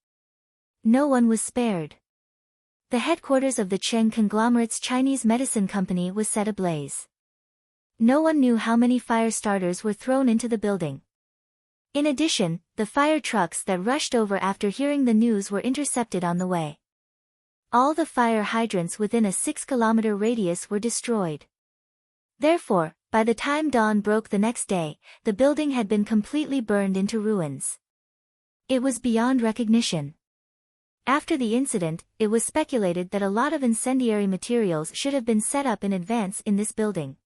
No one was spared. The headquarters of the Cheng conglomerate's Chinese medicine company was set ablaze. No one knew how many fire starters were thrown into the building. In addition, the fire trucks that rushed over after hearing the news were intercepted on the way. All the fire hydrants within a 6-kilometer radius were destroyed. Therefore, by the time dawn broke the next day, the building had been completely burned into ruins. It was beyond recognition. After the incident, it was speculated that a lot of incendiary materials should have been set up in advance in this building.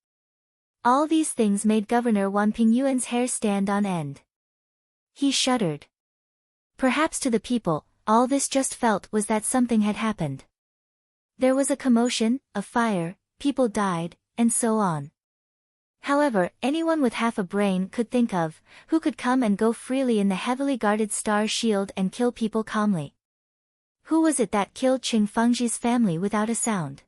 All these things made Governor Wan Pingyuan's hair stand on end. He shuddered. Perhaps to the people, all this just felt was that something had happened. There was a commotion, a fire, people died, and so on. However, anyone with half a brain could think of, who could come and go freely in the heavily guarded Star Shield and kill people calmly. Who was it that killed Cheng Fengji's family without a sound?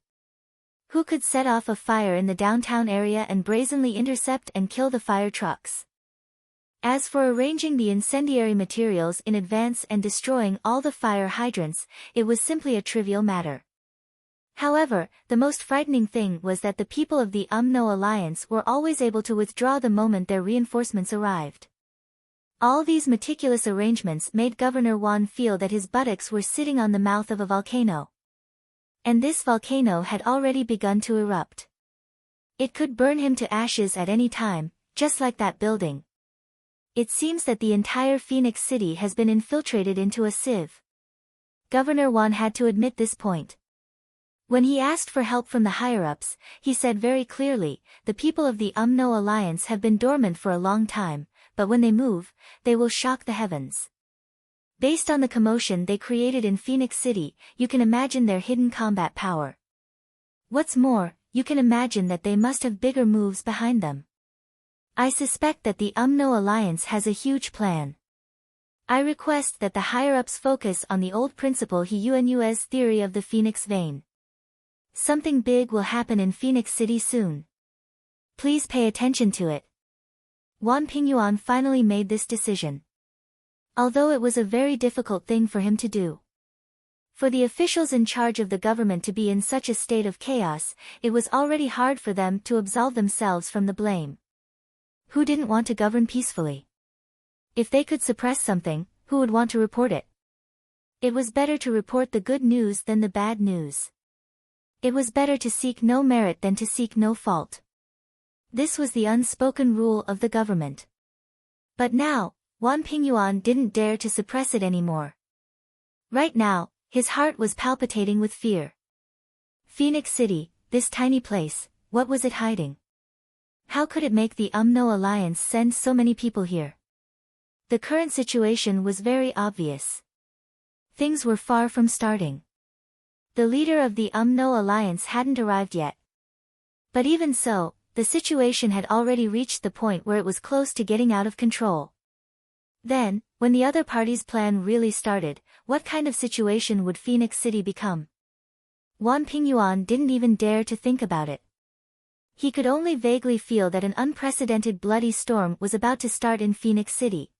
Who could set off a fire in the downtown area and brazenly intercept and kill the fire trucks? As for arranging the incendiary materials in advance and destroying all the fire hydrants, it was simply a trivial matter. However, the most frightening thing was that the people of the UMNO alliance were always able to withdraw the moment their reinforcements arrived. All these meticulous arrangements made Governor Wan feel that his buttocks were sitting on the mouth of a volcano. And this volcano had already begun to erupt. It could burn him to ashes at any time, just like that building. It seems that the entire Phoenix City has been infiltrated into a sieve. Governor Wan had to admit this point. When he asked for help from the higher-ups, he said very clearly, the people of the UMNO alliance have been dormant for a long time, but when they move, they will shock the heavens. Based on the commotion they created in Phoenix City, you can imagine their hidden combat power. What's more, you can imagine that they must have bigger moves behind them. I suspect that the UMNO alliance has a huge plan. I request that the higher-ups focus on the old principle He-Yuan-Yue's theory of the Phoenix vein. Something big will happen in Phoenix City soon. Please pay attention to it. Wan Pingyuan finally made this decision. Although it was a very difficult thing for him to do. For the officials in charge of the government to be in such a state of chaos, it was already hard for them to absolve themselves from the blame. Who didn't want to govern peacefully? If they could suppress something, who would want to report it? It was better to report the good news than the bad news. It was better to seek no merit than to seek no fault. This was the unspoken rule of the government. But now, Wan Pingyuan didn't dare to suppress it anymore. Right now, his heart was palpitating with fear. Phoenix City, this tiny place, what was it hiding? How could it make the UMNO alliance send so many people here? The current situation was very obvious. Things were far from starting. The leader of the UMNO alliance hadn't arrived yet. But even so, the situation had already reached the point where it was close to getting out of control. Then, when the other party's plan really started, what kind of situation would Phoenix City become? Wan Pingyuan didn't even dare to think about it. He could only vaguely feel that an unprecedented bloody storm was about to start in Phoenix City.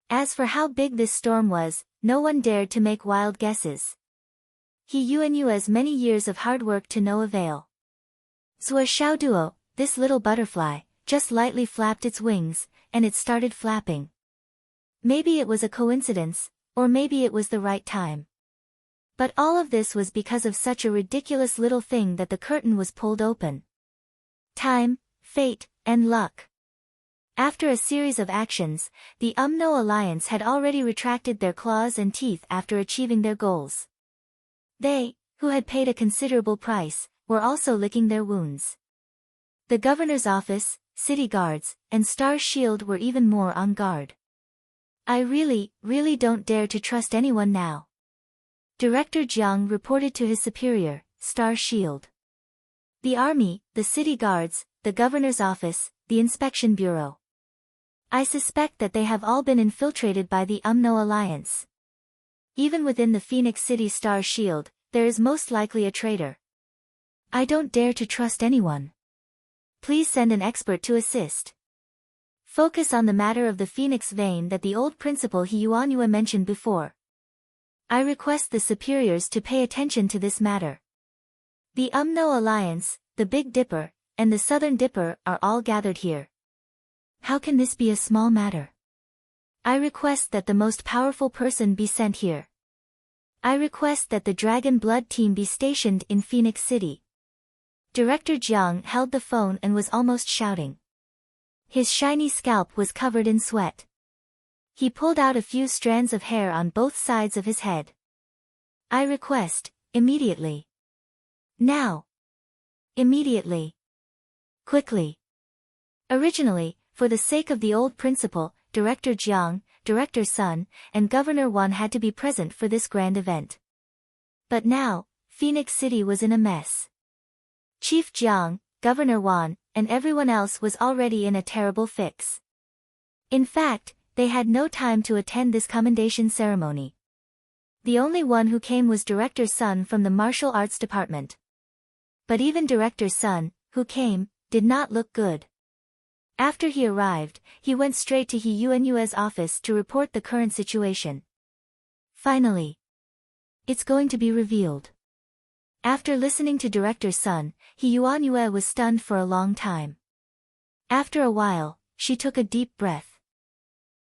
As for how big this storm was, no one dared to make wild guesses. He Yuanyue's many years of hard work to no avail. Zhuo Xiaoduo, this little butterfly, just lightly flapped its wings, and it started flapping. Maybe it was a coincidence, or maybe it was the right time. But all of this was because of such a ridiculous little thing that the curtain was pulled open. Time, fate, and luck. After a series of actions, the UMNO alliance had already retracted their claws and teeth after achieving their goals. They, who had paid a considerable price, were also licking their wounds. The governor's office, city guards, and Star Shield were even more on guard. I really don't dare to trust anyone now. Director Jiang reported to his superior, Star Shield. The army, the city guards, the governor's office, the inspection bureau. I suspect that they have all been infiltrated by the UMNO alliance. Even within the Phoenix City Star Shield, there is most likely a traitor. I don't dare to trust anyone. Please send an expert to assist. Focus on the matter of the Phoenix vein that the old principal He Yuanyue mentioned before. I request the superiors to pay attention to this matter. The UMNO alliance, the Big Dipper, and the Southern Dipper are all gathered here. How can this be a small matter? I request that the most powerful person be sent here. I request that the Dragon Blood team be stationed in Phoenix City. Director Jiang held the phone and was almost shouting. His shiny scalp was covered in sweat. He pulled out a few strands of hair on both sides of his head. I request, immediately. Now. Immediately. Quickly. Originally, for the sake of the old principal, Director Jiang, Director Sun, and Governor Wan had to be present for this grand event. But now, Phoenix City was in a mess. Chief Jiang, Governor Wan, and everyone else was already in a terrible fix. In fact, they had no time to attend this commendation ceremony. The only one who came was Director Sun from the Martial Arts Department. But even Director Sun, who came, did not look good. After he arrived, he went straight to He Yuanyue's office to report the current situation. Finally. It's going to be revealed. After listening to Director Sun, He Yuanyue was stunned for a long time. After a while, she took a deep breath.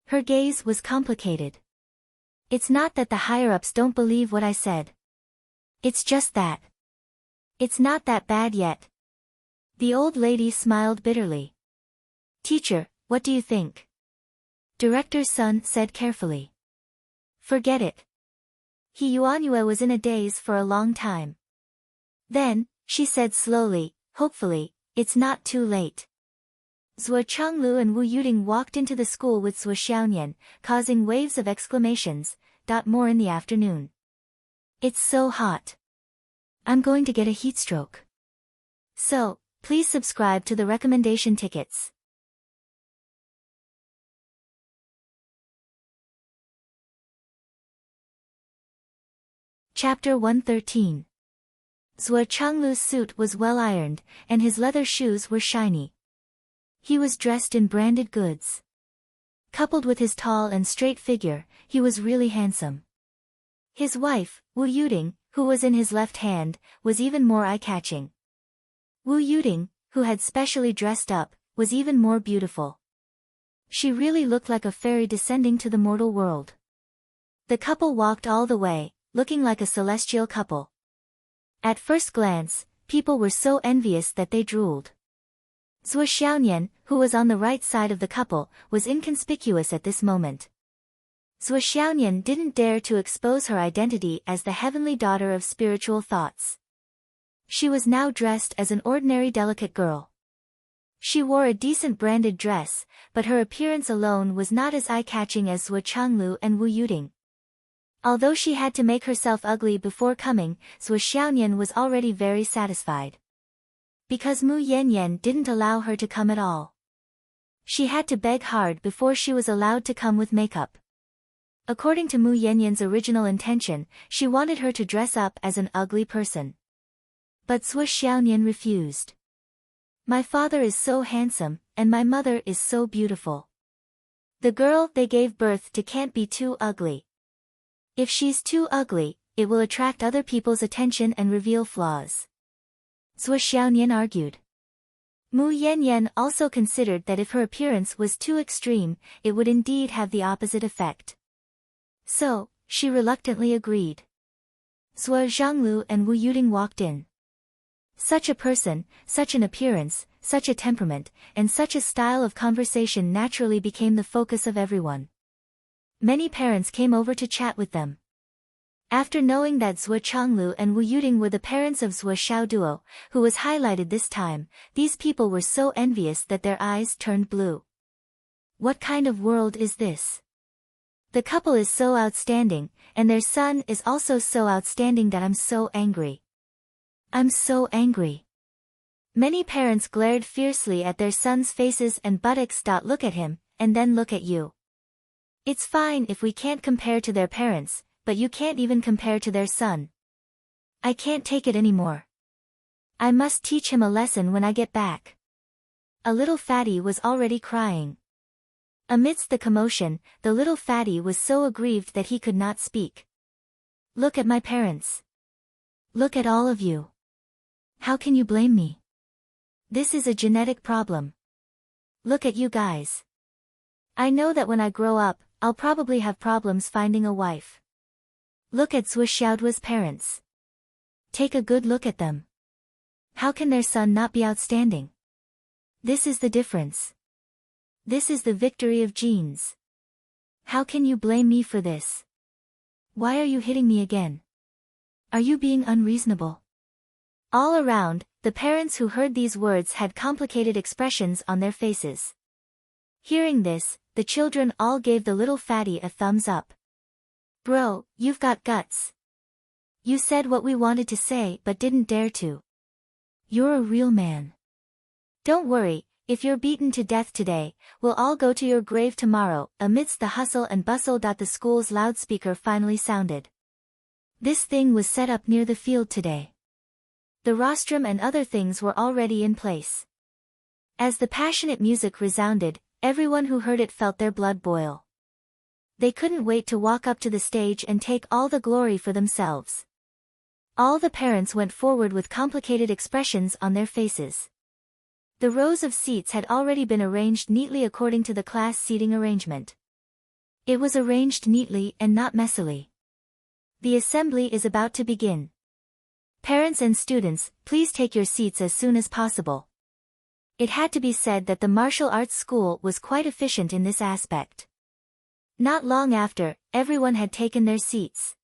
Her gaze was complicated. It's not that the higher-ups don't believe what I said. It's just that. It's not that bad yet. The old lady smiled bitterly. Teacher, what do you think? Director Sun said carefully. Forget it. He Yuanyue was in a daze for a long time. Then, she said slowly, hopefully, it's not too late. Zhuo Changlu and Wu Yuding walked into the school with Zhuo Xiaonian, causing waves of exclamations. More in the afternoon. It's so hot. I'm going to get a heat stroke. So, please subscribe to the recommendation tickets. Chapter 113. Zhuo Changlu's suit was well ironed, and his leather shoes were shiny. He was dressed in branded goods. Coupled with his tall and straight figure, he was really handsome. His wife, Wu Yuding, who was in his left hand, was even more eye-catching. Wu Yuding, who had specially dressed up, was even more beautiful. She really looked like a fairy descending to the mortal world. The couple walked all the way, looking like a celestial couple. At first glance, people were so envious that they drooled. Zhuo Xiaonian, who was on the right side of the couple, was inconspicuous at this moment. Zhuo Xiaonian didn't dare to expose her identity as the heavenly daughter of spiritual thoughts. She was now dressed as an ordinary delicate girl. She wore a decent branded dress, but her appearance alone was not as eye-catching as Zhuo Changlu and Wu Yuding. Although she had to make herself ugly before coming, Zhuo Xiaonian was already very satisfied. Because Mu Yanyan didn't allow her to come at all. She had to beg hard before she was allowed to come with makeup. According to Mu Yanyan's original intention, she wanted her to dress up as an ugly person. But Zhuo Xiaonian refused. My father is so handsome, and my mother is so beautiful. The girl they gave birth to can't be too ugly. If she's too ugly, it will attract other people's attention and reveal flaws. Zhuo Xiaonian argued. Mu Yanyan also considered that if her appearance was too extreme, it would indeed have the opposite effect. So, she reluctantly agreed. Zhuo Zhanglu and Wu Yuding walked in. Such a person, such an appearance, such a temperament, and such a style of conversation naturally became the focus of everyone. Many parents came over to chat with them. After knowing that Zhuo Changlu and Wu Yuding were the parents of Zhuo Xiaoduo, who was highlighted this time, these people were so envious that their eyes turned blue. What kind of world is this? The couple is so outstanding, and their son is also so outstanding that I'm so angry. I'm so angry. Many parents glared fiercely at their sons' faces and buttocks. Look at him, and then look at you. It's fine if we can't compare to their parents, but you can't even compare to their son. I can't take it anymore. I must teach him a lesson when I get back. A little fatty was already crying. Amidst the commotion, the little fatty was so aggrieved that he could not speak. Look at my parents. Look at all of you. How can you blame me? This is a genetic problem. Look at you guys. I know that when I grow up, I'll probably have problems finding a wife. Look at Zhuo Xiaoduo's parents. Take a good look at them. How can their son not be outstanding? This is the difference. This is the victory of genes. How can you blame me for this? Why are you hitting me again? Are you being unreasonable? All around, the parents who heard these words had complicated expressions on their faces. Hearing this, the children all gave the little fatty a thumbs up. Bro, you've got guts. You said what we wanted to say but didn't dare to. You're a real man. Don't worry, if you're beaten to death today, we'll all go to your grave tomorrow. Amidst the hustle and bustle, the school's loudspeaker finally sounded. This thing was set up near the field today. The rostrum and other things were already in place. As the passionate music resounded, everyone who heard it felt their blood boil. They couldn't wait to walk up to the stage and take all the glory for themselves. All the parents went forward with complicated expressions on their faces. The rows of seats had already been arranged neatly according to the class seating arrangement. It was arranged neatly and not messily. The assembly is about to begin. Parents and students, please take your seats as soon as possible. It had to be said that the martial arts school was quite efficient in this aspect. Not long after, everyone had taken their seats.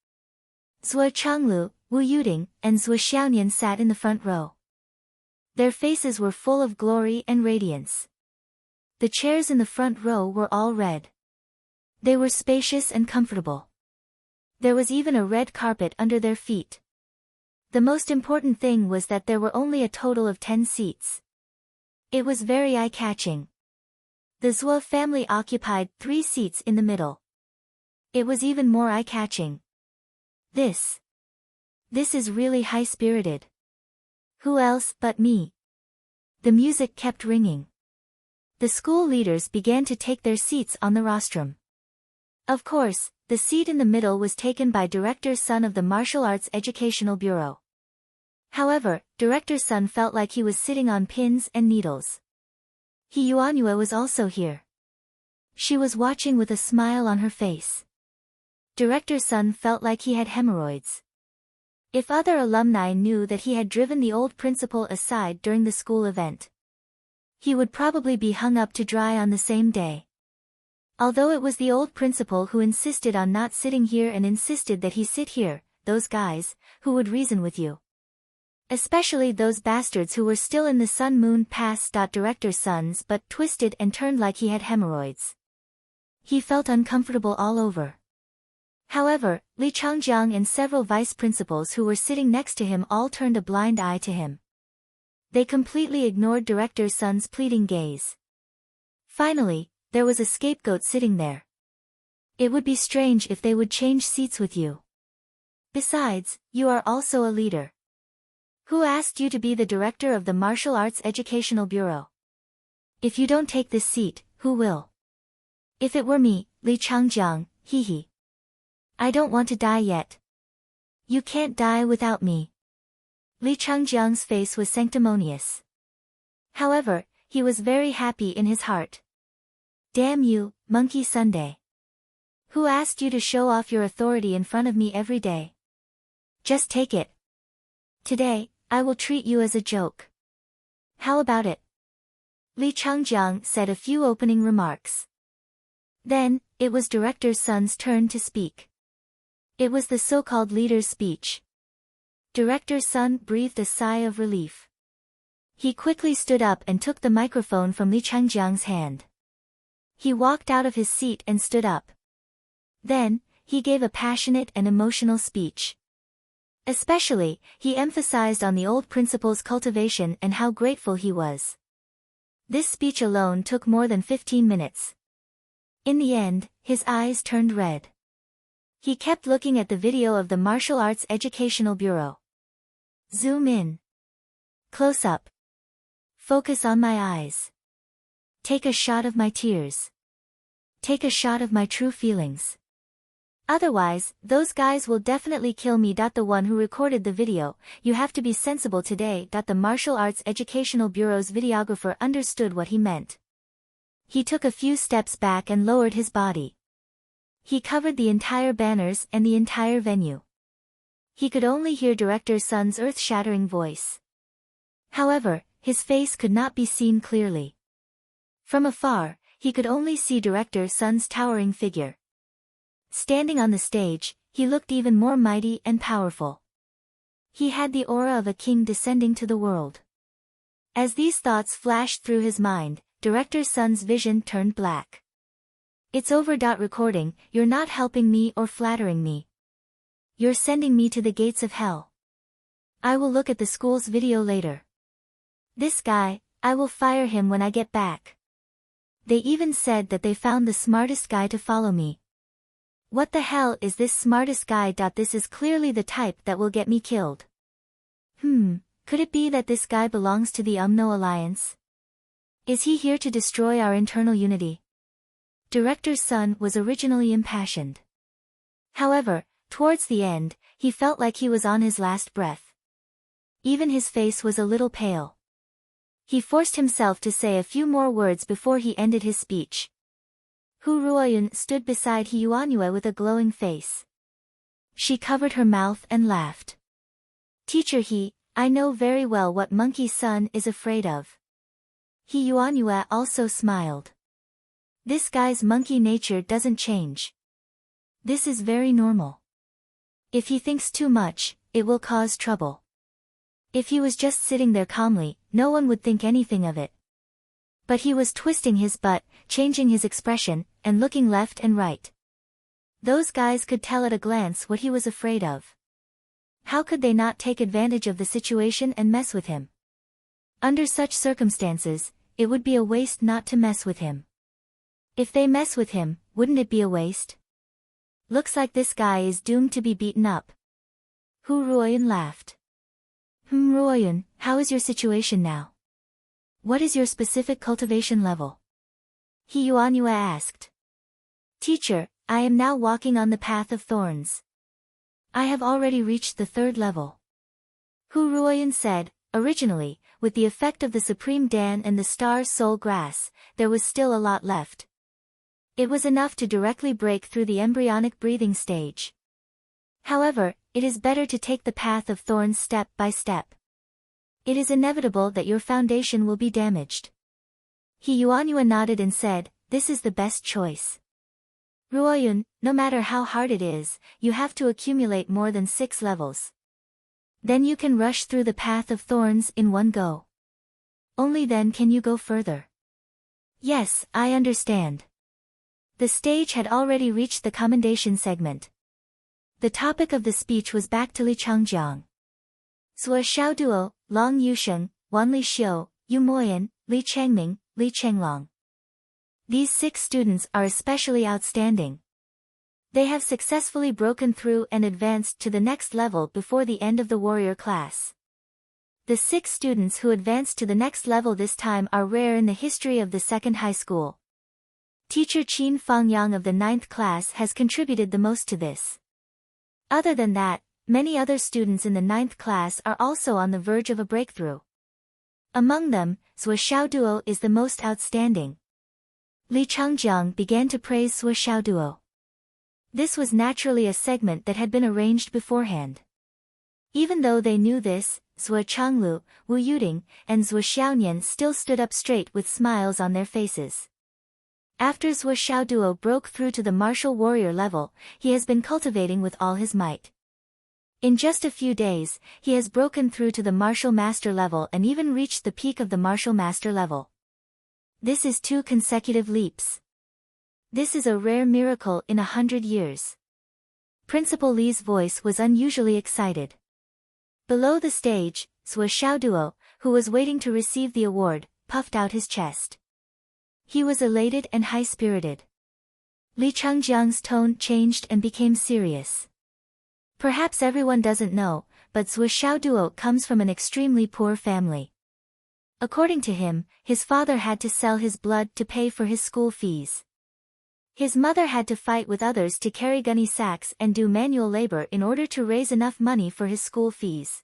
Zhuo Changlu, Wu Yuding, and Zhuo Xiaonian sat in the front row. Their faces were full of glory and radiance. The chairs in the front row were all red. They were spacious and comfortable. There was even a red carpet under their feet. The most important thing was that there were only a total of 10 seats. It was very eye-catching. The Zhuo family occupied 3 seats in the middle. It was even more eye-catching. This is really high-spirited. Who else but me? The music kept ringing. The school leaders began to take their seats on the rostrum. Of course, the seat in the middle was taken by Director's son of the Martial Arts Educational Bureau. However, Director's son felt like he was sitting on pins and needles. He Yuanyue was also here. She was watching with a smile on her face. Director's son felt like he had hemorrhoids. If other alumni knew that he had driven the old principal aside during the school event, he would probably be hung up to dry on the same day. Although it was the old principal who insisted on not sitting here and insisted that he sit here, those guys, who would reason with you. Especially those bastards who were still in the sun-moon pass. Director's sons but twisted and turned like he had hemorrhoids. He felt uncomfortable all over. However, Li Changjiang and several vice principals who were sitting next to him all turned a blind eye to him. They completely ignored Director's son's pleading gaze. Finally, there was a scapegoat sitting there. It would be strange if they would change seats with you. Besides, you are also a leader. Who asked you to be the director of the Martial Arts Educational Bureau? If you don't take this seat, who will? If it were me, Li Changjiang, hee. I don't want to die yet. You can't die without me. Li Changjiang's face was sanctimonious. However, he was very happy in his heart. Damn you, Monkey Sunday. Who asked you to show off your authority in front of me every day? Just take it. Today, I will treat you as a joke. How about it? Li Changjiang said a few opening remarks. Then, it was Director Sun's turn to speak. It was the so-called leader's speech. Director Sun breathed a sigh of relief. He quickly stood up and took the microphone from Li Changjiang's hand. He walked out of his seat and stood up. Then, he gave a passionate and emotional speech. Especially, he emphasized on the old principle's cultivation and how grateful he was. This speech alone took more than 15 minutes. In the end, his eyes turned red. He kept looking at the video of the Martial Arts Educational Bureau. Zoom in. Close up. Focus on my eyes. Take a shot of my tears. Take a shot of my true feelings. Otherwise, those guys will definitely kill me. The one who recorded the video, you have to be sensible today. The Martial Arts Educational Bureau's videographer understood what he meant. He took a few steps back and lowered his body. He covered the entire banners and the entire venue. He could only hear Director Sun's earth-shattering voice. However, his face could not be seen clearly. From afar, he could only see Director Sun's towering figure. Standing on the stage, he looked even more mighty and powerful. He had the aura of a king descending to the world. As these thoughts flashed through his mind, Director Sun's vision turned black. It's over. Recording, you're not helping me or flattering me. You're sending me to the gates of hell. I will look at the school's video later. This guy, I will fire him when I get back. They even said that they found the smartest guy to follow me. What the hell is this smartest guy? This is clearly the type that will get me killed. Could it be that this guy belongs to the UMNO alliance? Is he here to destroy our internal unity? Director Sun was originally impassioned. However, towards the end, he felt like he was on his last breath. Even his face was a little pale. He forced himself to say a few more words before he ended his speech. Hu Ruoyun stood beside He Yuanyue with a glowing face. She covered her mouth and laughed. Teacher He, I know very well what Monkey Sun is afraid of. He Yuanyue also smiled. This guy's monkey nature doesn't change. This is very normal. If he thinks too much, it will cause trouble. If he was just sitting there calmly, no one would think anything of it. But he was twisting his butt, changing his expression, and looking left and right. Those guys could tell at a glance what he was afraid of. How could they not take advantage of the situation and mess with him? Under such circumstances, it would be a waste not to mess with him. If they mess with him, wouldn't it be a waste? Looks like this guy is doomed to be beaten up. Hu Ruoyun laughed. Ruoyun, how is your situation now? What is your specific cultivation level? He Yuanyue asked. Teacher, I am now walking on the path of thorns. I have already reached the 3rd level. Hu Ruoyun said, originally, with the effect of the Supreme Dan and the Star Soul Grass, there was still a lot left. It was enough to directly break through the embryonic breathing stage. However, it is better to take the path of thorns step by step. It is inevitable that your foundation will be damaged. He Yuanyue nodded and said, this is the best choice. Ruoyun, no matter how hard it is, you have to accumulate more than 6 levels. Then you can rush through the path of thorns in one go. Only then can you go further. Yes, I understand. The stage had already reached the commendation segment. The topic of the speech was back to Li Changjiang. Zhuo Xiaoduo, Long Yusheng, Wan Li Xiu, Yu Moyan, Li Changming, Li Chenglong. These 6 students are especially outstanding. They have successfully broken through and advanced to the next level before the end of the warrior class. The 6 students who advanced to the next level this time are rare in the history of the second high school. Teacher Qin Fangyang of the 9th class has contributed the most to this. Other than that, many other students in the 9th class are also on the verge of a breakthrough. Among them, Zhuo Xiaoduo is the most outstanding. Li Changjiang began to praise Zhuo Xiaoduo. This was naturally a segment that had been arranged beforehand. Even though they knew this, Zhuo Changlu, Wu Yuding, and Zhuo Xiaonian still stood up straight with smiles on their faces. After Zhuo Xiaoduo broke through to the martial warrior level, he has been cultivating with all his might. In just a few days, he has broken through to the martial master level and even reached the peak of the martial master level. This is 2 consecutive leaps. This is a rare miracle in 100 years. Principal Li's voice was unusually excited. Below the stage, Zhuo Xiaoduo, who was waiting to receive the award, puffed out his chest. He was elated and high-spirited. Li Changjiang's tone changed and became serious. Perhaps everyone doesn't know, but Zhuo Xiaoduo comes from an extremely poor family. According to him, his father had to sell his blood to pay for his school fees. His mother had to fight with others to carry gunny sacks and do manual labor in order to raise enough money for his school fees.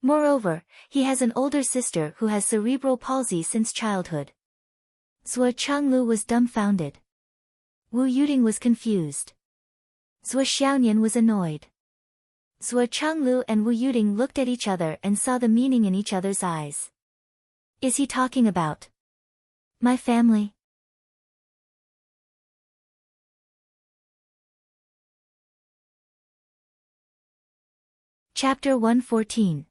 Moreover, he has an older sister who has cerebral palsy since childhood. Zhuo Changlu was dumbfounded. Wu Yuding was confused. Zhuo Xiaonian was annoyed. Zhuo Changlu and Wu Yuding looked at each other and saw the meaning in each other's eyes. Is he talking about my family? Chapter 114.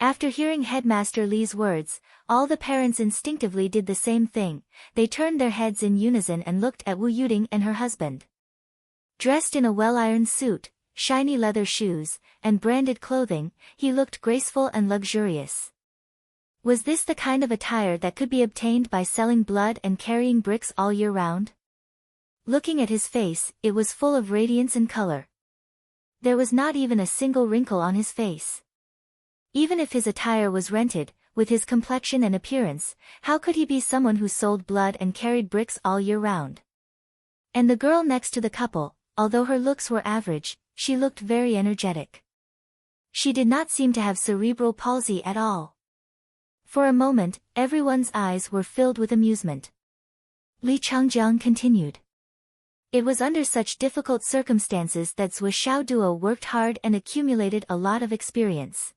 After hearing Headmaster Li's words, all the parents instinctively did the same thing. They turned their heads in unison and looked at Wu Yuding and her husband. Dressed in a well-ironed suit, shiny leather shoes, and branded clothing, he looked graceful and luxurious. Was this the kind of attire that could be obtained by selling blood and carrying bricks all year round? Looking at his face, it was full of radiance and color. There was not even a single wrinkle on his face. Even if his attire was rented, with his complexion and appearance, how could he be someone who sold blood and carried bricks all year round? And the girl next to the couple, although her looks were average, she looked very energetic. She did not seem to have cerebral palsy at all. For a moment, everyone's eyes were filled with amusement. Li Changjiang continued. It was under such difficult circumstances that Zhuo Xiaoduo worked hard and accumulated a lot of experience.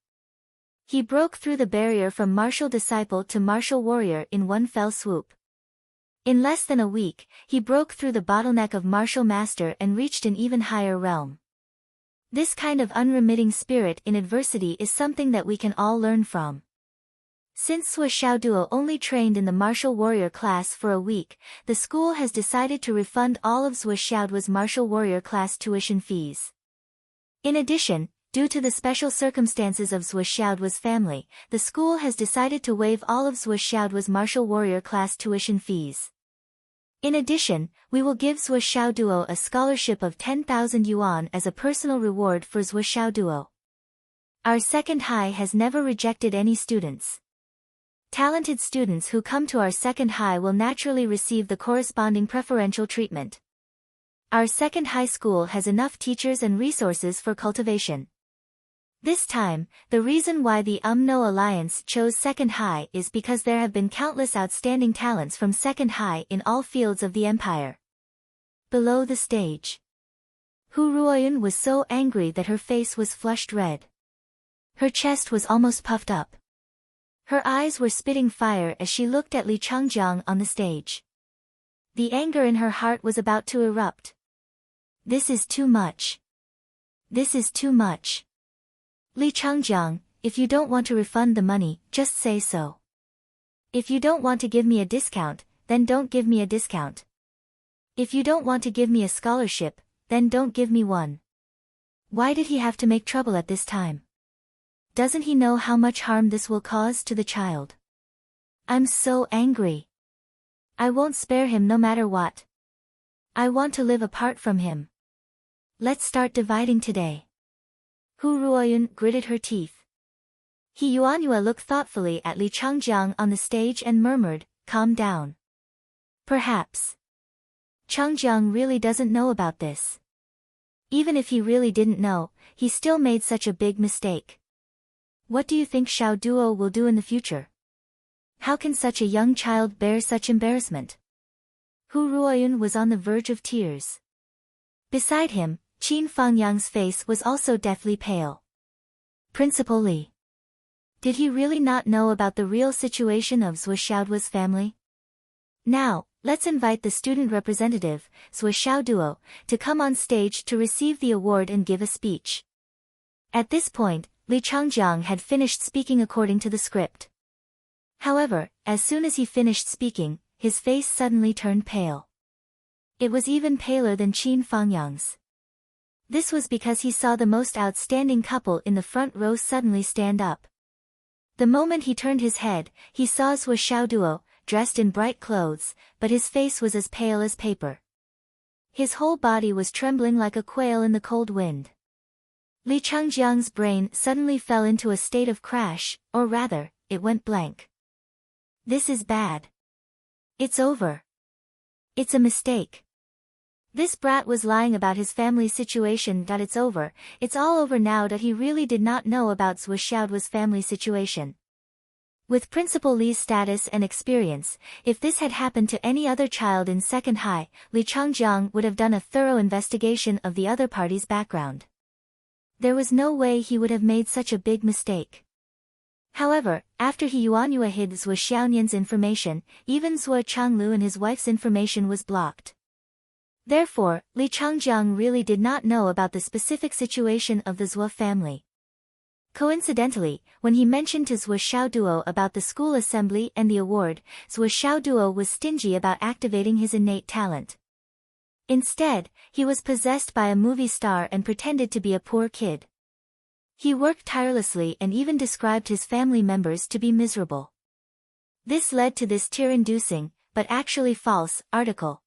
He broke through the barrier from martial disciple to martial warrior in one fell swoop. In less than a week, he broke through the bottleneck of martial master and reached an even higher realm. This kind of unremitting spirit in adversity is something that we can all learn from. Since Zhuo Xiaoduo only trained in the martial warrior class for a week, the school has decided to refund all of Zhuo Xiaoduo's martial warrior class tuition fees. In addition, due to the special circumstances of Zhuo Xiaoduo's family, the school has decided to waive all of Zhuo Xiaoduo's martial warrior class tuition fees. In addition, we will give Zhuo Xiaoduo a scholarship of 10,000 yuan as a personal reward for Zhuo Xiaoduo. Our second high has never rejected any students. Talented students who come to our second high will naturally receive the corresponding preferential treatment. Our second high school has enough teachers and resources for cultivation. This time, the reason why the UMNO Alliance chose second high is because there have been countless outstanding talents from second high in all fields of the empire. Below the stage, Hu Ruoyun was so angry that her face was flushed red. Her chest was almost puffed up. Her eyes were spitting fire as she looked at Li Changjiang on the stage. The anger in her heart was about to erupt. This is too much. This is too much. Li Changjiang, if you don't want to refund the money, just say so. If you don't want to give me a discount, then don't give me a discount. If you don't want to give me a scholarship, then don't give me one. Why did he have to make trouble at this time? Doesn't he know how much harm this will cause to the child? I'm so angry. I won't spare him no matter what. I want to live apart from him. Let's start dividing today. Hu Ruoyun gritted her teeth. He Yuanyue looked thoughtfully at Li Changjiang on the stage and murmured, "Calm down." Perhaps. Changjiang really doesn't know about this. Even if he really didn't know, he still made such a big mistake. What do you think Xiao Duo will do in the future? How can such a young child bear such embarrassment? Hu Ruoyun was on the verge of tears. Beside him, Qin Fangyang's face was also deathly pale. Principal Li. Did he really not know about the real situation of Zhou Xiaoduo's family? Now, let's invite the student representative, Zhou Xiaoduo, to come on stage to receive the award and give a speech. At this point, Li Changjiang had finished speaking according to the script. However, as soon as he finished speaking, his face suddenly turned pale. It was even paler than Qin Fangyang's. This was because he saw the most outstanding couple in the front row suddenly stand up. The moment he turned his head, he saw Zhou Xiaoduo, dressed in bright clothes, but his face was as pale as paper. His whole body was trembling like a quail in the cold wind. Li Changjiang's brain suddenly fell into a state of crash, or rather, it went blank. This is bad. It's over. It's a mistake. This brat was lying about his family's situation. It's over, it's all over now. He really did not know about Zhou Xiaoduo's family situation. With Principal Li's status and experience, if this had happened to any other child in second high, Li Changjiang would have done a thorough investigation of the other party's background. There was no way he would have made such a big mistake. However, after he Yuanyue hid Zhou Xiaonian's information, even Zhou Changlu and his wife's information was blocked. Therefore, Li Changjiang really did not know about the specific situation of the Zhou family. Coincidentally, when he mentioned to Zhou Xiaoduo about the school assembly and the award, Zhou Xiaoduo was stingy about activating his innate talent. Instead, he was possessed by a movie star and pretended to be a poor kid. He worked tirelessly and even described his family members to be miserable. This led to this tear-inducing, but actually false, article.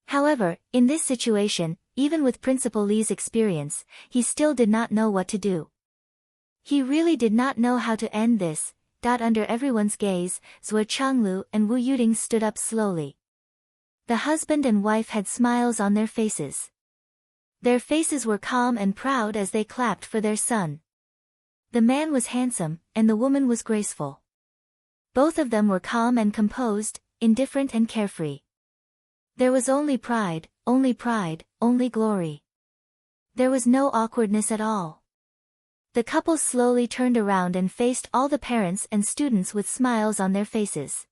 However, in this situation, even with Principal Li's experience, he still did not know what to do. He really did not know how to end this. Under everyone's gaze, Zhou Changlu and Wu Yuding stood up slowly. The husband and wife had smiles on their faces. Their faces were calm and proud as they clapped for their son. The man was handsome, and the woman was graceful. Both of them were calm and composed, indifferent and carefree. There was only pride, only glory. There was no awkwardness at all. The couple slowly turned around and faced all the parents and students with smiles on their faces.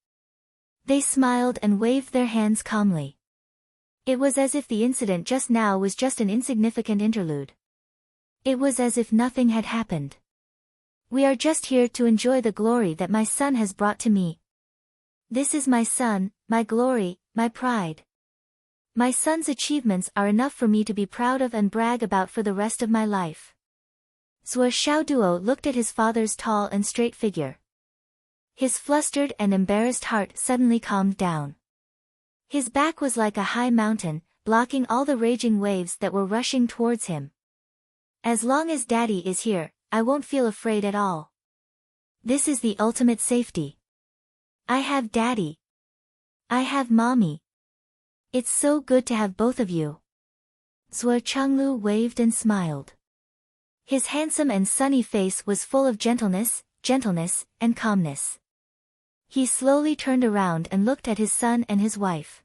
They smiled and waved their hands calmly. It was as if the incident just now was just an insignificant interlude. It was as if nothing had happened. We are just here to enjoy the glory that my son has brought to me. This is my son, my glory, my pride. My son's achievements are enough for me to be proud of and brag about for the rest of my life. Zhou Xiaoduo looked at his father's tall and straight figure. His flustered and embarrassed heart suddenly calmed down. His back was like a high mountain, blocking all the raging waves that were rushing towards him. As long as Daddy is here, I won't feel afraid at all. This is the ultimate safety. I have Daddy. I have Mommy. It's so good to have both of you. Zhou Changlu waved and smiled. His handsome and sunny face was full of gentleness, and calmness. He slowly turned around and looked at his son and his wife.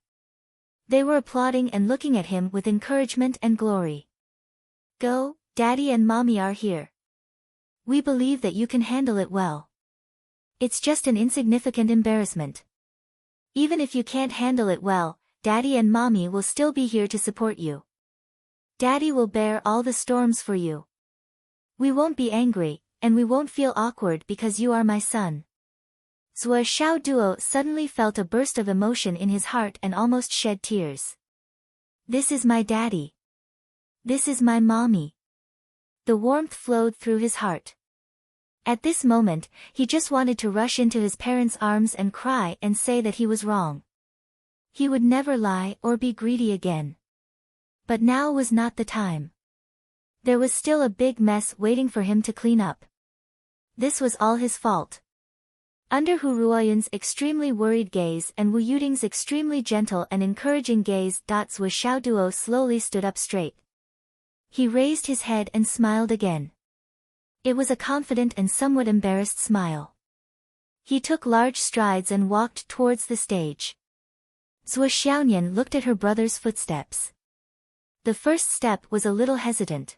They were applauding and looking at him with encouragement and glory. Go, Daddy and Mommy are here. We believe that you can handle it well. It's just an insignificant embarrassment. Even if you can't handle it well, Daddy and Mommy will still be here to support you. Daddy will bear all the storms for you. We won't be angry, and we won't feel awkward because you are my son. Zhou Xiaoduo suddenly felt a burst of emotion in his heart and almost shed tears. This is my daddy. This is my mommy. The warmth flowed through his heart. At this moment, he just wanted to rush into his parents' arms and cry and say that he was wrong. He would never lie or be greedy again. But now was not the time. There was still a big mess waiting for him to clean up. This was all his fault. Under Hu Ruoyun's extremely worried gaze and Wu Yuding's extremely gentle and encouraging gaze, Zhuo Xiaoduo slowly stood up straight. He raised his head and smiled again. It was a confident and somewhat embarrassed smile. He took large strides and walked towards the stage. Zhuo Xiaonian looked at her brother's footsteps. The first step was a little hesitant.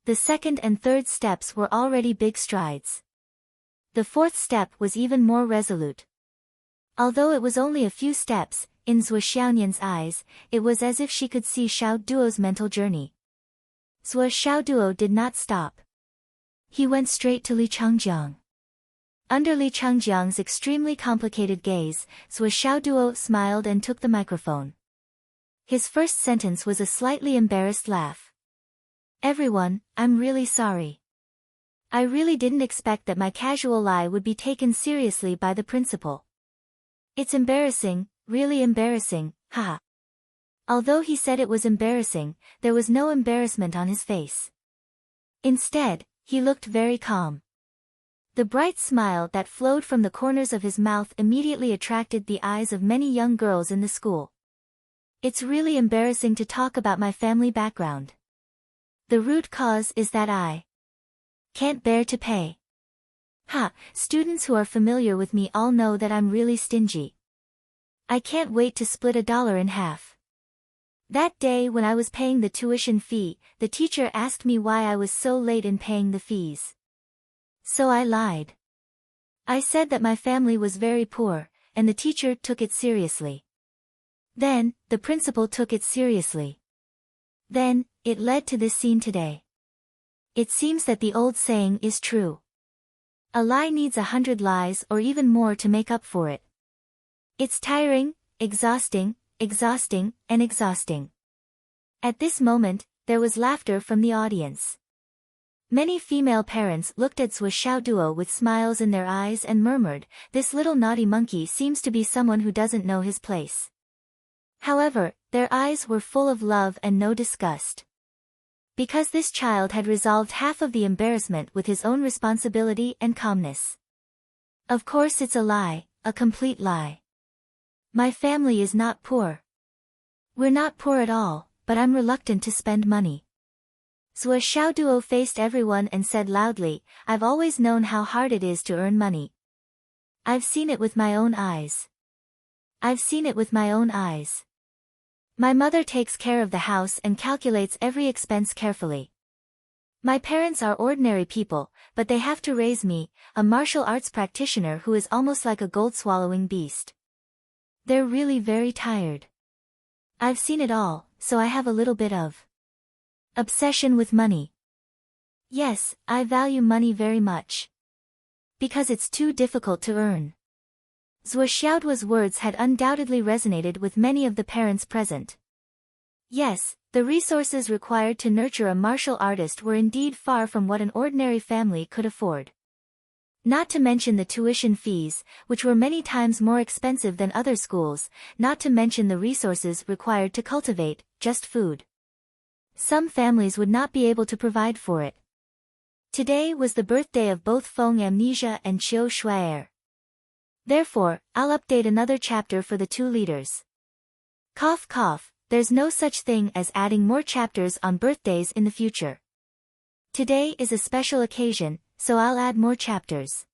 The second and third steps were already big strides. The fourth step was even more resolute. Although it was only a few steps, in Zhuo Xiaonian's eyes, it was as if she could see Xiaoduo's mental journey. Zhuo Xiaoduo did not stop. He went straight to Li Changjiang. Under Li Changjiang's extremely complicated gaze, Zhuo Xiaoduo smiled and took the microphone. His first sentence was a slightly embarrassed laugh. "Everyone, I'm really sorry. I really didn't expect that my casual lie would be taken seriously by the principal. It's embarrassing, really embarrassing, haha." Although he said it was embarrassing, there was no embarrassment on his face. Instead, he looked very calm. The bright smile that flowed from the corners of his mouth immediately attracted the eyes of many young girls in the school. "It's really embarrassing to talk about my family background. The root cause is that I can't bear to pay. Students who are familiar with me all know that I'm really stingy. I can't wait to split $1 in half. That day when I was paying the tuition fee, the teacher asked me why I was so late in paying the fees. So I lied. I said that my family was very poor, and the teacher took it seriously. Then, the principal took it seriously. Then, it led to this scene today. It seems that the old saying is true. A lie needs 100 lies or even more to make up for it. It's tiring, exhausting, and exhausting." At this moment, there was laughter from the audience. Many female parents looked at Zhuo Xiaoduo with smiles in their eyes and murmured, "This little naughty monkey seems to be someone who doesn't know his place." However, their eyes were full of love and no disgust. Because this child had resolved half of the embarrassment with his own responsibility and calmness. "Of course it's a lie, a complete lie. My family is not poor. We're not poor at all, but I'm reluctant to spend money." Zhuo Xiaoduo faced everyone and said loudly, "I've always known how hard it is to earn money. I've seen it with my own eyes. I've seen it with my own eyes. My mother takes care of the house and calculates every expense carefully. My parents are ordinary people, but they have to raise me, a martial arts practitioner who is almost like a gold-swallowing beast. They're really very tired. I've seen it all, so I have a little bit of obsession with money. Yes, I value money very much. Because it's too difficult to earn." Zhuo Xiaoduo's words had undoubtedly resonated with many of the parents present. Yes, the resources required to nurture a martial artist were indeed far from what an ordinary family could afford. Not to mention the tuition fees, which were many times more expensive than other schools, not to mention the resources required to cultivate, just food. Some families would not be able to provide for it. Today was the birthday of both Feng Amnesia and Qiu Shuai'er. Therefore, I'll update another chapter for the two leaders. Cough cough, there's no such thing as adding more chapters on birthdays in the future. Today is a special occasion, so I'll add more chapters.